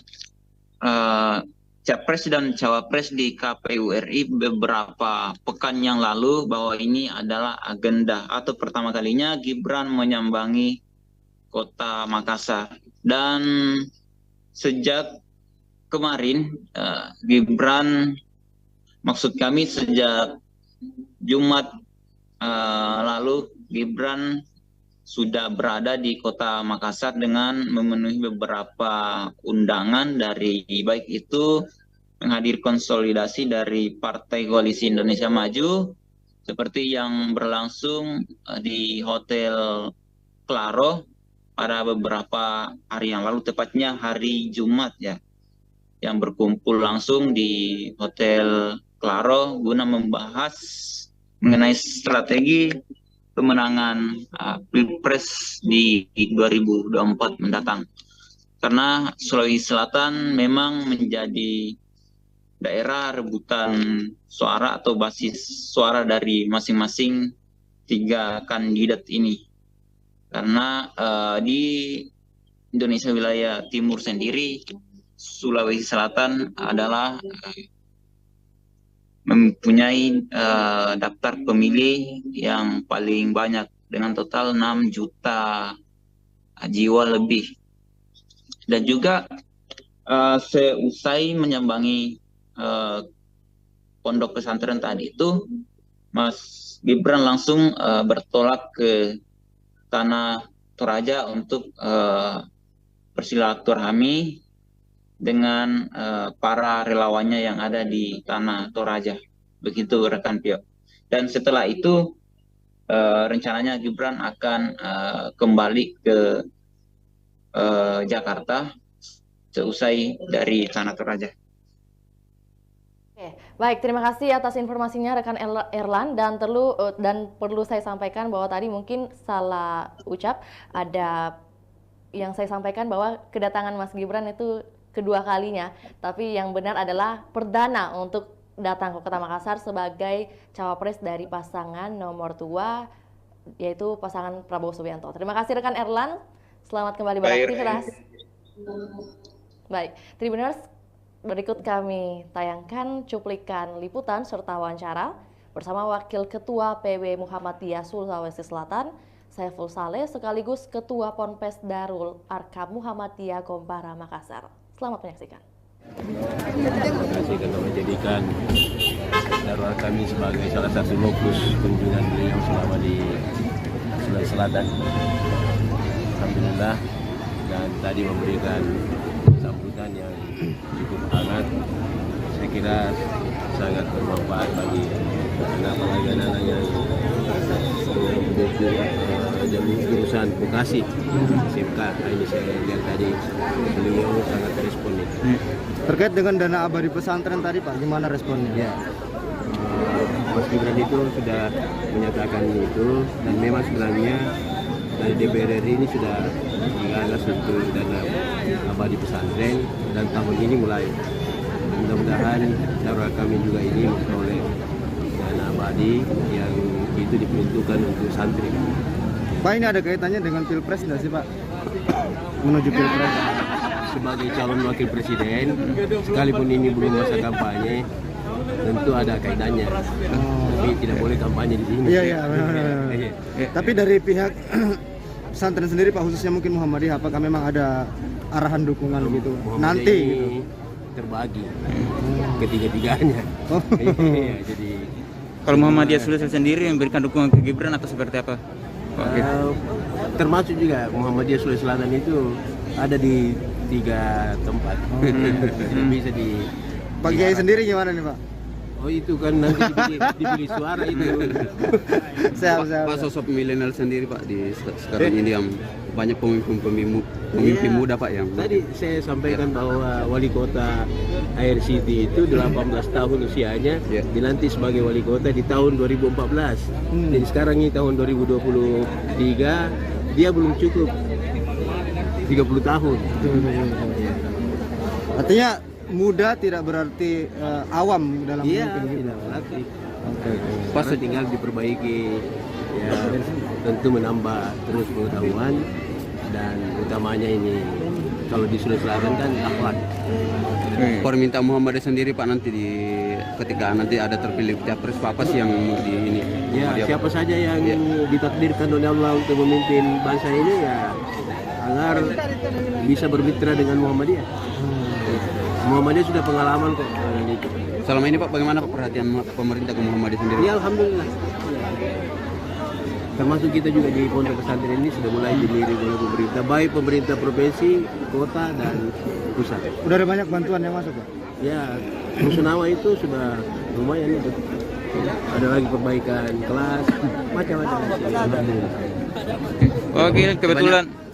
[SPEAKER 2] Capres dan Cawapres di KPU RI beberapa pekan yang lalu bahwa ini adalah agenda atau pertama kalinya Gibran menyambangi kota Makassar. Dan sejak kemarin Gibran, maksud kami sejak Jumat lalu Gibran sudah berada di kota Makassar dengan memenuhi beberapa undangan dari baik itu menghadir konsolidasi dari Partai Koalisi Indonesia Maju seperti yang berlangsung di Hotel Claro pada beberapa hari yang lalu, tepatnya hari Jumat ya, yang berkumpul langsung di Hotel Claro guna membahas mengenai strategi pemenangan Pilpres di 2024 mendatang. Karena Sulawesi Selatan memang menjadi daerah rebutan suara atau basis suara dari masing-masing 3 kandidat ini. Karena di Indonesia wilayah timur sendiri, Sulawesi Selatan adalah mempunyai daftar pemilih yang paling banyak dengan total 6 juta jiwa lebih. Dan juga seusai menyambangi pondok pesantren tadi itu, Mas Gibran langsung bertolak ke Tanah Toraja untuk bersilaturahmi dengan para relawannya yang ada di Tanah Toraja. Begitu rekan Pio. Dan setelah itu rencananya Gibran akan kembali ke Jakarta seusai dari Tanah Toraja.
[SPEAKER 1] Oke, baik, terima kasih atas informasinya rekan Erlan, dan perlu saya sampaikan bahwa tadi mungkin salah ucap, ada yang saya sampaikan bahwa kedatangan Mas Gibran itu kedua kalinya, tapi yang benar adalah perdana untuk datang ke Kota Makassar sebagai cawapres dari pasangan nomor 2, yaitu pasangan Prabowo Subianto. Terima kasih rekan Erlan, selamat kembali beraktivitas. Baik, Tribuners, berikut kami tayangkan cuplikan liputan serta wawancara bersama Wakil Ketua PB Muhammadiyah Sulawesi Selatan, Saiful Saleh, sekaligus Ketua Ponpes Darul Arkam Muhammadiyah Gombara Makassar. Selamat menyaksikan.
[SPEAKER 3] Terima kasih karena menjadikan Darul Arkam sebagai salah satu lokus kunjungan beliau selama di Sulawesi Selatan. Alhamdulillah, dan tadi memberikan sambutan yang cukup hangat. Saya kira sangat bermanfaat bagi anak-anak yang jurusan vokasi SMK. Ini saya lihat tadi beliau sangat respon itu.
[SPEAKER 4] Terkait dengan dana abadi pesantren tadi Pak, gimana responnya?
[SPEAKER 3] Ya, Mas Gibran itu sudah menyatakan itu, dan memang sebenarnya dari DPR RI ini sudah menggagas untuk dana abadi pesantren, dan tahun ini mulai. Mudah-mudahan Darul kami juga ini memperoleh dana abadi yang itu diperuntukkan untuk santri.
[SPEAKER 4] Pak, ini ada kaitannya dengan Pilpres nggak sih Pak? Menuju Pilpres.
[SPEAKER 3] Sebagai calon wakil presiden, sekalipun ini belum masa kampanye, tentu ada kaitannya. Tapi tidak boleh kampanye di sini.
[SPEAKER 4] Iya. Tapi dari pihak pesantren sendiri Pak, khususnya mungkin Muhammadiyah, apakah memang ada arahan dukungan gitu nanti gitu?
[SPEAKER 3] Terbagi ketiga-tiganya. Jadi
[SPEAKER 5] kalau Muhammadiyah Sulawesi sendiri memberikan dukungan ke Gibran atau seperti apa?
[SPEAKER 3] Termasuk juga Muhammadiyah Sulawesi Selatan itu ada di 3 tempat. Bisa di
[SPEAKER 4] Pak Kiai sendiri gimana nih Pak?
[SPEAKER 3] Oh itu kan nanti dipilih suara itu.
[SPEAKER 6] Pak sosok milenial sendiri Pak di sekarang ini yang banyak pemimpin muda Pak yang.
[SPEAKER 3] Tadi saya sampaikan bahwa wali kota Air City itu 18 tahun usianya, dilantik sebagai wali kota di tahun 2014. Jadi sekarang ini tahun 2023, dia belum cukup 30 tahun.
[SPEAKER 4] Artinya muda tidak berarti awam dalam memimpin gitu.
[SPEAKER 3] Tidak berarti. Pas tinggal diperbaiki, ya tentu menambah terus pengetahuan dan utamanya ini kalau di Sulawesi Selatan kan akhlak.
[SPEAKER 6] Permintaan Muhammadiyah sendiri Pak nanti ketika nanti ada terpilih capres apa sih yang di ini?
[SPEAKER 3] Ya, siapa saja yang ditakdirkan oleh Allah untuk memimpin bangsa ini ya agar bisa bermitra dengan Muhammadiyah. Muhammadiyah sudah pengalaman kok.
[SPEAKER 6] Selama ini Pak bagaimana Pak perhatian pemerintah ke Muhammadiyah sendiri?
[SPEAKER 3] Ya alhamdulillah. Termasuk kita juga di pondok pesantren ini sudah mulai dilirik oleh pemerintah, baik pemerintah provinsi, kota dan pusat.
[SPEAKER 4] Udah ada banyak bantuan yang masuk, Pak?
[SPEAKER 3] Ya, Rusunawa itu sudah lumayan itu. Ada lagi perbaikan kelas, macam-macam. Alhamdulillah.
[SPEAKER 5] Oke,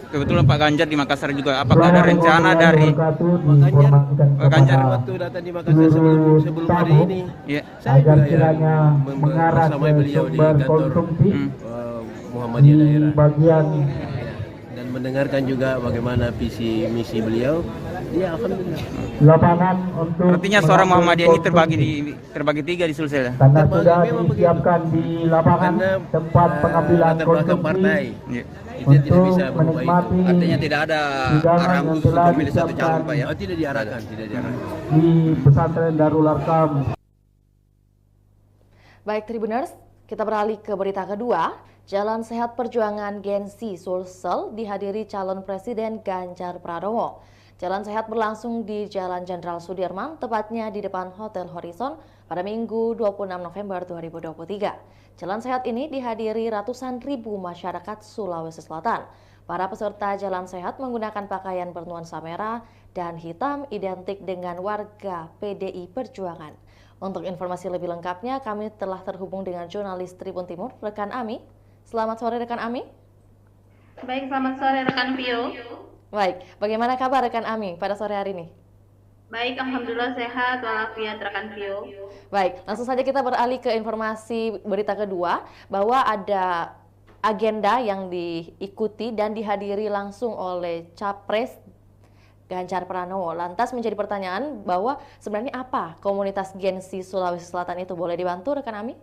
[SPEAKER 5] kebetulan Pak Ganjar di Makassar juga. Apakah ada rencana dari
[SPEAKER 3] Pak Ganjar waktu datang di Makassar sebelum hari ini?
[SPEAKER 5] Ya.
[SPEAKER 3] Saya juga ya bersama beliau di kantor Muhammadiyah daerah dan mendengarkan juga bagaimana visi misi beliau. Ya alhamdulillah.
[SPEAKER 7] Lapangan untuk
[SPEAKER 5] Artinya suara Muhammadiyah ini terbagi tiga di Sulsel.
[SPEAKER 7] karena sudah disiapkan di lapangan tempat pengambilan konsumsi
[SPEAKER 6] Itu tidak
[SPEAKER 7] untuk
[SPEAKER 6] bisa berubah itu.
[SPEAKER 7] menikmati
[SPEAKER 6] Artinya tidak ada arahan khusus untuk memilih satu calon Pak ya?
[SPEAKER 3] Tidak diarahkan, tidak diarahkan.
[SPEAKER 7] di pesantren Darul Arkam.
[SPEAKER 1] Baik Tribuners, kita beralih ke berita kedua. Jalan Sehat Perjuangan Gen-Z Sulsel dihadiri calon Presiden Ganjar Pranowo. Jalan Sehat berlangsung di Jalan Jenderal Sudirman, tepatnya di depan Hotel Horizon pada Minggu 26 November 2023. Jalan Sehat ini dihadiri ratusan ribu masyarakat Sulawesi Selatan. Para peserta Jalan Sehat menggunakan pakaian bernuansa merah dan hitam identik dengan warga PDI Perjuangan. Untuk informasi lebih lengkapnya, kami telah terhubung dengan jurnalis Tribun Timur, rekan Ami. Selamat sore rekan Ami.
[SPEAKER 8] Baik, selamat sore rekan Vio.
[SPEAKER 1] Baik, bagaimana kabar rekan Ami pada sore hari ini?
[SPEAKER 8] Baik, alhamdulillah sehat walafiat rekan Vio.
[SPEAKER 1] Baik, langsung saja kita beralih ke informasi berita kedua bahwa ada agenda yang diikuti dan dihadiri langsung oleh Capres Ganjar Pranowo. Lantas menjadi pertanyaan bahwa sebenarnya apa komunitas Gen-Z Sulawesi Selatan itu? Boleh dibantu rekan Ami?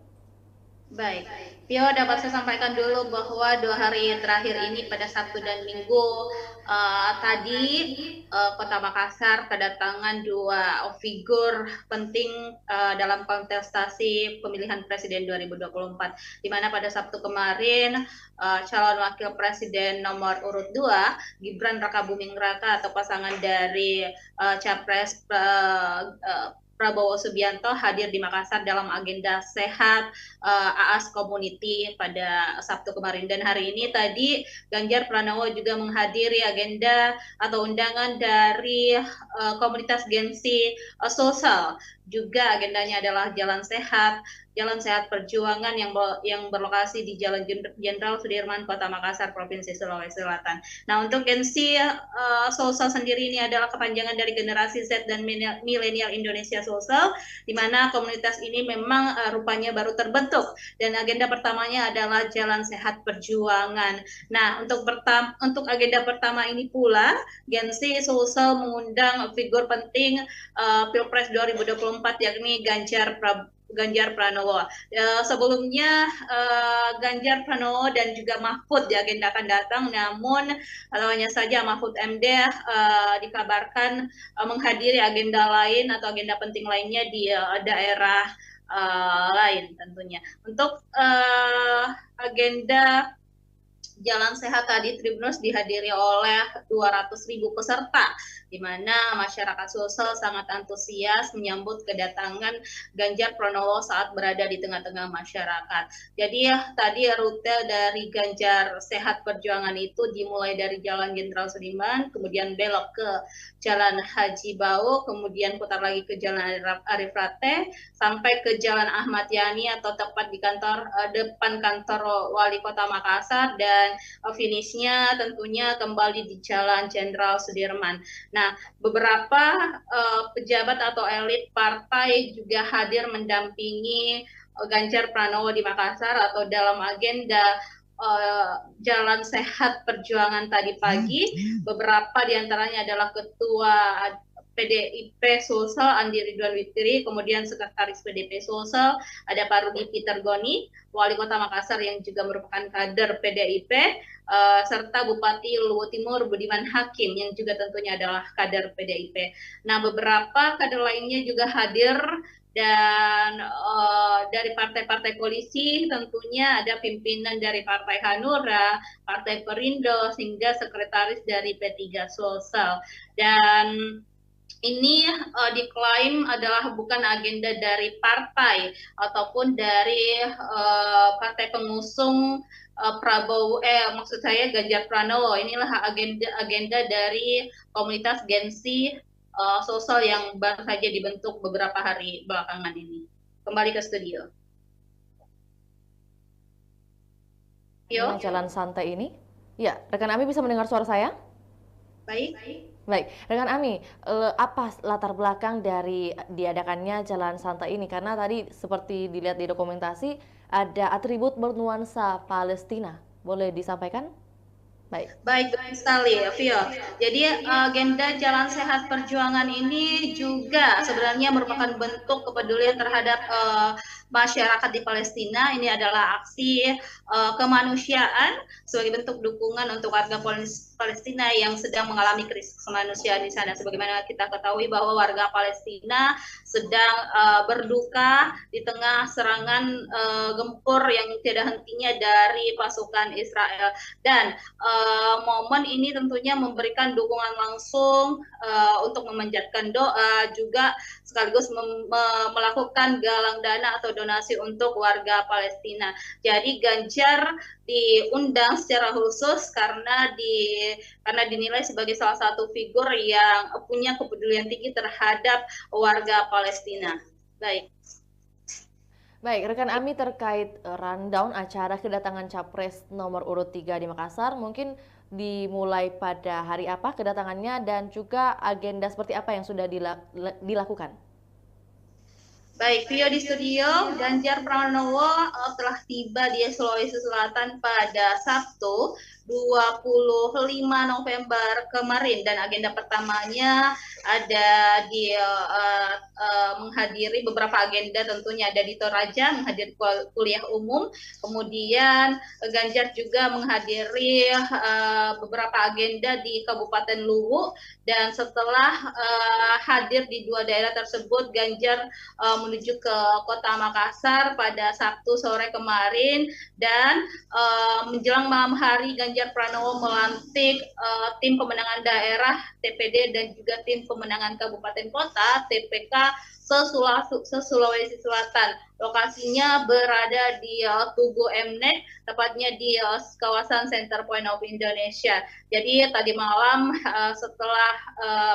[SPEAKER 8] Baik, Vio dapat saya sampaikan dulu bahwa 2 hari terakhir ini pada Sabtu dan Minggu tadi Kota Makassar kedatangan 2 figur penting dalam kontestasi pemilihan Presiden 2024, di mana pada Sabtu kemarin calon Wakil Presiden nomor urut 2 Gibran Rakabuming Raka atau pasangan dari Capres Prabowo Subianto hadir di Makassar dalam agenda sehat AAS Community pada Sabtu kemarin, dan hari ini tadi Ganjar Pranowo juga menghadiri agenda atau undangan dari komunitas Gen-Z Sulsel. Juga agendanya adalah Jalan Sehat Perjuangan yang berlokasi di Jalan Jenderal Sudirman, Kota Makassar, Provinsi Sulawesi Selatan. Nah, untuk Gen-Z Sulsel sendiri ini adalah kepanjangan dari generasi Z dan milenial Indonesia Sulsel, di mana komunitas ini memang rupanya baru terbentuk, dan agenda pertamanya adalah Jalan Sehat Perjuangan. Nah, untuk agenda pertama ini pula Gen-Z Sulsel mengundang figur penting Pilpres 2024 yakni Ganjar Pranowo. Sebelumnya Ganjar Pranowo dan juga Mahfud diagendakan datang, namun hanya saja Mahfud MD dikabarkan menghadiri agenda lain atau agenda penting lainnya di daerah lain tentunya. Untuk agenda Jalan Sehat tadi Tribuners dihadiri oleh 200.000 peserta, di mana masyarakat Sulsel sangat antusias menyambut kedatangan Ganjar Pranowo saat berada di tengah-tengah masyarakat. Jadi tadi rute dari Ganjar Sehat Perjuangan itu dimulai dari Jalan Jenderal Sudirman, kemudian belok ke Jalan Haji Bau, kemudian putar lagi ke Jalan Arif Rate, sampai ke Jalan Ahmad Yani atau tepat di depan kantor Wali Kota Makassar, dan finishnya tentunya kembali di Jalan Jenderal Sudirman. Nah, beberapa pejabat atau elit partai juga hadir mendampingi Ganjar Pranowo di Makassar atau dalam agenda Jalan Sehat Perjuangan tadi pagi. Beberapa diantaranya adalah Ketua PDIP Sulsel Andi Ridwan Witri, kemudian Sekretaris PDIP Sulsel ada Pak Rudi Peter Goni, Wali Kota Makassar yang juga merupakan kader PDIP, serta Bupati Luwu Timur Budiman Hakim yang juga tentunya adalah kader PDIP. Nah, beberapa kader lainnya juga hadir, dan dari partai-partai koalisi tentunya ada pimpinan dari Partai Hanura, Partai Perindo, hingga sekretaris dari P3 Sulsel. Dan ini diklaim adalah bukan agenda dari partai ataupun dari partai pengusung Prabowo, maksud saya Ganjar Pranowo. Inilah agenda dari komunitas Gensi Sulsel yang baru saja dibentuk beberapa hari belakangan ini. Kembali ke studio.
[SPEAKER 1] Jalan santai ini, ya, rekan Ami bisa mendengar suara saya?
[SPEAKER 8] Baik.
[SPEAKER 1] Baik, rekan Ami, apa latar belakang dari diadakannya jalan santai ini? Karena tadi seperti dilihat di dokumentasi ada atribut bernuansa Palestina. Boleh disampaikan?
[SPEAKER 8] Baik sekali ya, Vio. Jadi agenda Jalan Sehat Perjuangan ini juga sebenarnya merupakan bentuk kepedulian terhadap masyarakat di Palestina. Ini adalah aksi kemanusiaan sebagai bentuk dukungan untuk warga Palestina yang sedang mengalami krisis kemanusiaan di sana. Sebagaimana kita ketahui bahwa warga Palestina sedang berduka di tengah serangan gempur yang tidak hentinya dari pasukan Israel. Dan momen ini tentunya memberikan dukungan langsung untuk memanjatkan doa, juga sekaligus melakukan galang dana atau donasi untuk warga Palestina. Jadi Ganjar diundang secara khusus karena dinilai sebagai salah satu figur yang punya kepedulian tinggi terhadap warga Palestina.
[SPEAKER 1] Baik, rekan Ami, terkait rundown acara kedatangan Capres nomor urut 3 di Makassar, mungkin dimulai pada hari apa kedatangannya dan juga agenda seperti apa yang sudah dilakukan?
[SPEAKER 8] Baik, Vio di studio, Ganjar Pranowo telah tiba di Sulawesi Selatan pada Sabtu 25 November kemarin, dan agenda pertamanya ada di menghadiri beberapa agenda, tentunya ada di Toraja menghadiri kuliah umum, kemudian Ganjar juga menghadiri beberapa agenda di Kabupaten Luwu, dan setelah hadir di dua daerah tersebut, Ganjar menuju ke Kota Makassar pada Sabtu sore kemarin, dan menjelang malam hari Ganjar Pranowo melantik tim pemenangan daerah TPD dan juga tim pemenangan kabupaten kota TPK se-Sulawesi Selatan. Lokasinya berada di Tugu Mnek, tepatnya di kawasan Center Point of Indonesia. Jadi tadi malam setelah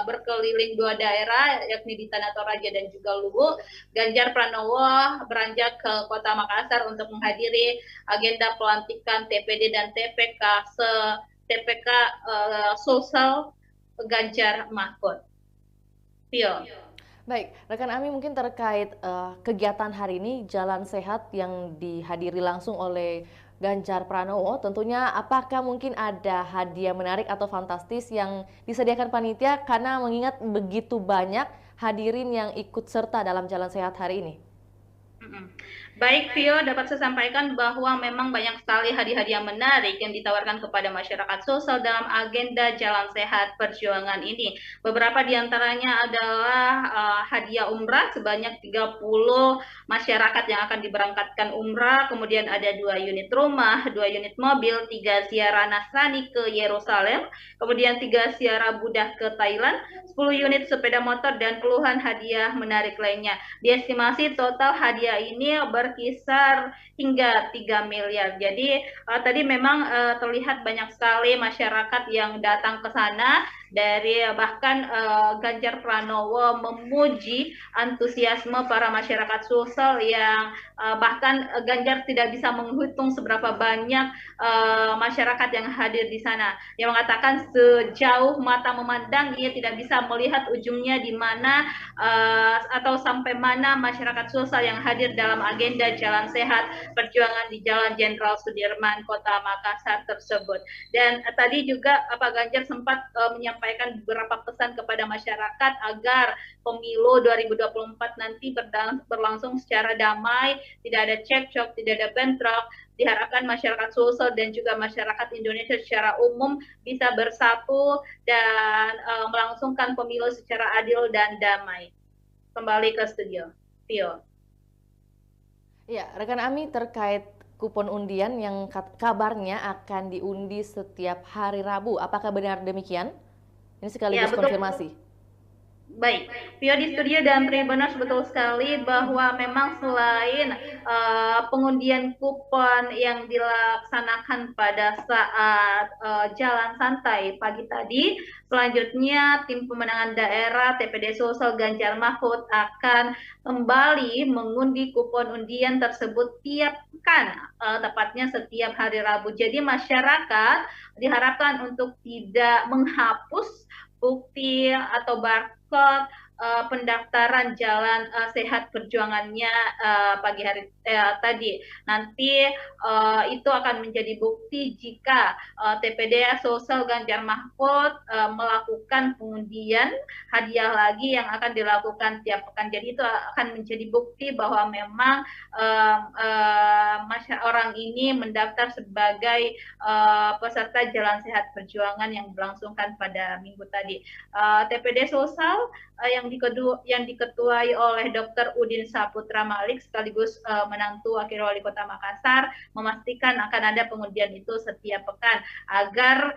[SPEAKER 8] berkeliling dua daerah, yakni di Tanah Toraja dan juga Luwu, Ganjar Pranowo beranjak ke Kota Makassar untuk menghadiri agenda pelantikan TPD dan TPK Sulsel Ganjar Mahfud. Pio.
[SPEAKER 1] Baik, rekan Ami, mungkin terkait kegiatan hari ini Jalan Sehat yang dihadiri langsung oleh Ganjar Pranowo, tentunya apakah mungkin ada hadiah menarik atau fantastis yang disediakan panitia karena mengingat begitu banyak hadirin yang ikut serta dalam Jalan Sehat hari ini?
[SPEAKER 8] Baik, Vio, dapat saya sampaikan bahwa memang banyak sekali hadiah-hadiah menarik yang ditawarkan kepada masyarakat Sulsel dalam agenda Jalan Sehat Perjuangan ini. Beberapa diantaranya adalah hadiah umrah sebanyak 30 masyarakat yang akan diberangkatkan umrah, kemudian ada 2 unit rumah, 2 unit mobil, 3 ziarah Nasrani ke Yerusalem, kemudian 3 ziarah Buddha ke Thailand, 10 unit sepeda motor, dan puluhan hadiah menarik lainnya. Diestimasi total hadiah ini berkisar hingga 3 miliar. Jadi tadi memang terlihat banyak sekali masyarakat yang datang ke sana, dari bahkan Ganjar Pranowo memuji antusiasme para masyarakat Sulsel yang bahkan Ganjar tidak bisa menghitung seberapa banyak masyarakat yang hadir di sana. Yang mengatakan sejauh mata memandang ia tidak bisa melihat ujungnya di mana atau sampai mana masyarakat Sulsel yang hadir dalam agenda Jalan Sehat Perjuangan di Jalan Jenderal Sudirman, Kota Makassar tersebut. Dan tadi juga Pak Ganjar sempat menyampaikan menyampaikan beberapa pesan kepada masyarakat agar pemilu 2024 nanti berlangsung secara damai, tidak ada cekcok, tidak ada bentrok. Diharapkan masyarakat Sulsel dan juga masyarakat Indonesia secara umum bisa bersatu dan melangsungkan pemilu secara adil dan damai. Kembali ke studio, Vio.
[SPEAKER 1] Ya, rekan Ami, terkait kupon undian yang kabarnya akan diundi setiap hari Rabu, apakah benar demikian? Ini sekaligus
[SPEAKER 8] Ya, betul.
[SPEAKER 1] konfirmasi.
[SPEAKER 8] Baik, Vio di studio dan Tribuners, betul sekali bahwa memang selain pengundian kupon yang dilaksanakan pada saat jalan santai pagi tadi, selanjutnya tim pemenangan daerah TPD Sulsel Ganjar Mahfud akan kembali mengundi kupon undian tersebut tiap pekan, tepatnya setiap hari Rabu. Jadi masyarakat diharapkan untuk tidak menghapus bukti atau barcode pendaftaran jalan sehat perjuangannya pagi hari tadi. Nanti itu akan menjadi bukti jika TPD Sulsel Ganjar Mahfud melakukan pengundian hadiah lagi yang akan dilakukan tiap pekan. Jadi itu akan menjadi bukti bahwa memang orang ini mendaftar sebagai peserta jalan sehat perjuangan yang berlangsungkan pada minggu tadi. TPD Sulsel yang diketuai oleh Dr. Udin Saputra Malik sekaligus menantu Wakil Wali Kota Makassar memastikan akan ada pengundian itu setiap pekan agar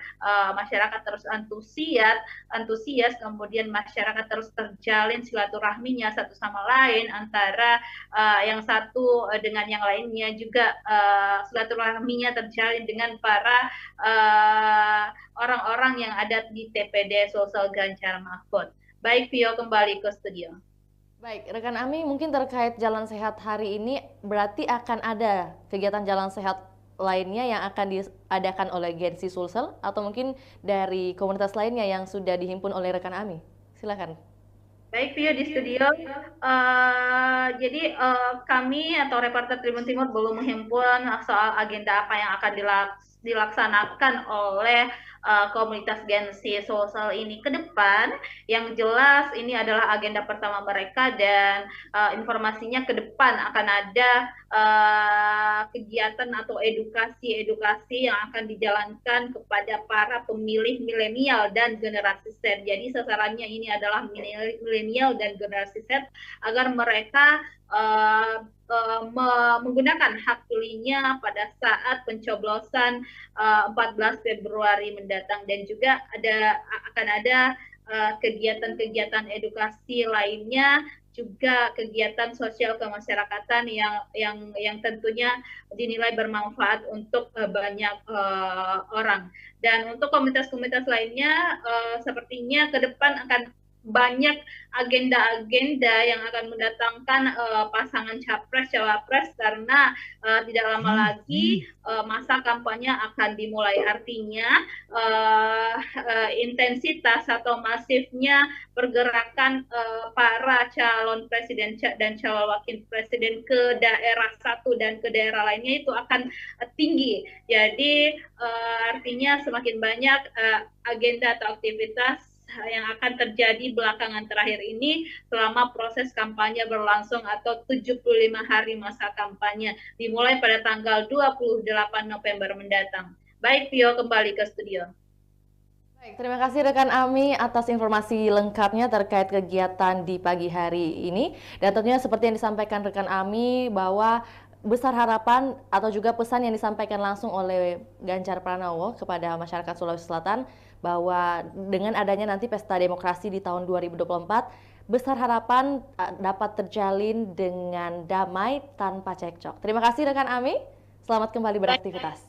[SPEAKER 8] masyarakat terus antusias, kemudian masyarakat terus terjalin silaturahminya satu sama lain antara yang satu dengan yang lainnya, juga silaturahminya terjalin dengan para orang-orang yang ada di TPD Sulsel Ganjar Mahfud. Baik, Vio, kembali ke studio.
[SPEAKER 1] Baik, rekan Ami, mungkin terkait jalan sehat hari ini berarti akan ada kegiatan jalan sehat lainnya yang akan diadakan oleh Gensi Sulsel atau mungkin dari komunitas lainnya yang sudah dihimpun oleh rekan Ami. Silakan.
[SPEAKER 8] Baik, Vio di studio. Jadi kami atau reporter Tribun Timur belum menghimpun soal agenda apa yang akan dilaksanakan oleh komunitas Gensi Sulsel ini ke depan. Yang jelas ini adalah agenda pertama mereka dan informasinya ke depan akan ada kegiatan atau edukasi yang akan dijalankan kepada para pemilih milenial dan generasi Z. Jadi sasarannya ini adalah milenial dan generasi Z agar mereka menggunakan hak pilihnya pada saat pencoblosan 14 Februari mendatang, dan juga akan ada kegiatan-kegiatan edukasi lainnya, juga kegiatan sosial kemasyarakatan yang tentunya dinilai bermanfaat untuk banyak orang. Dan untuk komunitas-komunitas lainnya sepertinya ke depan akan banyak agenda-agenda yang akan mendatangkan pasangan capres-cawapres karena tidak lama lagi masa kampanye akan dimulai. Artinya intensitas atau masifnya pergerakan para calon presiden dan calon wakil presiden ke daerah satu dan ke daerah lainnya itu akan tinggi. Jadi artinya semakin banyak agenda atau aktivitas yang akan terjadi belakangan terakhir ini selama proses kampanye berlangsung atau 75 hari masa kampanye dimulai pada tanggal 28 November mendatang. Baik, Vio, kembali ke studio.
[SPEAKER 1] Baik, terima kasih rekan Ami atas informasi lengkapnya terkait kegiatan di pagi hari ini. Dan tentunya seperti yang disampaikan rekan Ami bahwa besar harapan atau juga pesan yang disampaikan langsung oleh Ganjar Pranowo kepada masyarakat Sulawesi Selatan bahwa dengan adanya nanti pesta demokrasi di tahun 2024, besar harapan dapat terjalin dengan damai tanpa cekcok. Terima kasih rekan Ami, selamat kembali beraktivitas.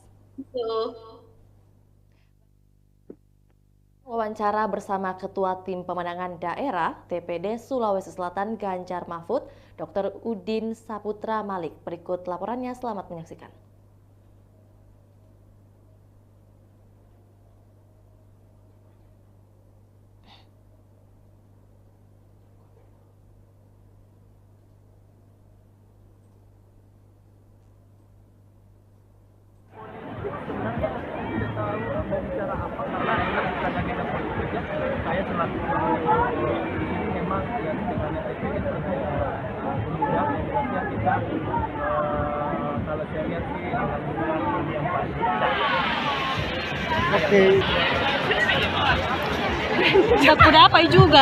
[SPEAKER 1] Wawancara bersama Ketua Tim Pemenangan Daerah TPD Sulawesi Selatan Ganjar Mahfud, Dr. Udin Saputra Malik. Berikut laporannya, selamat menyaksikan.
[SPEAKER 7] bicara apa karena bukan agenda politik ya. Saya selaku di sini memang ya dengan efektif undang yang kita kalau saya lihat sih alhamdulillah yang baik.
[SPEAKER 4] Oke.
[SPEAKER 10] Udah kudapai juga.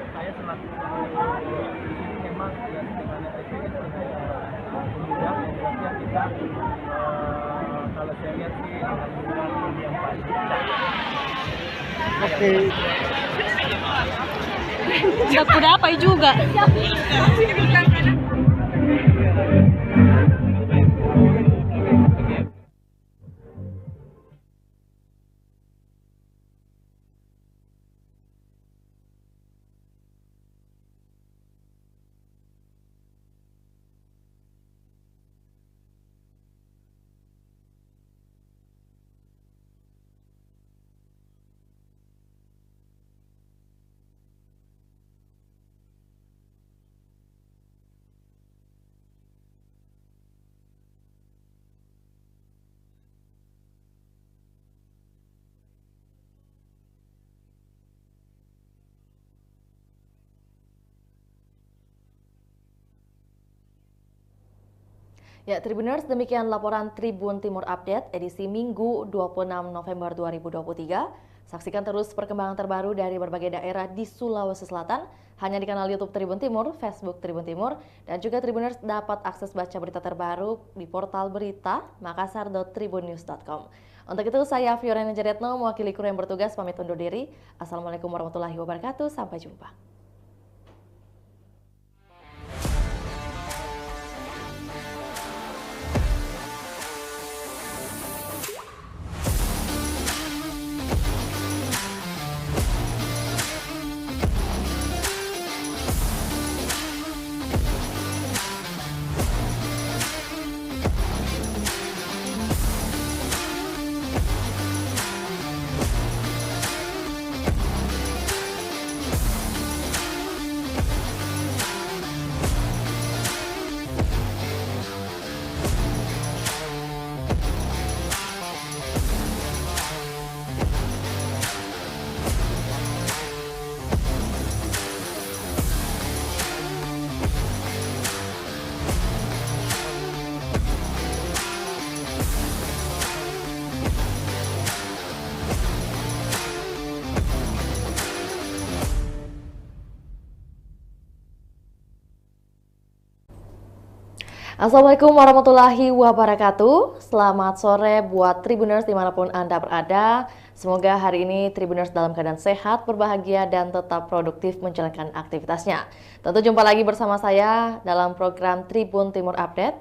[SPEAKER 7] Saya selaku di sini memang ya dengan efektif undang yang kita kalau saya lihat sih alhamdulillah yang baik.
[SPEAKER 4] Oke.
[SPEAKER 10] Udah kudapai juga.
[SPEAKER 1] Ya, Tribuners, demikian laporan Tribun Timur Update edisi Minggu 26 November 2023. Saksikan terus perkembangan terbaru dari berbagai daerah di Sulawesi Selatan hanya di kanal YouTube Tribun Timur, Facebook Tribun Timur, dan juga Tribuners dapat akses baca berita terbaru di portal berita makassar.tribunnews.com. Untuk itu, saya Fiorena Jaretno, mewakili kru yang bertugas, pamit undur diri. Assalamualaikum warahmatullahi wabarakatuh, sampai jumpa. Assalamualaikum warahmatullahi wabarakatuh. Selamat sore buat Tribuners dimanapun Anda berada. Semoga hari ini Tribuners dalam keadaan sehat, berbahagia, dan tetap produktif menjalankan aktivitasnya. Tentu jumpa lagi bersama saya dalam program Tribun Timur Update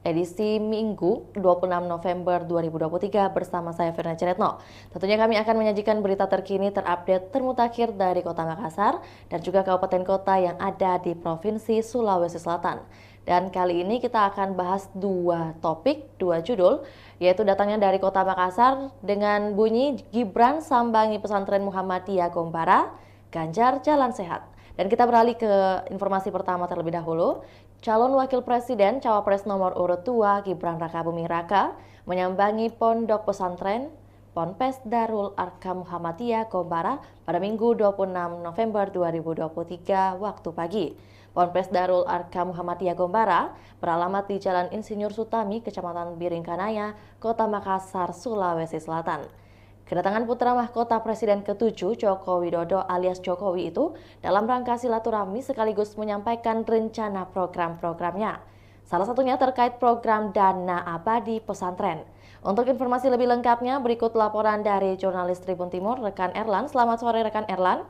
[SPEAKER 1] edisi Minggu 26 November 2023 bersama saya Fiorena Jaretno. Tentunya kami akan menyajikan berita terkini, terupdate, termutakhir dari Kota Makassar dan juga kabupaten kota yang ada di Provinsi Sulawesi Selatan. Dan kali ini kita akan bahas dua topik, dua judul, yaitu datangnya dari Kota Makassar dengan bunyi Gibran sambangi pesantren Muhammadiyah Gombara, Ganjar jalan sehat. Dan kita beralih ke informasi pertama terlebih dahulu. Calon Wakil Presiden Cawapres nomor urut 2 Gibran Raka Buming Raka menyambangi pondok pesantren Ponpes Darul Arkam Muhammadiyah Gombara pada Minggu 26 November 2023 waktu pagi. Ponpes Darul Arkam Muhammadiyah Gombara beralamat di Jalan Insinyur Sutami, Kecamatan Biringkanaya, Kota Makassar, Sulawesi Selatan. Kedatangan putra mahkota Presiden ke-7 Joko Widodo alias Jokowi itu dalam rangka silaturahmi sekaligus menyampaikan rencana program-programnya. Salah satunya terkait program Dana Abadi Pesantren. Untuk informasi lebih lengkapnya berikut laporan dari jurnalis Tribun Timur, rekan Erlan. Selamat sore rekan Erlan.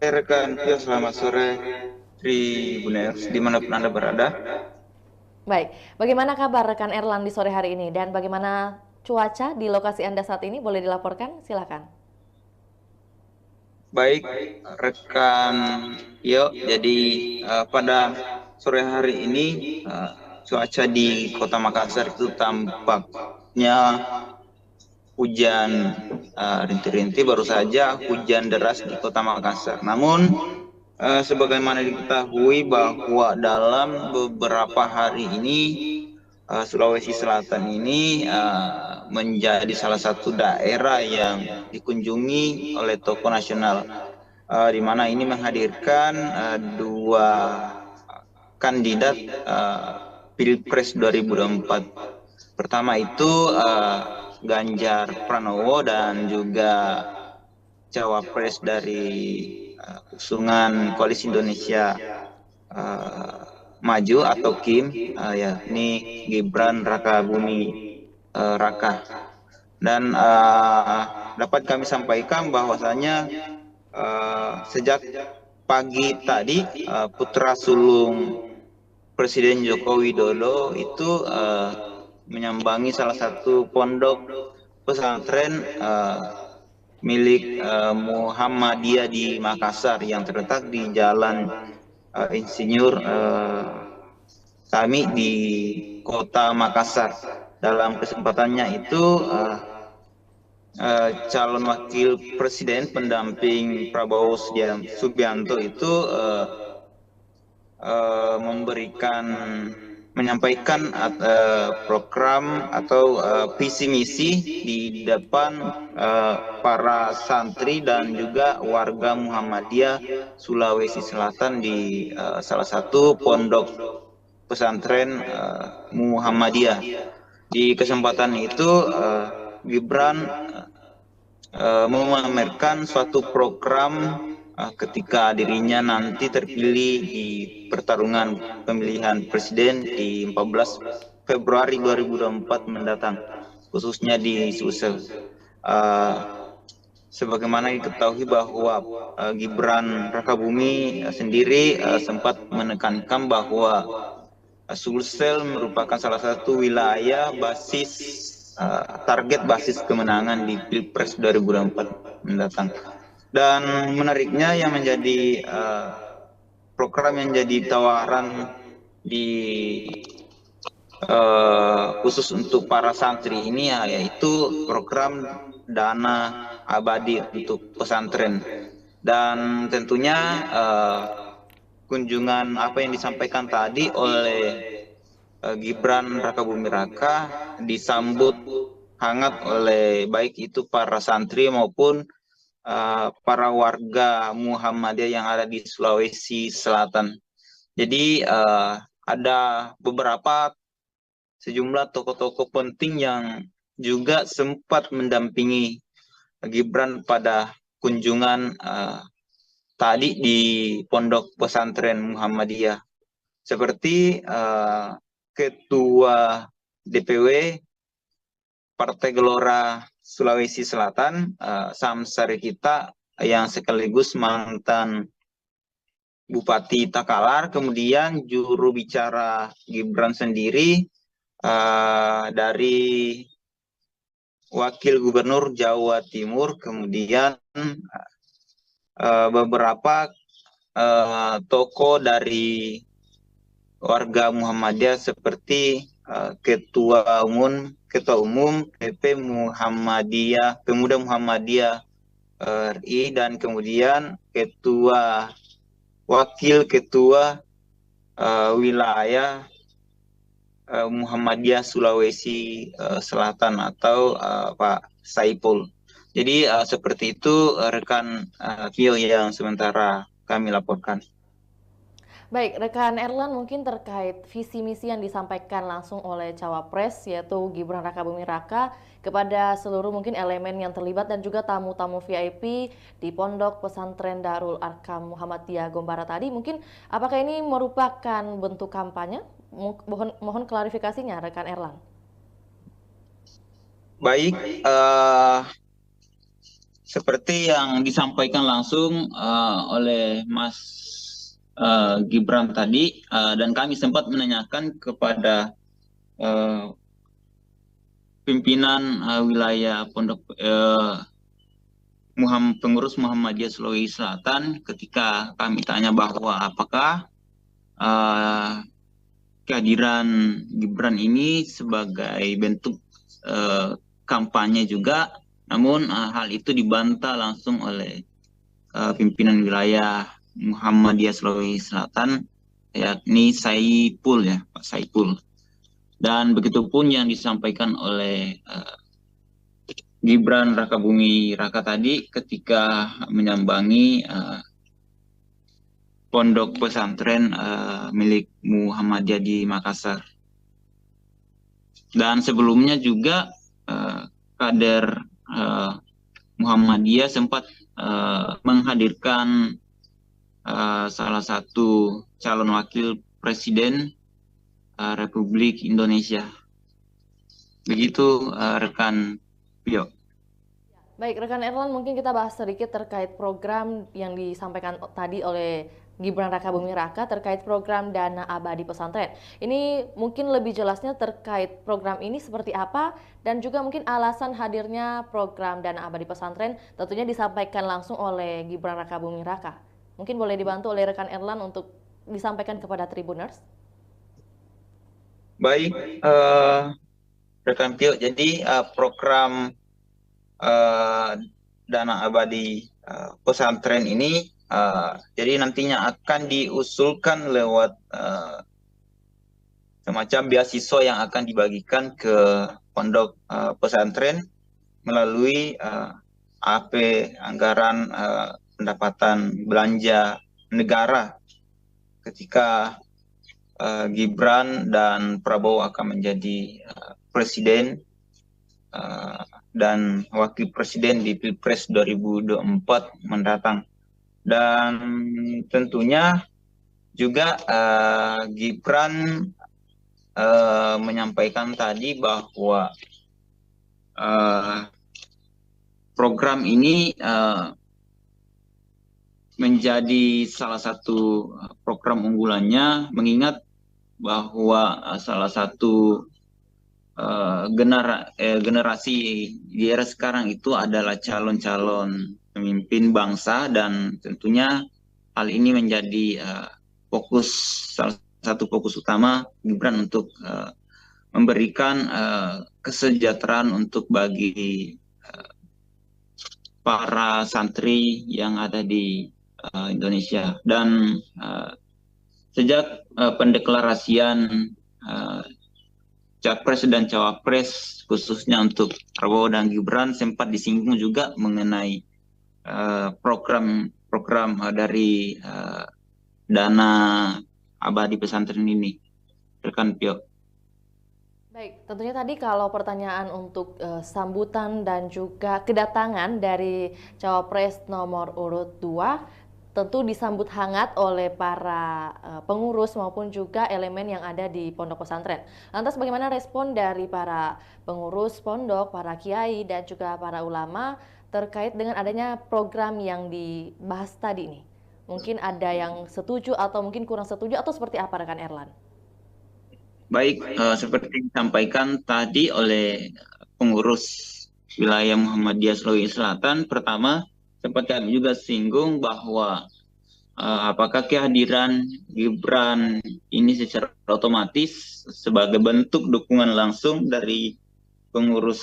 [SPEAKER 11] Rekan, ya selamat sore.
[SPEAKER 2] Tribuners dimanapun Anda berada.
[SPEAKER 1] Baik, bagaimana kabar rekan Erlan di sore hari ini dan bagaimana cuaca di lokasi Anda saat ini? Boleh dilaporkan? Silakan.
[SPEAKER 2] Baik, rekan Yo. Jadi pada sore hari ini cuaca di Kota Makassar itu tampaknya hujan rintik-rintik, baru saja hujan deras di Kota Makassar. Namun sebagaimana diketahui bahwa dalam beberapa hari ini Sulawesi Selatan ini menjadi salah satu daerah yang dikunjungi oleh tokoh nasional, di mana ini menghadirkan dua kandidat Pilpres 2024. Pertama itu Ganjar Pranowo dan juga cawapres dari usungan Koalisi Indonesia Maju atau KIM, yakni Gibran Rakabuming Raka. Dan dapat kami sampaikan bahwasanya sejak pagi tadi putra sulung Presiden Joko Widodo itu menyambangi salah satu pondok pesantren milik Muhammadiyah di Makassar yang terletak di Jalan Insinyur Sami di Kota Makassar. Dalam kesempatannya itu calon wakil presiden pendamping Prabowo Subianto itu menyampaikan program atau visi misi di depan para santri dan juga warga Muhammadiyah Sulawesi Selatan di salah satu pondok pesantren Muhammadiyah. Di kesempatan itu Gibran memamerkan suatu program ketika dirinya nanti terpilih di pertarungan pemilihan presiden di 14 Februari 2024 mendatang, khususnya di Sulsel. Sebagaimana diketahui bahwa Gibran Rakabuming sendiri sempat menekankan bahwa Sulsel merupakan salah satu wilayah target basis kemenangan di Pilpres 2024 mendatang. Dan menariknya yang menjadi program yang jadi tawaran khusus untuk para santri ini yaitu program dana abadi untuk pesantren. Dan tentunya kunjungan apa yang disampaikan tadi oleh Gibran Rakabuming Raka disambut hangat oleh baik itu para santri maupun para warga Muhammadiyah yang ada di Sulawesi Selatan. Jadi ada sejumlah tokoh-tokoh penting yang juga sempat mendampingi Gibran pada kunjungan tadi di Pondok Pesantren Muhammadiyah, seperti Ketua DPW Partai Gelora Sulawesi Selatan, Samsari kita yang sekaligus mantan Bupati Takalar, kemudian juru bicara Gibran sendiri dari Wakil Gubernur Jawa Timur, kemudian beberapa tokoh dari warga Muhammadiyah seperti Ketua Umum PP Muhammadiyah, Pemuda Muhammadiyah RI, dan kemudian Wakil Ketua Wilayah Muhammadiyah Sulawesi Selatan atau Pak Saipul. Jadi seperti itu rekan Kio yang sementara kami laporkan.
[SPEAKER 1] Baik, rekan Erlan, mungkin terkait visi misi yang disampaikan langsung oleh cawapres yaitu Gibran Rakabuming Raka kepada seluruh mungkin elemen yang terlibat dan juga tamu-tamu VIP di Pondok Pesantren Darul Arkam Muhammadiyah Gombara tadi, mungkin apakah ini merupakan bentuk kampanye? Mohon klarifikasinya rekan Erlan.
[SPEAKER 2] Baik, seperti yang disampaikan langsung oleh Mas Gibran tadi, dan kami sempat menanyakan kepada pimpinan wilayah Pondok pengurus Muhammadiyah Sulawesi Selatan ketika kami tanya bahwa apakah kehadiran Gibran ini sebagai bentuk kampanye juga, namun hal itu dibantah langsung oleh pimpinan wilayah Muhammadiyah Sulawesi Selatan, yakni Saipul, ya, Pak Saipul. Dan begitupun yang disampaikan oleh Gibran Rakabumi Raka tadi ketika menyambangi pondok pesantren milik Muhammadiyah di Makassar. Dan sebelumnya juga kader Muhammadiyah sempat menghadirkan salah satu calon wakil presiden Republik Indonesia. Begitu rekan Pio.
[SPEAKER 1] Baik, rekan Erlan, mungkin kita bahas sedikit terkait program yang disampaikan tadi oleh Gibran Rakabumi Raka terkait program Dana Abadi Pesantren. Ini mungkin lebih jelasnya terkait program ini seperti apa dan juga mungkin alasan hadirnya program Dana Abadi Pesantren tentunya disampaikan langsung oleh Gibran Rakabumi Raka. Mungkin boleh dibantu oleh rekan Erlan untuk disampaikan kepada Tribuners.
[SPEAKER 2] Baik, rekan Pio, jadi program Dana Abadi Pesantren ini jadi nantinya akan diusulkan lewat semacam beasiswa yang akan dibagikan ke pondok pesantren melalui AP anggaran pendapatan belanja negara ketika Gibran dan Prabowo akan menjadi presiden dan wakil presiden di Pilpres 2024 mendatang. Dan tentunya juga Gibran menyampaikan tadi bahwa program ini menjadi salah satu program unggulannya, mengingat bahwa salah satu generasi di era sekarang itu adalah calon-calon pemimpin bangsa, dan tentunya hal ini menjadi salah satu fokus utama Gibran untuk memberikan kesejahteraan untuk bagi para santri yang ada di Indonesia. Dan sejak pendeklarasian Capres dan Cawapres khususnya untuk Prabowo dan Gibran sempat disinggung juga mengenai program dari Dana Abadi Pesantren ini, rekan Pio.
[SPEAKER 1] Baik, tentunya tadi kalau pertanyaan untuk sambutan dan juga kedatangan dari Cawapres nomor urut 2 tentu disambut hangat oleh para pengurus maupun juga elemen yang ada di pondok pesantren. Lantas bagaimana respon dari para pengurus pondok, para kiai dan juga para ulama terkait dengan adanya program yang dibahas tadi nih? Mungkin ada yang setuju atau mungkin kurang setuju atau seperti apa rekan Erlan?
[SPEAKER 2] Baik, seperti disampaikan tadi oleh pengurus wilayah Muhammadiyah Sulawesi Selatan, pertama sempat kami juga singgung bahwa apakah kehadiran Gibran ini secara otomatis sebagai bentuk dukungan langsung dari pengurus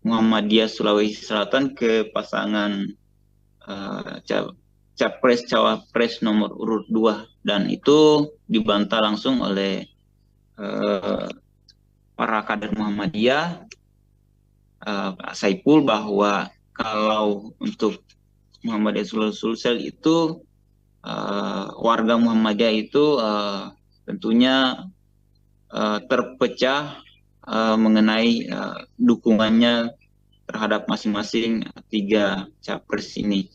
[SPEAKER 2] Muhammadiyah Sulawesi Selatan ke pasangan Capres Cawapres nomor urut 2, dan itu dibantah langsung oleh para kader Muhammadiyah, Pak Saipul, bahwa kalau untuk Muhammadiyah Sulsel itu warga Muhammadiyah itu tentunya terpecah mengenai dukungannya terhadap masing-masing 3 capres ini.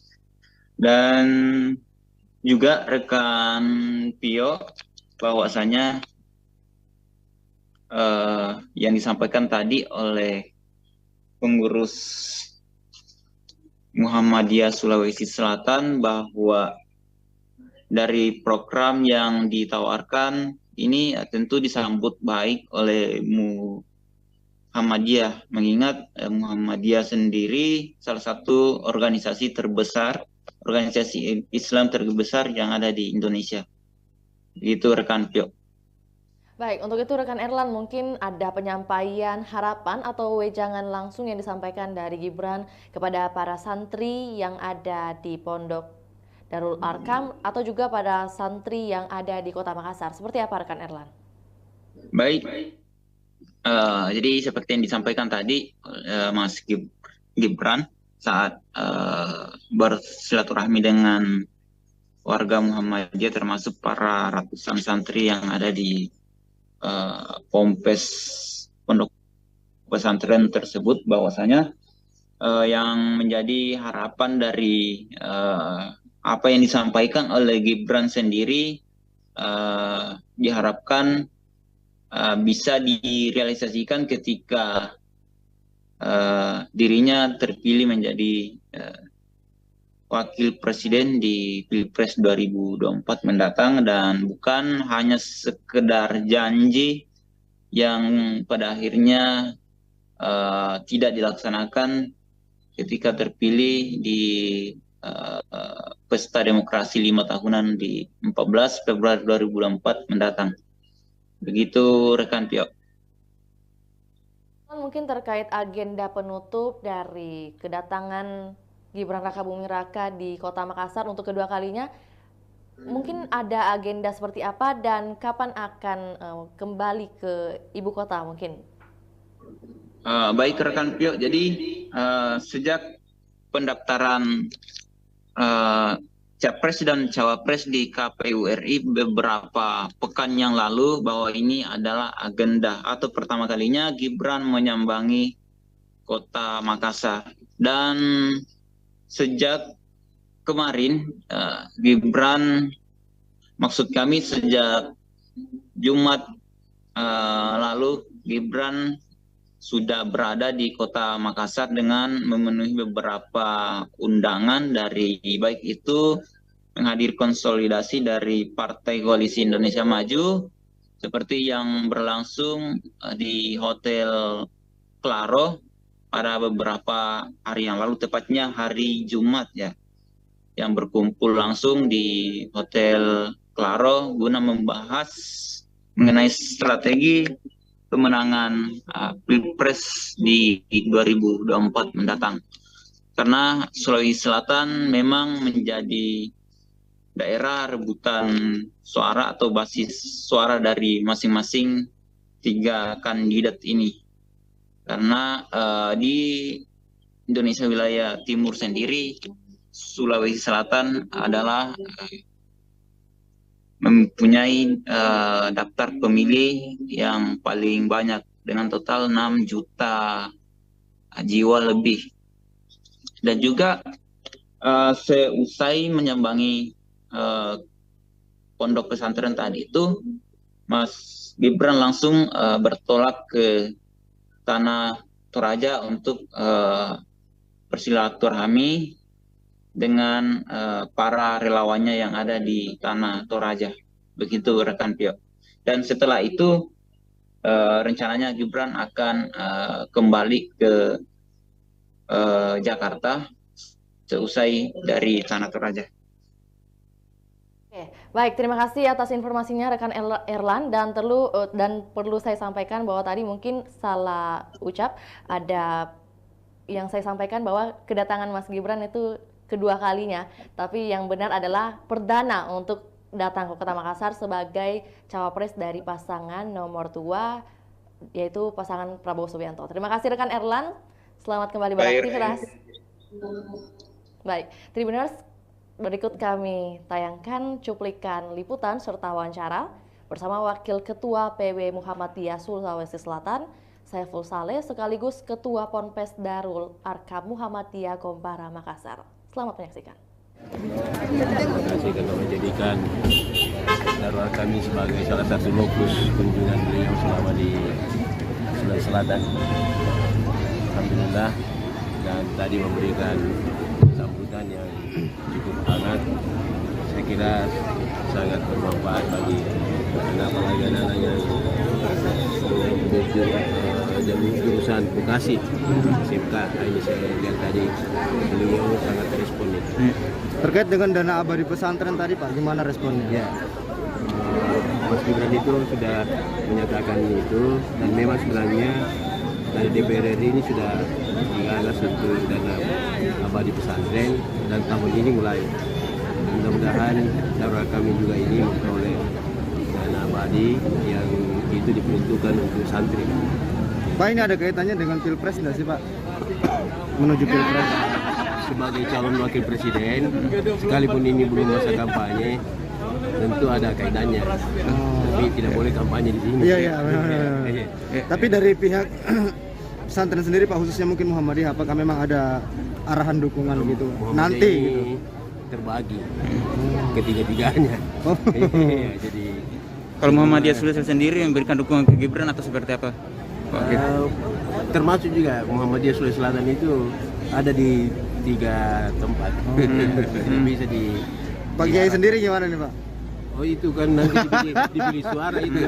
[SPEAKER 2] Dan juga rekan Pio, bahwasanya yang disampaikan tadi oleh pengurus Muhammadiyah Sulawesi Selatan bahwa dari program yang ditawarkan ini tentu disambut baik oleh Muhammadiyah, mengingat Muhammadiyah sendiri salah satu organisasi terbesar, organisasi Islam terbesar yang ada di Indonesia. Itu rekan Pio.
[SPEAKER 1] Baik, untuk itu rekan Erlan, mungkin ada penyampaian harapan atau wejangan langsung yang disampaikan dari Gibran kepada para santri yang ada di Pondok Darul Arkam atau juga pada santri yang ada di Kota Makassar. Seperti apa rekan Erlan?
[SPEAKER 2] Baik, jadi seperti yang disampaikan tadi Mas Gibran saat bersilaturahmi dengan warga Muhammadiyah termasuk para ratusan santri yang ada di Pompes Pondok Pesantren tersebut, bahwasanya yang menjadi harapan dari apa yang disampaikan oleh Gibran sendiri diharapkan bisa direalisasikan ketika dirinya terpilih menjadi wakil presiden di Pilpres 2024 mendatang, dan bukan hanya sekedar janji yang pada akhirnya tidak dilaksanakan ketika terpilih di pesta demokrasi 5 tahunan di 14 Februari 2024 mendatang. Begitu rekan Pio.
[SPEAKER 1] Mungkin terkait agenda penutup dari kedatangan Gibran Rakabuming Raka di Kota Makassar untuk kedua kalinya, mungkin ada agenda seperti apa dan kapan akan kembali ke ibu kota mungkin?
[SPEAKER 2] Baik rekan Pio, jadi sejak pendaftaran Capres dan Cawapres di KPU RI beberapa pekan yang lalu, bahwa ini adalah agenda atau pertama kalinya Gibran menyambangi Kota Makassar. Dan sejak kemarin Gibran, maksud kami sejak Jumat lalu, Gibran sudah berada di Kota Makassar dengan memenuhi beberapa undangan dari baik itu menghadiri konsolidasi dari Partai Koalisi Indonesia Maju seperti yang berlangsung di Hotel Claro pada beberapa hari yang lalu, tepatnya hari Jumat ya, yang berkumpul langsung di Hotel Claro guna membahas mengenai strategi pemenangan Pilpres di 2024 mendatang. Karena Sulawesi Selatan memang menjadi daerah rebutan suara atau basis suara dari masing-masing 3 kandidat ini. Karena di Indonesia wilayah timur sendiri, Sulawesi Selatan adalah mempunyai daftar pemilih yang paling banyak dengan total 6 juta jiwa lebih. Dan juga seusai menyambangi pondok pesantren tadi itu, Mas Gibran langsung bertolak ke Tanah Toraja untuk bersilaturahmi dengan para relawannya yang ada di Tanah Toraja. Begitu rekan Pio. Dan setelah itu rencananya Gibran akan kembali ke Jakarta seusai dari Tanah Toraja.
[SPEAKER 1] Oke, baik, terima kasih atas informasinya rekan Erlan, dan perlu saya sampaikan bahwa tadi mungkin salah ucap, ada yang saya sampaikan bahwa kedatangan Mas Gibran itu kedua kalinya, tapi yang benar adalah perdana untuk datang ke Kota Makassar sebagai cawapres dari pasangan nomor 2, yaitu pasangan Prabowo Subianto. Terima kasih rekan Erlan, selamat kembali beraktivitas. Baik, Tribuners, berikut kami tayangkan cuplikan liputan serta wawancara bersama Wakil Ketua PW Muhammadiyah Sulawesi Selatan, Saiful Saleh, sekaligus Ketua Ponpes Darul Arkam Muhammadiyah Gombara Makassar. Selamat menyaksikan.
[SPEAKER 3] Terima kasih karena menjadikan Darul Arkam ini sebagai salah satu lokus kunjungan beliau selama di Sulawesi Selatan. Alhamdulillah, dan tadi memberikan sambutan yang cukup hangat. saya kira sangat bermanfaat bagi apalagi anak-anak yang jurusan vokasi SMK. Ini saya lihat tadi beliau sangat respon itu.
[SPEAKER 4] Terkait dengan dana abadi pesantren tadi Pak, gimana responnya?
[SPEAKER 3] Ya, Mas Gibran itu sudah menyatakan itu, dan memang sebenarnya dari DPR RI ini sudah menggagas untuk dana abadi pesantren, dan tahun ini mulai. Mudah-mudahan saudara kami juga ini memperoleh dana abadi yang itu diperuntukkan untuk santri.
[SPEAKER 4] Pak, ini ada kaitannya dengan Pilpres nggak sih Pak? Menuju Pilpres.
[SPEAKER 3] Sebagai calon wakil presiden, sekalipun ini belum masa kampanye, tentu ada kaitannya. Tapi tidak boleh kampanye di sini.
[SPEAKER 4] Iya. Tapi dari pihak pesantren sendiri Pak, khususnya mungkin Muhammadiyah, apakah memang ada arahan dukungan gitu nanti gitu?
[SPEAKER 3] Terbagi ketiga-tiganya. Jadi
[SPEAKER 5] Kalau Muhammadiyah Sulsel sendiri memberikan dukungan ke Gibran atau seperti apa?
[SPEAKER 3] termasuk juga Muhammadiyah Sulawesi Selatan itu ada di 3 tempat. Bisa di
[SPEAKER 4] Pak Kiai sendiri gimana nih Pak?
[SPEAKER 3] Oh itu kan nanti dipilih suara itu.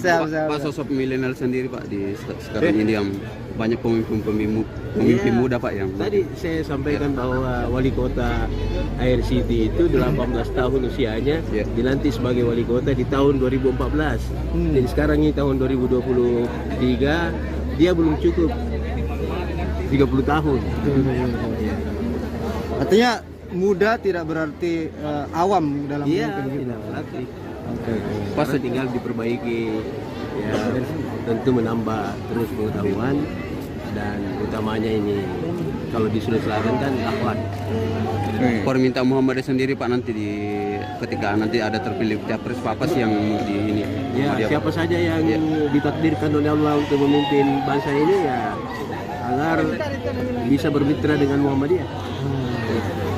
[SPEAKER 6] Pak sosok milenial sendiri Pak di sekarang ini yang banyak pemimpin muda Pak yang
[SPEAKER 3] tadi saya sampaikan bahwa wali kota Air City itu 18 tahun usianya dilantik sebagai wali kota di tahun 2014. Jadi sekarang ini tahun 2023 dia belum cukup 30 tahun.
[SPEAKER 4] Artinya muda tidak berarti awam dalam memimpin.
[SPEAKER 3] Tidak berarti. Pas tinggal diperbaiki, ya tentu menambah terus pengetahuan, dan utamanya ini kalau di Sulawesi Selatan kan akhlak.
[SPEAKER 6] Permintaan Muhammadiyah sendiri Pak nanti ketika nanti ada terpilih capres apa sih yang di ini?
[SPEAKER 3] Ya siapa saja yang ditakdirkan oleh Allah untuk memimpin bangsa ini ya agar bisa bermitra dengan Muhammadiyah.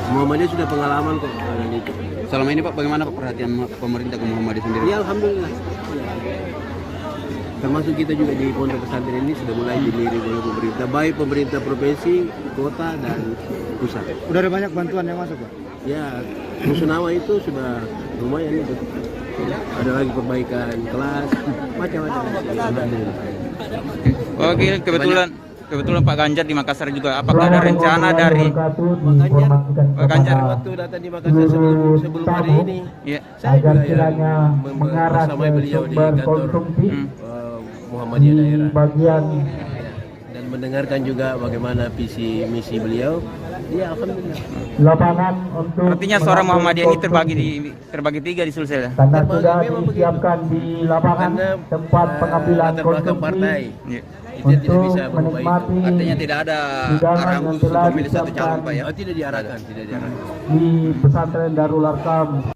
[SPEAKER 3] Muhammadiyah sudah pengalaman kok dengan itu.
[SPEAKER 6] Selama ini Pak, bagaimana Pak perhatian pemerintah ke Muhammadiyah sendiri?
[SPEAKER 3] Ya alhamdulillah. Termasuk kita juga di pondok pesantren ini sudah mulai dilirik oleh pemerintah, baik pemerintah provinsi, kota dan pusat.
[SPEAKER 4] Udah ada banyak bantuan yang masuk Pak?
[SPEAKER 3] Ya, Rusunawa itu sudah lumayan itu. Ada lagi perbaikan kelas, macam-macam. Alhamdulillah.
[SPEAKER 5] Oke, kebetulan Pak Ganjar di Makassar juga. Apakah ada rencana dari
[SPEAKER 3] Pak Ganjar waktu datang di Makassar sebelum hari ini, saya juga bersama beliau di kantor Muhammadiyah daerah dan mendengarkan juga bagaimana visi misi beliau. Ya alhamdulillah.
[SPEAKER 11] Lapangan untuk
[SPEAKER 5] artinya suara Muhammadiyah ini terbagi 3 di Sulsel.
[SPEAKER 11] Karena sudah disiapkan di lapangan tempat pengambilan konsumsi untuk menikmati.
[SPEAKER 6] Artinya tidak ada arahan khusus untuk memilih satu calon Pak ya?
[SPEAKER 3] Tidak diarahkan.
[SPEAKER 11] Di pesantren Darul Arkam.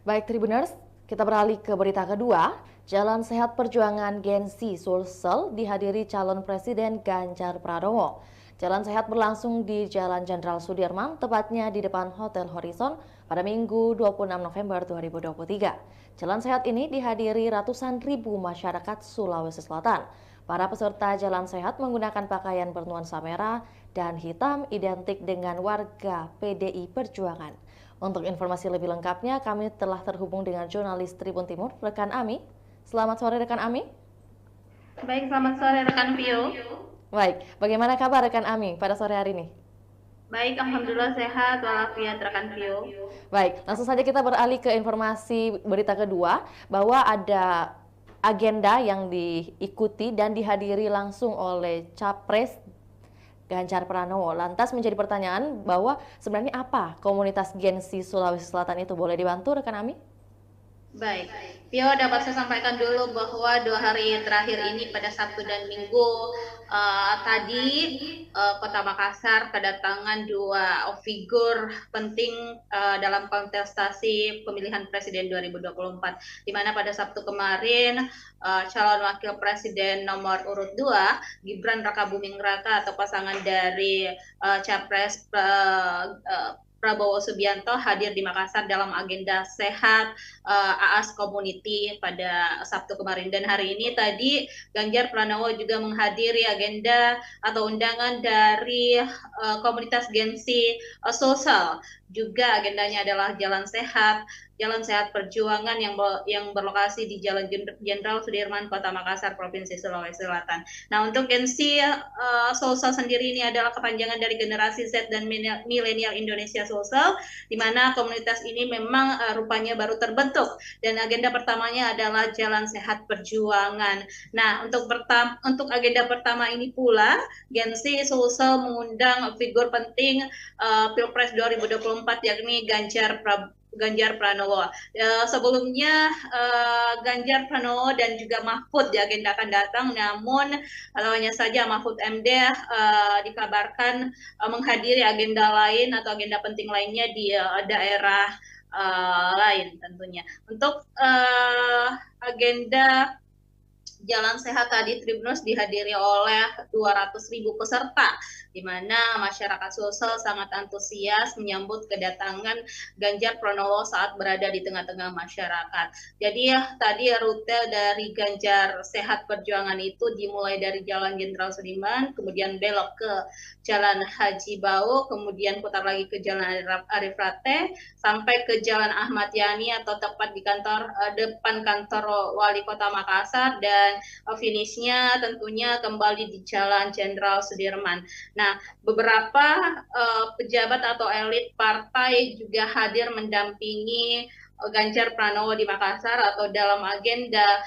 [SPEAKER 9] Baik Tribuners, kita beralih ke berita kedua. Jalan Sehat Perjuangan Gen-Z Sulsel dihadiri calon Presiden Ganjar Pranowo. Jalan Sehat berlangsung di Jalan Jenderal Sudirman, tepatnya di depan Hotel Horizon pada Minggu 26 November 2023. Jalan Sehat ini dihadiri ratusan ribu masyarakat Sulawesi Selatan. Para peserta Jalan Sehat menggunakan pakaian bernuansa merah dan hitam identik dengan warga PDI Perjuangan. Untuk informasi lebih lengkapnya, kami telah terhubung dengan jurnalis Tribun Timur, rekan Ami. Selamat sore rekan Ami.
[SPEAKER 8] Baik, selamat sore rekan Pio.
[SPEAKER 9] Baik, bagaimana kabar rekan Ami pada sore hari ini?
[SPEAKER 8] Baik, alhamdulillah sehat walafiat rekan Pio.
[SPEAKER 9] Baik, langsung saja kita beralih ke informasi berita kedua bahwa ada agenda yang diikuti dan dihadiri langsung oleh Capres Ganjar Pranowo. Lantas menjadi pertanyaan bahwa sebenarnya apa komunitas Gen-Z Sulawesi Selatan itu? Boleh dibantu rekan Ami?
[SPEAKER 8] Baik, Pio dapat saya sampaikan dulu bahwa 2 hari terakhir ini pada Sabtu dan Minggu tadi Kota Makassar kedatangan 2 figur penting dalam kontestasi pemilihan Presiden 2024, di mana pada Sabtu kemarin calon Wakil Presiden nomor urut 2 Gibran Rakabuming Raka atau pasangan dari Capres Prabowo Subianto hadir di Makassar dalam agenda sehat AAS Community pada Sabtu kemarin. Dan hari ini tadi Ganjar Pranowo juga menghadiri agenda atau undangan dari komunitas Gensi Sosial. Juga agendanya adalah Jalan Sehat Perjuangan yang berlokasi di Jalan Jenderal Sudirman, Kota Makassar, Provinsi Sulawesi Selatan. Nah, untuk Gensi Sosial sendiri ini adalah kepanjangan dari generasi Z dan milenial Indonesia Sosial, di mana komunitas ini memang rupanya baru terbentuk, dan agenda pertamanya adalah Jalan Sehat Perjuangan. Nah, untuk agenda pertama ini pula Gensi Sosial mengundang figur penting Pilpres 2024, yakni Ganjar Pranowo. Sebelumnya Ganjar Pranowo dan juga Mahfud diagendakan datang, namun hanya saja Mahfud MD dikabarkan menghadiri agenda lain atau agenda penting lainnya di daerah lain tentunya. Untuk agenda Jalan Sehat tadi Tribuners dihadiri oleh 200.000 peserta, di mana masyarakat Sulsel sangat antusias menyambut kedatangan Ganjar Pranowo saat berada di tengah-tengah masyarakat. Jadi tadi rute dari Ganjar Sehat Perjuangan itu dimulai dari Jalan Jenderal Sudirman, kemudian belok ke Jalan Haji Bau, kemudian putar lagi ke Jalan Arif Rate, sampai ke Jalan Ahmad Yani atau tepat di depan kantor Wali Kota Makassar, dan finishnya tentunya kembali di Jalan Jenderal Sudirman. Nah, beberapa pejabat atau elit partai juga hadir mendampingi Ganjar Pranowo di Makassar atau dalam agenda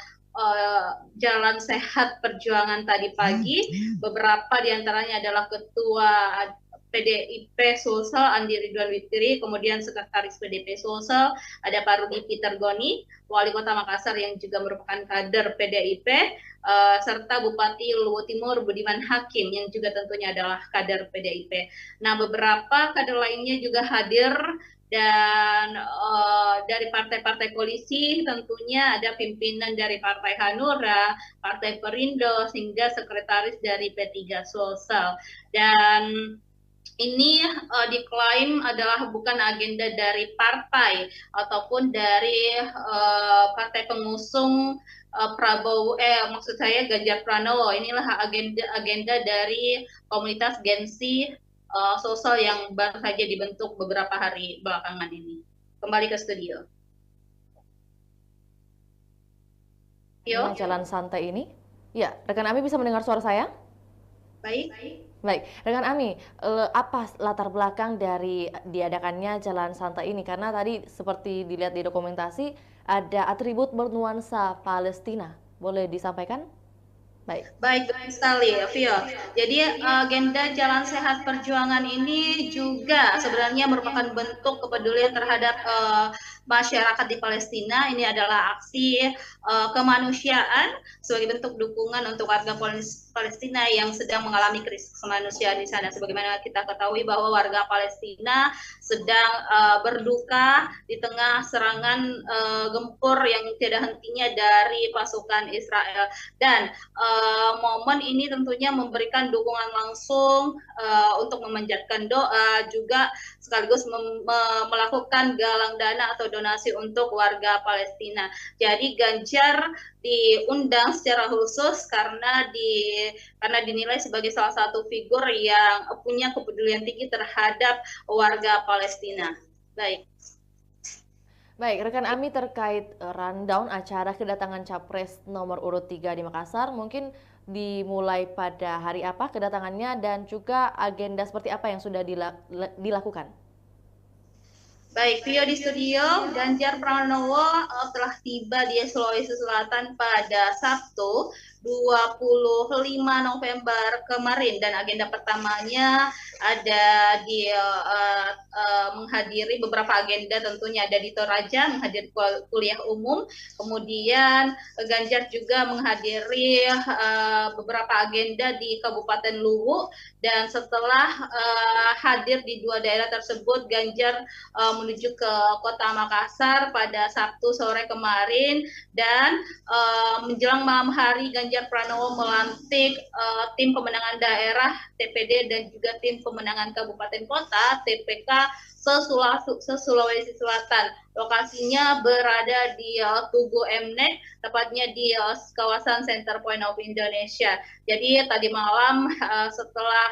[SPEAKER 8] Jalan Sehat Perjuangan tadi pagi. Beberapa diantaranya adalah Ketua PDIP Sulsel Andi Ridwan Witri, kemudian Sekretaris PDIP Sulsel ada Pak Rudi Peter Goni, Wali Kota Makassar yang juga merupakan kader PDIP, serta Bupati Luwu Timur Budiman Hakim yang juga tentunya adalah kader PDIP. Nah, beberapa kader lainnya juga hadir, dan dari partai-partai koalisi tentunya ada pimpinan dari Partai Hanura, Partai Perindo, hingga sekretaris dari P3 Sulsel. Dan ini diklaim adalah bukan agenda dari partai ataupun dari partai pengusung Prabowo, maksud saya Ganjar Pranowo. Inilah agenda dari komunitas Gensi Sosial yang baru saja dibentuk beberapa hari belakangan ini. Kembali ke studio.
[SPEAKER 1] Jalan santai ini, ya, rekan Ami bisa mendengar suara saya?
[SPEAKER 8] Baik.
[SPEAKER 1] Baik, rekan Ami, apa latar belakang dari diadakannya Jalan Santai ini? Karena tadi seperti dilihat di dokumentasi ada atribut bernuansa Palestina. Boleh disampaikan?
[SPEAKER 8] Baik sekali, Vio. Jadi agenda Jalan Sehat Perjuangan ini juga sebenarnya merupakan bentuk kepedulian terhadap masyarakat di Palestina. Ini adalah aksi kemanusiaan sebagai bentuk dukungan untuk warga Palestina yang sedang mengalami krisis kemanusiaan di sana. Sebagaimana kita ketahui bahwa warga Palestina sedang berduka di tengah serangan gempur yang tidak hentinya dari pasukan Israel. Dan momen ini tentunya memberikan dukungan langsung untuk memanjatkan doa, juga sekaligus melakukan galang dana atau donasi untuk warga Palestina. Jadi Ganjar diundang secara khusus karena dinilai sebagai salah satu figur yang punya kepedulian tinggi terhadap warga Palestina.
[SPEAKER 1] Baik, rekan Ami, terkait rundown acara kedatangan Capres nomor urut 3 di Makassar, mungkin dimulai pada hari apa kedatangannya dan juga agenda seperti apa yang sudah dilakukan?
[SPEAKER 8] Baik, Vio di studio, Ganjar Pranowo telah tiba di Sulawesi Selatan pada Sabtu 25 November kemarin, dan agenda pertamanya ada di menghadiri beberapa agenda, tentunya ada di Toraja menghadiri kuliah umum, kemudian Ganjar juga menghadiri beberapa agenda di Kabupaten Luwu, dan setelah hadir di dua daerah tersebut, Ganjar menuju ke Kota Makassar pada Sabtu sore kemarin, dan menjelang malam hari Ganjar Pranowo melantik tim pemenangan daerah TPD dan juga tim pemenangan kabupaten kota TPK se-Sulawesi Selatan. Lokasinya berada di Tugu Mnek, tepatnya di kawasan Center Point of Indonesia. Jadi tadi malam setelah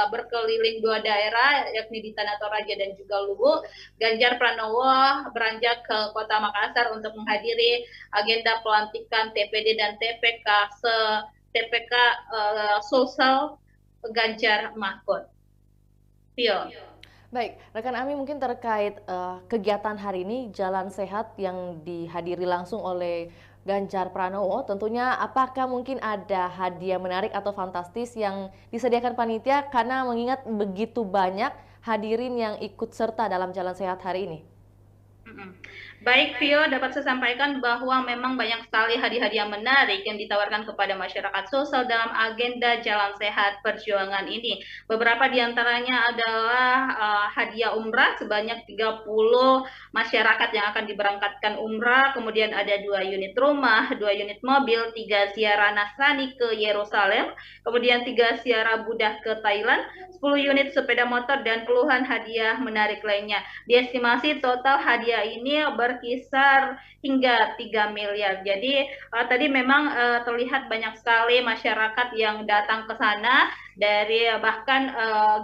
[SPEAKER 8] berkeliling 2 daerah, yakni di Tanah Toraja dan juga Luwu, Ganjar Pranowo beranjak ke Kota Makassar untuk menghadiri agenda pelantikan TPD dan TPK Sulsel Ganjar Mahfud. Pio.
[SPEAKER 1] Baik, rekan Ami mungkin terkait kegiatan hari ini Jalan Sehat yang dihadiri langsung oleh Ganjar Pranowo, tentunya apakah mungkin ada hadiah menarik atau fantastis yang disediakan panitia karena mengingat begitu banyak hadirin yang ikut serta dalam Jalan Sehat hari ini?
[SPEAKER 8] Baik, Vio, dapat saya sampaikan bahwa memang banyak sekali hadiah-hadiah menarik yang ditawarkan kepada masyarakat Sulsel dalam agenda Jalan Sehat Perjuangan ini. Beberapa di antaranya adalah hadiah umrah sebanyak 30 masyarakat yang akan diberangkatkan umrah, kemudian ada 2 unit rumah, 2 unit mobil, 3 ziarah Nasrani ke Yerusalem, kemudian 3 ziarah Buddha ke Thailand, 10 unit sepeda motor, dan puluhan hadiah menarik lainnya. Diestimasi total hadiah ini berkisar hingga 3 miliar. Jadi tadi memang terlihat banyak sekali masyarakat yang datang ke sana, dari bahkan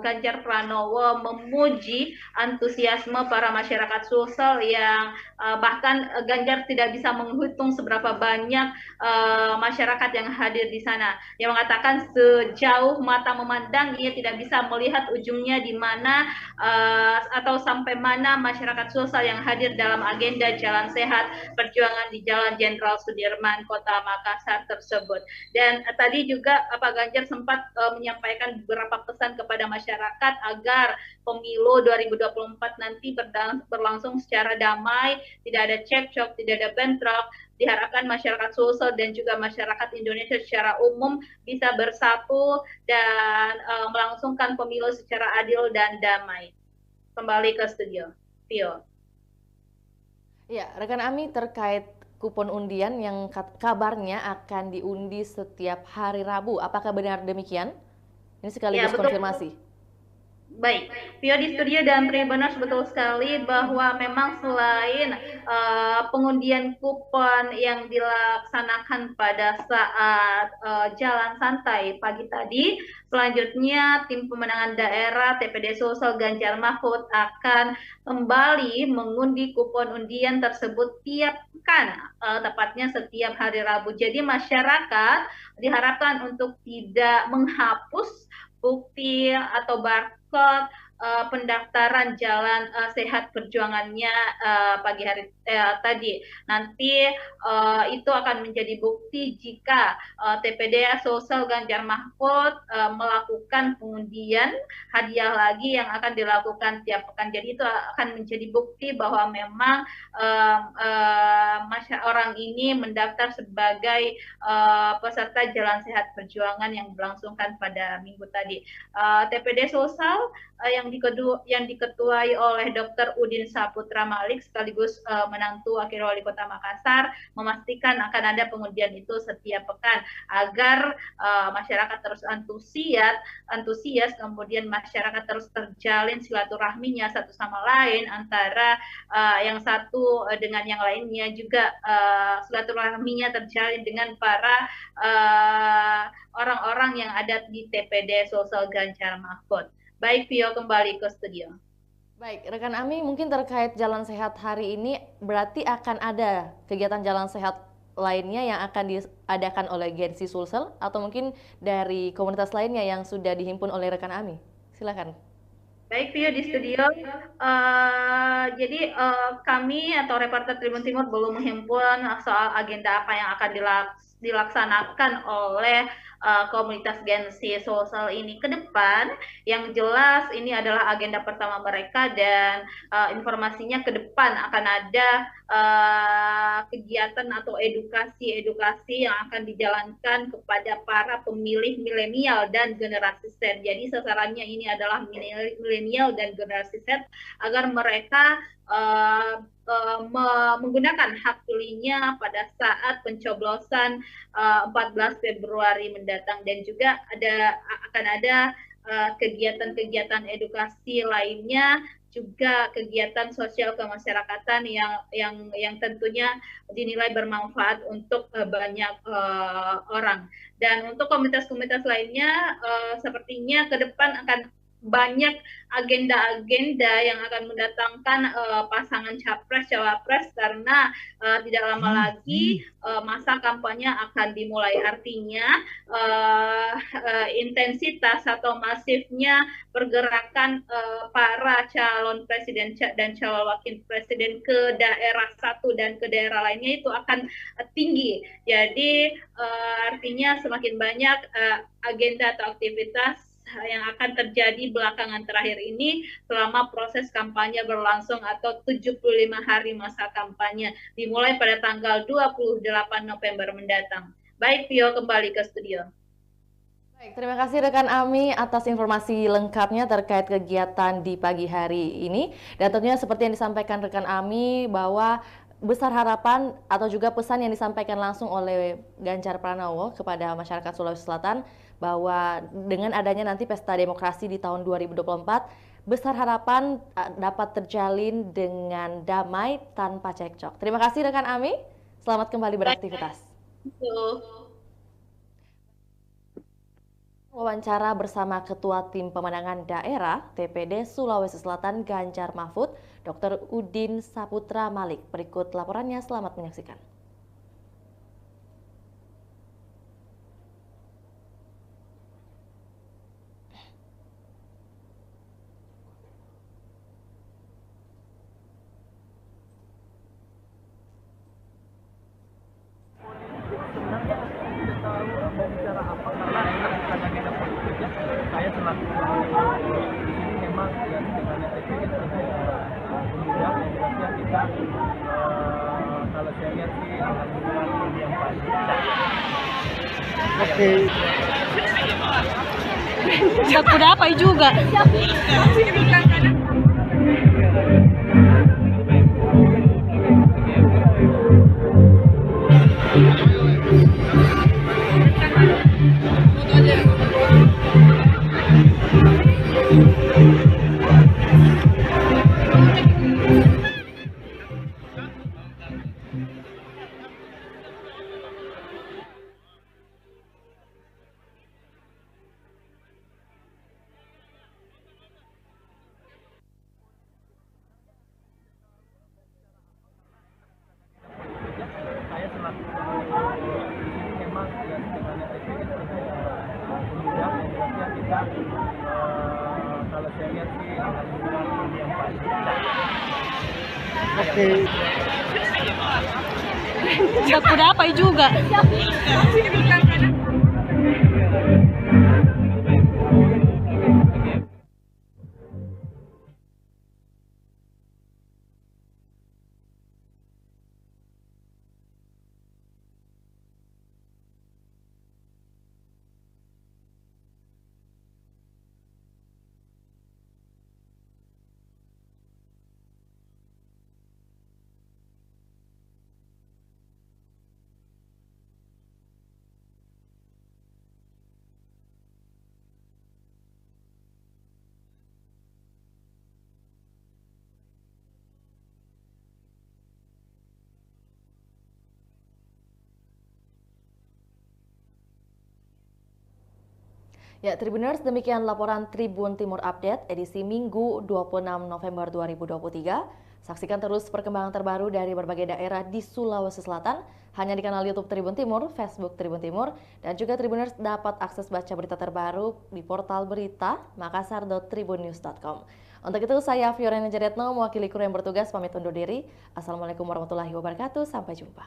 [SPEAKER 8] Ganjar Pranowo memuji antusiasme para masyarakat Sulsel yang bahkan Ganjar tidak bisa menghitung seberapa banyak masyarakat yang hadir di sana. Yang mengatakan sejauh mata memandang ia tidak bisa melihat ujungnya di mana atau sampai mana masyarakat Sulsel yang hadir dalam agenda Jalan Sehat Perjuangan di Jalan Jenderal Sudirman, Kota Makassar tersebut. Dan tadi juga Pak Ganjar sempat menyampaikan beberapa pesan kepada masyarakat agar pemilu 2024 nanti berlangsung secara damai, tidak ada cekcok, tidak ada bentrok. Diharapkan masyarakat Sulsel dan juga masyarakat Indonesia secara umum bisa bersatu dan melangsungkan pemilu secara adil dan damai. Kembali ke studio, Vio.
[SPEAKER 1] Ya, rekan Ami, terkait kupon undian yang kabarnya akan diundi setiap hari Rabu, apakah benar demikian? Ini sekaligus konfirmasi.
[SPEAKER 8] Baik, Pio di studio dan Tribuners, betul sekali bahwa memang selain pengundian kupon yang dilaksanakan pada saat jalan santai pagi tadi, selanjutnya tim pemenangan daerah TPD Sulsel Ganjar Mahfud akan kembali mengundi kupon undian tersebut tiap pekan, tepatnya setiap hari Rabu. Jadi masyarakat diharapkan untuk tidak menghapus bukti atau barcode pendaftaran Jalan Sehat Perjuangannya pagi hari tadi. Nanti itu akan menjadi bukti jika TPD Sulsel Ganjar Mahfud melakukan pengundian hadiah lagi yang akan dilakukan tiap pekan. Jadi itu akan menjadi bukti bahwa memang orang ini mendaftar sebagai peserta Jalan Sehat Perjuangan yang berlangsungkan pada minggu tadi. TPD Sulsel yang diketuai oleh Dr. Udin Saputra Malik sekaligus menantu Wakil Wali Kota Makassar memastikan akan ada pengundian itu setiap pekan agar masyarakat terus antusias, kemudian masyarakat terus terjalin silaturahminya satu sama lain antara yang satu dengan yang lainnya, juga silaturahminya terjalin dengan para orang-orang yang ada di TPD Sulsel Ganjar Mahfud. Baik, Pio, kembali ke studio.
[SPEAKER 1] Baik, rekan Ami, mungkin terkait Jalan Sehat hari ini berarti akan ada kegiatan Jalan Sehat lainnya yang akan diadakan oleh Gensi Sulsel atau mungkin dari komunitas lainnya yang sudah dihimpun oleh rekan Ami. Silakan.
[SPEAKER 8] Baik, Pio di studio. Jadi kami atau reporter Tribun Timur belum menghimpun soal agenda apa yang akan dilaksanakan oleh komunitas Gensi Sulsel ini ke depan. Yang jelas ini adalah agenda pertama mereka dan informasinya ke depan akan ada kegiatan atau edukasi yang akan dijalankan kepada para pemilih milenial dan generasi Z. Jadi sasarannya ini adalah milenial dan generasi Z agar mereka menggunakan hak pilihnya pada saat pencoblosan 14 Februari mendatang, dan juga akan ada kegiatan-kegiatan edukasi lainnya juga kegiatan sosial kemasyarakatan yang tentunya dinilai bermanfaat untuk banyak orang. Dan untuk komunitas-komunitas lainnya sepertinya ke depan akan banyak agenda-agenda yang akan mendatangkan pasangan capres cawapres karena tidak lama lagi masa kampanye akan dimulai. Artinya intensitas atau masifnya pergerakan para calon presiden dan calon wakil presiden ke daerah satu dan ke daerah lainnya itu akan tinggi. Jadi artinya semakin banyak agenda atau aktivitas yang akan terjadi belakangan terakhir ini selama proses kampanye berlangsung atau 75 hari masa kampanye dimulai pada tanggal 28 November mendatang. Baik, Pio, kembali ke studio.
[SPEAKER 1] Baik, terima kasih rekan Ami atas informasi lengkapnya terkait kegiatan di pagi hari ini. Dan tentunya seperti yang disampaikan rekan Ami bahwa besar harapan atau juga pesan yang disampaikan langsung oleh Ganjar Pranowo kepada masyarakat Sulawesi Selatan bahwa dengan adanya nanti pesta demokrasi di tahun 2024, besar harapan dapat terjalin dengan damai tanpa cekcok. Terima kasih rekan Ami, selamat kembali beraktivitas. Wawancara bersama Ketua Tim Pemenangan Daerah TPD Sulawesi Selatan Ganjar Mahfud, Dr. Udin Saputra Malik. Berikut laporannya, selamat menyaksikan.
[SPEAKER 7] Saya selaku di sini memang ya dengan TPD mudah yang kita kalau saya lihat sih alhamdulillah yang baik.
[SPEAKER 11] Oke.
[SPEAKER 10] Tidak kudapai juga.
[SPEAKER 7] Saya selaku di sini memang ya dengan TPD mudah yang kita kalau saya lihat sih alhamdulillah yang baik.
[SPEAKER 11] Oke.
[SPEAKER 10] Tidak kudapai juga.
[SPEAKER 1] Ya, Tribuners, demikian laporan Tribun Timur Update edisi Minggu 26 November 2023. Saksikan terus perkembangan terbaru dari berbagai daerah di Sulawesi Selatan hanya di kanal YouTube Tribun Timur, Facebook Tribun Timur, dan juga Tribuners dapat akses baca berita terbaru di portal berita makassar.tribunnews.com. Untuk itu saya Fiorina Jadetno mewakili kru yang bertugas pamit undur diri. Assalamualaikum warahmatullahi wabarakatuh. Sampai jumpa.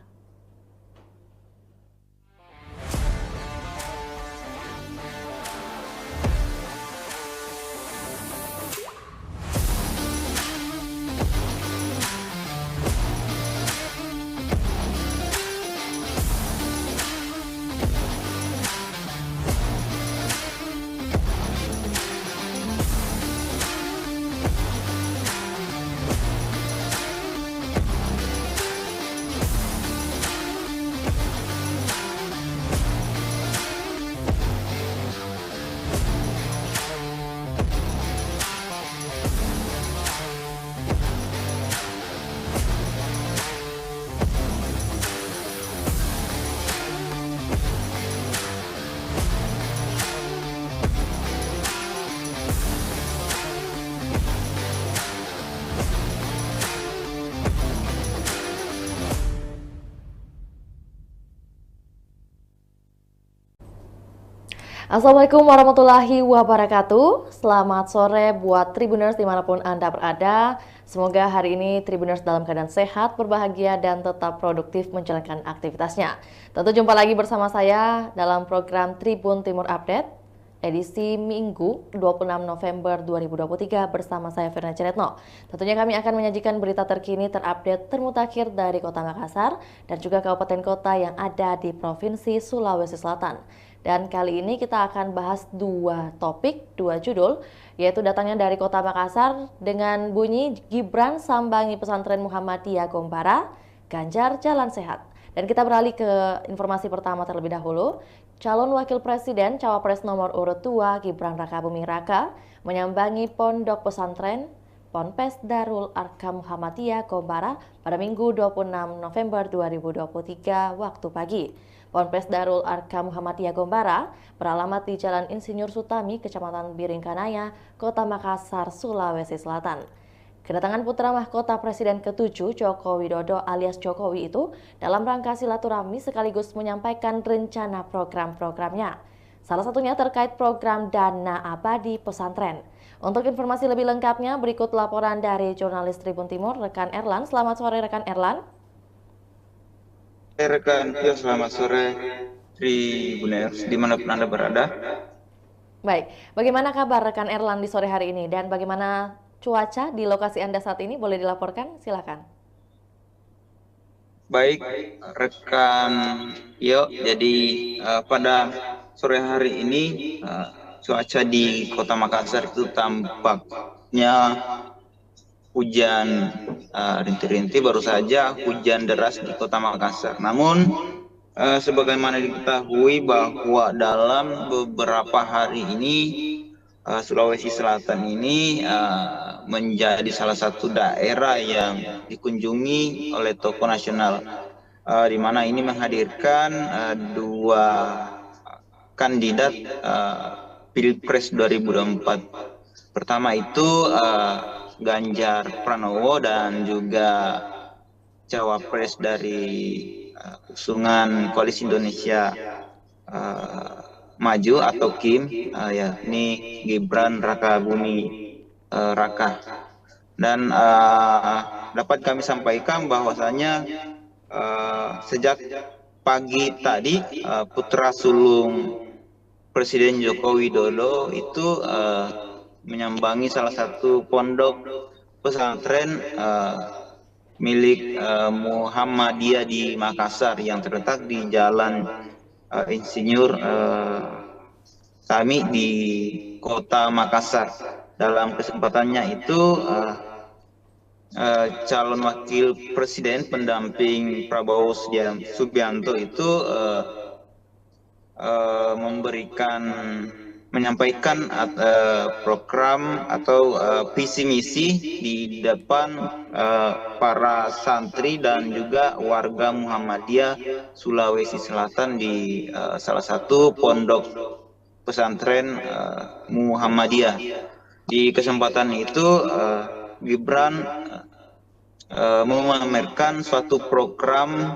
[SPEAKER 1] Assalamualaikum warahmatullahi wabarakatuh. Selamat sore buat Tribuners dimanapun Anda berada. Semoga hari ini Tribuners dalam keadaan sehat, berbahagia, dan tetap produktif menjalankan aktivitasnya. Tentu jumpa lagi bersama saya dalam program Tribun Timur Update, edisi Minggu 26 November 2023 bersama saya Firna Ciretno. Tentunya kami akan menyajikan berita terkini terupdate termutakhir dari Kota Makassar dan juga kabupaten kota yang ada di Provinsi Sulawesi Selatan. Dan kali ini kita akan bahas dua topik, dua judul, yaitu datangnya dari Kota Makassar dengan bunyi Gibran sambangi pesantren Muhammadiyah Gombara, Ganjar jalan sehat. Dan kita beralih ke informasi pertama terlebih dahulu. Calon Wakil Presiden Cawapres nomor urut 2 Gibran Rakabuming Raka menyambangi pondok pesantren Ponpes Darul Arkam Muhammadiyah Gombara pada Minggu 26 November 2023 waktu pagi. Ponpes Darul Arkam Muhammadiyah Gombara beralamat di Jalan Insinyur Sutami, Kecamatan Biringkanaya, Kota Makassar, Sulawesi Selatan. Kedatangan putra mahkota Presiden ke-7 Joko Widodo alias Jokowi itu dalam rangka silaturahmi sekaligus menyampaikan rencana program-programnya. Salah satunya terkait program Dana Abadi Pesantren. Untuk informasi lebih lengkapnya berikut laporan dari jurnalis Tribun Timur rekan Erlan. Selamat sore rekan Erlan.
[SPEAKER 2] Rekan, ya selamat sore Tribuners dimanapun Anda berada.
[SPEAKER 1] Baik, bagaimana kabar rekan Erlan di sore hari ini dan bagaimana cuaca di lokasi Anda saat ini? Boleh dilaporkan? Silakan.
[SPEAKER 2] Baik, rekan Yo, jadi pada sore hari ini cuaca di Kota Makassar itu tampaknya hujan rintik-rintik, baru saja hujan deras di Kota Makassar. Namun sebagaimana diketahui bahwa dalam beberapa hari ini Sulawesi Selatan ini menjadi salah satu daerah yang dikunjungi oleh tokoh nasional, di mana ini menghadirkan dua kandidat Pilpres 2024. Pertama itu Ganjar Pranowo dan juga Cawapres dari usungan Koalisi Indonesia Maju atau KIM, yakni Gibran Rakabuming Raka. Dan dapat kami sampaikan bahwasanya sejak pagi tadi putra sulung Presiden Joko Widodo itu menyambangi salah satu pondok pesantren milik Muhammadiyah di Makassar yang terletak di Jalan Insinyur Sami di Kota Makassar. Dalam kesempatannya itu calon wakil presiden pendamping Prabowo Subianto itu menyampaikan program atau visi misi di depan para santri dan juga warga Muhammadiyah Sulawesi Selatan di salah satu pondok pesantren Muhammadiyah. Di kesempatan itu Gibran memamerkan suatu program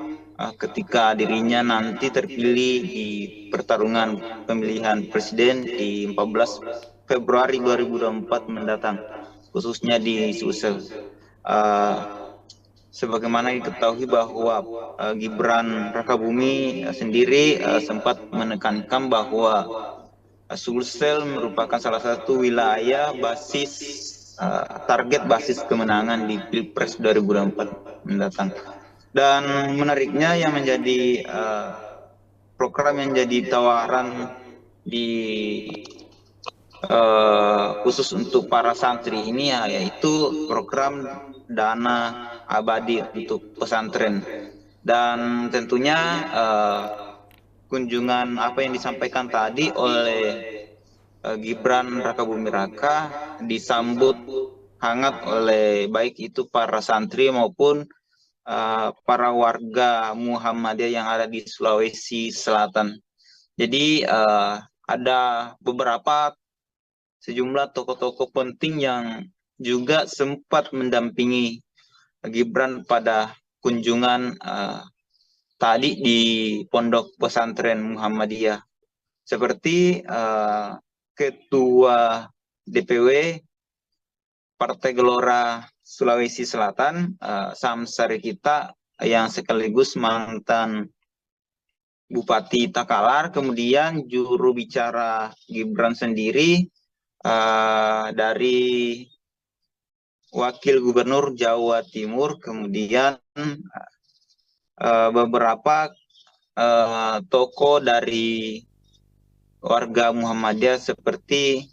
[SPEAKER 2] ketika dirinya nanti terpilih di pertarungan pemilihan presiden di 14 Februari 2024 mendatang, khususnya di Sulsel. Sebagaimana diketahui bahwa Gibran Rakabuming sendiri sempat menekankan bahwa Sulsel merupakan salah satu wilayah basis target basis kemenangan di Pilpres 2024 mendatang. Dan menariknya yang menjadi program yang jadi tawaran di khusus untuk para santri ini yaitu program Dana Abadi untuk pesantren. Dan tentunya kunjungan apa yang disampaikan tadi oleh Gibran Rakabuming Raka disambut hangat oleh baik itu para santri maupun para warga Muhammadiyah yang ada di Sulawesi Selatan. Jadi ada beberapa sejumlah tokoh-tokoh penting yang juga sempat mendampingi Gibran pada kunjungan tadi di pondok pesantren Muhammadiyah. seperti Ketua DPW Partai Gelora Sulawesi Selatan, Samsari kita yang sekaligus mantan Bupati Takalar, kemudian juru bicara Gibran sendiri dari Wakil Gubernur Jawa Timur, kemudian beberapa tokoh dari warga Muhammadiyah seperti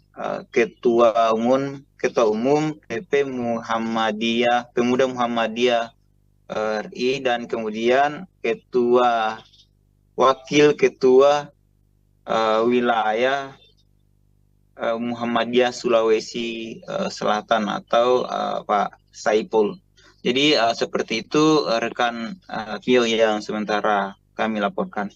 [SPEAKER 2] Ketua Umum PP Muhammadiyah, Pemuda Muhammadiyah RI, dan kemudian Wakil Ketua Wilayah Muhammadiyah Sulawesi Selatan atau Pak Saipul. Jadi seperti itu rekan Vio yang sementara kami laporkan.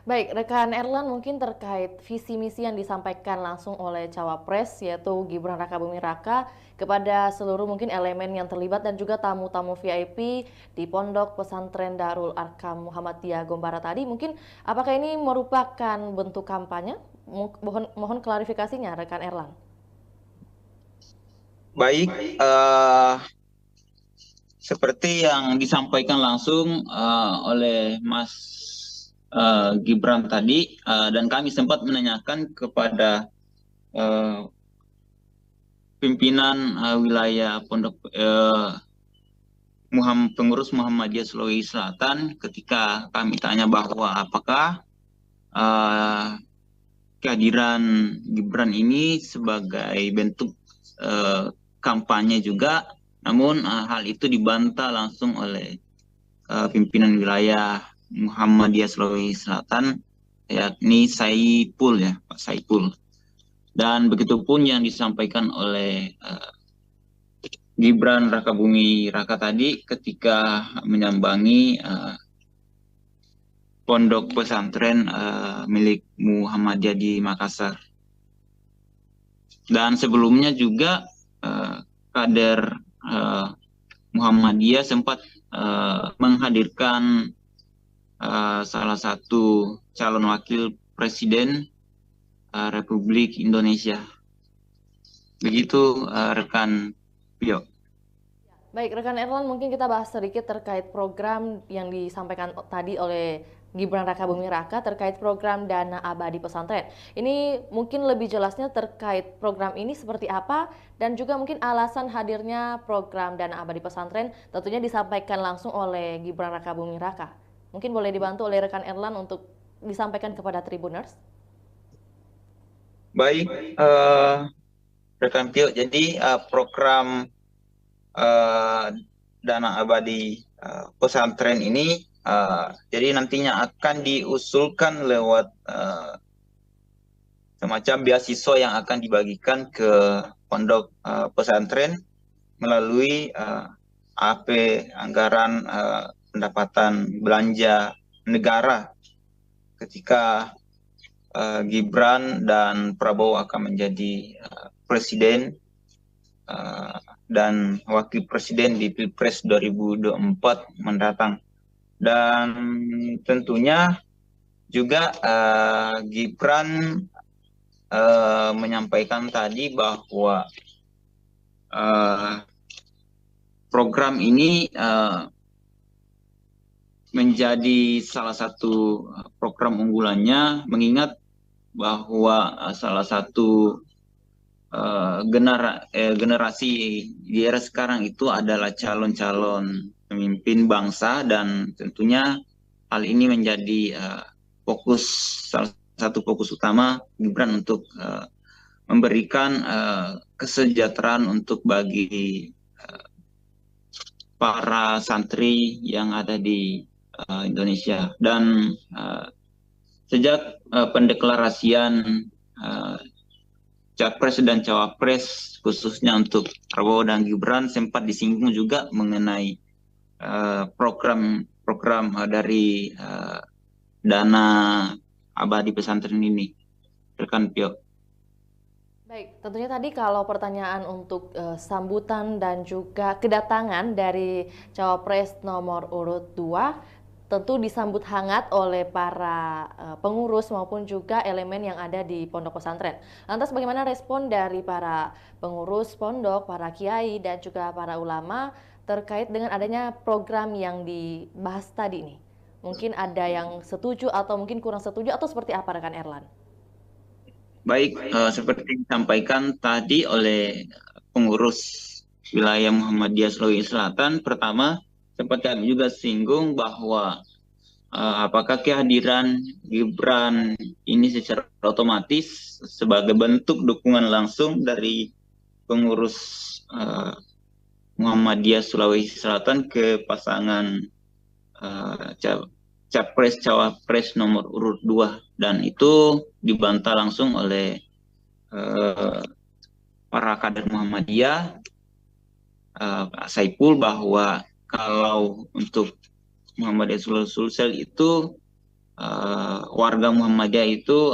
[SPEAKER 1] Baik, rekan Erlan, mungkin terkait visi misi yang disampaikan langsung oleh Cawapres yaitu Gibran Rakabuming Raka kepada seluruh mungkin elemen yang terlibat dan juga tamu-tamu VIP di Pondok Pesantren Darul Arkam Muhammadiyah Gombara tadi, mungkin apakah ini merupakan bentuk kampanye? Mohon klarifikasinya rekan Erlan.
[SPEAKER 2] Baik, seperti yang disampaikan langsung oleh Mas Gibran tadi, dan kami sempat menanyakan kepada pimpinan wilayah Pondok pengurus Muhammadiyah Sulawesi Selatan ketika kami tanya bahwa apakah kehadiran Gibran ini sebagai bentuk kampanye juga, namun hal itu dibantah langsung oleh pimpinan wilayah Muhammadiyah Sulawesi Selatan, yakni Saipul, ya Pak Saipul. Dan begitupun yang disampaikan oleh Gibran Rakabuming Raka tadi ketika menyambangi pondok pesantren milik Muhammadiyah di Makassar. Dan sebelumnya juga kader Muhammadiyah sempat menghadirkan salah satu calon wakil presiden Republik Indonesia. Begitu rekan Pio.
[SPEAKER 1] Baik, rekan Erlan, mungkin kita bahas sedikit terkait program yang disampaikan tadi oleh Gibran Rakabuming Raka terkait program Dana Abadi Pesantren. Ini mungkin lebih jelasnya terkait program ini seperti apa dan juga mungkin alasan hadirnya program Dana Abadi Pesantren tentunya disampaikan langsung oleh Gibran Rakabuming Raka. Mungkin boleh dibantu oleh rekan Erlan untuk disampaikan kepada Tribuners.
[SPEAKER 2] Baik, rekan Pio, jadi program Dana Abadi Pesantren ini jadi nantinya akan diusulkan lewat semacam beasiswa yang akan dibagikan ke pondok pesantren melalui AP anggaran pendapatan belanja negara ketika Gibran dan Prabowo akan menjadi presiden dan wakil presiden di Pilpres 2024 mendatang. Dan tentunya juga Gibran menyampaikan tadi bahwa program ini menjadi salah satu program unggulannya, mengingat bahwa salah satu generasi di era sekarang itu adalah calon-calon pemimpin bangsa, dan tentunya hal ini menjadi salah satu fokus utama Gibran untuk memberikan kesejahteraan untuk bagi para santri yang ada di Indonesia. Dan sejak pendeklarasian Capres dan Cawapres khususnya untuk Prabowo dan Gibran sempat disinggung juga mengenai program dari Dana Abadi Pesantren ini, rekan Pio.
[SPEAKER 1] Baik, tentunya tadi kalau pertanyaan untuk sambutan dan juga kedatangan dari Cawapres nomor urut 2,
[SPEAKER 9] tentu disambut hangat oleh para pengurus maupun juga elemen yang ada di pondok pesantren. Lantas bagaimana respon dari para pengurus pondok, para kiai dan juga para ulama terkait dengan adanya program yang dibahas tadi ini? Mungkin ada yang setuju atau mungkin kurang setuju atau seperti apa rekan Erlan?
[SPEAKER 2] Baik, seperti disampaikan tadi oleh pengurus wilayah Muhammadiyah Sulawesi Selatan, pertama sempat kami juga singgung bahwa apakah kehadiran Gibran ini secara otomatis sebagai bentuk dukungan langsung dari pengurus Muhammadiyah Sulawesi Selatan ke pasangan Capres Cawapres nomor urut 2, dan itu dibantah langsung oleh para kader Muhammadiyah, Saiful, bahwa kalau untuk Muhammadiyah Sulsel itu warga Muhammadiyah itu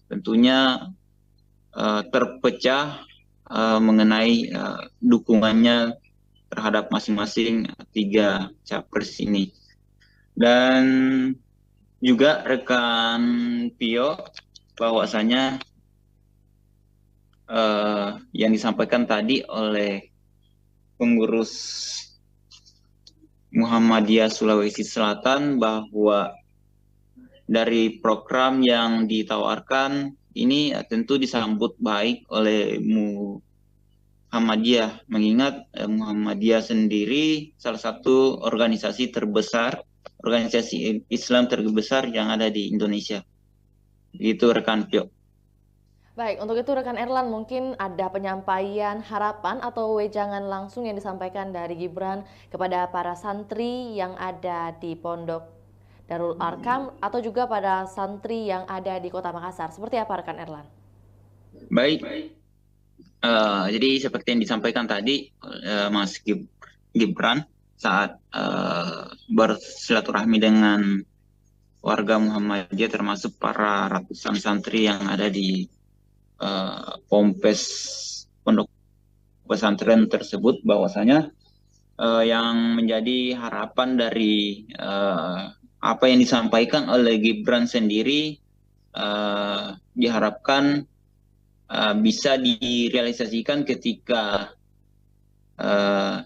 [SPEAKER 2] tentunya terpecah mengenai dukungannya terhadap masing-masing 3 capres ini. Dan juga rekan Pio, bahwasanya yang disampaikan tadi oleh pengurus Muhammadiyah Sulawesi Selatan bahwa dari program yang ditawarkan ini tentu disambut baik oleh Muhammadiyah, mengingat Muhammadiyah sendiri salah satu organisasi terbesar, organisasi Islam terbesar yang ada di Indonesia. Itu rekan Pio.
[SPEAKER 9] Baik, untuk itu rekan Erlan, mungkin ada penyampaian harapan atau wejangan langsung yang disampaikan dari Gibran kepada para santri yang ada di Pondok Darul Arkam atau juga pada santri yang ada di Kota Makassar. Seperti apa rekan Erlan?
[SPEAKER 2] Baik, jadi seperti yang disampaikan tadi Mas Gibran saat bersilaturahmi dengan warga Muhammadiyah, termasuk para ratusan santri yang ada di Pompes pondok pesantren tersebut, bahwasanya yang menjadi harapan dari apa yang disampaikan oleh Gibran sendiri diharapkan bisa direalisasikan ketika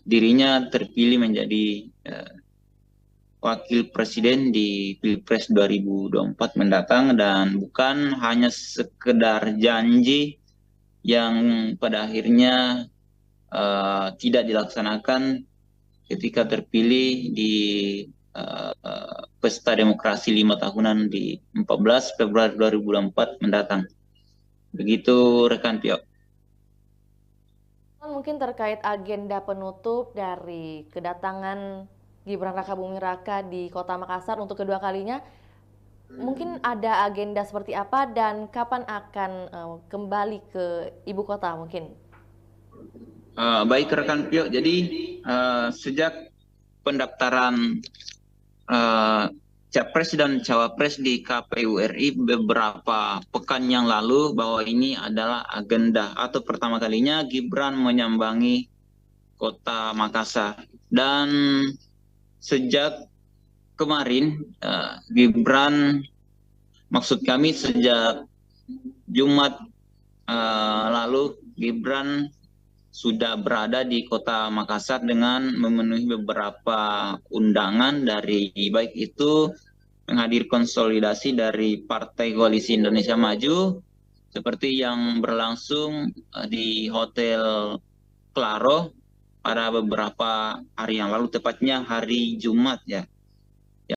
[SPEAKER 2] dirinya terpilih menjadi wakil presiden di Pilpres 2024 mendatang, dan bukan hanya sekedar janji yang pada akhirnya tidak dilaksanakan ketika terpilih di pesta demokrasi 5 tahunan di 14 Februari 2024 mendatang. Begitu rekan Pio.
[SPEAKER 9] Mungkin terkait agenda penutup dari kedatangan Gibran Rakabuming Raka di Kota Makassar untuk kedua kalinya, mungkin ada agenda seperti apa dan kapan akan kembali ke ibu kota mungkin?
[SPEAKER 2] Baik rekan Pio, jadi sejak pendaftaran Capres dan Cawapres di KPU RI beberapa pekan yang lalu, bahwa ini adalah agenda atau pertama kalinya Gibran menyambangi Kota Makassar. Dan sejak kemarin Gibran, maksud kami sejak Jumat lalu, Gibran sudah berada di Kota Makassar dengan memenuhi beberapa undangan dari baik itu menghadir konsolidasi dari Partai Koalisi Indonesia Maju seperti yang berlangsung di Hotel Claro pada beberapa hari yang lalu, tepatnya hari Jumat ya.